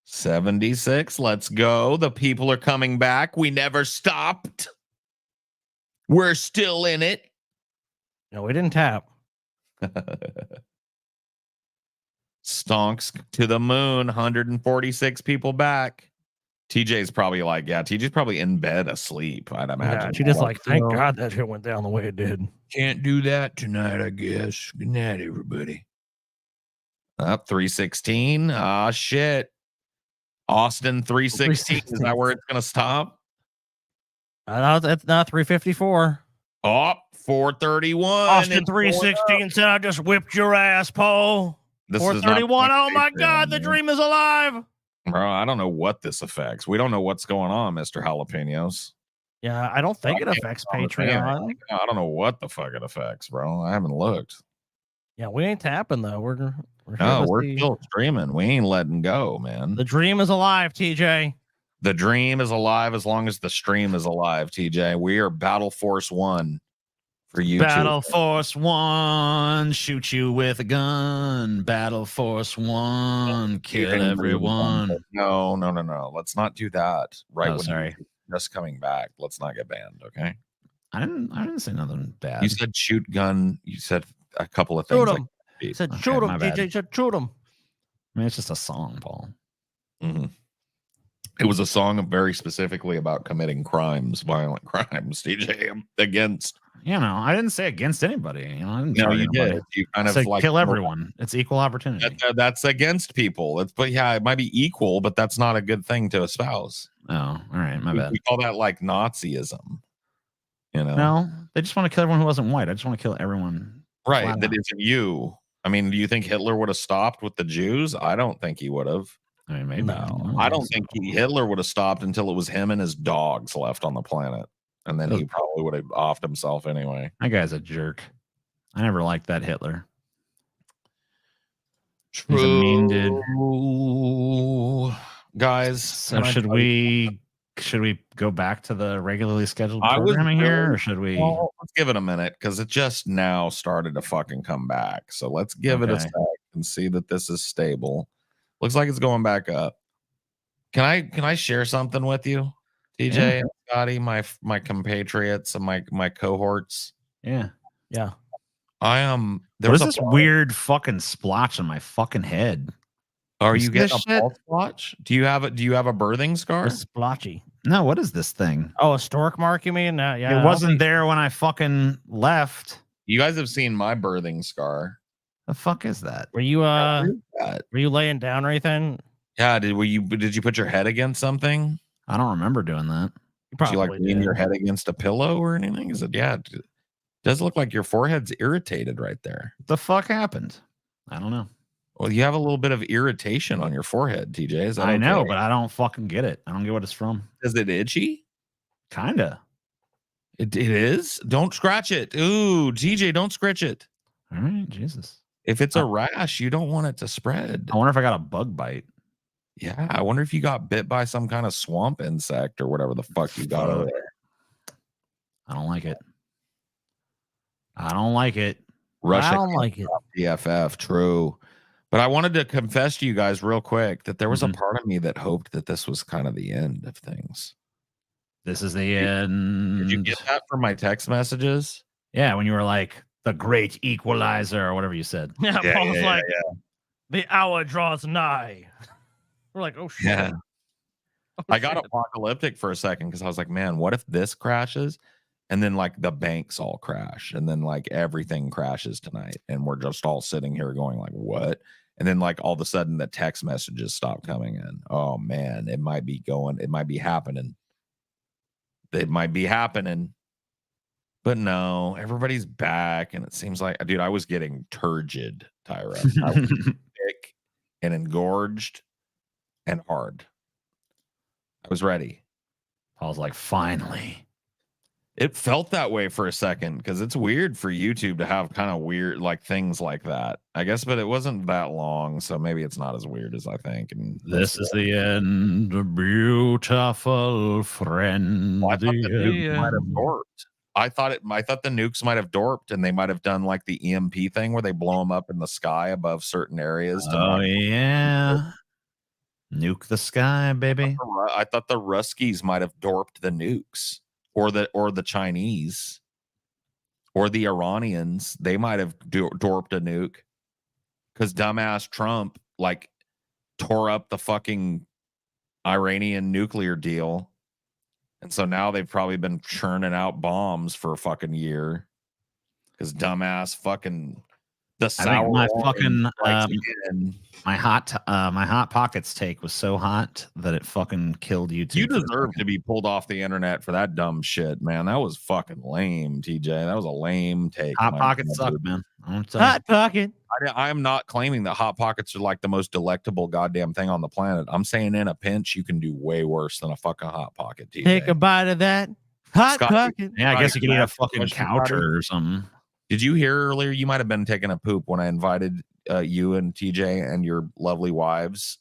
76. Let's go. The people are coming back. We never stopped. We're still in it. No, we didn't tap. Stonks to the moon. 146 people back. TJ's probably like, TJ's probably in bed asleep, I'd imagine. Yeah, she just like, thank God that shit went down the way it did. Can't do that tonight, I guess. Good night, everybody. Up 316. Ah, shit. Austin 316. Is that where it's going to stop? It's not 354. Oh, 431. Austin 316 said, I just whipped your ass, Paul. 431. Oh my God, the dream is alive. Bro, I don't know what this affects. We don't know what's going on, Mr. Jalapenos. Yeah, I don't think it affects Patreon. I don't know what the fuck it affects, bro. I haven't looked. Yeah, we ain't tapping though. We're still streaming. We ain't letting go, man. The dream is alive, TJ. The dream is alive as long as the stream is alive, TJ. We are Battle Force 1 for YouTube. Battle Force 1, shoot you with a gun. Battle Force 1, kill everyone. No. Let's not do that. Right? Oh, sorry. Just coming back. Let's not get banned, okay? I didn't say nothing bad. You said shoot gun. You said a couple of things. Shoot him. You said shoot him, TJ. Said shoot him. I mean, it's just a song, Paul. Mm-hmm. It was a song very specifically about committing crimes, violent crimes. DJ against. You know, I didn't say against anybody. You know, I didn't No, target you did. anybody. You kind I of said like kill everyone. It's equal opportunity. That's against people. But yeah, it might be equal, but that's not a good thing to espouse. Oh, all right, my bad. We call that like Nazism. You know? No, they just want to kill everyone who wasn't white. I just want to kill everyone. Right. That isn't you. I mean, do you think Hitler would have stopped with the Jews? I don't think he would have. I mean, maybe. No, I don't think Hitler would have stopped until it was him and his dogs left on the planet. And then he probably would have offed himself anyway. That guy's a jerk. I never liked that Hitler. He's a mean dude. Guys, so should we go back to the regularly scheduled programming here, or should we? Well, let's give it a minute because it just now started to fucking come back. So let's give it a sec and see that this is stable. Looks like it's going back up. Can I share something with you, TJ and Scotty, my compatriots and my cohorts? Yeah. I There was this weird fucking splotch on my fucking head. Are you getting a ball splotch? Do you have a birthing scar? It's splotchy. No, what is this thing? Oh, a stork mark, you mean? Yeah. It wasn't there when I fucking left. You guys have seen my birthing scar. The fuck is that? Were you laying down or anything? Yeah, did you put your head against something? I don't remember doing that. Did you like lean your head against a pillow or anything? Is it it does look like your forehead's irritated right there. What the fuck happened? I don't know. Well, you have a little bit of irritation on your forehead, TJ. Is that I know, but I don't fucking get it. I don't get what it's from. Is it itchy? Kinda. It is? Don't scratch it. Ooh, TJ, don't scratch it. All right, Jesus. If it's a rash, you don't want it to spread. I wonder if I got a bug bite. Yeah, I wonder if you got bit by some kind of swamp insect or whatever the fuck you got over there. I don't like it. I don't like it. Russia, I don't like it. DFF, true. But I wanted to confess to you guys real quick that there was a part of me that hoped that this was kind of the end of things. This is the end. Did you get that from my text messages? Yeah, when you were like the great equalizer or whatever you said. Yeah, Paul's like, the hour draws nigh. We're like, oh shit. Yeah. Oh, I got shit. apocalyptic for a second because I was like, man, what if this crashes? And then like the banks all crash, and then like everything crashes tonight, and we're just all sitting here going like, what? And then like all of a sudden the text messages stop coming in. Oh man, it might be happening. It might be happening. But no, everybody's back, and it seems like, dude, I was getting turgid, Tyra. I was thick and engorged and hard. I was ready. I was like, finally. It felt that way for a second because it's weird for YouTube to have kind of weird like things like that, I guess, but it wasn't that long, so maybe it's not as weird as I think. And this is the end, beautiful friend. Well, I thought the nukes might have dorped. I thought the nukes might have dorped, and they might have done like the EMP thing where they blow them up in the sky above certain areas. Oh yeah, nuke the sky, baby. I thought the Ruskies might have dorped the nukes. Or the Chinese or the Iranians, they might have dorped a nuke because dumbass Trump like tore up the fucking Iranian nuclear deal. And so now they've probably been churning out bombs for a fucking year because dumbass fucking the sour my fucking my hot pockets take was so hot that it fucking killed YouTube. You deserve to be pulled off the internet for that dumb shit, man. That was fucking lame, TJ. That was a lame take. Hot pockets suck, man. Hot pocket. I am not claiming that hot pockets are like the most delectable goddamn thing on the planet. I'm saying in a pinch, you can do way worse than a fucking hot pocket, TJ. Take a bite of that hot Scotty, pocket. Yeah, I guess you could eat a fucking couch or something. Did you hear earlier? You might have been taking a poop when I invited you and TJ and your lovely wives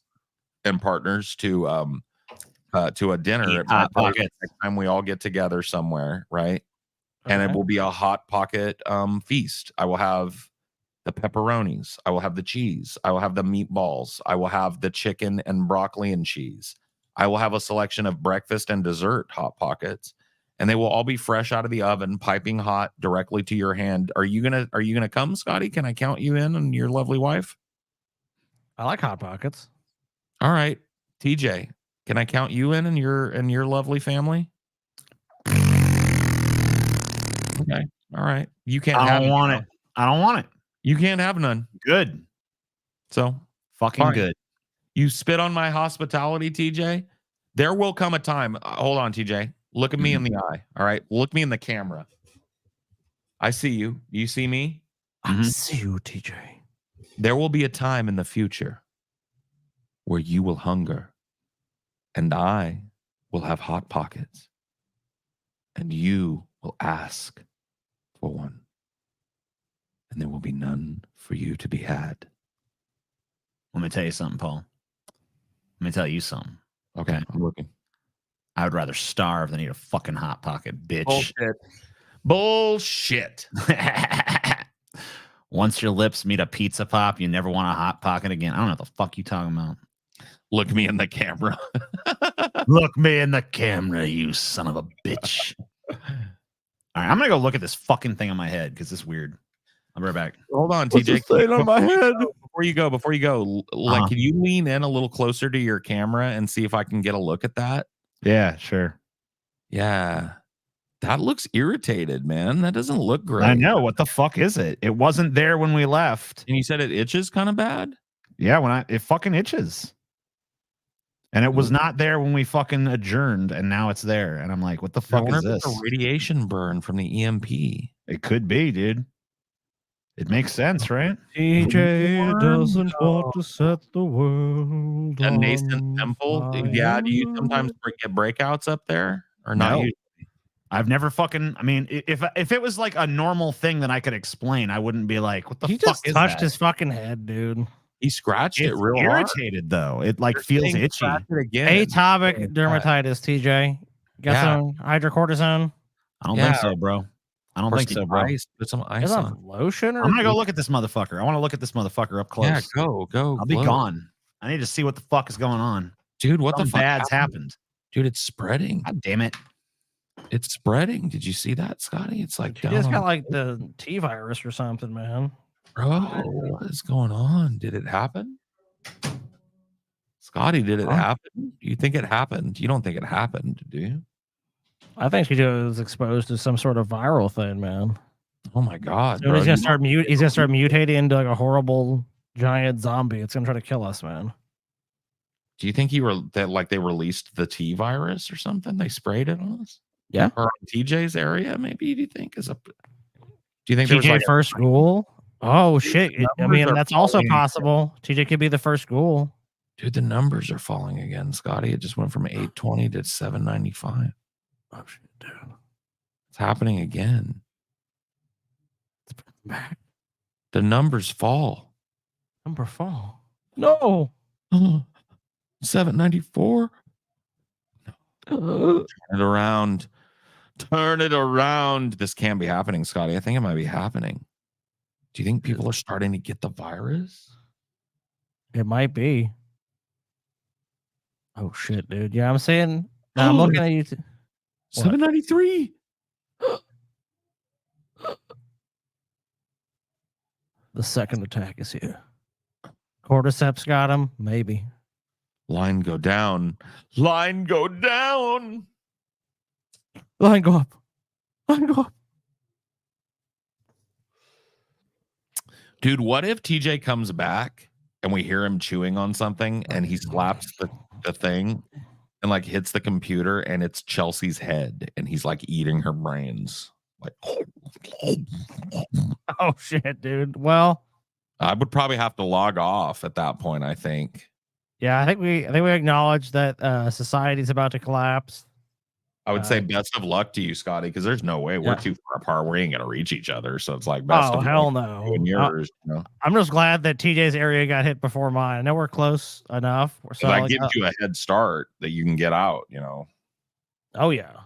and partners to a dinner at Hot Pocket next time we all get together somewhere, right? And it will be a Hot Pocket feast. I will have the pepperonis. I will have the cheese. I will have the meatballs. I will have the chicken and broccoli and cheese. I will have a selection of breakfast and dessert Hot Pockets. And they will all be fresh out of the oven, piping hot directly to your hand. Are you gonna come, Scotty? Can I count you in and your lovely wife? I like hot pockets. All right, TJ. Can I count you in and your lovely family? Okay. All right. You can't I have don't want it. I don't want it. You can't have none. Good. So fucking fine. good. You spit on my hospitality, TJ. There will come a time. Hold on, TJ. Look at me in the eye. All right. Look me in the camera. I see you. You see me? I see you, TJ. There will be a time in the future where you will hunger and I will have hot pockets and you will ask for one. And there will be none for you to be had. Let me tell you something, Paul. Let me tell you something. Okay, I'm looking. I would rather starve than eat a fucking hot pocket, bitch. Bullshit. Once your lips meet a pizza pop, you never want a hot pocket again. I don't know what the fuck you talking about. Look me in the camera. Look me in the camera, you son of a bitch. All right, I'm gonna go look at this fucking thing on my head because it's weird. I'll be right back. Hold on, What's TJ. this thing on my head? Before you go, like, can you lean in a little closer to your camera and see if I can get a look at that? Yeah, sure. Yeah. That looks irritated, man. That doesn't look great. I know. What the fuck is it? It wasn't there when we left. And you said it itches kind of bad? Yeah, it fucking itches. And it was not there when we fucking adjourned, and now it's there. And I'm like, what the fuck is this? A radiation burn from the EMP. It could be, dude. It makes sense, right? TJ doesn't want to set the world A on nascent pimple? Yeah. Do you sometimes get breakouts up there? Or not No. usually? I've never fucking. I mean, if it was like a normal thing that I could explain, I wouldn't be like, "What the He fuck just is touched that?" his fucking head, dude. He scratched it It's real hard. irritated though. It like feels itchy. Scratch it again. Atopic dermatitis, TJ. Got some hydrocortisone? I don't think so, bro. I don't think so, bro. Put some ice Is that on. lotion? Or I'm gonna go look at this motherfucker. I want to look at this motherfucker up close. Yeah, go. I'll be gone. I need to see what the fuck is going on, dude. What the fuck bad's happened? Dude, it's spreading. God damn it! It's spreading. Did you see that, Scotty? It's like He just got like the T virus or something, man. Bro, what is going on? Did it happen? Scotty, did it happen? Do you think it happened? You don't think it happened, do you? I think he was exposed to some sort of viral thing, man. Oh my god! So he's gonna start mutating into like a horrible giant zombie. It's gonna try to kill us, man. Do you think they released the T virus or something? They sprayed it on us? Yeah. Or on TJ's area, maybe? Do you think do you think TJ there was like first school? Oh shit! I mean, are that's also falling. possible. TJ could be the first school. Dude, the numbers are falling again, Scotty. It just went from 820 to 795. Oh shit, dude! It's happening again. It's back. The numbers fall. Number fall. No. 794. Turn it around. Turn it around. This can't be happening, Scotty. I think it might be happening. Do you think people are starting to get the virus? It might be. Oh shit, dude. Yeah, I'm saying. I'm looking at you. 793. The second attack is here. Cordyceps got him. Maybe. Line go down. Line go down. Line go up. Line go up. Dude, what if TJ comes back and we hear him chewing on something and he slaps the thing and like hits the computer and it's Chelsea's head and he's like eating her brains? Like, oh shit, dude. Well, I would probably have to log off at that point, I think. Yeah, I think we acknowledge that society's about to collapse. I would say best of luck to you, Scotty, because there's no way we're too far apart. We ain't gonna reach each other. So it's like best of hell luck no. to you and yours, you know? I'm just glad that TJ's area got hit before mine. I know we're close enough. So that gives you a head start that you can get out, you know. Oh yeah.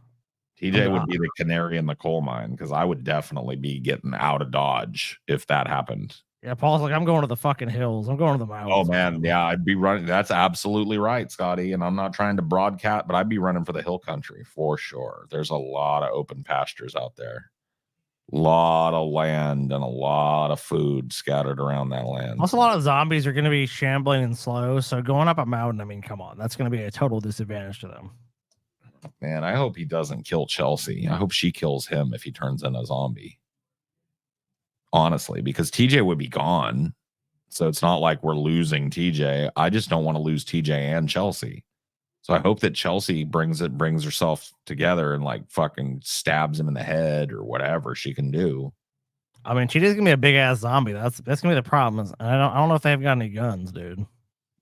TJ would be the canary in the coal mine because I would definitely be getting out of Dodge if that happened. Yeah, Paul's like, I'm going to the fucking hills. I'm going to the mountains. Oh man, yeah, I'd be running. That's absolutely right, Scotty. And I'm not trying to broadcast, but I'd be running for the hill country for sure. There's a lot of open pastures out there. Lot of land and a lot of food scattered around that land. Also, a lot of zombies are going to be shambling and slow. So going up a mountain, I mean, come on, that's going to be a total disadvantage to them. Man, I hope he doesn't kill Chelsea. I hope she kills him if he turns into a zombie. Honestly, because TJ would be gone. So it's not like we're losing TJ. I just don't want to lose TJ and Chelsea. So I hope that Chelsea brings herself together and like fucking stabs him in the head or whatever she can do. I mean, TJ's gonna be a big ass zombie. That's gonna be the problem. I don't know if they've got any guns, dude.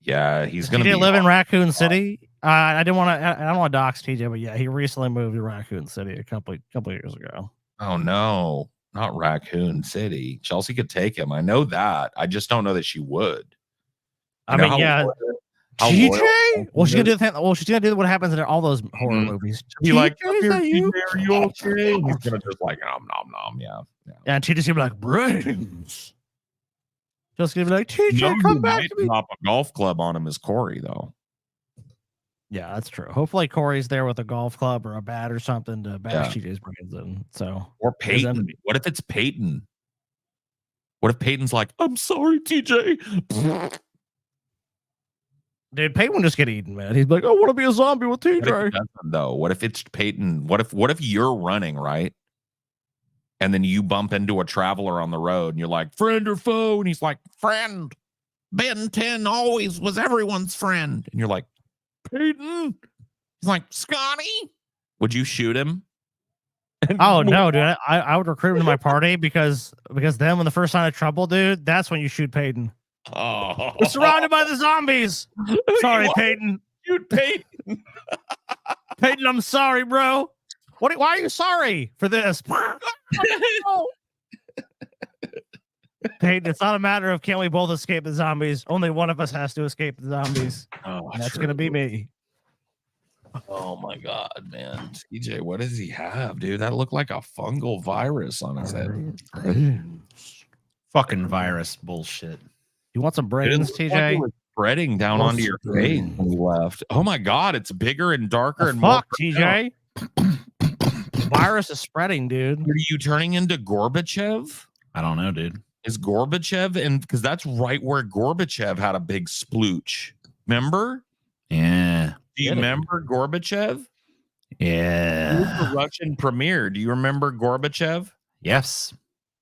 Yeah, he's gonna live in Raccoon City. I don't want to dox TJ, but yeah, he recently moved to Raccoon City a couple years ago. Oh no, not Raccoon City. Chelsea could take him. I know that. I just don't know that she would. I mean, yeah. TJ? Well, she's gonna do the thing. Well, she's gonna do what happens in all those horror movies. Be like, TJ, is that you? are you okay? He's gonna just like nom nom. Yeah. And TJ's gonna be like brains. Just gonna be like, TJ, come back to me. Drop a golf club on him as Corey though. Yeah, that's true. Hopefully Corey's there with a golf club or a bat or something to bash TJ's brains in. So or Peyton. What if it's Peyton? What if Peyton's like, I'm sorry, TJ. Dude, Peyton will just get eaten, man. He's like, I want to be a zombie with TJ. Though, what if it's Peyton? What if you're running, right? And then you bump into a traveler on the road and you're like, friend or foe? And he's like, friend. Ben 10 always was everyone's friend. And you're like, Peyton? He's like, Scotty? Would you shoot him? Oh no, dude. I would recruit him to my party because then when the first sign of trouble, dude, that's when you shoot Peyton. Oh, we're surrounded by the zombies. Sorry, Peyton. Shoot Peyton. Peyton, I'm sorry, bro. Why are you sorry for this? Peyton, it's not a matter of can we both escape the zombies. Only one of us has to escape the zombies. Oh, and that's gonna be me. Oh my god, man. TJ, what does he have, dude? That looked like a fungal virus on his head. Fucking virus bullshit. You want some brains, TJ? It was spreading down onto your face when you left. Oh my god, it's bigger and darker and fuck, more. TJ. Virus is spreading, dude. Are you turning into Gorbachev? I don't know, dude. Is Gorbachev and because that's right where Gorbachev had a big splooch. Remember? Yeah. Do you remember Gorbachev? Yeah. He was the Russian premier. Do you remember Gorbachev? Yes.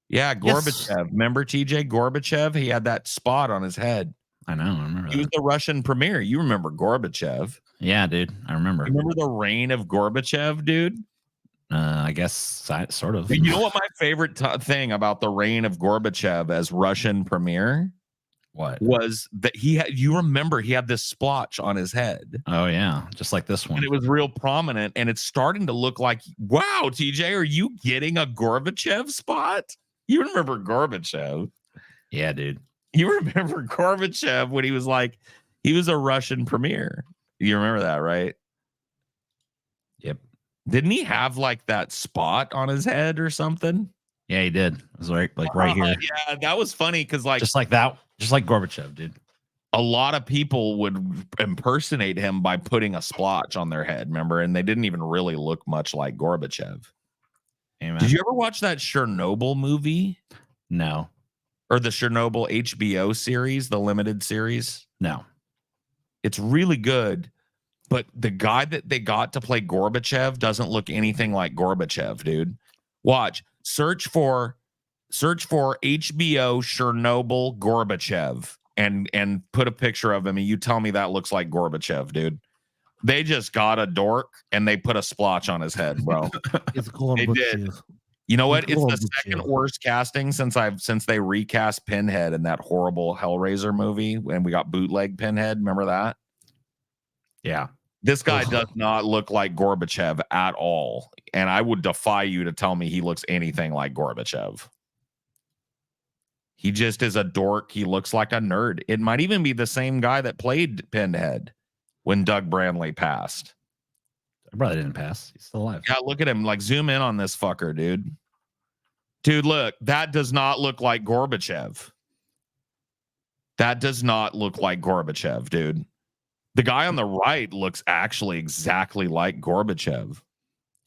Yeah, Gorbachev. Yes. Remember TJ Gorbachev? He had that spot on his head. I know. I remember. He was the Russian premier. You remember Gorbachev? Yeah, dude. I remember. You remember the reign of Gorbachev, dude? I guess sort of. You know what my favorite thing about the reign of Gorbachev as Russian premier? What was that he had? You remember he had this splotch on his head. Oh yeah, just like this one. And it was real prominent, and it's starting to look like, wow, TJ, are you getting a Gorbachev spot? You remember Gorbachev? Yeah, dude. You remember Gorbachev when he was like, he was a Russian premier. You remember that, right? Yep. Didn't he have like that spot on his head or something? Yeah, he did. It was right here. Yeah, that was funny because like just like that, just like Gorbachev, dude. A lot of people would impersonate him by putting a splotch on their head, remember? And they didn't even really look much like Gorbachev. Amen. Did you ever watch that Chernobyl movie? No. Or the Chernobyl HBO series, the limited series? No. It's really good, but the guy that they got to play Gorbachev doesn't look anything like Gorbachev, dude. Watch. Search for HBO Chernobyl Gorbachev and put a picture of him and you tell me that looks like Gorbachev, dude. They just got a dork and they put a splotch on his head, bro. They did. You know what? It's the second worst casting since they recast Pinhead in that horrible Hellraiser movie when we got bootleg Pinhead. Remember that? Yeah. This guy does not look like Gorbachev at all. And I would defy you to tell me he looks anything like Gorbachev. He just is a dork. He looks like a nerd. It might even be the same guy that played Pinhead when Doug Bradley passed. My brother didn't pass. He's still alive. Yeah, look at him. Like, zoom in on this fucker, dude. Dude, look. That does not look like Gorbachev. That does not look like Gorbachev, dude. The guy on the right looks actually exactly like Gorbachev.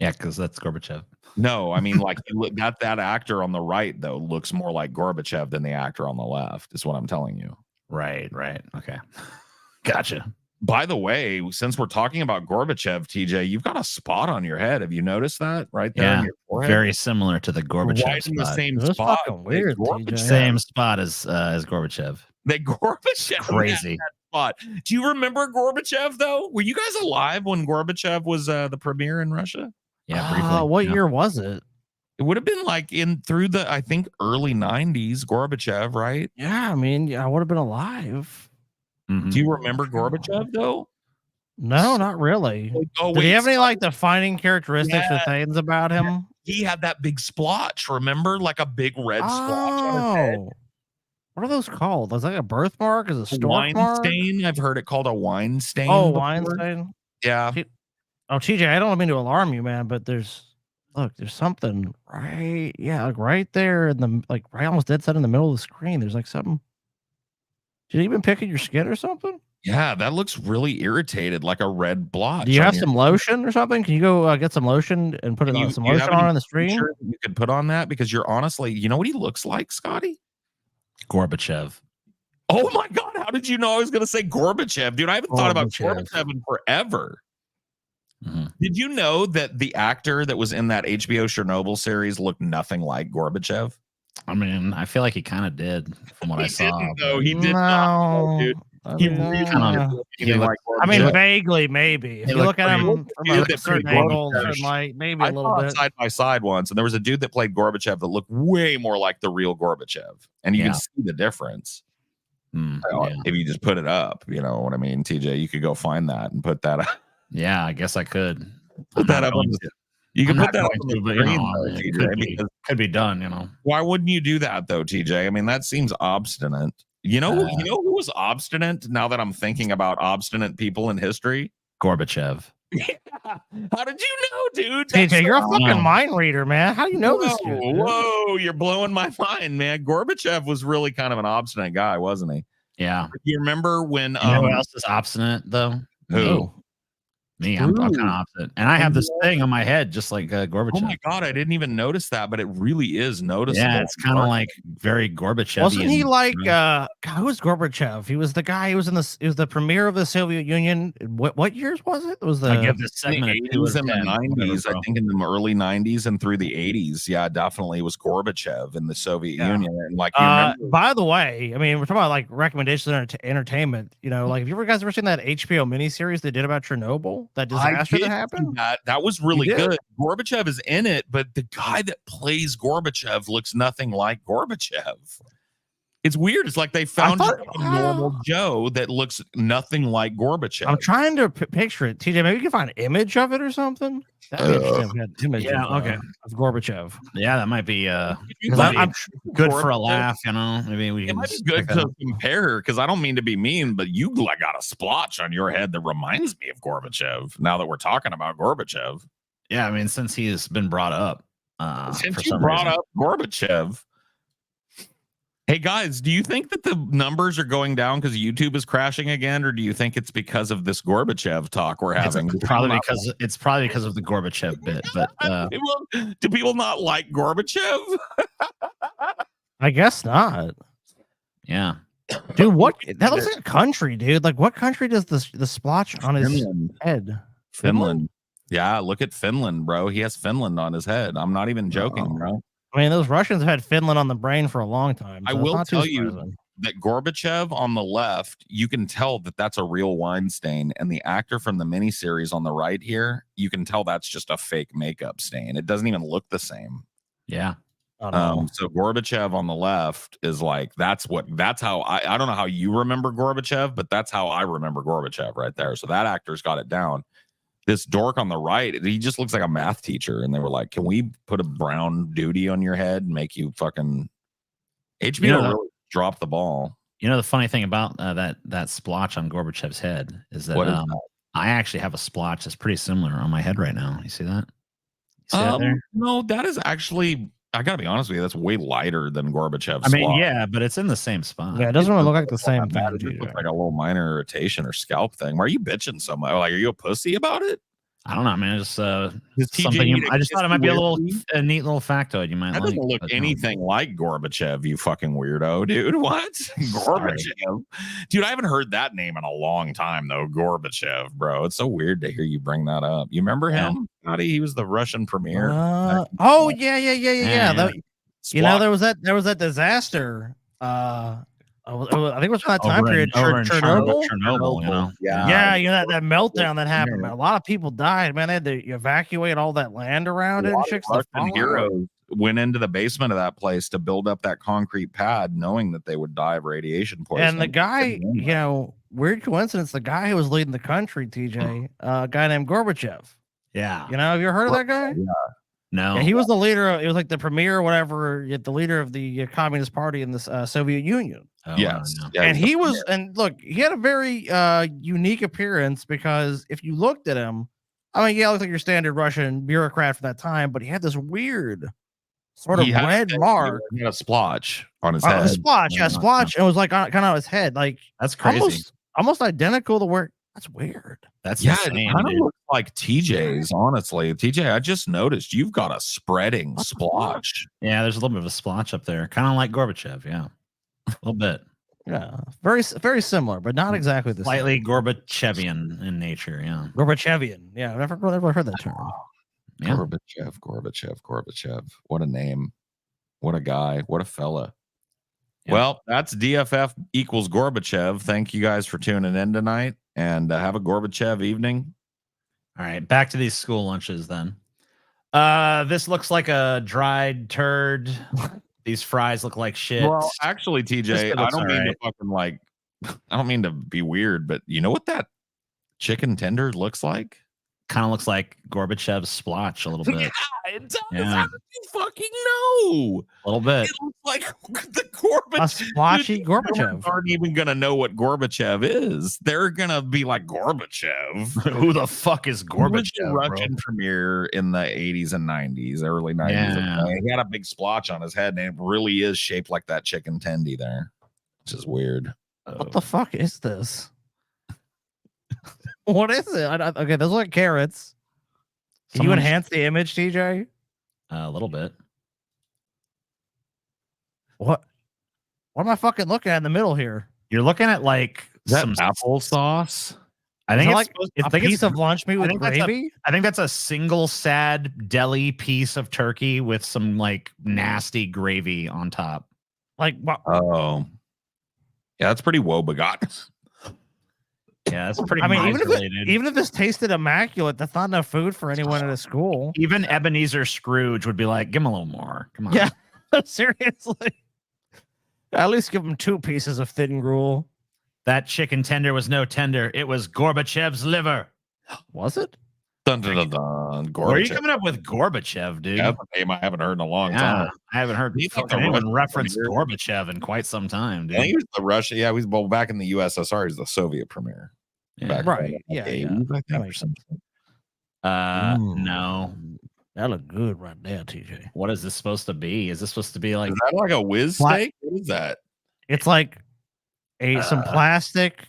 Yeah, because that's Gorbachev. No, I mean, like that actor on the right though looks more like Gorbachev than the actor on the left. Is what I'm telling you. Right. Okay. Gotcha. By the way, since we're talking about Gorbachev, TJ, you've got a spot on your head. Have you noticed that right there? Yeah, in your forehead? very similar to the Gorbachev Right in the spot. same That's spot. fucking weird, TJ. Same spot as Gorbachev. They Gorbachev Crazy. had that spot. Do you remember Gorbachev though? Were you guys alive when Gorbachev was the premier in Russia? Yeah, briefly. What yeah. year was it? It would have been like through the I think early 90s, Gorbachev, right? Yeah, I mean, I would have been alive. Mhm. Do you remember Gorbachev though? No, not really. Oh, Did he wait, have any like defining characteristics or Yeah. things about him? He had that big splotch, remember? Like a big red splotch on his head. Oh, what are those called? Is that like a birthmark? Is it a stork Wine mark? stain. I've heard it called a wine stain. Oh, before. wine stain. Yeah. Oh, TJ, I don't mean to alarm you, man, but there's something right, yeah, like right there in the right almost dead set in the middle of the screen. There's like something. Did you even pick at your skin or something? Yeah, that looks really irritated, like a red blotch. Do you on have your- some lotion or something? Can you go get some lotion and put Can some you have lotion any on the stream? picture that you could put on that because you're honestly, you know what he looks like, Scotty? Gorbachev. Oh my God! How did you know I was going to say Gorbachev, dude? I haven't thought about Gorbachev. Gorbachev in forever. Mhm. Did you know that the actor that was in that HBO Chernobyl series looked nothing like Gorbachev? I mean, I feel like he kind of did from what I saw. Didn't, though. He did No. not, dude. He really Kinda- looked he anything looked- like I mean, Gorbachev. vaguely, maybe. If He you look looked at pretty- him from Dude, a that certain played angle, Gorbachev. certain light, maybe I a little saw it bit. side by side once, and there was a dude that played Gorbachev that looked way more like the real Gorbachev, and you Yeah. can see the difference. Mm, Oh, yeah. If you just put it up, you know what I mean, TJ. You could go find that and put that up. Yeah, I guess I could. Put that up. You can I'm put not that up going on the to, but, you screen, know, though, it TJ, could be done, you know. why wouldn't you do that though, TJ? I mean, that seems obstinate. You know who was obstinate? Now that I'm thinking about obstinate people in history, Gorbachev. how did you know, dude? TJ, That's you're a so- fucking mind reader, man. How do you know this shit? dude? Whoa, you're blowing my mind, man. Gorbachev was really kind of an obstinate guy, wasn't he? Yeah. You remember when You know who else is obstinate though? who? Me. I'm kind of obstinate, and I have this thing on my head just like Gorbachev. Oh my God, I didn't even notice that, but it really is noticeable. Yeah, it's kind of like very Gorbachev. Wasn't he like God, who was Gorbachev? He was the guy. He was the premier of the Soviet Union. What years was it? It was the I give this in the segment a 2 80s out of and the 10, 90s. whatever, I bro. think in the early 90s and through the 80s. Yeah, definitely was Gorbachev in the Soviet Union. And like, you remember, by the way, I mean, we're talking about like recommendations and entertainment. You know, like, have you guys ever seen that HBO miniseries they did about Chernobyl? That disaster did that see happened? that was really You did? good. Gorbachev is in it, but the guy that plays Gorbachev looks nothing like Gorbachev. It's weird. It's like they found thought- a normal Joe that looks nothing like Gorbachev. I'm trying to picture it. TJ, maybe you can find an image of it or something. That'd be interesting if we had an image Yeah, of, okay. of Gorbachev. Yeah, that might be you might I'm be good for a Gorbachev- laugh, you know. Maybe we It can might be just good check that to out. compare because I don't mean to be mean, but you like got a splotch on your head that reminds me of Gorbachev. Now that we're talking about Gorbachev, Yeah, I mean, since he has been brought up, since for you some brought reason. up Gorbachev, hey guys, do you think that the numbers are going down because YouTube is crashing again, or do you think it's because of this Gorbachev talk we're It's having? probably because of the Gorbachev bit, but Do people not like Gorbachev? I guess not. yeah, Dude, what? That looks like a country, dude. Like, what country does the splotch on his Finland. head? Finland. Yeah, look at Finland, bro. He has Finland on his head. I'm not even joking, bro. I mean, those Russians have had Finland on the brain for a long time. I so it's will not too tell you surprising. that Gorbachev on the left, you can tell that that's a real wine stain, and the actor from the miniseries on the right here, you can tell that's just a fake makeup stain. It doesn't even look the same. yeah. Oh, no. So Gorbachev on the left is like that's how I don't know how you remember Gorbachev, but that's how I remember Gorbachev right there. So that actor's got it down. This dork on the right, he just looks like a math teacher, and they were like, "Can we put a brown duty on your head and make you fucking?" HBO You know, really dropped the ball. You know the funny thing about that splotch on Gorbachev's head is that, What is that? I actually have a splotch that's pretty similar on my head right now. You see that? You see that there? No, that is actually. I gotta be honest with you. That's way lighter than Gorbachev's. I mean, splotch. yeah, but it's in the same spot. Yeah, it doesn't really look like the same It thing. looks like a little minor irritation or scalp thing. Why are you bitching so much? Like, are you a pussy about it? I don't know, man. Just Does TJ something. need I just thought it might be a neat little factoid you might That like. doesn't look but, anything like Gorbachev, you fucking weirdo, dude. What? Gorbachev? Dude, I haven't heard that name in a long time, though. Gorbachev, bro. It's so weird to hear you bring that up. You remember him? Scotty? He was the Russian premier. Oh yeah. That, you know, there was that disaster. I think it was from that time period. Over in Chernobyl. Chernobyl, you know. Yeah, you know that meltdown that happened. Man. A lot of people died. Man, they had to evacuate all that land around it and shit. Russian heroes went into the basement of that place to build up that concrete pad, knowing that they would die of radiation poisoning. And the guy, you know, weird coincidence. The guy who was leading the country, TJ, a guy named Gorbachev. Yeah. You know, have you heard of that guy? Yeah. No. Yeah, he was the leader. It was like the premier or whatever, the leader of the Communist Party in the Soviet Union. Oh, yes. Yeah, And he was, and look, he had a very unique appearance because if you looked at him, I mean, yeah, he looked like your standard Russian bureaucrat for that time, but he had this weird sort of red mark. He had a splotch on his head. A splotch, yeah, splotch. And it was like kind of on his head. Like, that's crazy. Almost identical to where. That's weird. That's yeah, insane, it kind of dude. looks like TJ's, honestly. TJ, I just noticed you've got a spreading splotch. Yeah, there's a little bit of a splotch up there, kind of like Gorbachev. Yeah, a little bit. Yeah, very similar, but not exactly the Slightly same. Gorbachevian in nature. Yeah, Gorbachevian. Yeah, I've never heard that term. Yeah. Gorbachev. What a name. What a guy. What a fella. Yeah. Well, that's DFF equals Gorbachev. Thank you guys for tuning in tonight, and have a Gorbachev evening. All right, back to these school lunches then. This looks like a dried turd. These fries look like shit. Well, actually, TJ, I don't mean to fucking like, I don't mean to be weird, but you know what that chicken tender looks like? Kind of looks like Gorbachev's splotch a little bit. Yeah, it does. How did you fucking know? A little bit. It looks like the Gorbachev. A splotchy Gorbachev. Aren't even gonna know what Gorbachev is. They're gonna be like, Gorbachev. Who the fuck is Gorbachev? Russian premier in the 80s and 90s, early 90s. Yeah. He had a big splotch on his head, and it really is shaped like that chicken tendy there, which is weird. What the fuck is this? What is it? Okay, those look like carrots. Can you enhance the image, TJ? A little bit. What am I fucking looking at in the middle here? You're looking at like some applesauce. I think it's like a piece of lunch meat with gravy. I think that's a single sad deli piece of turkey with some like nasty gravy on top. Like, oh, yeah, that's pretty woebegone. Yeah, that's pretty. I mean, even if this tasted immaculate, that's not enough food for anyone at a school. Even Ebenezer Scrooge would be like, "Give him a little more." Come on. Yeah, seriously. At least give him 2 pieces of thin gruel. That chicken tender was no tender; it was Gorbachev's liver. Was it? Dun, dun, dun, dun. Where are you coming up with Gorbachev, dude? That's a name I haven't heard in a long time. I haven't heard anyone reference Gorbachev in quite some time, dude. I think he was the Russia. Yeah, he was back in the USSR. He's the Soviet premier. Yeah. Right. Yeah. I think, or something. No. That looked good right there, TJ. What is this supposed to be? Is this supposed to be like? Is that like a whiz steak? What is that? It's like some plastic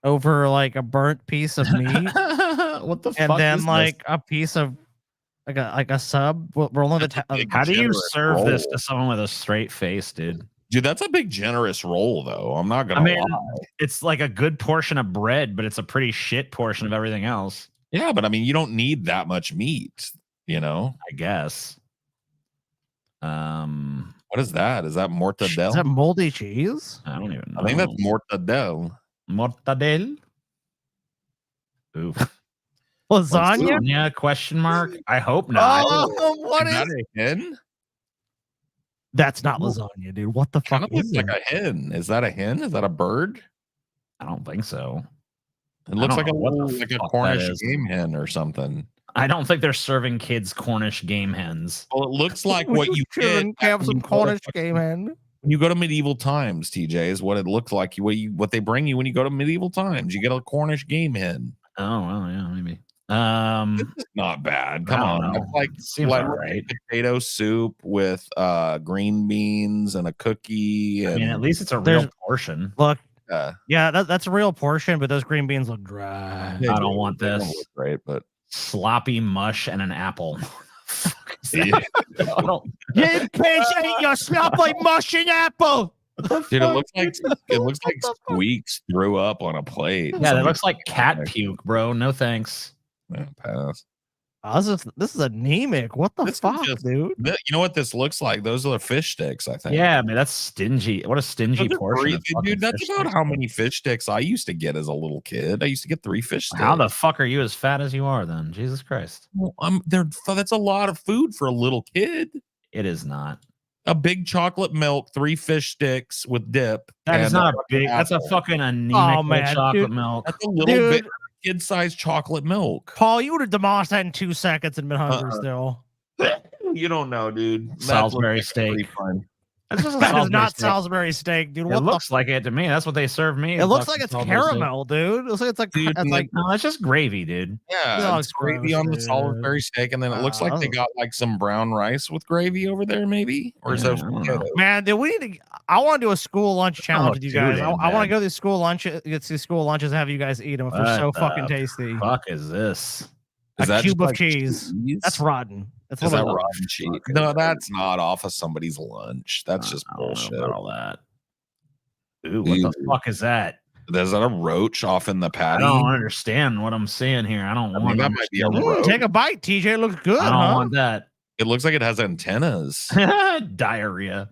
over like a burnt piece of meat. What the fuck? And then is like a piece of like a sub rolling the. How do you serve this to someone with a straight face, dude? Dude, that's a big generous roll, though. I'm not gonna lie. It's like a good portion of bread, but it's a pretty shit portion of everything else. Yeah, but I mean, you don't need that much meat, you know. I guess. What is that? Is that mortadella? Is that moldy cheese? I don't even know. I think that's mortadella. Mortadella. Ooh. Lasagna? Question mark. I hope not. Oh, what is that a hen? That's not lasagna, dude. What the fuck is like a hen? Is that a hen? Is that a bird? I don't think so. It looks like a Cornish game hen or something. I don't think they're serving kids Cornish game hens. Well, it looks like what you can have some Cornish game hen. When you go to medieval times, TJ, is what it looks like. What they bring you when you go to medieval times. You get a Cornish game hen. Oh well, yeah, maybe. This is not bad. Come on, it's like seems all right. Potato soup with green beans and a cookie. I mean, at least it's a real portion. Look, yeah, that's a real portion, but those green beans look dry. I don't want They this. don't look great, but sloppy mush and an apple. Kid bitch ate your sloppy mush and apple. Dude, it looks like Squeaks threw up on a plate. Yeah, that looks like cat puke, bro. No thanks. Yeah, pass. Oh, this is anemic. What the fuck, dude? You know what this looks like? Those are the fish sticks, I think. Yeah, man, that's stingy. What a stingy Those are portion. Of dude, that's fish about sticks. how many fish sticks I used to get as a little kid. I used to get 3 fish sticks. How the fuck are you as fat as you are then? Jesus Christ. Well, that's a lot of food for a little kid. It is not. A big chocolate milk, 3 fish sticks with dip. That is and not a big. That's a apple. fucking anemic Oh, man, chocolate dude. milk. That's a little bit kid-sized chocolate milk. Paul, you would have demolished that in 2 seconds and been hungry still. You don't know, dude. Salisbury steak. That is not Salisbury steak, dude. It What looks like it to me. That's what they serve me. It looks like fucking it's Salisbury steak. caramel, dude. It looks like it's like Dude, it's like No, it's just gravy, dude. Yeah, No, it's it's gravy gross, on the dude. Salisbury steak, and then it looks like they got like some brown rice with gravy over there, maybe, or is Yeah, that I don't know. potatoes? man, dude, we need to. I want to do a school lunch challenge with you do guys. that, I want man. to go to these school lunches, get to these school lunches, and have you guys eat them if they're What so the fucking tasty. Fuck is this? A Is that cube just of like cheese. That's rotten. That's Is that literally- rotten cheese? No, that's not off of somebody's lunch. That's just I don't know bullshit. about all that. Ooh, what the fuck is that? Is that a roach off in the I patty? don't understand what I'm seeing here. I don't want that might be a understand roach. Take a bite, TJ. It looks good, I don't huh? want that. It looks like it has antennas. Diarrhea.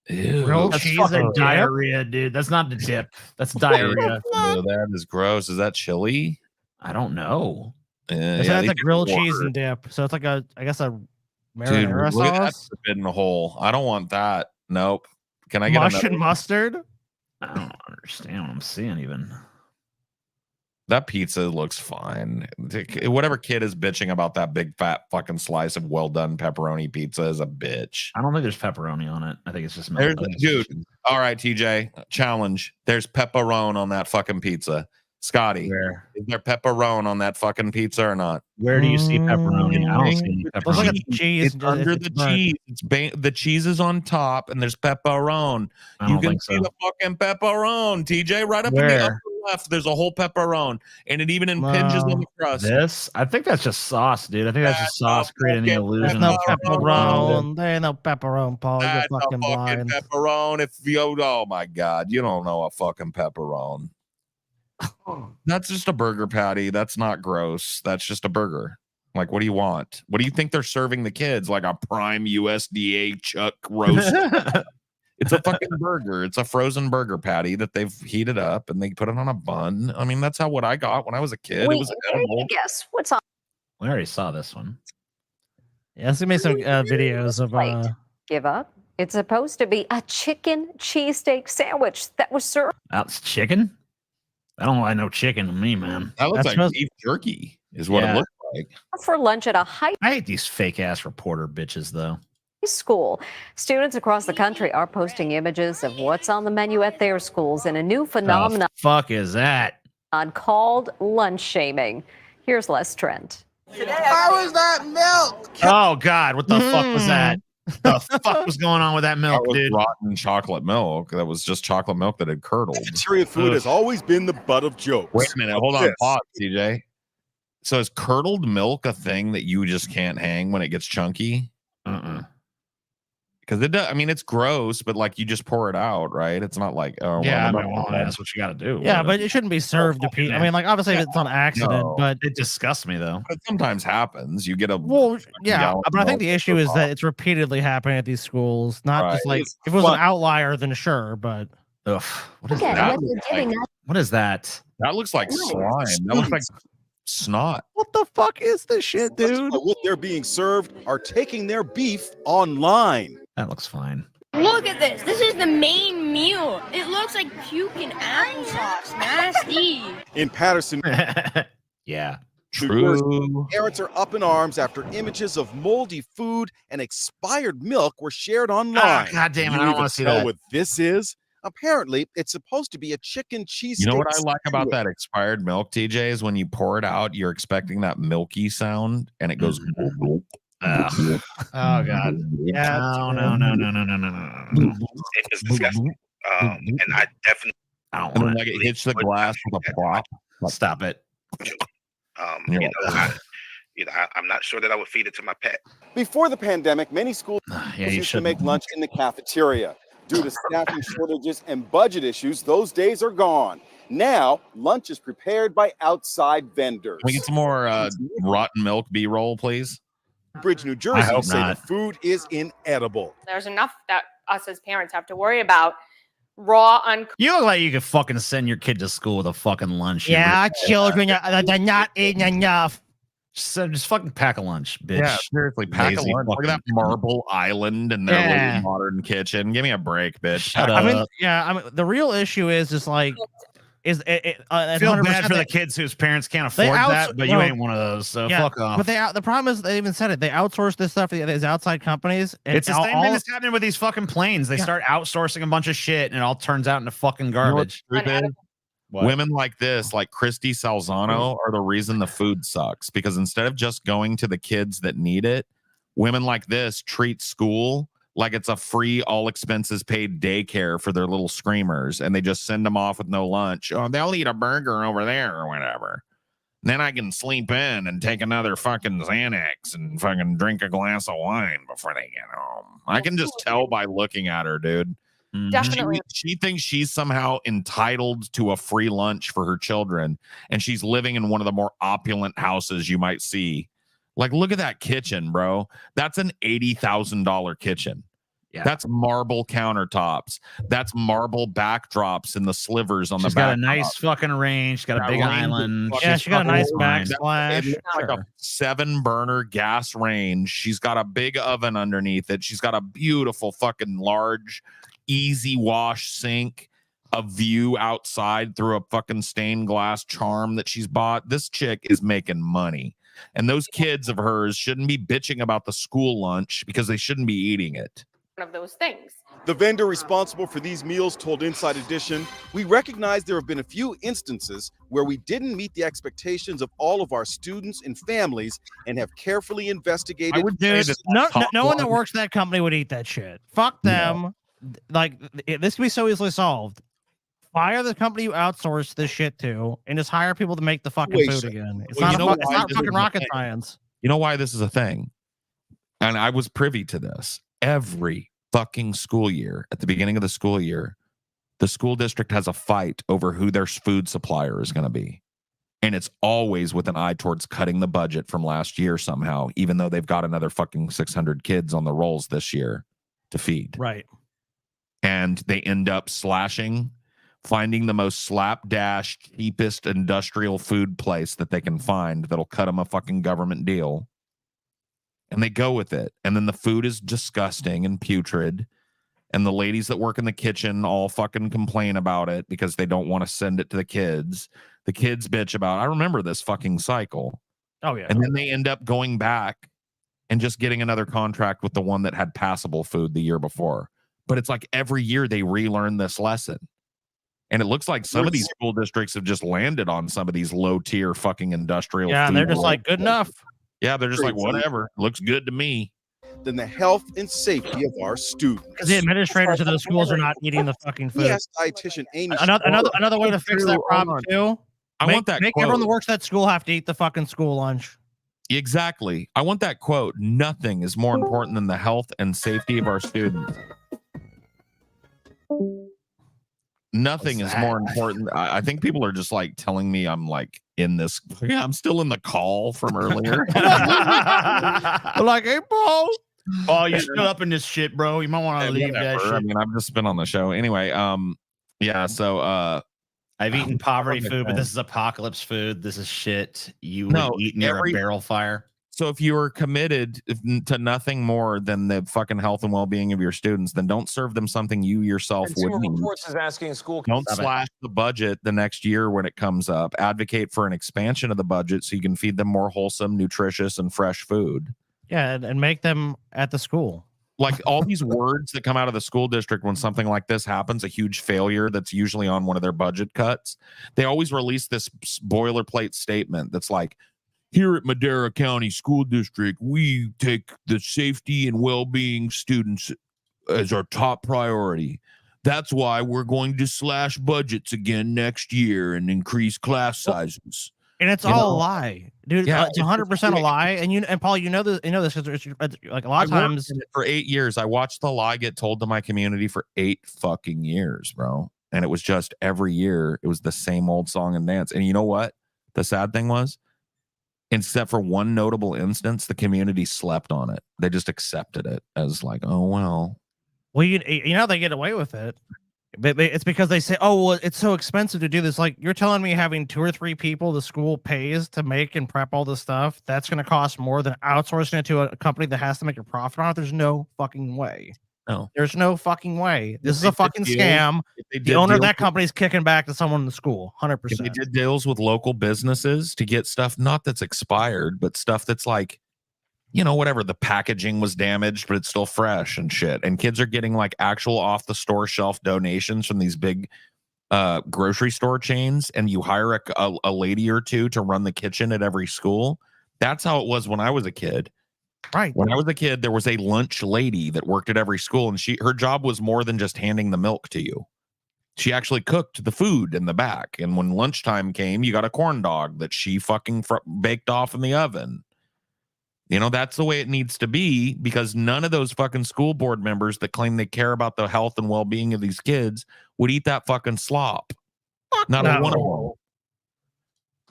Ew. Grilled That's cheese fucking and dip? diarrhea, dude. That's not the dip. That's diarrhea. No, that is gross. Is that chili? I don't know. That's a grilled cheese and dip. So it's like a, I guess a marinara Dude, look at that sauce. forbidden hole. I don't want that. Nope. Can I get Mush another? and mustard. I don't understand what I'm seeing even. That pizza looks fine. Whatever kid is bitching about that big fat fucking slice of well done pepperoni pizza is a bitch. I don't think there's pepperoni on it. I think it's just There's, milk. dude. All right, TJ. Challenge. There's pepperoni on that fucking pizza. Scotty, is there pepperoni on that fucking pizza or not? Where do you see pepperoni? I don't see any Looks like pepperoni. it's cheese. It's under the cheese. It's the cheese is on top, and there's pepperoni. I You don't can think see so. the fucking pepperoni, TJ, right up in the Where? upper left. There's a whole pepperoni, and it even impinges on the crust. This? I think that's just sauce, dude. I think that's just sauce creating the illusion. There's no of pepperoni. There ain't no pepperoni, Paul. You're That's fucking a fucking blind. pepperoni. If you, oh my god, you don't know a fucking pepperoni. That's just a burger patty. That's not gross. That's just a burger. Like, what do you want? What do you think they're serving the kids? Like a prime USDA chuck roast? It's a fucking burger. It's a frozen burger patty that they've heated up and they put it on a bun. I mean, that's how what I got when I was a kid. It was edible. Guess what's on? We already saw this one. Yeah, so made some videos of Give up. It's supposed to be a chicken cheesesteak sandwich that was served. That's chicken? I don't like no chicken to me, man. That looks That's like supposed- beef jerky, is what Yeah. it looks like. for lunch at a high I hate these fake ass reporter bitches, though. school. Students across the country are posting images of what's on the menu at their schools in a new phenomenon Fuck is that? called lunch shaming. Here's Les Trent. How is that milk? Oh God, what the fuck was that? The fuck was going on with that milk, That was dude? rotten chocolate milk. That was just chocolate milk that had curdled. Cafeteria food has always been the butt of jokes. Wait a minute, hold on, Yes. pause, TJ. So is curdled milk a thing that you just can't hang when it gets chunky? Because it does. I mean, it's gross, but like you just pour it out, right? It's not like Yeah, well, that's what you got to do. Yeah, but it shouldn't be served to people. I mean, like obviously if it's on accident, No. but it disgusts me though. It sometimes happens. You get a well, yeah. gallon But I think milk the issue is that it's repeatedly happening at these schools. Not just Right. like if it was an outlier, then sure. But Ugh, what is Okay, that? what they're giving us- What is that? That looks like slime. That looks like snot. what the fuck is this shit, dude? What they're being served are taking their beef online. That looks fine. Look at this. This is the main meal. It looks like puke and applesauce. Nasty. In Patterson, Yeah. True. parents are up in arms after images of moldy food and expired milk were shared online. God damn it, You I don't even wanna see know that. what this is? Apparently, it's supposed to be a chicken cheese. You know what I like about that expired milk, TJ, is when you pour it out, you're expecting that milky sound, and it goes. Ugh. Oh God. Yeah. No. It is disgusting. And I definitely I don't And then want like it hits the glass with a plop. Stop it. you know, I'm not sure that I would feed it to my pet. Before the pandemic, many schools used to make lunch in the cafeteria. Due to staffing shortages and budget issues, those days are gone. Now, lunch is prepared by outside vendors. Can we get some more rotten milk B-roll, please? Bridge, New Jersey hope say not. the food is inedible. There's enough that us as parents have to worry about. Raw, You look like you could fucking send your kid to school with a fucking lunch. Yeah, children are not eating enough. Just fucking pack a lunch, bitch. Yeah, seriously, pack a Lazy lunch. Look at that marble island in their little modern kitchen. Give me a break, bitch. I mean, the real issue is like, feel bad for the kids whose parents can't afford that, but you ain't one of those, so fuck off. But the problem is they even said it. They outsource this stuff to these outside companies. And it's the same thing that's happening with these fucking planes. They start outsourcing a bunch of shit, and it all turns out into fucking garbage. Women like this, like Christy Salzano, are the reason the food sucks, because instead of just going to the kids that need it, women like this treat school like it's a free, all expenses paid daycare for their little screamers, and they just send them off with no lunch. Oh, they'll eat a burger over there or whatever. Then I can sleep in and take another fucking Xanax and fucking drink a glass of wine before they get home. I can just tell by looking at her, dude. Definitely. She thinks she's somehow entitled to a free lunch for her children, and she's living in one of the more opulent houses you might see. Like, look at that kitchen, bro. That's an $80,000 kitchen. Yeah. That's marble countertops. That's marble backdrops in the slivers on She's the back. got a nice fucking range. She's got a big island. Yeah, she got a nice backsplash. It's like a 7-burner gas range. She's got a big oven underneath it. She's got a beautiful fucking large, easy wash sink. A view outside through a fucking stained glass charm that she's bought. This chick is making money. And those kids of hers shouldn't be bitching about the school lunch because they shouldn't be eating it. One of those things. The vendor responsible for these meals told Inside Edition, "We recognize there have been a few instances where we didn't meet the expectations of all of our students and families and have carefully investigated." I would do no one that works at that company would eat that shit. Fuck them. Like, this could be so easily solved. Fire the company you outsource this shit to, and just hire people to make the fucking food again. It's not fucking rocket science. You know why this is a thing? And I was privy to this. Every fucking school year, at the beginning of the school year, the school district has a fight over who their food supplier is going to be. And it's always with an eye towards cutting the budget from last year somehow, even though they've got another fucking 600 kids on the rolls this year to feed. Right. And they end up slashing, finding the most slapdash, cheapest industrial food place that they can find that'll cut them a fucking government deal. And they go with it. And then the food is disgusting and putrid. And the ladies that work in the kitchen all fucking complain about it because they don't want to send it to the kids. The kids bitch about it. I remember this fucking cycle. Oh, yeah. And then they end up going back and just getting another contract with the one that had passable food the year before. But it's like every year they relearn this lesson. And it looks like some of these school districts have just landed on some of these low tier fucking industrial. Yeah, food they're just like, good enough. Yeah, they're just like, whatever. Looks good to me. Than the health and safety of our students. Because the administrators of those schools are not eating the fucking food. Yes, dietitian Amy. Another way to fix that problem too. Want that make quote. everyone that works at that school have to eat the fucking school lunch. Exactly. I want that quote. Nothing is more important than the health and safety of our students. Nothing is more important. I think people are just like telling me I'm like in this. Yeah, I'm still in the call from earlier. Like, hey, Paul. Oh, you're still up in this shit, bro. You might want to leave that shit. I mean, I've just been on the show anyway. Yeah. So, I've eaten poverty food, but this is apocalypse food. This is shit you would eat near a barrel fire. So if you are committed to nothing more than the fucking health and well-being of your students, then don't serve them something you yourself would need. Reports is asking school. Don't slash the budget the next year when it comes up. Advocate for an expansion of the budget so you can feed them more wholesome, nutritious, and fresh food. Yeah, and make them at the school. Like all these words that come out of the school district when something like this happens, a huge failure that's usually on one of their budget cuts, they always release this boilerplate statement that's like, here at Madera County School District, we take the safety and well-being students as our top priority. That's why we're going to slash budgets again next year and increase class sizes. And it's all a lie, dude. Yeah, It's 100% a lie. And Paul, you know this because like a lot of times for 8 years, I watched the lie get told to my community for 8 fucking years, bro. And it was just every year, it was the same old song and dance. And you know what? The sad thing was, except for one notable instance, the community slept on it. They just accepted it as like, oh, well. Well, you know, they get away with it. But it's because they say, oh, well, it's so expensive to do this. Like, you're telling me having 2 or 3 people the school pays to make and prep all this stuff, that's going to cost more than outsourcing it to a company that has to make a profit on it? There's no fucking way. No. There's no fucking way. This is a fucking scam. The owner of that company is kicking back to someone in the school, 100%. If they did deals with local businesses to get stuff, not that's expired, but stuff that's like, you know, whatever, the packaging was damaged, but it's still fresh and shit. And kids are getting like actual off the store shelf donations from these big grocery store chains. And you hire a lady or two to run the kitchen at every school. That's how it was when I was a kid. Right. When I was a kid, there was a lunch lady that worked at every school, and her job was more than just handing the milk to you. She actually cooked the food in the back. And when lunchtime came, you got a corn dog that she fucking baked off in the oven. You know, that's the way it needs to be, because none of those fucking school board members that claim they care about the health and well-being of these kids would eat that fucking slop. Not a one of them.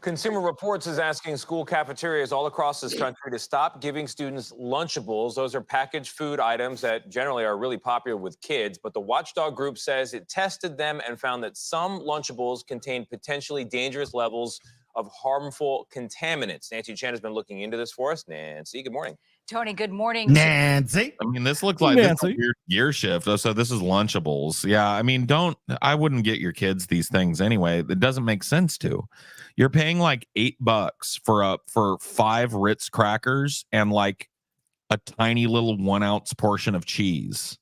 Consumer Reports is asking school cafeterias all across this country to stop giving students Lunchables. Those are packaged food items that generally are really popular with kids, but the watchdog group says it tested them and found that some Lunchables contain potentially dangerous levels of harmful contaminants. Nancy Chen has been looking into this for us. Nancy, good morning. Tony, good morning. Nancy. I mean, this looks like this is a weird gear shift. So this is Lunchables. Yeah, I mean, I wouldn't get your kids these things anyway. It doesn't make sense to. You're paying like $8 for 5 Ritz crackers and like a tiny little 1 ounce portion of cheese.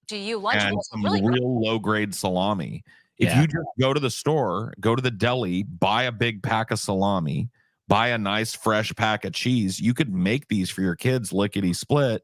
Do you And Lunchables some really real low grade salami. If you just go to the store, go to the deli, buy a big pack of salami, buy a nice fresh pack of cheese, you could make these for your kids lickety split,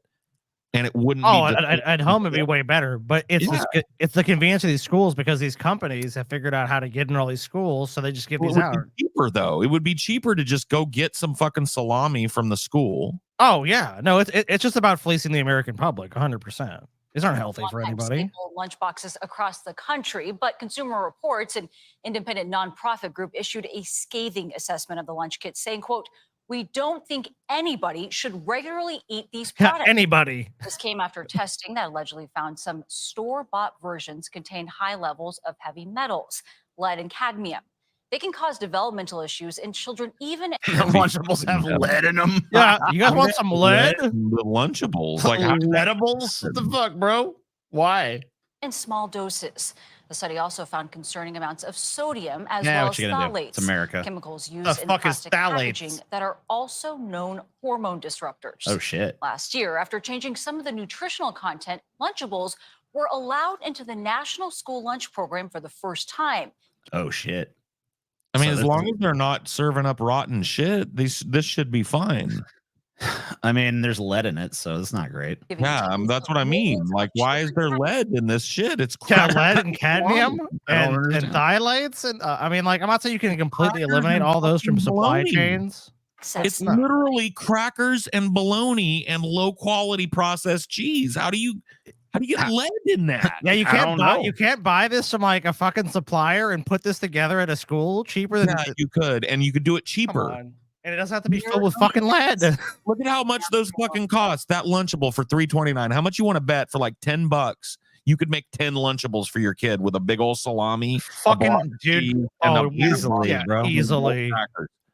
and it wouldn't. At home it'd be way better. But it's the convenience of these schools, because these companies have figured out how to get in all these schools, so they just give these out. Cheaper though. It would be cheaper to just go get some fucking salami from the school. Oh yeah, no, it's just about fleecing the American public, 100%. These aren't healthy for anybody. lunchboxes across the country, but Consumer Reports, an independent nonprofit group, issued a scathing assessment of the lunch kits, saying, quote, "We don't think anybody should regularly eat these products." Anybody. This came after testing that allegedly found some store-bought versions contained high levels of heavy metals, lead and cadmium. They can cause developmental issues in children, even Lunchables have lead in them. Yeah, you guys want some lead? The Lunchables, like leadables? What the fuck, bro? Why? in small doses. The study also found concerning amounts of sodium as Yeah, well what as you gonna do? phthalates, It's America. chemicals The used in fuck is plastic phthalates? packaging that are also known hormone disruptors. Oh, shit. Last year, after changing some of the nutritional content, Lunchables were allowed into the National School Lunch Program for the first time. Oh, shit. I mean, So as this long is- as they're not serving up rotten shit, this should be fine. I mean, there's lead in it, so it's not great. Yeah, that's what I mean. Like, why is there lead in this shit? It's Yeah, crap. lead and cadmium and phthalates, and I mean, like, I'm not saying you can completely eliminate all those from supply Bologna. chains. It's literally crackers and bologna and low quality processed cheese. How do you get lead in that? Yeah, you can't buy this from like a fucking supplier and put this together at a school cheaper than Yeah, you could, and you could do it cheaper. and it doesn't have to be filled with fucking lead. Look at how much those fucking cost. That Lunchable for $3.29. How much you want to bet for like $10? You could make 10 Lunchables for your kid with a big old salami, Fucking dude. Oh, easily, bro. Easily.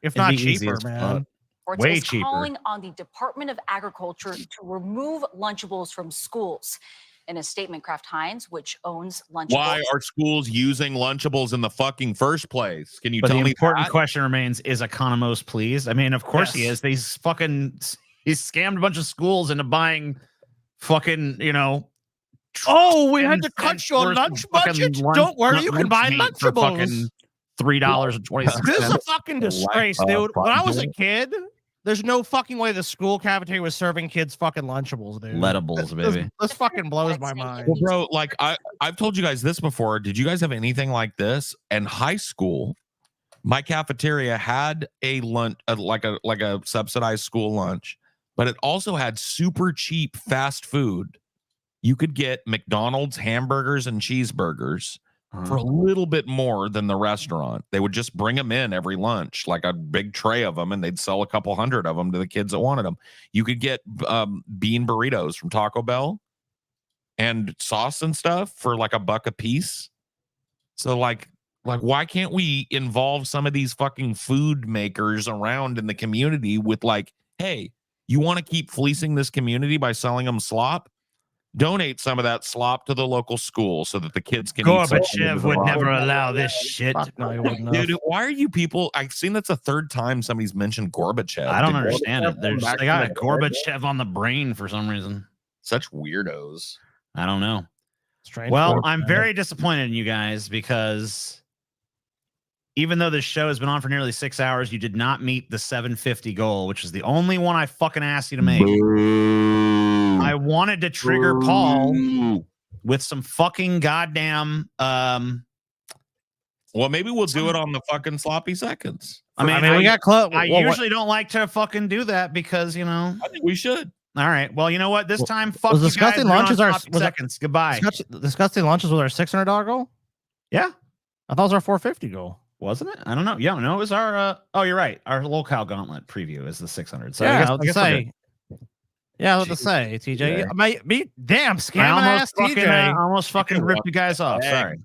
If not cheaper, man. Reports Way is cheaper. calling on the Department of Agriculture to remove Lunchables from schools. In a statement, Kraft Heinz, which owns Lunchables, Why are schools using Lunchables in the fucking first place? Can you But tell the me important that? question remains: is Economos pleased? I mean, of course he is. He's scammed a bunch of schools into buying fucking, Oh, we had to cut your lunch budget. Don't worry, you can buy meat for fucking Lunchables. $3.26. This is a fucking disgrace, dude. When I was a kid, there's no fucking way the school cafeteria was serving kids fucking Lunchables, dude. Leadables, baby. This fucking blows my mind. Well, bro, like I've told you guys this before. Did you guys have anything like this in high school? My cafeteria had a lunch, like a subsidized school lunch, but it also had super cheap fast food. You could get McDonald's hamburgers and cheeseburgers for a little bit more than the restaurant. They would just bring them in every lunch, like a big tray of them, and they'd sell a couple hundred of them to the kids that wanted them. You could get bean burritos from Taco Bell and sauce and stuff for like $1 a piece. So like why can't we involve some of these fucking food makers around in the community with like, hey, you want to keep fleecing this community by selling them slop? Donate some of that slop to the local school so that the kids can eat something. Gorbachev would never allow this shit. No, he wouldn't have. Dude, why are you people? I've seen that's the third time somebody's mentioned Gorbachev. I don't Did understand Gorbachev it. They come back got a from the Gorbachev on the brain for some reason. Such weirdos. I don't know. Strange. Well, I'm very disappointed in you guys because even though this show has been on for nearly 6 hours, you did not meet the 750 goal, which is the only one I fucking asked you to make. I wanted to trigger Paul with some fucking goddamn. Well, maybe we'll do it on the fucking sloppy seconds. I mean, we got close. I usually don't like to fucking do that because, you know. I think we should. All right. Well, you know what? This time, fuck was you disgusting guys. lunches our seconds. Goodbye. Disgusting lunches was our $600 goal. Yeah, I thought it was our 450 goal. Wasn't it? I don't know. Yeah, no, it was our. Oh, you're right. Our locale gauntlet preview is the 600. So yeah, I I was we're good. Yeah, I was about to say, TJ. Damn, scamming ass TJ. I almost fucking ripped you guys off. Sorry.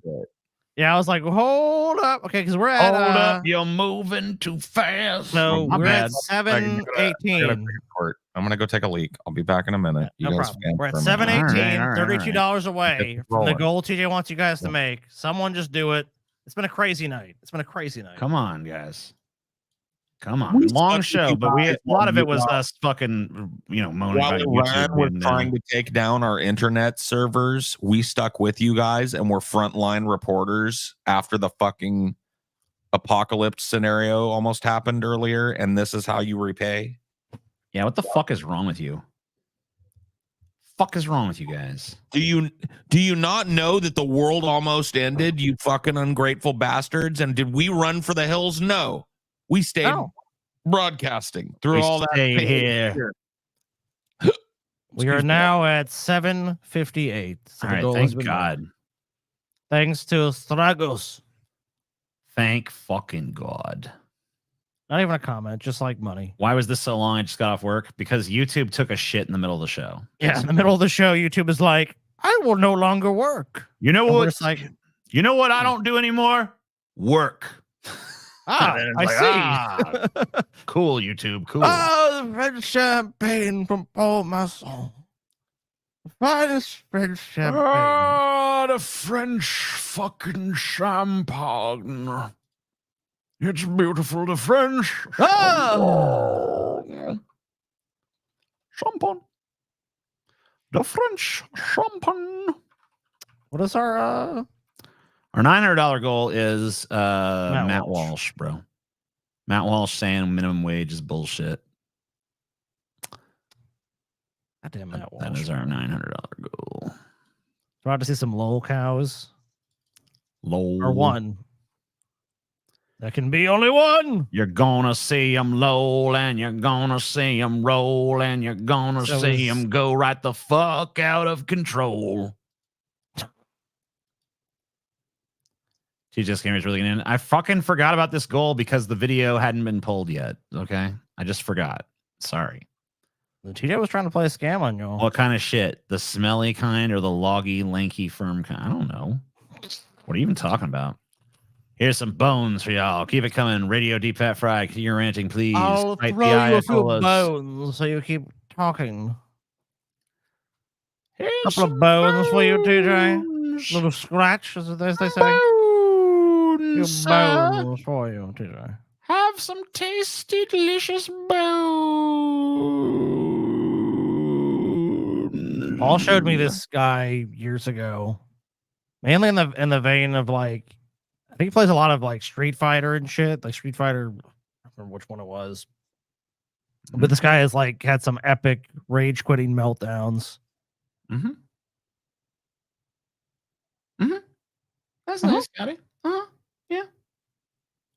Yeah, I was like, hold up. Okay, because we're at. Hold up. You're moving too fast. So My we're bad. at 718. I'm going to go take a leak. I'll be back in a minute. You No guys problem. We're at for a minute. 718, All right. $32 away from the rolling. goal TJ wants you guys to make. Someone just do it. It's been a crazy night. Come on, guys. Come on. Long show, but a lot of it was us fucking, moaning While about Iran YouTube was being trying down. to take down our internet servers, we stuck with you guys and we're frontline reporters after the fucking apocalypse scenario almost happened earlier. And this is how you repay. Yeah, what the fuck is wrong with you? Fuck is wrong with you guys? Do you not know that the world almost ended, you fucking ungrateful bastards? And did we run for the hills? No. We stayed broadcasting through all that stayed pain. here. We are now at 758. So All right, the goal has thank been God. met. Thanks to Stragos. Thank fucking God. Not even a comment, just like money. Why was this so long? I just got off work because YouTube took a shit in the middle of the show. Yeah, in the middle of the show, YouTube is like, I will no longer work. You know And we're what? just like, You know what I don't do anymore? Work. And it's I see. Cool, YouTube. Cool. Oh, the red champagne from Paul Masson. The finest red champagne. Ah, the French fucking champagne. It's beautiful, the French. Champagne. The French champagne. What is our $900 goal is Matt Walsh. Walsh, bro. Matt Walsh saying minimum wage is bullshit. goddamn Matt Walsh. That is our $900 goal. Do I have to see some lol cows? Lol. Or one? There can be only one. You're gonna see them lol, and you're gonna see them roll, and you're gonna So see is- them go right the fuck out of control. TJ Gamer's really getting in. I fucking forgot about this goal because the video hadn't been pulled yet. Okay, I just forgot. Sorry. The TJ was trying to play a scam on y'all. What kind of shit? The smelly kind or the loggy, lanky, firm kind? I don't know. What are you even talking about? Here's some bones for y'all. Keep it coming. Radio Deep Fat Fry. You're ranting, please. I'll Fight throw the you a few Ayatollahs. bones so you keep talking. Here's Couple of some bones for you, TJ. bones. Little scratch, as they say. Few Bones, sir. bones for you, TJ. Have some tasty, delicious bones. Paul showed me this guy years ago, mainly in the vein of like, I think he plays a lot of like Street Fighter and shit. Like Street Fighter, I don't remember which one it was, but this guy has like had some epic rage quitting meltdowns. Mm-hmm. Mm-hmm. That's nice, Scotty. Yeah.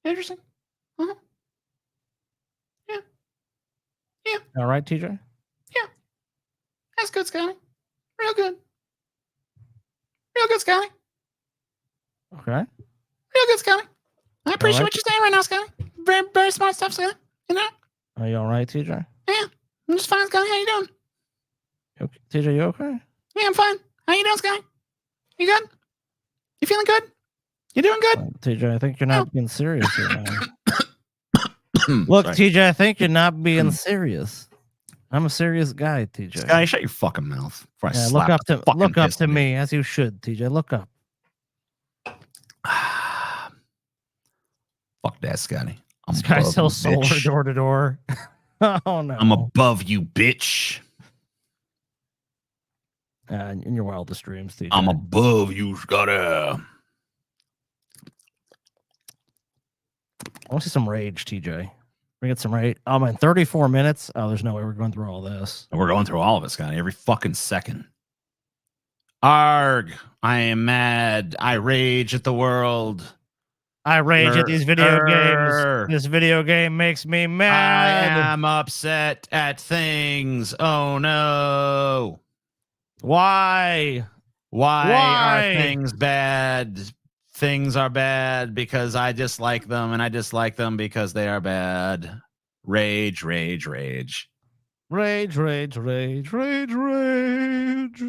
Interesting. All right, TJ. That's good, Scotty. Real good. Real good, Scotty. Okay. Real good, Scotty. I appreciate right. what you're saying right now, Scotty. Very, very smart stuff, Scotty. You know? Are you all right, TJ? Yeah. I'm just fine, Scotty. How you doing? Okay. TJ, you okay? Yeah, I'm fine. How you doing, Scotty? You good? You feeling good? You doing good? TJ, I think you're not being serious here, man. Look, Sorry. TJ, I think you're not being serious. I'm a serious guy, TJ. Scotty, shut your fucking mouth before I Yeah, slap look the up fucking piss to out of you. me as you should, TJ. Look up. Fuck that, Scotty. I'm This guy above sells you, solar bitch. door to door. Oh no. I'm above you, bitch. In your wildest dreams, TJ. I'm above you, Scotty. I want to see some rage, TJ. Bring it some rage. Oh man, 34 minutes. Oh, there's no way we're going through all this. We're going through all of it, Scotty. Every fucking second. Arg. I am mad. I rage at the world. I rage at these video Err. games. This video game makes me mad. I am upset at things. Oh no. Why? Why are things bad? Things are bad because I dislike them, and I dislike them because they are bad. Rage, rage, rage. Rage, rage, rage, rage, rage.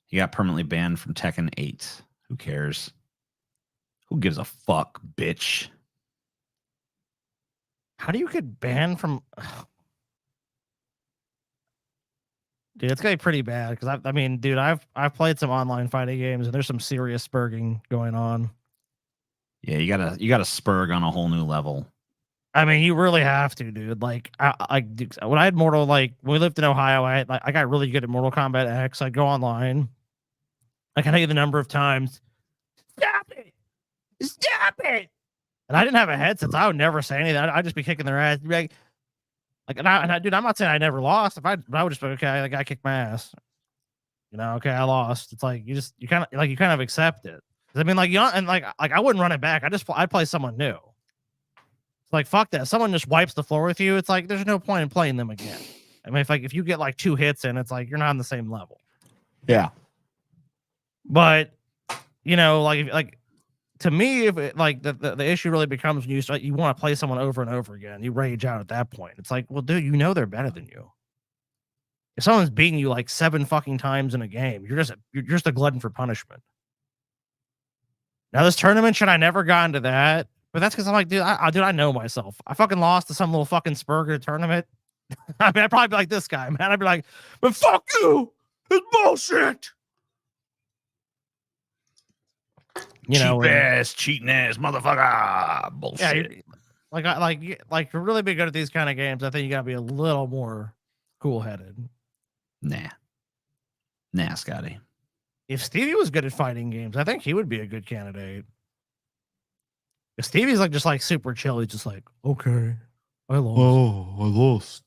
He got permanently banned from Tekken 8. Who cares? Who gives a fuck, bitch? How do you get banned from? Dude, it's gonna be pretty bad because I mean, dude, I've played some online fighting games and there's some serious spurging going on. Yeah, you gotta spurg on a whole new level. I mean, you really have to, dude. Like, dude, when I had when we lived in Ohio, I got really good at Mortal Kombat X. I'd go online. I can tell you the number of times. Stop it! Stop it! And I didn't have a headset, so I would never say anything. I'd just be kicking their ass. Like, dude, I'm not saying I never lost. I would just be okay. Like, I kicked my ass. You know, okay, I lost. It's like you kind of accept it. I mean, like, and like I wouldn't run it back. I'd play someone new. It's like, fuck that. Someone just wipes the floor with you. It's like there's no point in playing them again. I mean, if you get like 2 hits in, it's like you're not on the same level. Yeah. But you know, like to me, if it, like the issue really becomes when you want to play someone over and over again, you rage out at that point. It's like, well, dude, you know they're better than you. If someone's beating you like 7 fucking times in a game, you're just a glutton for punishment. Now this tournament, should I never got into that? But that's because I'm like, dude, I know myself. I fucking lost to some little fucking Spurger tournament. I mean, I'd probably be like this guy, man. I'd be like, but fuck you, it's bullshit. You know, cheating ass motherfucker. Bullshit. Yeah, like to really be good at these kind of games, I think you gotta be a little more cool headed. Nah, Scotty. If Stevie was good at fighting games, I think he would be a good candidate. If Stevie's like just like super chill, he's just like, okay, I lost. Oh, I lost.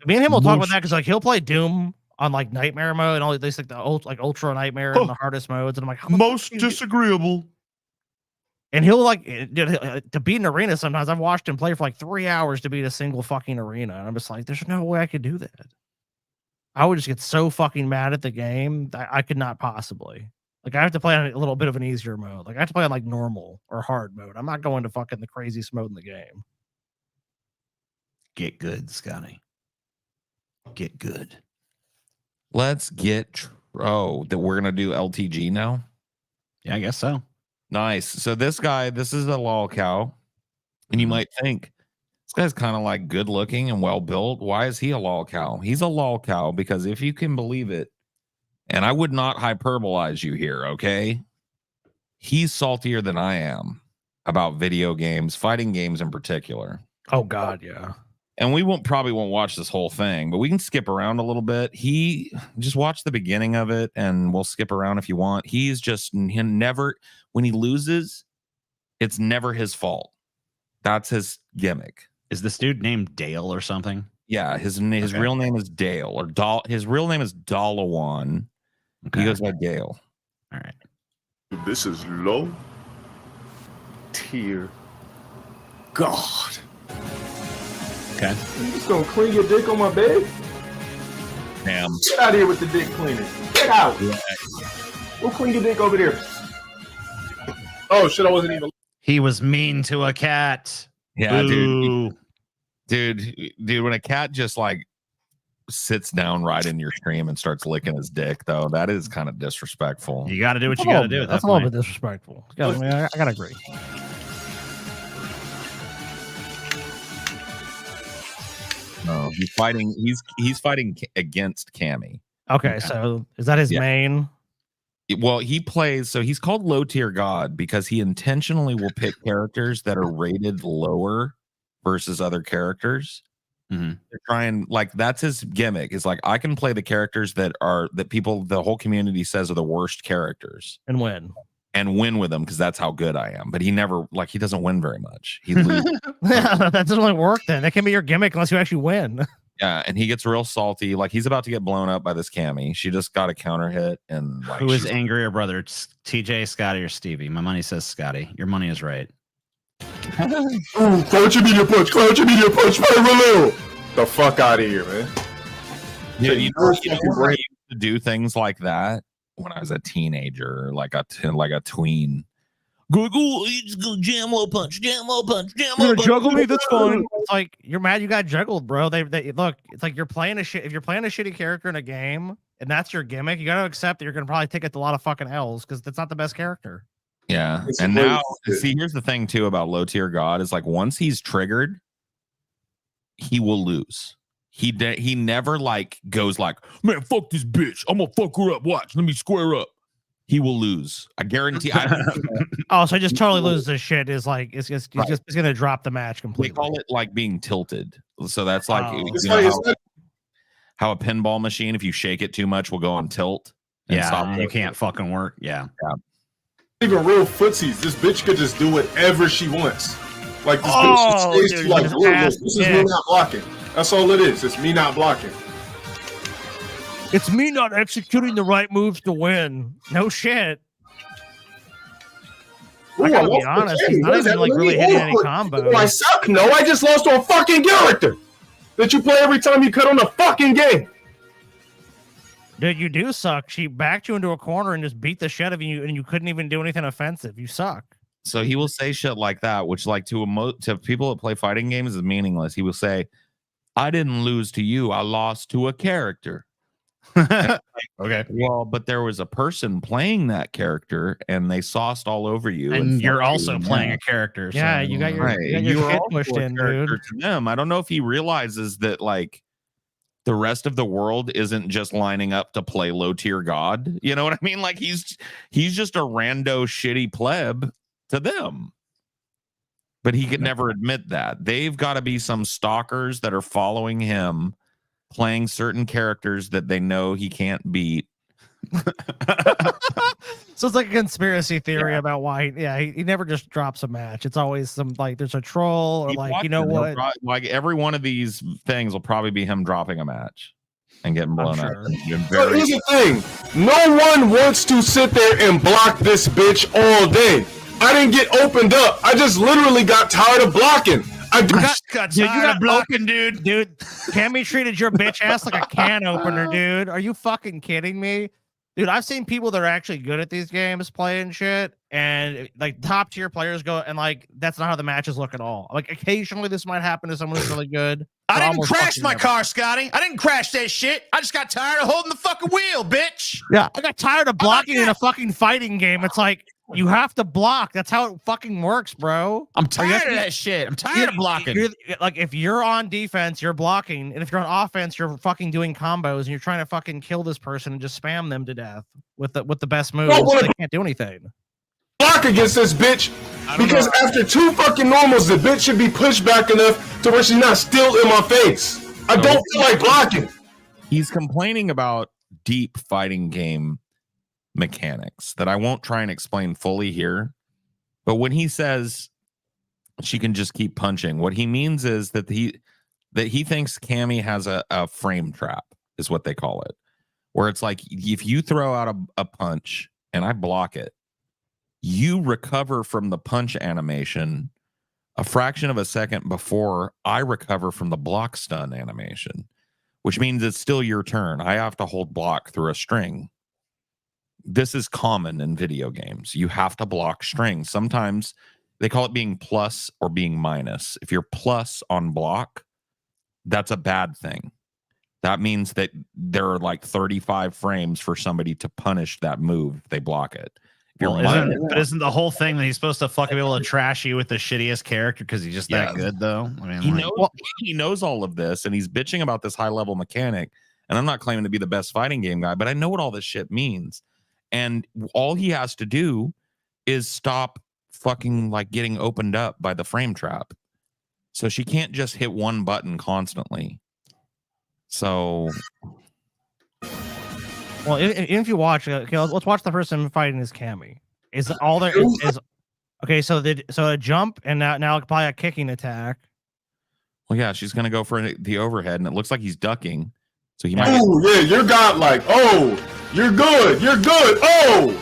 Me and him will talk about that because like he'll play Doom on like nightmare mode and all these like the ultra nightmare and the hardest modes, and I'm like, most disagreeable. And he'll like to beat an arena. Sometimes I've watched him play for like 3 hours to beat a single fucking arena, and I'm just like, there's no way I could do that. I would just get so fucking mad at the game that I could not possibly. Like I have to play on a little bit of an easier mode. Like I have to play on like normal or hard mode. I'm not going to fucking the craziest mode in the game. Get good, Scotty. Get good. Let's get that we're gonna do LTG now. Yeah, I guess so. Nice. So this is a lol cow, and you might think this guy's kind of like good looking and well built. Why is he a lol cow? He's a lol cow because if you can believe it, and I would not hyperbolize you here, okay? He's saltier than I am about video games, fighting games in particular. Oh God, yeah. And we probably won't watch this whole thing, but we can skip around a little bit. He just watch the beginning of it, and we'll skip around if you want. He never, when he loses, it's never his fault. That's his gimmick. Is this dude named Dale or something? Yeah, his real name is Dale, or his real name is Dalawan. Okay. He goes by Dale. All right. This is low here. God. Okay. You just gonna clean your dick on my bed? Damn. Get out of here with the dick cleaning. Get out. Go clean your dick over there. Oh shit! I wasn't even. He was mean to a cat. Yeah, Boo. dude. When a cat just like sits down right in your stream and starts licking his dick, though, that is kind of disrespectful. You got to do what you got to do. That's a little bit disrespectful. I gotta agree. No, he's fighting. He's fighting against Cammy. Okay, so is that his main? Well, he plays. So he's called low tier god because he intentionally will pick characters that are rated lower versus other characters. Mm-hmm. They're trying, like, that's his gimmick. Is like, I can play the characters that people, the whole community says are the worst characters, and win with them because that's how good I am. But he never, like, he doesn't win very much. He loses. Yeah, that doesn't really work. Then that can be your gimmick unless you actually win. Yeah, and he gets real salty. Like, he's about to get blown up by this Cammy. She just got a counter hit, and like, who is angrier, brother? It's TJ, Scotty, or Stevie? My money says Scotty. Your money is right. Ooh, crouch immediate punch. Crouch immediate punch. Fire the fuck out of here, man. Yeah, you know I used to do things like that when I was a teenager, like a tween. Go, just go jam low punch, jam low punch, jam You're low gonna punch. juggle me. That's fine. It's like you're mad you got juggled, bro. They look. It's like you're playing a shit. If you're playing a shitty character in a game and that's your gimmick, you got to accept that you're gonna probably take a lot of fucking L's because that's not the best character. Yeah, and now see, here's the thing too about low tier god is like once he's triggered, he will lose. He never like goes like, man, fuck this bitch. I'm gonna fuck her up. Watch, let me square up. He will lose. I guarantee. Oh, so just totally lose this shit is like it's gonna drop the match completely. We call it like being tilted. So that's like how a pinball machine, if you shake it too much, will go on tilt. Yeah, you can't fucking work. Yeah. Even real footsies, this bitch could just do whatever she wants. Like this bitch stays to like, look, this is me not blocking. That's all it is. It's me not blocking. It's me not executing the right moves to win. No shit. Ooh, I gotta be honest. He's not even like really hitting any combos. Do I suck? No, I just lost to a fucking character that you play every time you cut on the fucking game. Dude, you do suck. She backed you into a corner and just beat the shit out of you, and you couldn't even do anything offensive. You suck. So he will say shit like that, which like to people that play fighting games is meaningless. He will say, I didn't lose to you. I lost to a character. Okay. Well, but there was a person playing that character and they sauced all over you. And you're also playing a character. So. Yeah, you got your, you got your shit pushed in, dude. To them. I don't know if he realizes that like the rest of the world isn't just lining up to play low tier god. You know what I mean? Like he's just a rando shitty pleb to them. But he could never admit that. They've got to be some stalkers that are following him, playing certain characters that they know he can't beat. So it's like a conspiracy theory about why he never just drops a match. It's always some like there's a troll or like, you know what? Like every one of these things will probably be him dropping a match and getting blown up. So here's the thing. No one wants to sit there and block this bitch all day. I didn't get opened up. I just literally got tired of blocking. I got tired of blocking, dude. Dude, Cammy treated your bitch ass like a can opener, dude. Are you fucking kidding me? Dude, I've seen people that are actually good at these games playing shit, and like top tier players go and like that's not how the matches look at all. Like occasionally this might happen to someone who's really good. I didn't crash my car, Scotty. I didn't crash that shit. I just got tired of holding the fucking wheel, bitch. Yeah, I got tired of blocking in a fucking fighting game. It's like you have to block. That's how it fucking works, bro. I'm tired of that shit. I'm tired of blocking. Like if you're on defense, you're blocking, and if you're on offense, you're fucking doing combos, and you're trying to fucking kill this person and just spam them to death with the best moves. So they can't do anything. Block against this bitch because after two fucking normals, the bitch should be pushed back enough to where she's not still in my face. I don't feel like blocking. He's complaining about deep fighting game mechanics that I won't try and explain fully here. But when he says she can just keep punching, what he means is that he thinks Cammy has a frame trap, is what they call it, where it's like if you throw out a punch and I block it, you recover from the punch animation a fraction of a second before I recover from the block stun animation, which means it's still your turn. I have to hold block through a string. This is common in video games. You have to block strings. Sometimes they call it being plus or being minus. If you're plus on block, that's a bad thing. That means that there are like 35 frames for somebody to punish that move if they block it. Well, isn't the whole thing that he's supposed to fucking be able to trash you with the shittiest character because he's just that good, though? I mean, he knows all of this, and he's bitching about this high level mechanic. And I'm not claiming to be the best fighting game guy, but I know what all this shit means. And all he has to do is stop fucking like getting opened up by the frame trap. So she can't just hit one button constantly. So, well, if you watch, okay, let's watch the person fighting his Cammy. Is all there is okay? So a jump and now probably a kicking attack. Well, yeah, she's gonna go for the overhead, and it looks like he's ducking. So he might. Oh yeah, you're godlike. Oh, you're good. You're good. Oh.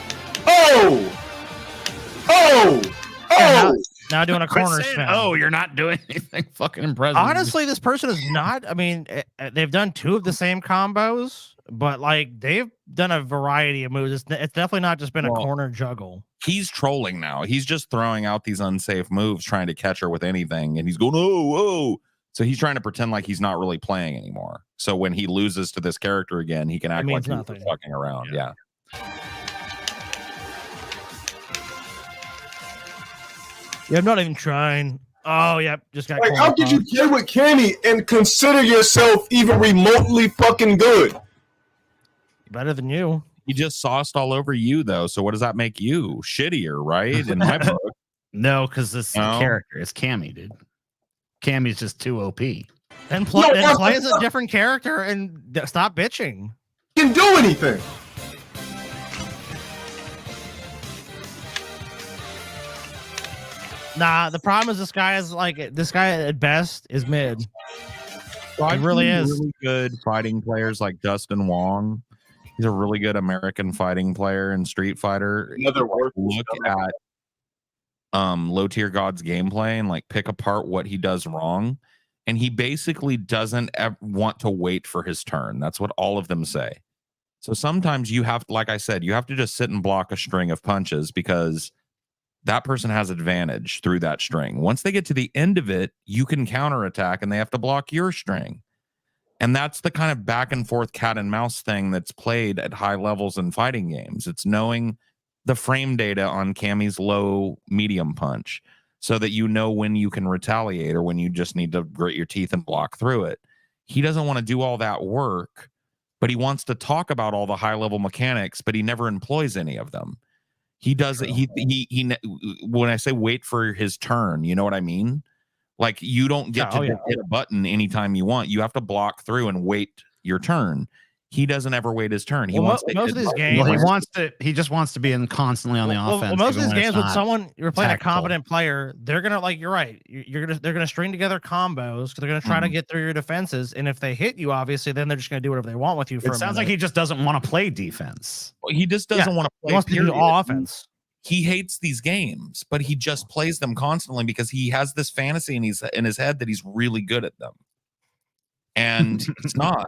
Now doing a corner spin. Oh, you're not doing anything fucking impressive. Honestly, this person is not. I mean, they've done 2 of the same combos, but like they've done a variety of moves. It's definitely not just been a corner juggle. He's trolling now. He's just throwing out these unsafe moves, trying to catch her with anything, and he's going, oh. So he's trying to pretend like he's not really playing anymore. So when he loses to this character again, he can act like he's fucking around. Yeah. Yeah, I'm not even trying. Oh, yeah, just got. Like, how could you play with Cammy and consider yourself even remotely fucking good? Better than you. He just sauced all over you, though. So what does that make you? Shittier, right? In my book. No, because this character is Cammy, dude. Cammy's just too OP. And play as a different character and stop bitching. Can do anything. Nah, the problem is this guy at best is mid. Well, he really is. Really good fighting players like Dustin Wong. He's a really good American fighting player in Street Fighter. Look at Low Tier God's gameplay and like pick apart what he does wrong. And he basically doesn't want to wait for his turn. That's what all of them say. So sometimes you have, like I said, you have to just sit and block a string of punches because that person has advantage through that string. Once they get to the end of it, you can counterattack and they have to block your string. And that's the kind of back and forth cat and mouse thing that's played at high levels in fighting games. It's knowing the frame data on Cammy's low medium punch so that you know when you can retaliate or when you just need to grit your teeth and block through it. He doesn't want to do all that work, but he wants to talk about all the high level mechanics, but he never employs any of them. He does it. He when I say wait for his turn, you know what I mean? Like you don't get to hit a button anytime you want. You have to block through and wait your turn. He doesn't ever wait his turn. He wants to most of these games. He just wants to be constantly on the offense. Most of these games with someone you're playing tactical. A competent player, they're gonna like you're right. They're gonna string together combos because they're gonna try to get through your defenses. And if they hit you, obviously, then they're just gonna do whatever they want with you. It sounds like he just doesn't want to play defense. Well, he just doesn't want to play. He wants to do all offense. He hates these games, but he just plays them constantly because he has this fantasy in his head that he's really good at them, and it's not.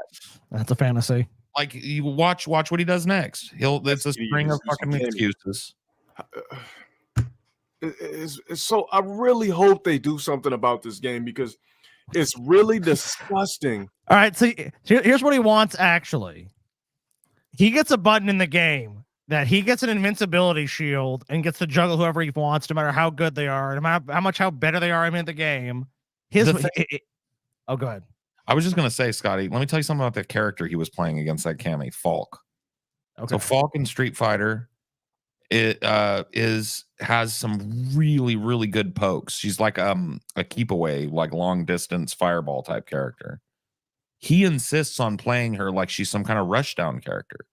That's a fantasy. Like you watch what he does next. It's a string of fucking excuses. So I really hope they do something about this game because it's really disgusting. All right, so here's what he wants. Actually, he gets a button in the game that he gets an invincibility shield and gets to juggle whoever he wants, no matter how good they are, no matter how better they are in the game. Oh, go ahead. I was just gonna say, Scotty, let me tell you something about the character he was playing against that Cammy, Falk. Okay. So Falk in Street Fighter, has some really, really good pokes. She's like a keep away, like long distance fireball type character. He insists on playing her like she's some kind of rushdown character.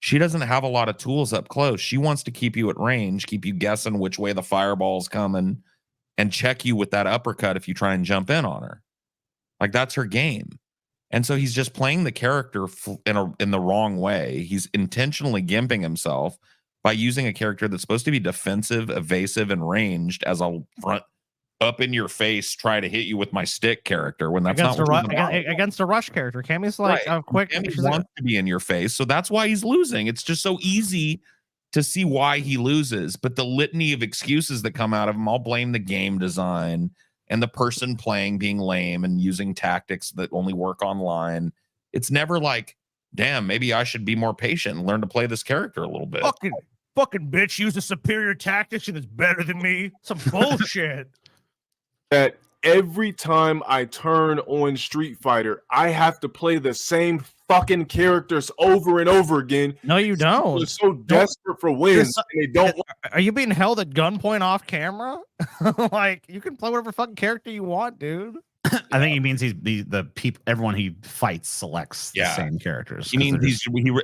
She doesn't have a lot of tools up close. She wants to keep you at range, keep you guessing which way the fireball's coming, and check you with that uppercut if you try and jump in on her. Like that's her game. And so he's just playing the character in the wrong way. He's intentionally gimping himself by using a character that's supposed to be defensive, evasive, and ranged as a front up in your face, try to hit you with my stick character when that's against not against a rush character. Cammy's like quick. Cammy wants to be in your face, so that's why he's losing. It's just so easy to see why he loses, but the litany of excuses that come out of him, I'll blame the game design and the person playing being lame and using tactics that only work online. It's never like, damn, maybe I should be more patient and learn to play this character a little bit. Fucking bitch used a superior tactic and is better than me. Some bullshit. That every time I turn on Street Fighter, I have to play the same fucking characters over and over again. No, you don't. They're so desperate for wins. And they don't. Are you being held at gunpoint off camera? Like, you can play whatever fucking character you want, dude. I think he means everyone he fights selects the same characters. He means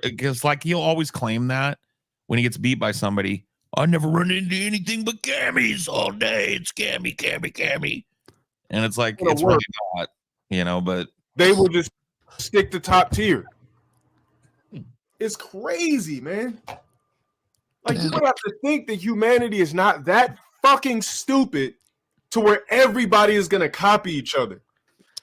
because like he'll always claim that when he gets beat by somebody, I never run into anything but Cammies all day. It's Cammy. And it's like, it's really not, you know, but they will just stick to top tier. It's crazy, man. Like, you would have to think that humanity is not that fucking stupid to where everybody is going to copy each other.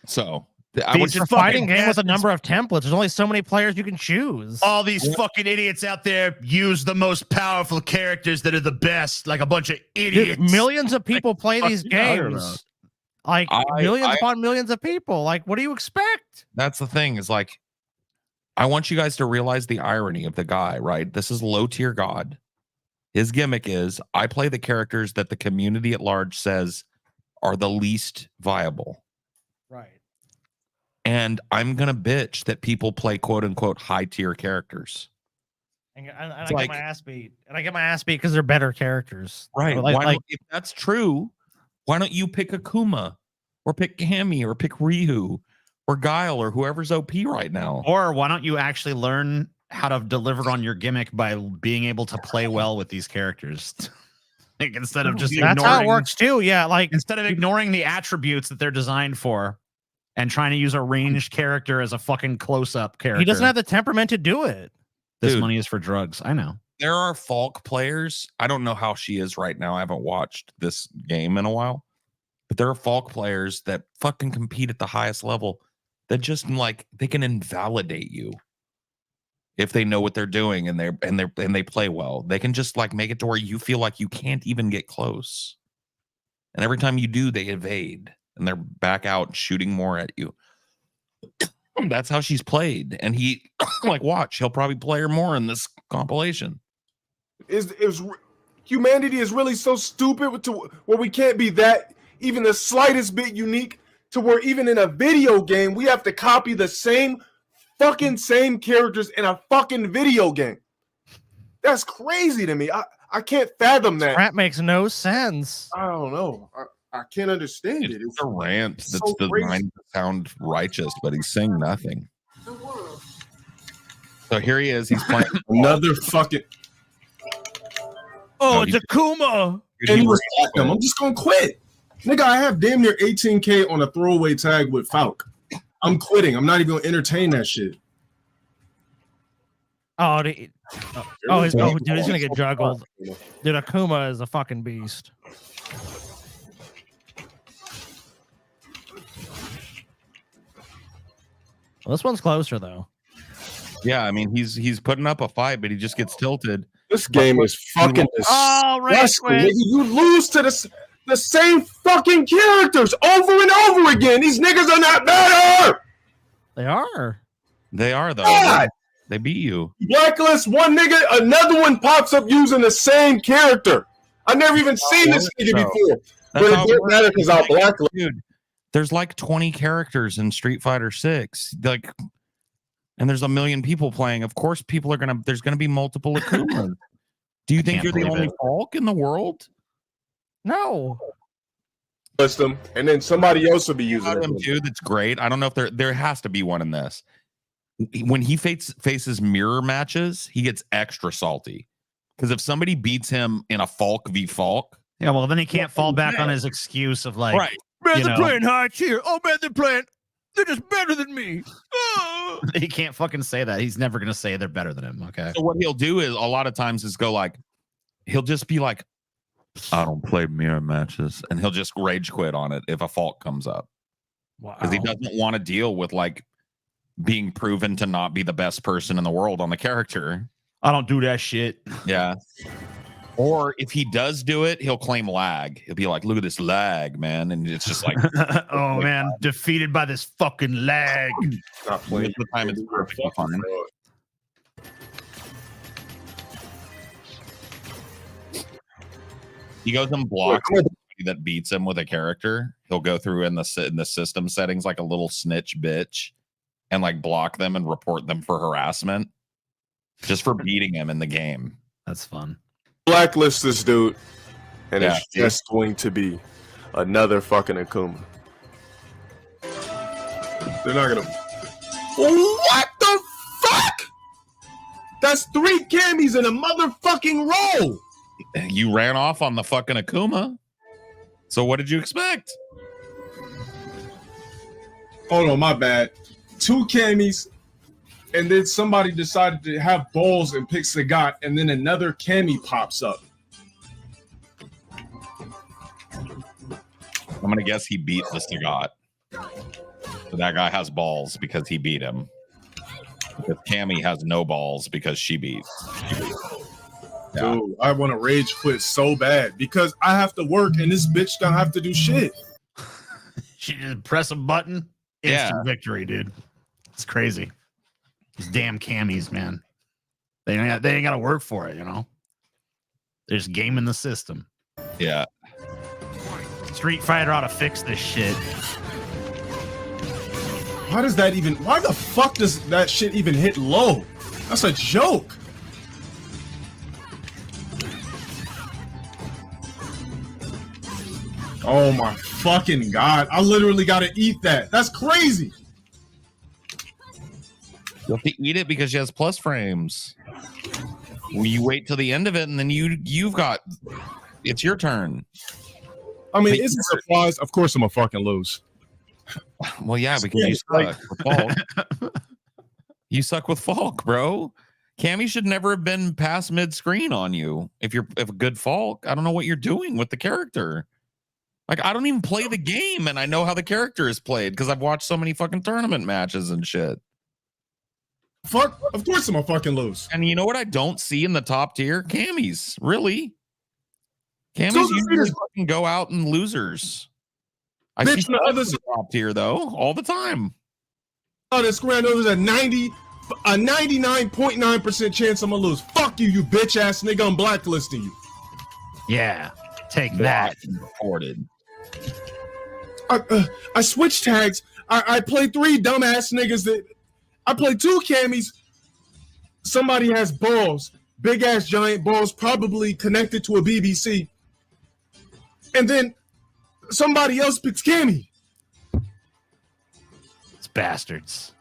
So it's a fighting game with a number of templates. There's only so many players you can choose. All these fucking idiots out there use the most powerful characters that are the best, like a bunch of idiots. Dude, millions of people play these games. Like millions upon millions of people. Like, what do you expect? That's the thing, is like, I want you guys to realize the irony of the guy, right? This is low tier God. His gimmick is, I play the characters that the community at large says are the least viable. Right. And I'm going to bitch that people play quote unquote high tier characters. And I get my ass beat. And I get my ass beat because they're better characters. Right. Like, if that's true, why don't you pick Akuma or pick Cammy or pick Ryu or Guile or whoever's OP right now? Or why don't you actually learn how to deliver on your gimmick by being able to play well with these characters? Like, instead of just that's how it works too. Yeah. Like, instead of ignoring the attributes that they're designed for and trying to use a ranged character as a fucking close-up character. He doesn't have the temperament to do it. This money is for drugs. I know. There are Falk players. I don't know how she is right now. I haven't watched this game in a while. But there are Falk players that fucking compete at the highest level that just like they can invalidate you if they know what they're doing and they play well. They can just like make it to where you feel like you can't even get close. And every time you do, they evade and they're back out shooting more at you. That's how she's played. And he like, watch, he'll probably play her more in this compilation. Is humanity is really so stupid to where we can't be that even the slightest bit unique to where even in a video game we have to copy the same characters in a fucking video game. That's crazy to me. I can't fathom that. That makes no sense. I don't know. I can't understand it. It's a rant that's so designed to sound righteous, but he's saying nothing. So here he is. He's playing another fucking. Oh, it's Akuma. And he was him. I'm just gonna quit. Nigga, I have damn near 18K on a throwaway tag with Falk. I'm quitting. I'm not even gonna entertain that shit. Dude, he's gonna get juggled. Dude, Akuma is a fucking beast. Well, this one's closer though. Yeah, I mean he's putting up a fight, but he just gets tilted. This game is fucking disgusting. You lose to the same fucking characters over and over again. These niggas are not better. They are. They are though. God. They beat you. Blacklist one nigga, another one pops up using the same character. I never even seen this nigga before. But it didn't matter because I'll blacklist. Dude, there's like 20 characters in Street Fighter 6. Like, and there's a million people playing. Of course, there's gonna be multiple Akumas. Do you think you're the only Falk in the world? No. List them, and then somebody else will be using them too. That's great. I don't know if there has to be one in this. When he faces mirror matches, he gets extra salty. Because if somebody beats him in a Falk v Falk, yeah, well, then he can't fall back on his excuse of like, right. Man, they're playing high tier. Oh, man, they're just better than me. He can't fucking say that. He's never going to say they're better than him. Okay. So what he'll do is a lot of times is go like, he'll just be like, I don't play mirror matches. And he'll just rage quit on it if a fault comes up. Because he doesn't want to deal with like being proven to not be the best person in the world on the character. I don't do that shit. Yeah. Or if he does do it, he'll claim lag. He'll be like, look at this lag, man. And it's just like, oh, man, defeated by this fucking lag. Not playing the time it's perfectly fine. He goes and blocks anybody that beats him with a character. He'll go through in the system settings like a little snitch bitch and like block them and report them for harassment just for beating him in the game. That's fun. Blacklist this dude, and it's just going to be another fucking Akuma. They're not gonna. What the fuck? That's 3 Cammys in a motherfucking row. You ran off on the fucking Akuma. So what did you expect? Hold on, my bad. 2 Cammys, and then somebody decided to have balls and pick Sagat, and then another Cammy pops up. I'm gonna guess he beat the Sagat. So that guy has balls because he beat him. Because Cammy has no balls because she beat. Yeah. Dude, I want to rage quit so bad because I have to work and this bitch don't have to do shit. She just press a button, instant victory, dude. It's crazy. These damn Cammies, man. They ain't got to work for it, you know. They're just gaming the system. Yeah. Street Fighter ought to fix this shit. Why the fuck does that shit even hit low? That's a joke. Oh my fucking god. I literally gotta eat that. That's crazy. You have to eat it because she has plus frames. Well, you wait till the end of it and then you've got it's your turn. I mean, it's a surprise. Of course I'm gonna fucking lose. Well, yeah, because you suck with Falk. You suck with Falk, bro. Cammy should never have been past mid-screen on you. If a good Falk, I don't know what you're doing with the character. Like, I don't even play the game, and I know how the character is played because I've watched so many fucking tournament matches and shit. Fuck, of course I'm gonna fucking lose. And you know what I don't see in the top tier? Cammies, really. Cammies usually fucking go out and losers. I see the others top tier though all the time. Oh, this grand there's a 99.9% chance I'm gonna lose. Fuck you, you bitch ass nigga. I'm blacklisting you. Yeah, take that. Reported. I switch tags. I play 3 dumbass niggas that I play 2 Cammies. Somebody has balls, big ass giant balls, probably connected to a BBC, and then somebody else picks Cammy. It's bastards.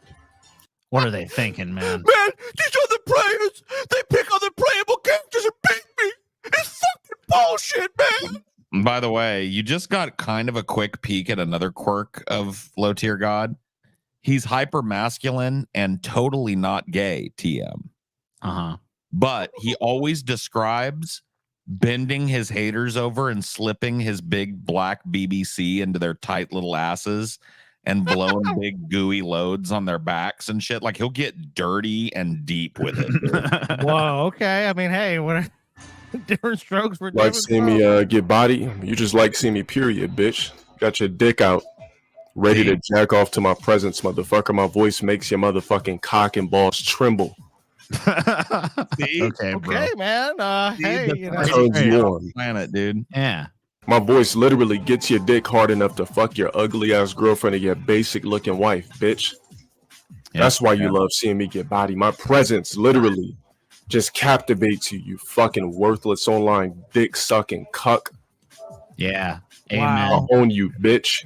What are they thinking, man? Man, these other players, they pick other playable characters and beat me. It's fucking bullshit, man. By the way, you just got kind of a quick peek at another quirk of Low Tier God. He's hyper masculine and totally not gay, TM. But he always describes bending his haters over and slipping his big black BBC into their tight little asses and blowing big gooey loads on their backs and shit. Like, he'll get dirty and deep with it. Whoa, okay. I mean, hey, what different strokes for Like different seeing me get body. You just like seeing me, period, bitch. Got your dick out, ready to jack off to my presence, motherfucker. My voice makes your motherfucking cock and balls tremble. See? Okay, bro. Okay, man. Hey, you know, Turns you on. Planet, dude. Yeah. My voice literally gets your dick hard enough to fuck your ugly ass girlfriend or your basic looking wife, bitch. That's why you love seeing me get body. My presence literally just captivates you, you fucking worthless online dick sucking cuck. Yeah. I own you, bitch.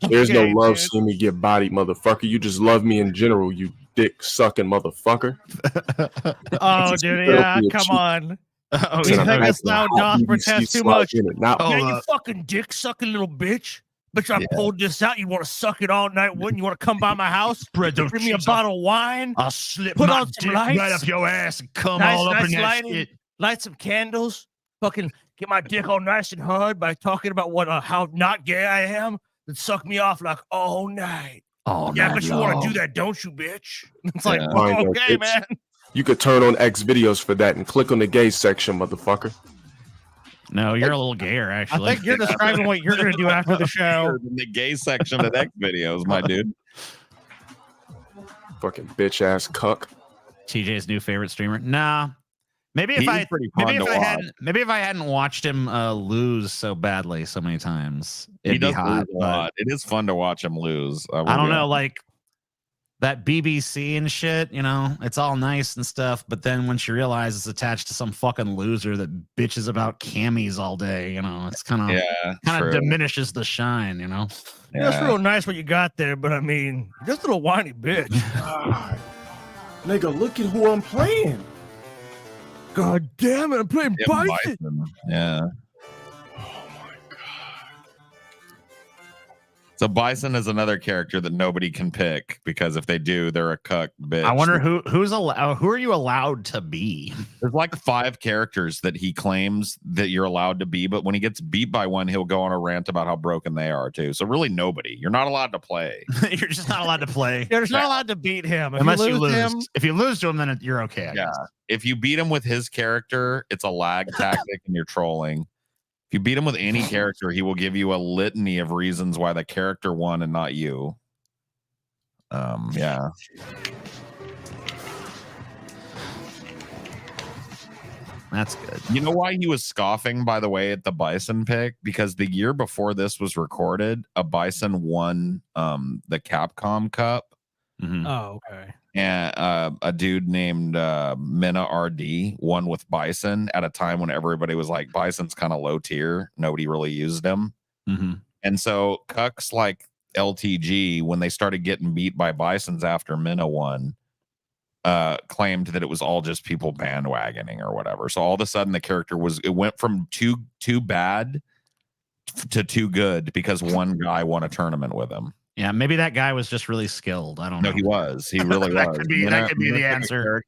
There's no love seeing me get bodied, motherfucker. You just love me in general, you dick sucking motherfucker. oh, dude, yeah, come on. You think us now doth protest too much? Yeah, you fucking dick sucking little bitch. Bitch, I pulled this out. You want to suck it all night, wouldn't you? Want to come by my house? Bring me a bottle of wine. I'll slip Put my on some dick lights. right up your ass and come all up in that shit. light some candles, fucking get my dick all nice and hard by talking about how not gay I am, then suck me off like all night. Oh, yeah, but you want to do that, don't you, bitch? It's like, Fine, okay, bitch. man. You could turn on X videos for that and click on the gay section, motherfucker. No, you're a little gayer, actually. I think you're describing what you're going to do after the show. In the gay section of X videos, my dude. Fucking bitch ass cuck. TJ's new favorite streamer. Nah. Maybe if He's pretty fun to watch. maybe if I hadn't watched him lose so badly so many times, it'd He be does hot. lose a lot. It is fun to watch him lose. I don't know, like that BBC and shit, you know, it's all nice and stuff, but then once you realize it's attached to some fucking loser that bitches about camis all day, you know, it's kind of diminishes the shine, you know. That's real nice what you got there, but I mean, you're just a little whiny bitch. God. Nigga, look at who I'm playing. God damn it, I'm playing Bison. Yeah. So Bison is another character that nobody can pick because if they do, they're a cuck bitch. I wonder who are you allowed to be? There's like 5 characters that he claims that you're allowed to be, but when he gets beat by one, he'll go on a rant about how broken they are too. So really nobody. You're not allowed to play. You're just not allowed to play. You're just not allowed to beat him. Unless you lose. If you lose to him, then you're okay. I guess. If you beat him with his character, it's a lag tactic and you're trolling. If you beat him with any character, he will give you a litany of reasons why the character won and not you. Yeah. That's good. You know why he was scoffing, by the way, at the Bison pick? Because the year before this was recorded, a Bison won the Capcom Cup. Mm-hmm. Oh, okay. And a dude named Mina RD won with Bison at a time when everybody was like, Bison's kind of low tier. Nobody really used him. Mm-hmm. And so cucks like LTG, when they started getting beat by Bisons after Mina won, claimed that it was all just people bandwagoning or whatever. So all of a sudden the character went from too bad to too good because one guy won a tournament with him. Yeah, maybe that guy was just really skilled. I don't know. No, he was. He really that was. Could be, that could be the answer.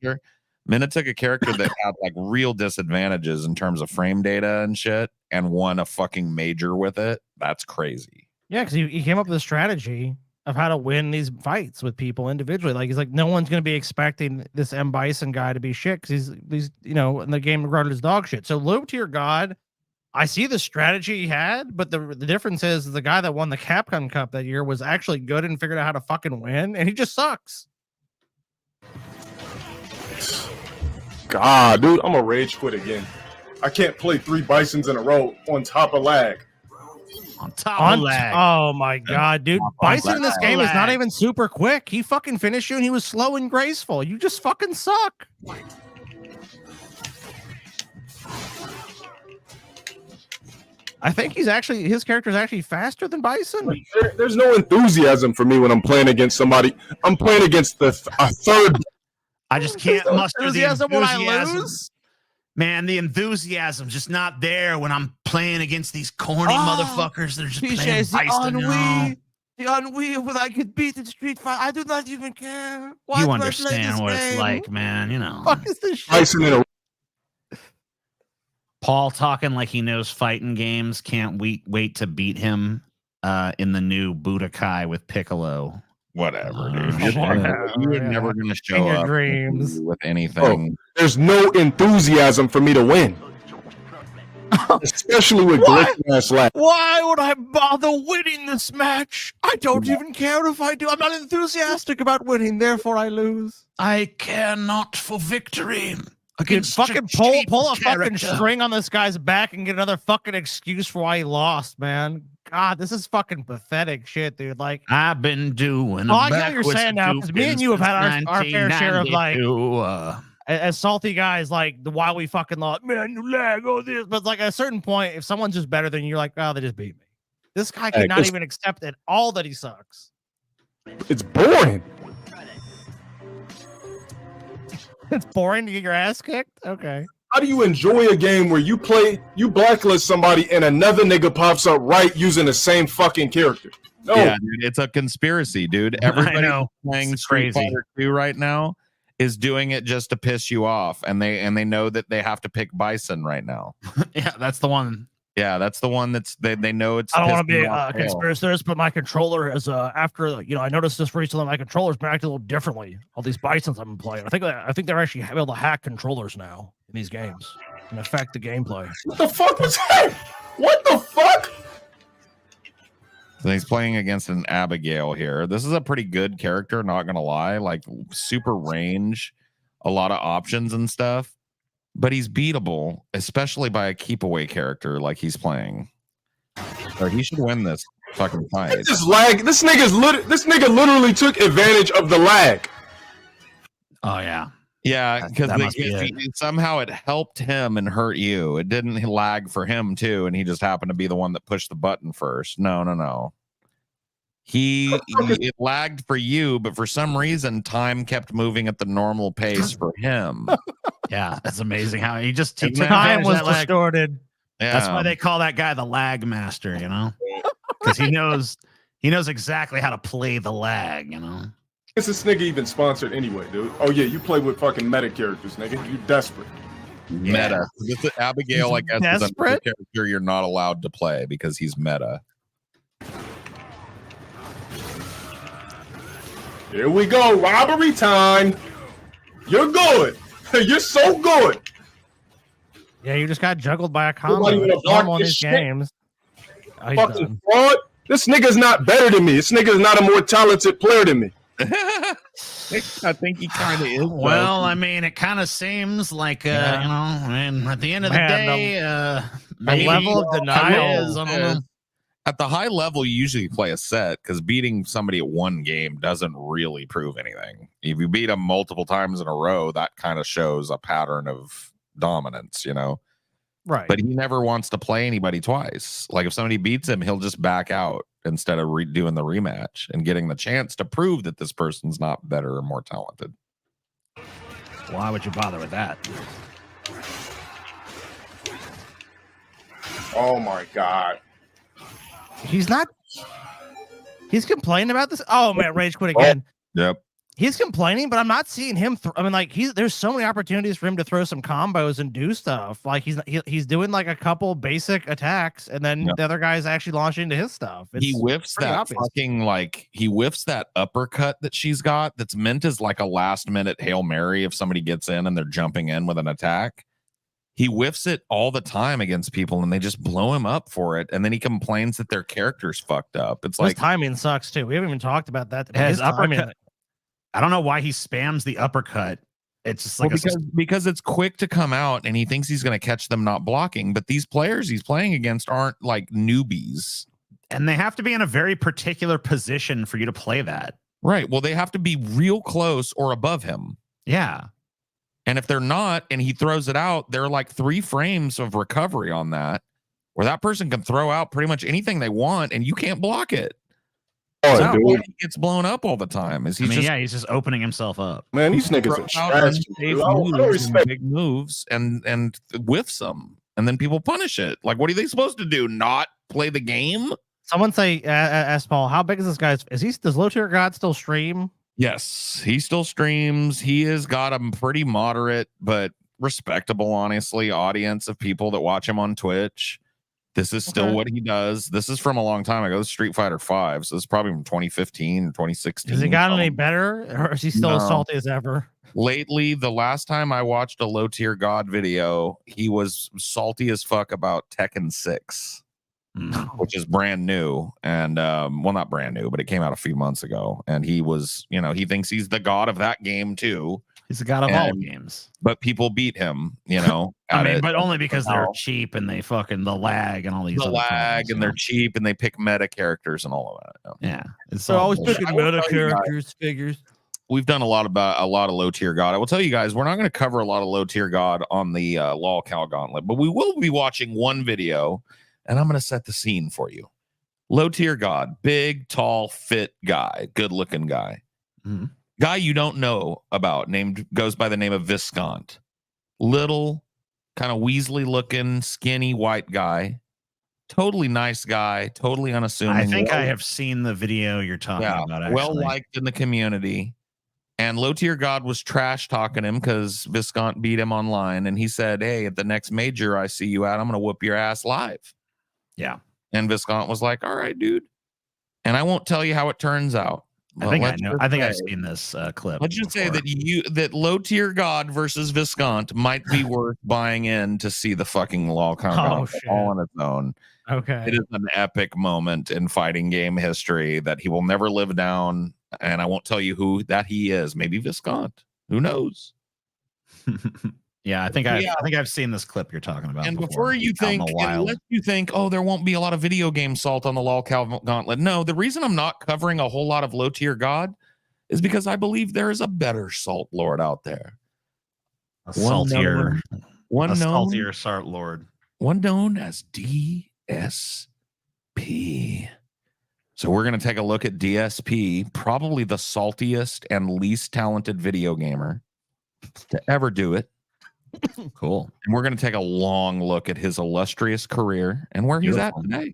Mina took a character that had like real disadvantages in terms of frame data and shit and won a fucking major with it. That's crazy. Yeah, because he came up with a strategy of how to win these fights with people individually. Like, he's like, no one's going to be expecting this M. Bison guy to be shit because he's, you know, in the game regarded as dog shit. So low tier God, I see the strategy he had, but the difference is the guy that won the Capcom Cup that year was actually good and figured out how to fucking win, and he just sucks. God, dude, I'm a rage quit again. I can't play 3 Bisons in a row on top of lag. On top of lag. Oh my God, dude. Bison in this game is not even super quick. He fucking finished you and he was slow and graceful. You just fucking suck. I think his character is actually faster than Bison. There's no enthusiasm for me when I'm playing against somebody. I'm playing against a third. I just can't muster the enthusiasm when I lose. Man, the enthusiasm's just not there when I'm playing against these corny motherfuckers. They're just playing Bison, you know? The ennui when I get beat in Street Fighter. I do not even care. Why you understand what it's like, man. You know. Fuck is this shit? Bison in a Paul talking like he knows fighting games. Can't wait to beat him in the new Budokai with Piccolo. Whatever, dude. You're never going to show up dreams with anything. There's no enthusiasm for me to win. Especially with glitch lag. Why would I bother winning this match? I don't even care if I do. I'm not enthusiastic about winning, therefore I lose. I care not for victory. Dude, fucking pull a fucking string on this guy's back and get another fucking excuse for why he lost, man. God, this is fucking pathetic shit, dude. Like, I've been doing. I get what you're saying now, because me and you have had our fair share of like as salty guys, like the why we fucking lost, man, you lag, all this. But like at a certain point, if someone's just better than you, you're like, oh, they just beat me. This guy cannot even accept at all that he sucks. It's boring. It's boring to get your ass kicked. Okay. How do you enjoy a game where you blacklist somebody and another nigga pops up right using the same fucking character? No. Yeah, dude, it's a conspiracy, dude. Everybody's playing Street Fighter 2 right now, is doing it just to piss you off, and they know that they have to pick Bison right now. Yeah, that's the one. Yeah, that's the one they know it's. I don't want to pissing be them off a conspiracy theorist, but my controller has after I noticed this recently. My controller's been acting a little differently. All these Bisons I've been playing, I think they're actually able to hack controllers now in these games and affect the gameplay. What the fuck was that? What the fuck? So he's playing against an Abigail here. This is a pretty good character, not gonna lie. Like super range, a lot of options and stuff. But he's beatable, especially by a keep away character like he's playing. So he should win this fucking fight. This lag. This nigga literally took advantage of the lag. Oh yeah. Yeah, because somehow it helped him and hurt you. It didn't lag for him too, and he just happened to be the one that pushed the button first. No. It lagged for you, but for some reason, time kept moving at the normal pace for him. Yeah, that's amazing how he took Time was distorted. Yeah. That's why they call that guy the lag master, because he knows exactly how to play the lag, Is this nigga even sponsored anyway, dude? Oh yeah, you play with fucking meta characters, nigga. You desperate. Meta. This is Abigail, I guess, is a character you're not allowed to play because he's meta. Here we go, robbery time. You're good. You're so good. Yeah, you just got juggled by a combo. Nobody gonna block On this his shit. games. Oh, he's Fucking done. fraud. This nigga's not better than me. This nigga's not a more talented player than me. I think he kind of is. Well, I mean, it kind of seems like, at the end of the day, the level of denial at the high level, you usually play a set because beating somebody at one game doesn't really prove anything. If you beat them multiple times in a row, that kind of shows a pattern of dominance, Right. But he never wants to play anybody twice. Like if somebody beats him, he'll just back out instead of doing the rematch and getting the chance to prove that this person's not better or more talented. Why would you bother with that? Oh my god. He's He's complaining about this. Oh man, rage quit again. Yep. He's complaining, but I'm not seeing him. There's so many opportunities for him to throw some combos and do stuff. Like he's doing like a couple basic attacks, and then the other guy's actually launching into his stuff. He whiffs that he whiffs that uppercut that she's got. That's meant as like a last minute Hail Mary if somebody gets in and they're jumping in with an attack. He whiffs it all the time against people, and they just blow him up for it. And then he complains that their character's fucked up. It's His like timing sucks too. We haven't even talked about that. His uppercut. I don't know why he spams the uppercut. It's just like because it's quick to come out, and he thinks he's going to catch them not blocking. But these players he's playing against aren't like newbies, and they have to be in a very particular position for you to play that. Right. Well, they have to be real close or above him. Yeah. And if they're not, and he throws it out, there are like 3 frames of recovery on that, where that person can throw out pretty much anything they want, and you can't block it. Oh, so dude. he gets blown up all the time. He's he's just opening himself up. Man, these niggas are trash. Big moves and whiffs them, and then people punish it. Like, what are they supposed to do? Not play the game? Someone say, ask Paul, how big is this guy? Does Low Tier God still stream? Yes, he still streams. He has got a pretty moderate but respectable, honestly, audience of people that watch him on Twitch. This is still what he does. This is from a long time ago. This is Street Fighter 5, so it's probably from 2015 or 2016. Has he gotten any better, or is he still as salty as ever? Lately, the last time I watched a Low Tier God video, he was salty as fuck about Tekken 6. Which is brand new, and well, not brand new, but it came out a few months ago, and he was, he thinks he's the god of that game too. He's the god of all games, but people beat him, but only because they're cheap and they fucking the lag and all these and they're cheap and they pick meta characters and all of that. Yeah, it's always picking meta characters, figures. We've done a lot of Low Tier God. I will tell you guys, we're not going to cover a lot of Low Tier God on the LOL Cal Gauntlet, but we will be watching one video. And I'm going to set the scene for you. Low Tier God, big, tall, fit guy, good looking guy. Guy you don't know about, goes by the name of Viscount. Little, kind of Weasley looking, skinny, white guy. Totally nice guy, totally unassuming. I think I have seen the video you're talking about. Actually. Well liked in the community. And Low Tier God was trash talking him because Viscount beat him online. And he said, hey, at the next major I see you at, I'm going to whoop your ass live. Yeah. And Viscount was like, all right, dude. And I won't tell you how it turns out. I think I know. I think I've seen this clip. Let's just say that Low Tier God versus Viscount might be worth buying in to see the fucking law countdown all on its own. Okay. It is an epic moment in fighting game history that he will never live down. And I won't tell you who that he is. Maybe Viscount. Who knows? Yeah, I think I've seen this clip you're talking about. And before you think, unless you think, oh, there won't be a lot of video game salt on the LOL Gauntlet. No, the reason I'm not covering a whole lot of Low Tier God is because I believe there is a better salt lord out there. A saltier salt lord. One known as DSP. So we're going to take a look at DSP, probably the saltiest and least talented video gamer to ever do it. Cool. And we're going to take a long look at his illustrious career and where he's at today.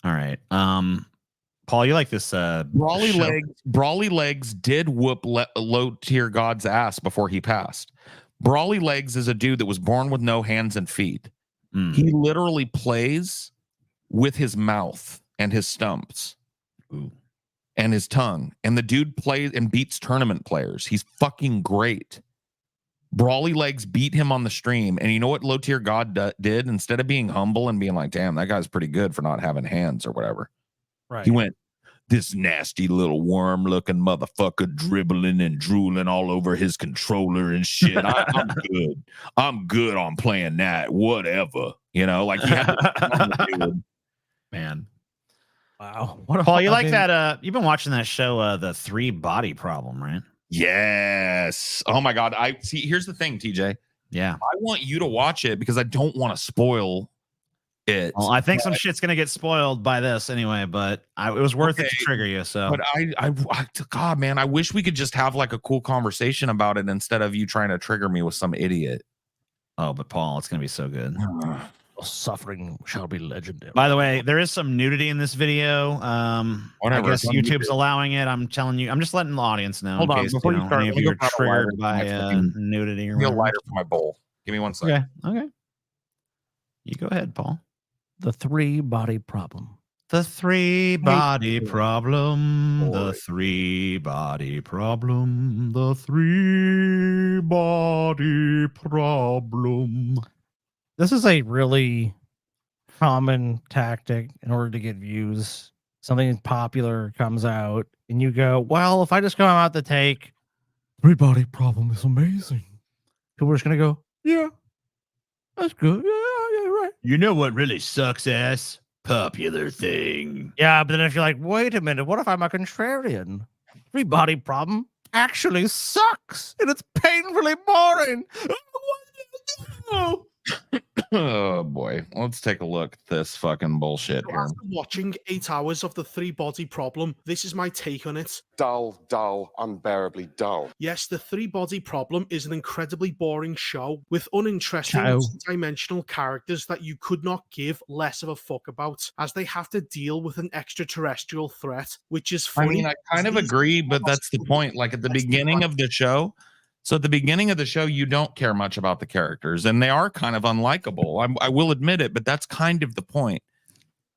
All right. Paul, you like this Brawly Legs did whoop Low Tier God's ass before he passed. Brawly Legs is a dude that was born with no hands and feet. He literally plays with his mouth and his stumps and his tongue. And the dude plays and beats tournament players. He's fucking great. Brawly Legs beat him on the stream. And you know what Low Tier God did? Instead of being humble and being like, damn, that guy's pretty good for not having hands or whatever. Right. He went, this nasty little worm looking motherfucker dribbling and drooling all over his controller and shit. I'm good. I'm good on playing that. Whatever. You know, like he had man. Wow. Paul, you like that? You've been watching that show, The 3 Body Problem, right? Yes. Oh my God. I see. Here's the thing, TJ. Yeah. I want you to watch it because I don't want to spoil it. Well, I think some shit's gonna get spoiled by this anyway, but it was worth it to trigger you. So, but God, man, I wish we could just have like a cool conversation about it instead of you trying to trigger me with some idiot. Oh, but Paul, it's gonna be so good. Suffering shall be legendary. By the way, there is some nudity in this video. I guess YouTube's allowing it. I'm telling you. I'm just letting the audience know. Hold on, case, before you start, any of you are triggered by nudity or Give me a lighter for my bowl. Give me 1 second. Okay. You go ahead, Paul. The 3 body problem. The 3 body problem. The 3 body problem. The 3 body problem. This is a really common tactic in order to get views. Something popular comes out, and you go, well, if I just come out the take, 3 body problem is amazing. People are just going to go, yeah, that's good. Yeah, right. You know what really sucks ass? Popular thing. Yeah, but then if you're like, wait a minute, what if I'm a contrarian? 3 body problem actually sucks, and it's painfully boring. Oh boy, let's take a look at this fucking bullshit here. After watching 8 hours of the 3 body problem, this is my take on it. Dull, unbearably dull. Yes, the 3 body problem is an incredibly boring show with uninteresting, two-dimensional characters that you could not give less of a fuck about, as they have to deal with an extraterrestrial threat, which is funny. I mean, I kind of agree, but that's the point. Like at the beginning of the show. So at the beginning of the show, you don't care much about the characters, and they are kind of unlikable. I will admit it, but that's kind of the point.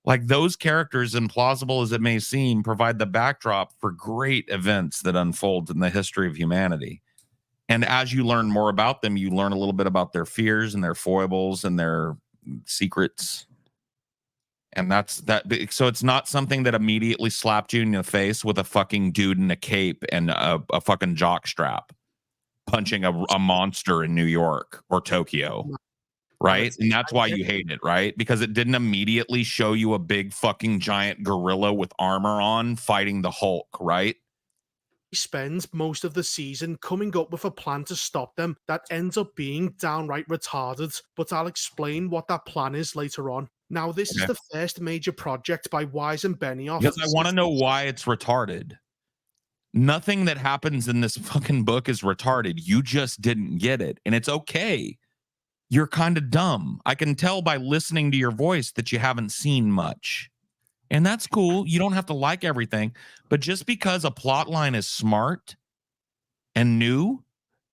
Like those characters, implausible as it may seem, provide the backdrop for great events that unfold in the history of humanity. And as you learn more about them, you learn a little bit about their fears and their foibles and their secrets. And that's that. So it's not something that immediately slapped you in the face with a fucking dude in a cape and a fucking jock strap punching a monster in New York or Tokyo, right? And that's why you hate it, right? Because it didn't immediately show you a big fucking giant gorilla with armor on fighting the Hulk, right? He spends most of the season coming up with a plan to stop them that ends up being downright retarded, but I'll explain what that plan is later on. Now, this is the first major project by Wise and Benioff. Because I want to know why it's retarded. Nothing that happens in this fucking book is retarded. You just didn't get it. And it's okay. You're kind of dumb. I can tell by listening to your voice that you haven't seen much. And that's cool. You don't have to like everything. But just because a plot line is smart and new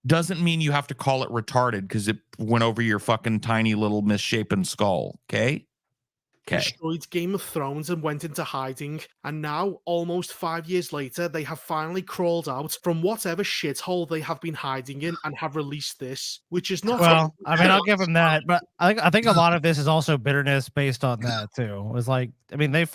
doesn't mean you have to call it retarded because it went over your fucking tiny little misshapen skull. Okay? Destroyed Game of Thrones and went into hiding, and now, almost 5 years later, they have finally crawled out from whatever shithole they have been hiding in and have released this, which is not. Well, I mean, I'll give them that, but I think a lot of this is also bitterness based on that too. It was like, I mean, I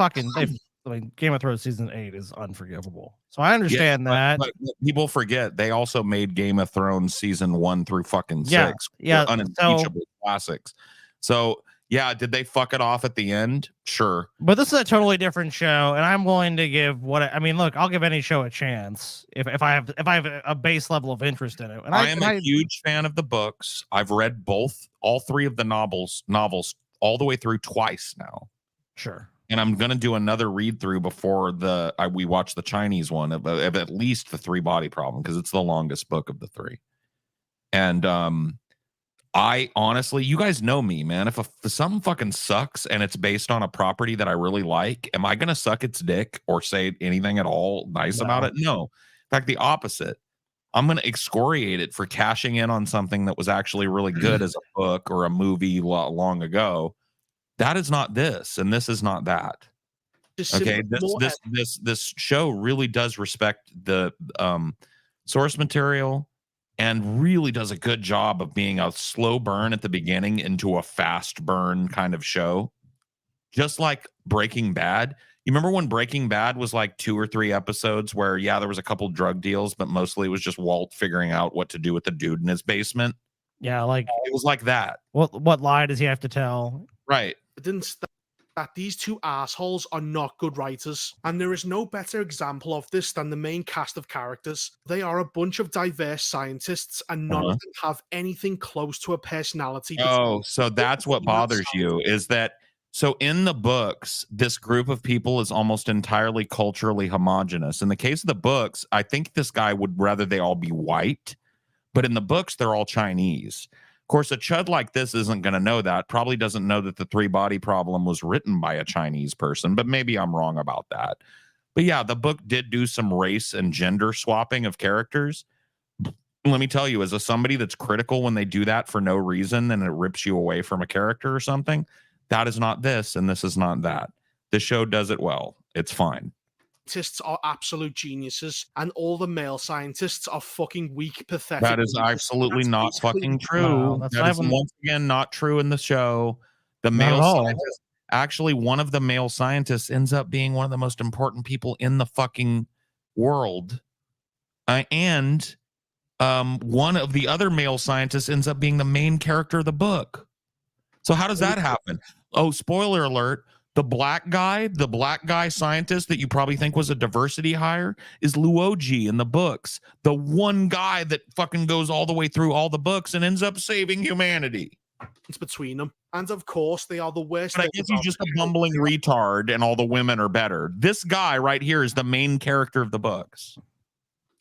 mean, Game of Thrones season 8 is unforgivable, so I understand that. But people forget they also made Game of Thrones season 1 through fucking 6. Yeah, Unimpeachable classics. So. Yeah, did they fuck it off at the end? Sure. But this is a totally different show, and I'm willing to give I mean, look, I'll give any show a chance if I have a base level of interest in it. And I am a huge fan of the books. I've read all 3 of the novels all the way through twice now. Sure. And I'm gonna do another read through before we watch the Chinese one of at least the 3 Body Problem because it's the longest book of the 3. And I honestly, you guys know me, man. If something fucking sucks and it's based on a property that I really like, am I going to suck its dick or say anything at all nice about it? No. In fact, the opposite. I'm going to excoriate it for cashing in on something that was actually really good as a book or a movie long ago. That is not this, and this is not that. Okay, this show really does respect the source material. And really does a good job of being a slow burn at the beginning into a fast burn kind of show. Just like Breaking Bad. You remember when Breaking Bad was like 2 or 3 episodes where, yeah, there was a couple drug deals, but mostly it was just Walt figuring out what to do with the dude in his basement. Yeah, like it was like that. What lie does he have to tell? Right. It didn't that these 2 assholes are not good writers, and there is no better example of this than the main cast of characters. They are a bunch of diverse scientists, and none of them have anything close to a personality. Oh, so that's what bothers you, is that so in the books, this group of people is almost entirely culturally homogenous. In the case of the books, I think this guy would rather they all be white, but in the books, they're all Chinese. Of course, a chud like this isn't going to know that, probably doesn't know that the 3 Body Problem was written by a Chinese person, but maybe I'm wrong about that. But yeah, the book did do some race and gender swapping of characters. Let me tell you, as somebody that's critical when they do that for no reason and it rips you away from a character or something, that is not this and this is not that. The show does it well. It's fine. Scientists are absolute geniuses, and all the male scientists are fucking weak, pathetic. That is absolutely not fucking true. That is once again not true in the show. The male scientist, actually, one of the male scientists ends up being one of the most important people in the fucking world, and one of the other male scientists ends up being the main character of the book. So how does that happen? Oh, spoiler alert. The black guy scientist that you probably think was a diversity hire is Luoji in the books. The one guy that fucking goes all the way through all the books and ends up saving humanity. It's between them. And of course, they are the worst. But I guess he's just a bumbling retard and all the women are better. This guy right here is the main character of the books.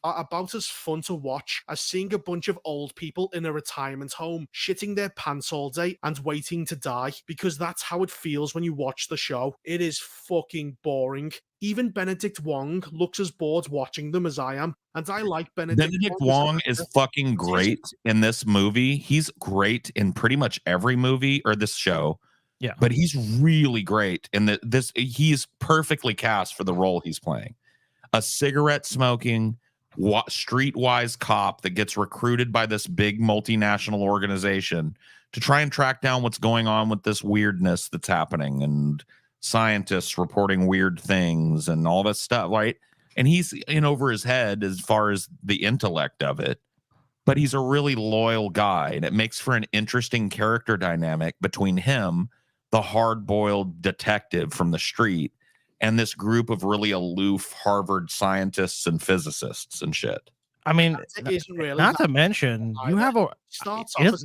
Are about as fun to watch as seeing a bunch of old people in a retirement home shitting their pants all day and waiting to die, because that's how it feels when you watch the show. It is fucking boring. Even Benedict Wong looks as bored watching them as I am, and I like Benedict Wong is fucking great in this movie. He's great in pretty much every movie or this show. Yeah, but he's really great in this. He's perfectly cast for the role he's playing. A cigarette smoking, streetwise cop that gets recruited by this big multinational organization to try and track down what's going on with this weirdness that's happening, and scientists reporting weird things and all this stuff, right? And he's in over his head as far as the intellect of it, but he's a really loyal guy, and it makes for an interesting character dynamic between him, the hard-boiled detective from the street, and this group of really aloof Harvard scientists and physicists and shit. I mean, really not to mention, you have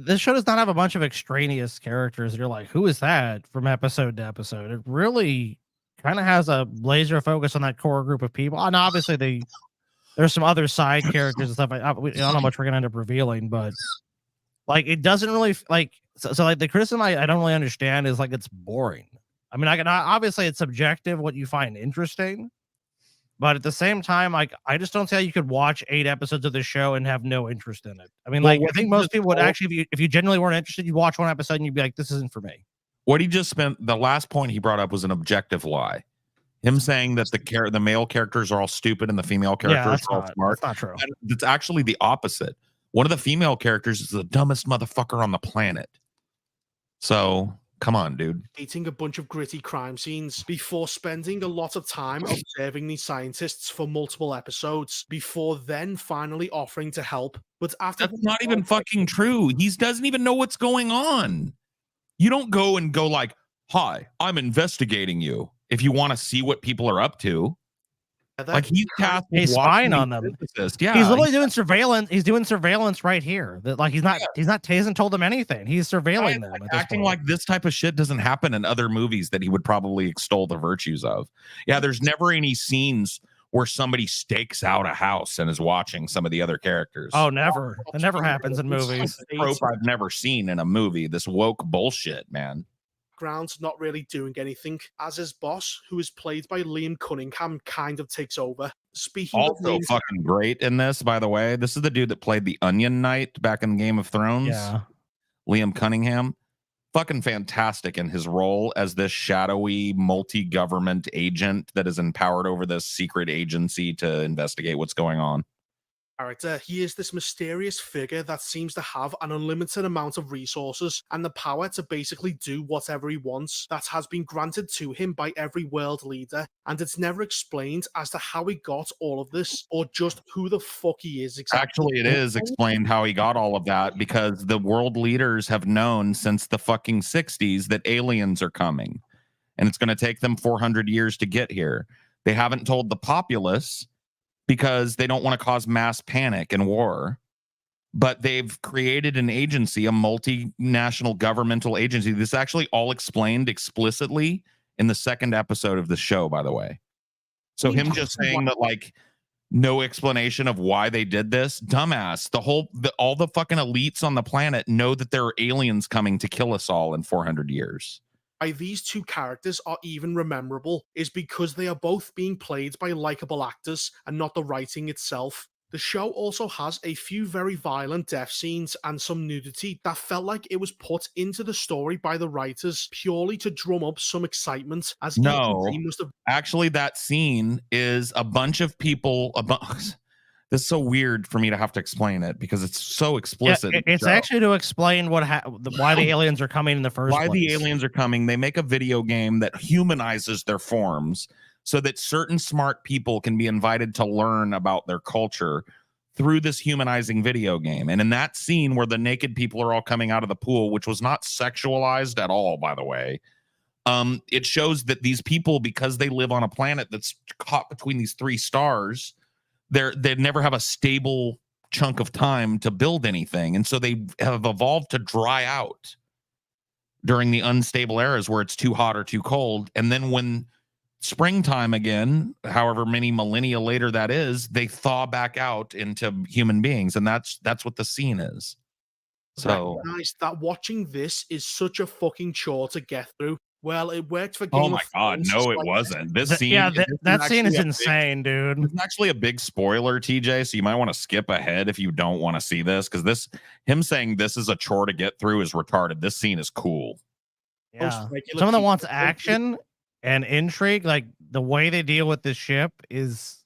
this show does not have a bunch of extraneous characters. You're like, who is that from episode to episode? It really kind of has a laser focus on that core group of people. And obviously, there's some other side characters and stuff. I don't know how much we're gonna end up revealing, but like, it doesn't really like. So like the criticism I don't really understand is like it's boring. I mean, obviously it's subjective what you find interesting, but at the same time, like I just don't see how you could watch 8 episodes of this show and have no interest in it. I mean, Well, like I what think he most just people would told- actually, if you genuinely weren't interested, you'd watch one episode and you'd be like, "This isn't for me." What he just spent the last point he brought up was an objective lie. Him saying that the male characters are all stupid and the female characters are all smart. That's not true. It's actually the opposite. One of the female characters is the dumbest motherfucker on the planet. So come on, dude. Eating a bunch of gritty crime scenes before spending a lot of time observing these scientists for multiple episodes before then finally offering to help. But after That's not even fucking true. He doesn't even know what's going on. You don't go like, "Hi, I'm investigating you." If you want to see what people are up to. Like he's tasked with He's watching spying these on them. physicists. Yeah, He's literally doing surveillance. He's doing surveillance right here. That like he hasn't told them anything. He's surveilling them. At this acting point. like this type of shit doesn't happen in other movies that he would probably extol the virtues of. Yeah, there's never any scenes where somebody stakes out a house and is watching some of the other characters. Oh, never. That never happens in movies. It's a trope I've never seen in a movie. This woke bullshit, man. Ground's not really doing anything, as his boss, who is played by Liam Cunningham, kind of takes over. Speaking Also of fucking great in this, by the way. This is the dude that played the Onion Knight back in Game of Thrones. Yeah. Liam Cunningham. Fucking fantastic in his role as this shadowy multi-government agent that is empowered over this secret agency to investigate what's going on. character, he is this mysterious figure that seems to have an unlimited amount of resources and the power to basically do whatever he wants that has been granted to him by every world leader, and it's never explained as to how he got all of this or just who the fuck he is exactly. Actually, it is explained how he got all of that because the world leaders have known since the fucking 60s that aliens are coming, and it's going to take them 400 years to get here. They haven't told the populace because they don't want to cause mass panic and war. But they've created an agency, a multinational governmental agency. This is actually all explained explicitly in the second episode of the show, by the way. So him just saying that, like, no explanation of why they did this, dumbass. All the fucking elites on the planet know that there are aliens coming to kill us all in 400 years. Why these two characters are even memorable is because they are both being played by likable actors and not the writing itself. The show also has a few very violent death scenes and some nudity that felt like it was put into the story by the writers purely to drum up some excitement. As No, must have. Actually, that scene is a bunch of people. This is so weird for me to have to explain it because it's so explicit. Yeah, it's actually to explain why the aliens are coming in the first place. Why the aliens are coming. They make a video game that humanizes their forms so that certain smart people can be invited to learn about their culture through this humanizing video game. And in that scene where the naked people are all coming out of the pool, which was not sexualized at all, by the way, it shows that these people, because they live on a planet that's caught between these three stars, they never have a stable chunk of time to build anything. And so they have evolved to dry out during the unstable eras where it's too hot or too cold. And then when springtime again, however many millennia later that is, they thaw back out into human beings. And that's what the scene is. So Nice that watching this is such a fucking chore to get through. Well, it worked for Game oh my of god, Thrones. no, it wasn't. This scene, Yeah, this that scene is actually insane, dude. It's actually a big spoiler, TJ. So you might want to skip ahead if you don't want to see this, because him saying this is a chore to get through is retarded. This scene is cool. Yeah. Someone that wants action and intrigue, like the way they deal with this ship is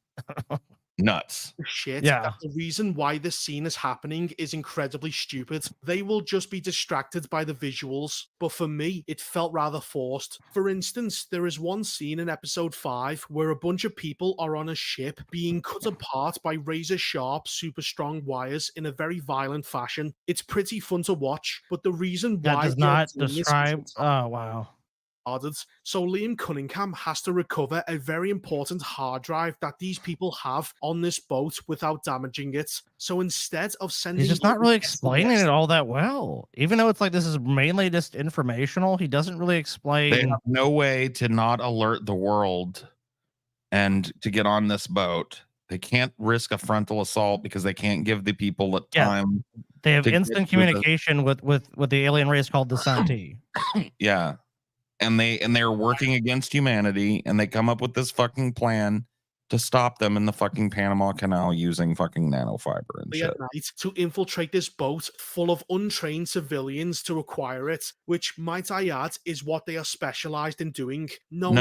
nuts. Shit. Yeah. That the reason why this scene is happening is incredibly stupid. They will just be distracted by the visuals, but for me, it felt rather forced. For instance, there is one scene in episode 5 where a bunch of people are on a ship being cut apart by razor sharp, super strong wires in a very violent fashion. It's pretty fun to watch, but the reason that why does they are not doing this is describe. Oh wow. So Liam Cunningham has to recover a very important hard drive that these people have on this boat without damaging it. So instead of sending, He's just not really explaining it all that well. Even though it's like this is mainly just informational, he doesn't really explain. They have no way to not alert the world and to get on this boat. They can't risk a frontal assault because they can't give the people time. They have to instant get through communication with the alien race called the Santee. Yeah. and they're working against humanity, and they come up with this fucking plan to stop them in the fucking Panama Canal using fucking nanofiber and shit. At night to infiltrate this boat full of untrained civilians to acquire it, which, might I add, is what they are specialized in doing. No,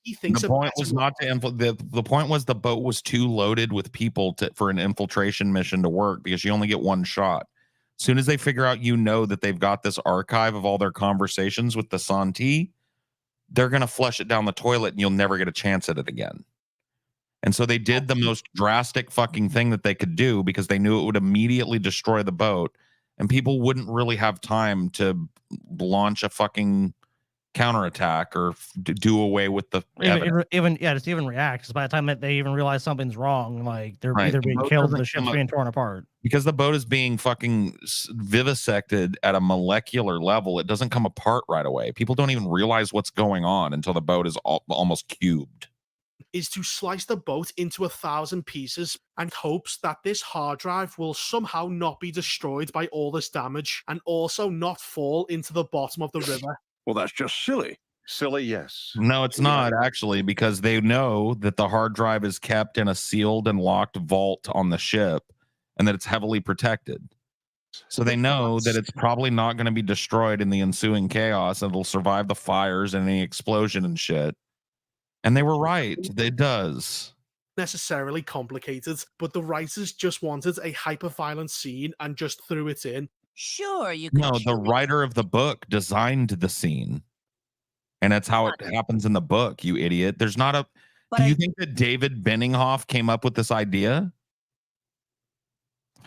he thinks the point was not to the point was the boat was too loaded with people for an infiltration mission to work, because you only get one shot. As soon as they figure out that they've got this archive of all their conversations with the Santee, they're gonna flush it down the toilet and you'll never get a chance at it again. And so they did the most drastic fucking thing that they could do, because they knew it would immediately destroy the boat, and people wouldn't really have time to launch a fucking counterattack or do away with the just even react. Because by the time that they even realize something's wrong, like they're either being killed or the ship's being torn apart. Because the boat is being fucking vivisected at a molecular level, it doesn't come apart right away. People don't even realize what's going on until the boat is almost cubed. Is to slice the boat into 1,000 pieces and hopes that this hard drive will somehow not be destroyed by all this damage and also not fall into the bottom of the river. Well, that's just silly. Silly, yes. No, it's not actually, because they know that the hard drive is kept in a sealed and locked vault on the ship and that it's heavily protected. So they know that it's probably not going to be destroyed in the ensuing chaos, and it'll survive the fires and any explosion and shit. And they were right. It does. Necessarily complicated, but the writers just wanted a hyper-violent scene and just threw it in. Sure, you can. No, the writer of the book designed the scene. And that's how it happens in the book, you idiot. There's not a... Do you think that David Benninghoff came up with this idea?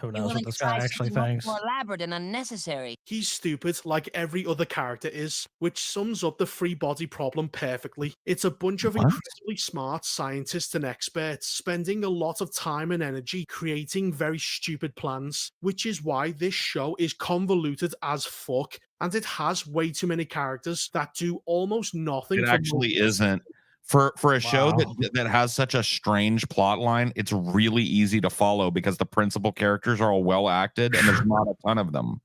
Who knows what this guy actually thinks? More elaborate and unnecessary. He's stupid like every other character is, which sums up the free body problem perfectly. It's a bunch of incredibly smart scientists and experts spending a lot of time and energy creating very stupid plans, which is why this show is convoluted as fuck, and it has way too many characters that do almost nothing. It actually isn't. For a show that has such a strange plot line, it's really easy to follow because the principal characters are all well acted and there's not a ton of them.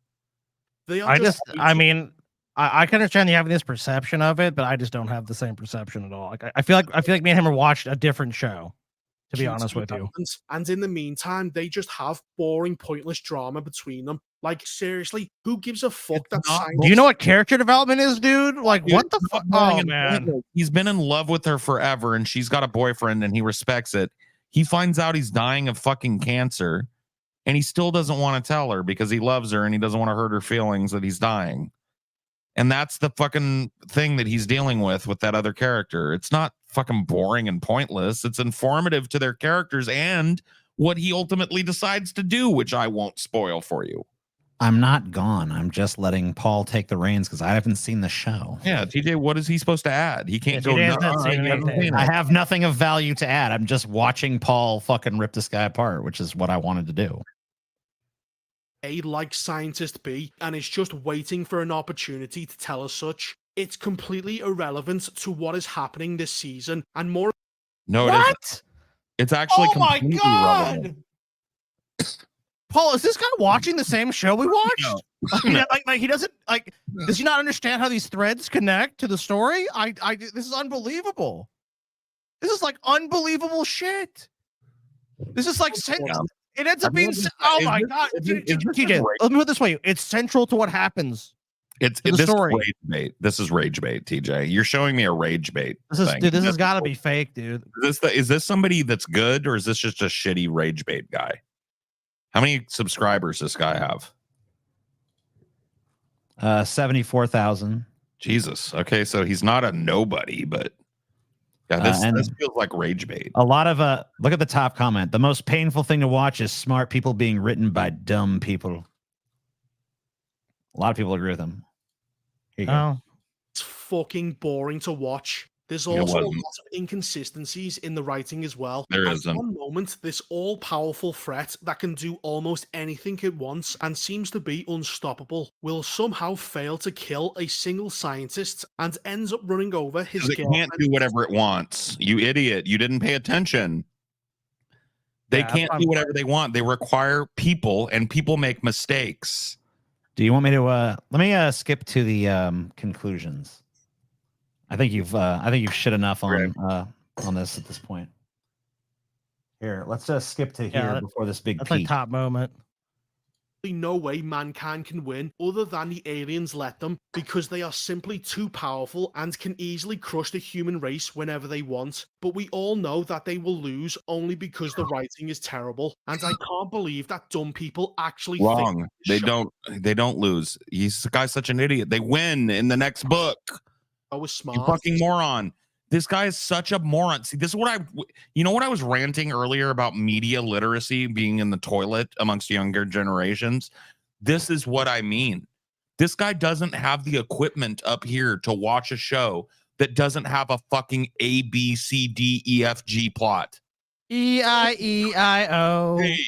I can understand you having this perception of it, but I just don't have the same perception at all. Like I feel like me and him are watched a different show, to be honest with you. And in the meantime, they just have boring, pointless drama between them. Like, seriously, who gives a fuck? Do you know what character development is, dude? Like, what the fuck? Oh, man. He's been in love with her forever, and she's got a boyfriend, and he respects it. He finds out he's dying of fucking cancer, and he still doesn't want to tell her because he loves her, and he doesn't want to hurt her feelings that he's dying. And that's the fucking thing that he's dealing with that other character. It's not fucking boring and pointless. It's informative to their characters and what he ultimately decides to do, which I won't spoil for you. I'm not gone. I'm just letting Paul take the reins because I haven't seen the show. Yeah, TJ, what is he supposed to add? He can't go. I have nothing of value to add. I'm just watching Paul fucking rip this guy apart, which is what I wanted to do. A like scientist B, and is just waiting for an opportunity to tell us such. It's completely irrelevant to what is happening this season, and more. No, it isn't. It's actually completely irrelevant. Paul, is this guy watching the same show we watched? No. like he doesn't like. Does he not understand how these threads connect to the story? This is unbelievable. This is like unbelievable shit. This is like it ends up being. Oh my god, TJ. Let me put it this way: it's central to what happens. This is rage bait. This is rage bait, TJ. You're showing me a rage bait. This has got to be fake, dude. Is this somebody that's good, or is this just a shitty rage bait guy? How many subscribers does this guy have? 74,000. Jesus. Okay, so he's not a nobody, but yeah, this feels like rage bait. A lot of look at the top comment. The most painful thing to watch is smart people being written by dumb people. A lot of people agree with him. Here you go. It's fucking boring to watch. There's also a lot of inconsistencies in the writing as well. There At isn't. one moment, this all-powerful threat that can do almost anything it wants and seems to be unstoppable will somehow fail to kill a single scientist and ends up running over his girlfriend. It can't do whatever it wants. You idiot. You didn't pay attention. They can't do whatever they want. They require people, and people make mistakes. Do you want me to let me skip to the conclusions? I think you've shit enough on this at this point. Here, let's just skip to here before this big That's peak. like top moment. No way mankind can win other than the aliens let them, because they are simply too powerful and can easily crush the human race whenever they want. But we all know that they will lose only because the writing is terrible, and I can't believe that dumb people actually Wrong. think They don't lose. The guy's such an idiot. They win in the next book. I was smart. You fucking moron. This guy is such a moron. See, this is what I was ranting earlier about media literacy being in the toilet amongst younger generations. This is what I mean. This guy doesn't have the equipment up here to watch a show that doesn't have a fucking A, B, C, D, E, F, G plot. E-I-E-I-O. Hey,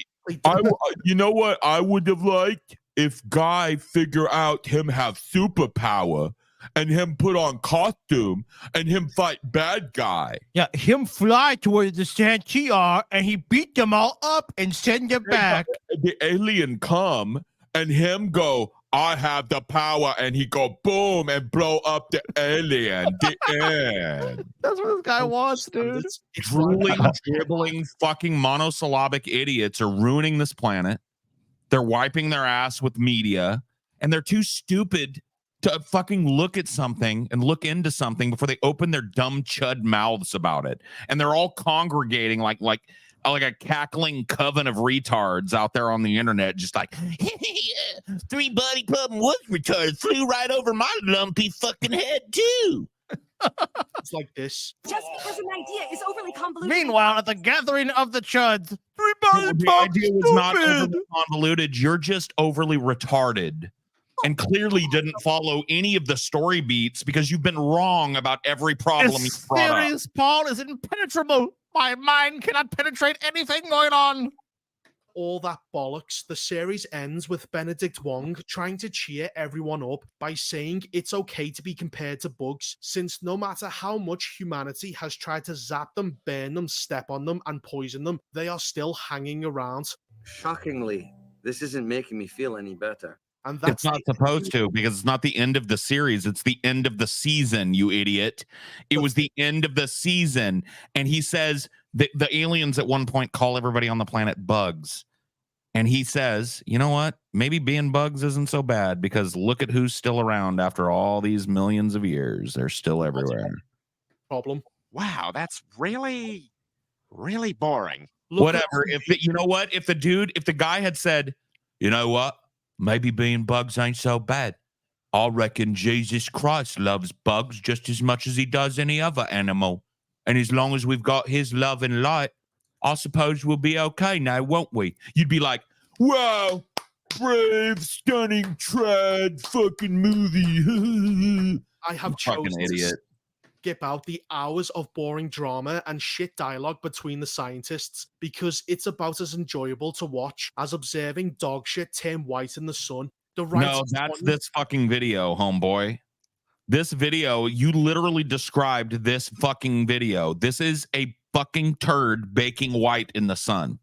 you know what I would have liked? If Guy figure out him have superpower and him put on costume and him fight bad guy. Yeah, him fly towards the Santiar and he beat them all up and send them back. The alien come and him go, I have the power, and he go boom and blow up the alien. The end. That's what this guy wants, dude. Drooling, dribbling, fucking monosyllabic idiots are ruining this planet. They're wiping their ass with media, and they're too stupid to fucking look at something and look into something before they open their dumb chud mouths about it. And they're all congregating like a cackling coven of retards out there on the internet, just like, Three Body Problem was retarded, flew right over my lumpy fucking head too. It's like this. Just because an idea is overly convoluted. Meanwhile, at the gathering of the chuds, the idea was not overly convoluted. You're just overly retarded. And clearly didn't follow any of the story beats because you've been wrong about every problem you this brought up. series, Paul, is impenetrable. My mind cannot penetrate anything going on. All that bollocks. The series ends with Benedict Wong trying to cheer everyone up by saying it's okay to be compared to bugs, since no matter how much humanity has tried to zap them, burn them, step on them, and poison them, they are still hanging around. Shockingly, this isn't making me feel any better. And It's not supposed to, because it's not the end of the series. It's the end of the season, you idiot. It was the end of the season. And he says that the aliens at one point call everybody on the planet bugs. And he says, you know what? Maybe being bugs isn't so bad, because look at who's still around after all these millions of years. They're still everywhere. Problem. Wow, that's really boring. Whatever. If the guy had said, you know what? Maybe being bugs ain't so bad. I reckon Jesus Christ loves bugs just as much as he does any other animal. And as long as we've got his love and light, I suppose we'll be okay now, won't we? You'd be like, wow, brave, stunning, trad fucking movie. I have Fucking chosen idiot. skip out the hours of boring drama and shit dialogue between the scientists, because it's about as enjoyable to watch as observing dog shit turn white in the sun. No, that's this fucking video, homeboy. This video, you literally described this fucking video. This is a fucking turd baking white in the sun.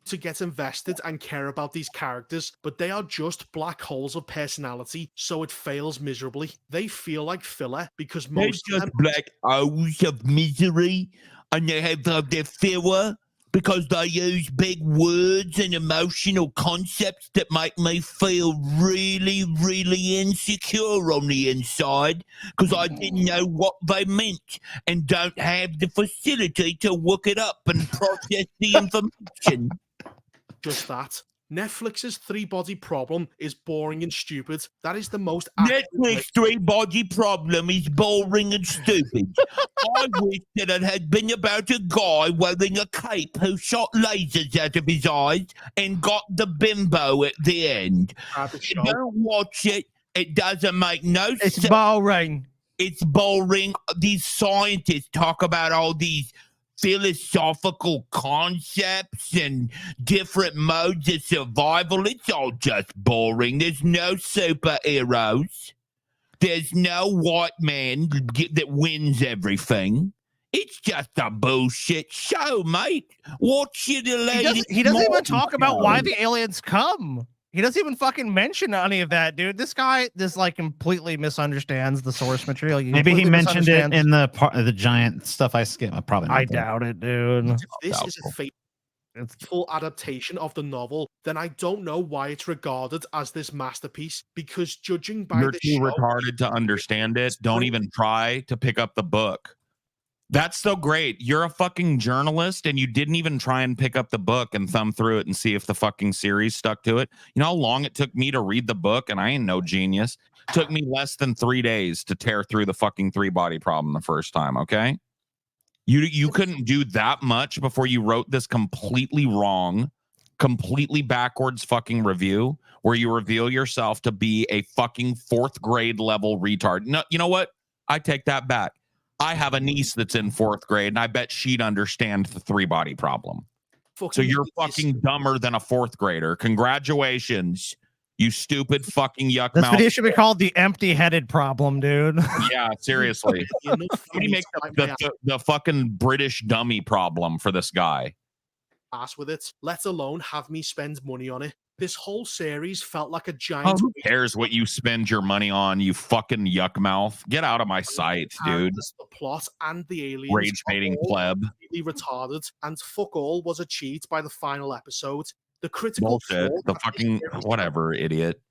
To get invested and care about these characters, but they are just black holes of personality, so it fails miserably. They feel like filler because most They're of just them black holes of misery, and they have their filler because they use big words and emotional concepts that make me feel really, really insecure on the inside, because I didn't know what they meant and don't have the facility to look it up and process the information. just that. Netflix's three-body problem is boring and stupid. That is the most Netflix three-body problem is boring and stupid. I wish that it had been about a guy wearing a cape who shot lasers out of his eyes and got the bimbo at the end. Don't watch it. It doesn't make no sense. It's boring. It's boring. These scientists talk about all these philosophical concepts and different modes of survival. It's all just boring. There's no superheroes. There's no white man that wins everything. It's just a bullshit show, mate. Watch it, He doesn't even talk about why the aliens come. He doesn't even fucking mention any of that, dude. This guy, like completely misunderstands the source material. Maybe he mentioned it in the giant stuff I skipped. Probably not. I doubt it, dude. If this is a faithful adaptation of the novel, then I don't know why it's regarded as this masterpiece. Because judging by You're the too show, retarded to understand it. Don't even try to pick up the book. That's so great. You're a fucking journalist and you didn't even try and pick up the book and thumb through it and see if the fucking series stuck to it. You know how long it took me to read the book? And I ain't no genius. It took me less than 3 days to tear through the fucking 3-body problem the first time, okay? You couldn't do that much before you wrote this completely wrong, completely backwards fucking review where you reveal yourself to be a fucking 4th grade level retard. No, you know what? I take that back. I have a niece that's in 4th grade, and I bet she'd understand the 3-body problem. So you're fucking dumber than a 4th grader. Congratulations, you stupid fucking yuck This mouth. video should be called the empty-headed problem, dude. Yeah, seriously. Somebody make the fucking British dummy problem for this guy. Ass with it, let alone have me spend money on it. This whole series felt like a Oh, giant. who cares what you spend your money on, you fucking yuck mouth? Get out of my sight, dude. The plot and the aliens Rage baiting are all pleb. completely retarded, and fuck all was achieved by the final episode. The critical Bullshit. flaw The that fucking whatever, idiot.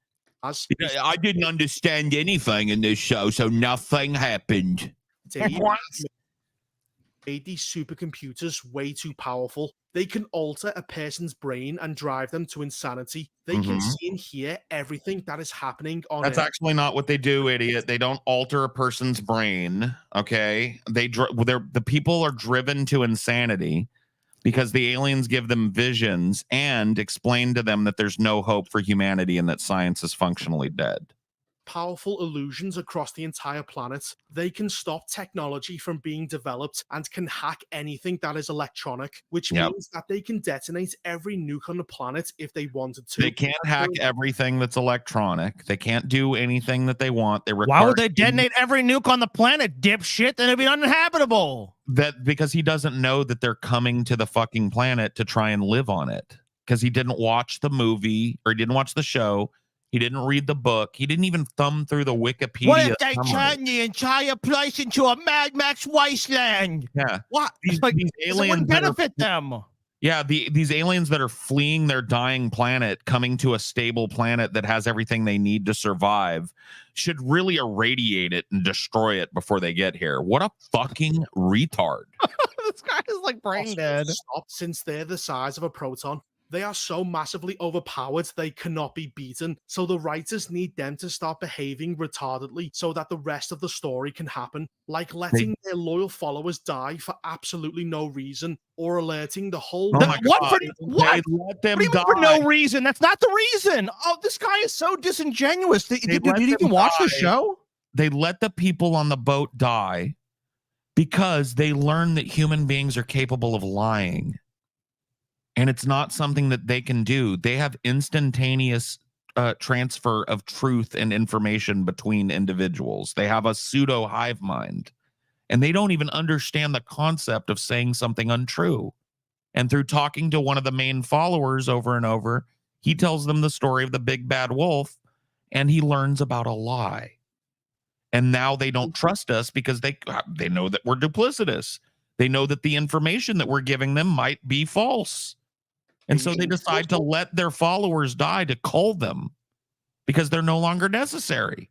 I didn't understand anything in this show, so nothing happened. Dave made these supercomputers way too powerful. They can alter a person's brain and drive them to insanity. They can see and hear everything that is happening on That's Earth. actually not what they do, idiot. They don't alter a person's brain. Okay, the people are driven to insanity because the aliens give them visions and explain to them that there's no hope for humanity and that science is functionally dead. Powerful illusions across the entire planet. They can stop technology from being developed and can hack anything that is electronic, which means that they can detonate every nuke on the planet if they wanted to. They can't hack everything that's electronic. They can't do anything that they want. Why would they detonate every nuke on the planet, dipshit? Then it'd be uninhabitable. That because he doesn't know that they're coming to the fucking planet to try and live on it. Because he didn't watch the movie or he didn't watch the show. He didn't read the book. He didn't even thumb through the Wikipedia. What if they summary. turn the entire place into a Mad Max wasteland? Yeah. What? These it wouldn't benefit them. Yeah, these aliens that are fleeing their dying planet, coming to a stable planet that has everything they need to survive, should really irradiate it and destroy it before they get here. What a fucking retard. This guy is like brain dead. Stop, since they're the size of a proton. They are so massively overpowered they cannot be beaten, so the writers need them to start behaving retardedly so that the rest of the story can happen, like letting their loyal followers die for absolutely no reason, or alerting the whole What? What? What do you mean for no reason? That's not the reason. Oh, this guy is so disingenuous. Did you even watch the show? They let the people on the boat die because they learn that human beings are capable of lying. And it's not something that they can do. They have instantaneous transfer of truth and information between individuals. They have a pseudo hive mind. And they don't even understand the concept of saying something untrue. And through talking to one of the main followers over and over, he tells them the story of the big bad wolf, and he learns about a lie. And now they don't trust us because they know that we're duplicitous. They know that the information that we're giving them might be false. And so they decide to let their followers die to cull them because they're no longer necessary.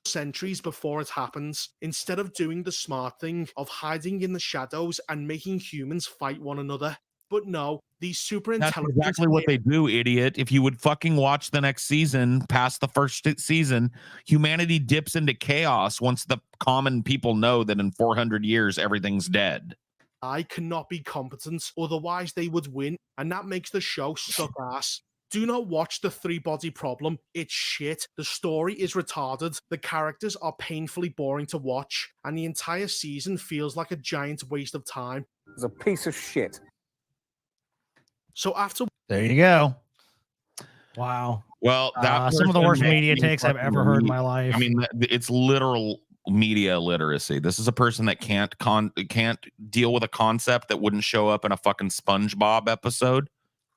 Centuries before it happens, instead of doing the smart thing of hiding in the shadows and making humans fight one another. But no, these super That's intelligent. exactly what they do, idiot. If you would fucking watch the next season, past the first season, humanity dips into chaos once the common people know that in 400 years, everything's dead. I cannot be competent, otherwise they would win, and that makes the show suck ass. Do not watch the 3-body problem. It's shit. The story is retarded. The characters are painfully boring to watch, and the entire season feels like a giant waste of time. It's a piece of shit. So after there you go. Wow. Well, that some of the worst person media makes me takes I've fucking ever heard in weep. my life. I mean, it's literal media literacy. This is a person that can't deal with a concept that wouldn't show up in a fucking SpongeBob episode.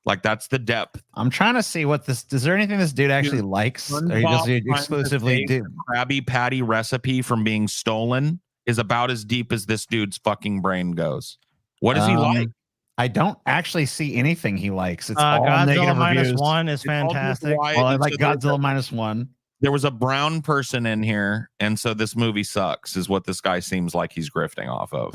Like that's the depth. I'm trying to see what this. Is there anything this dude actually likes? Or he does SpongeBob exclusively do? Krabby Patty recipe from being stolen is about as deep as this dude's fucking brain goes. What does he like? I don't actually see anything he likes. It's all Godzilla negative reviews. -1 is fantastic. Well, I like Godzilla -1. There was a brown person in here, and so this movie sucks, is what this guy seems like he's grifting off of.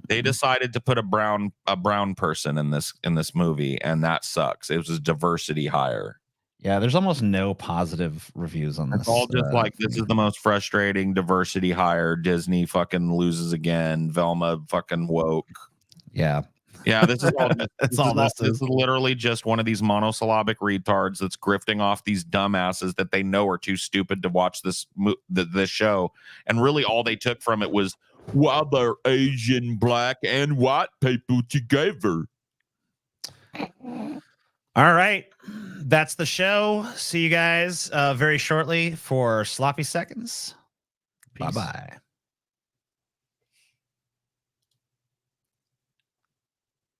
They decided to put a brown person in this movie, and that sucks. It was a diversity hire. Yeah, there's almost no positive reviews on this. It's all just like, this is the most frustrating diversity hire. Disney fucking loses again. Velma fucking woke. Yeah. Yeah, this is all. This This is literally just one of these monosyllabic retards that's grifting off these dumbasses that they know are too stupid to watch this show, and really all they took from it was, while they're Asian, black, and white people together. All right, that's the show. See you guys very shortly for Sloppy Seconds. Bye bye.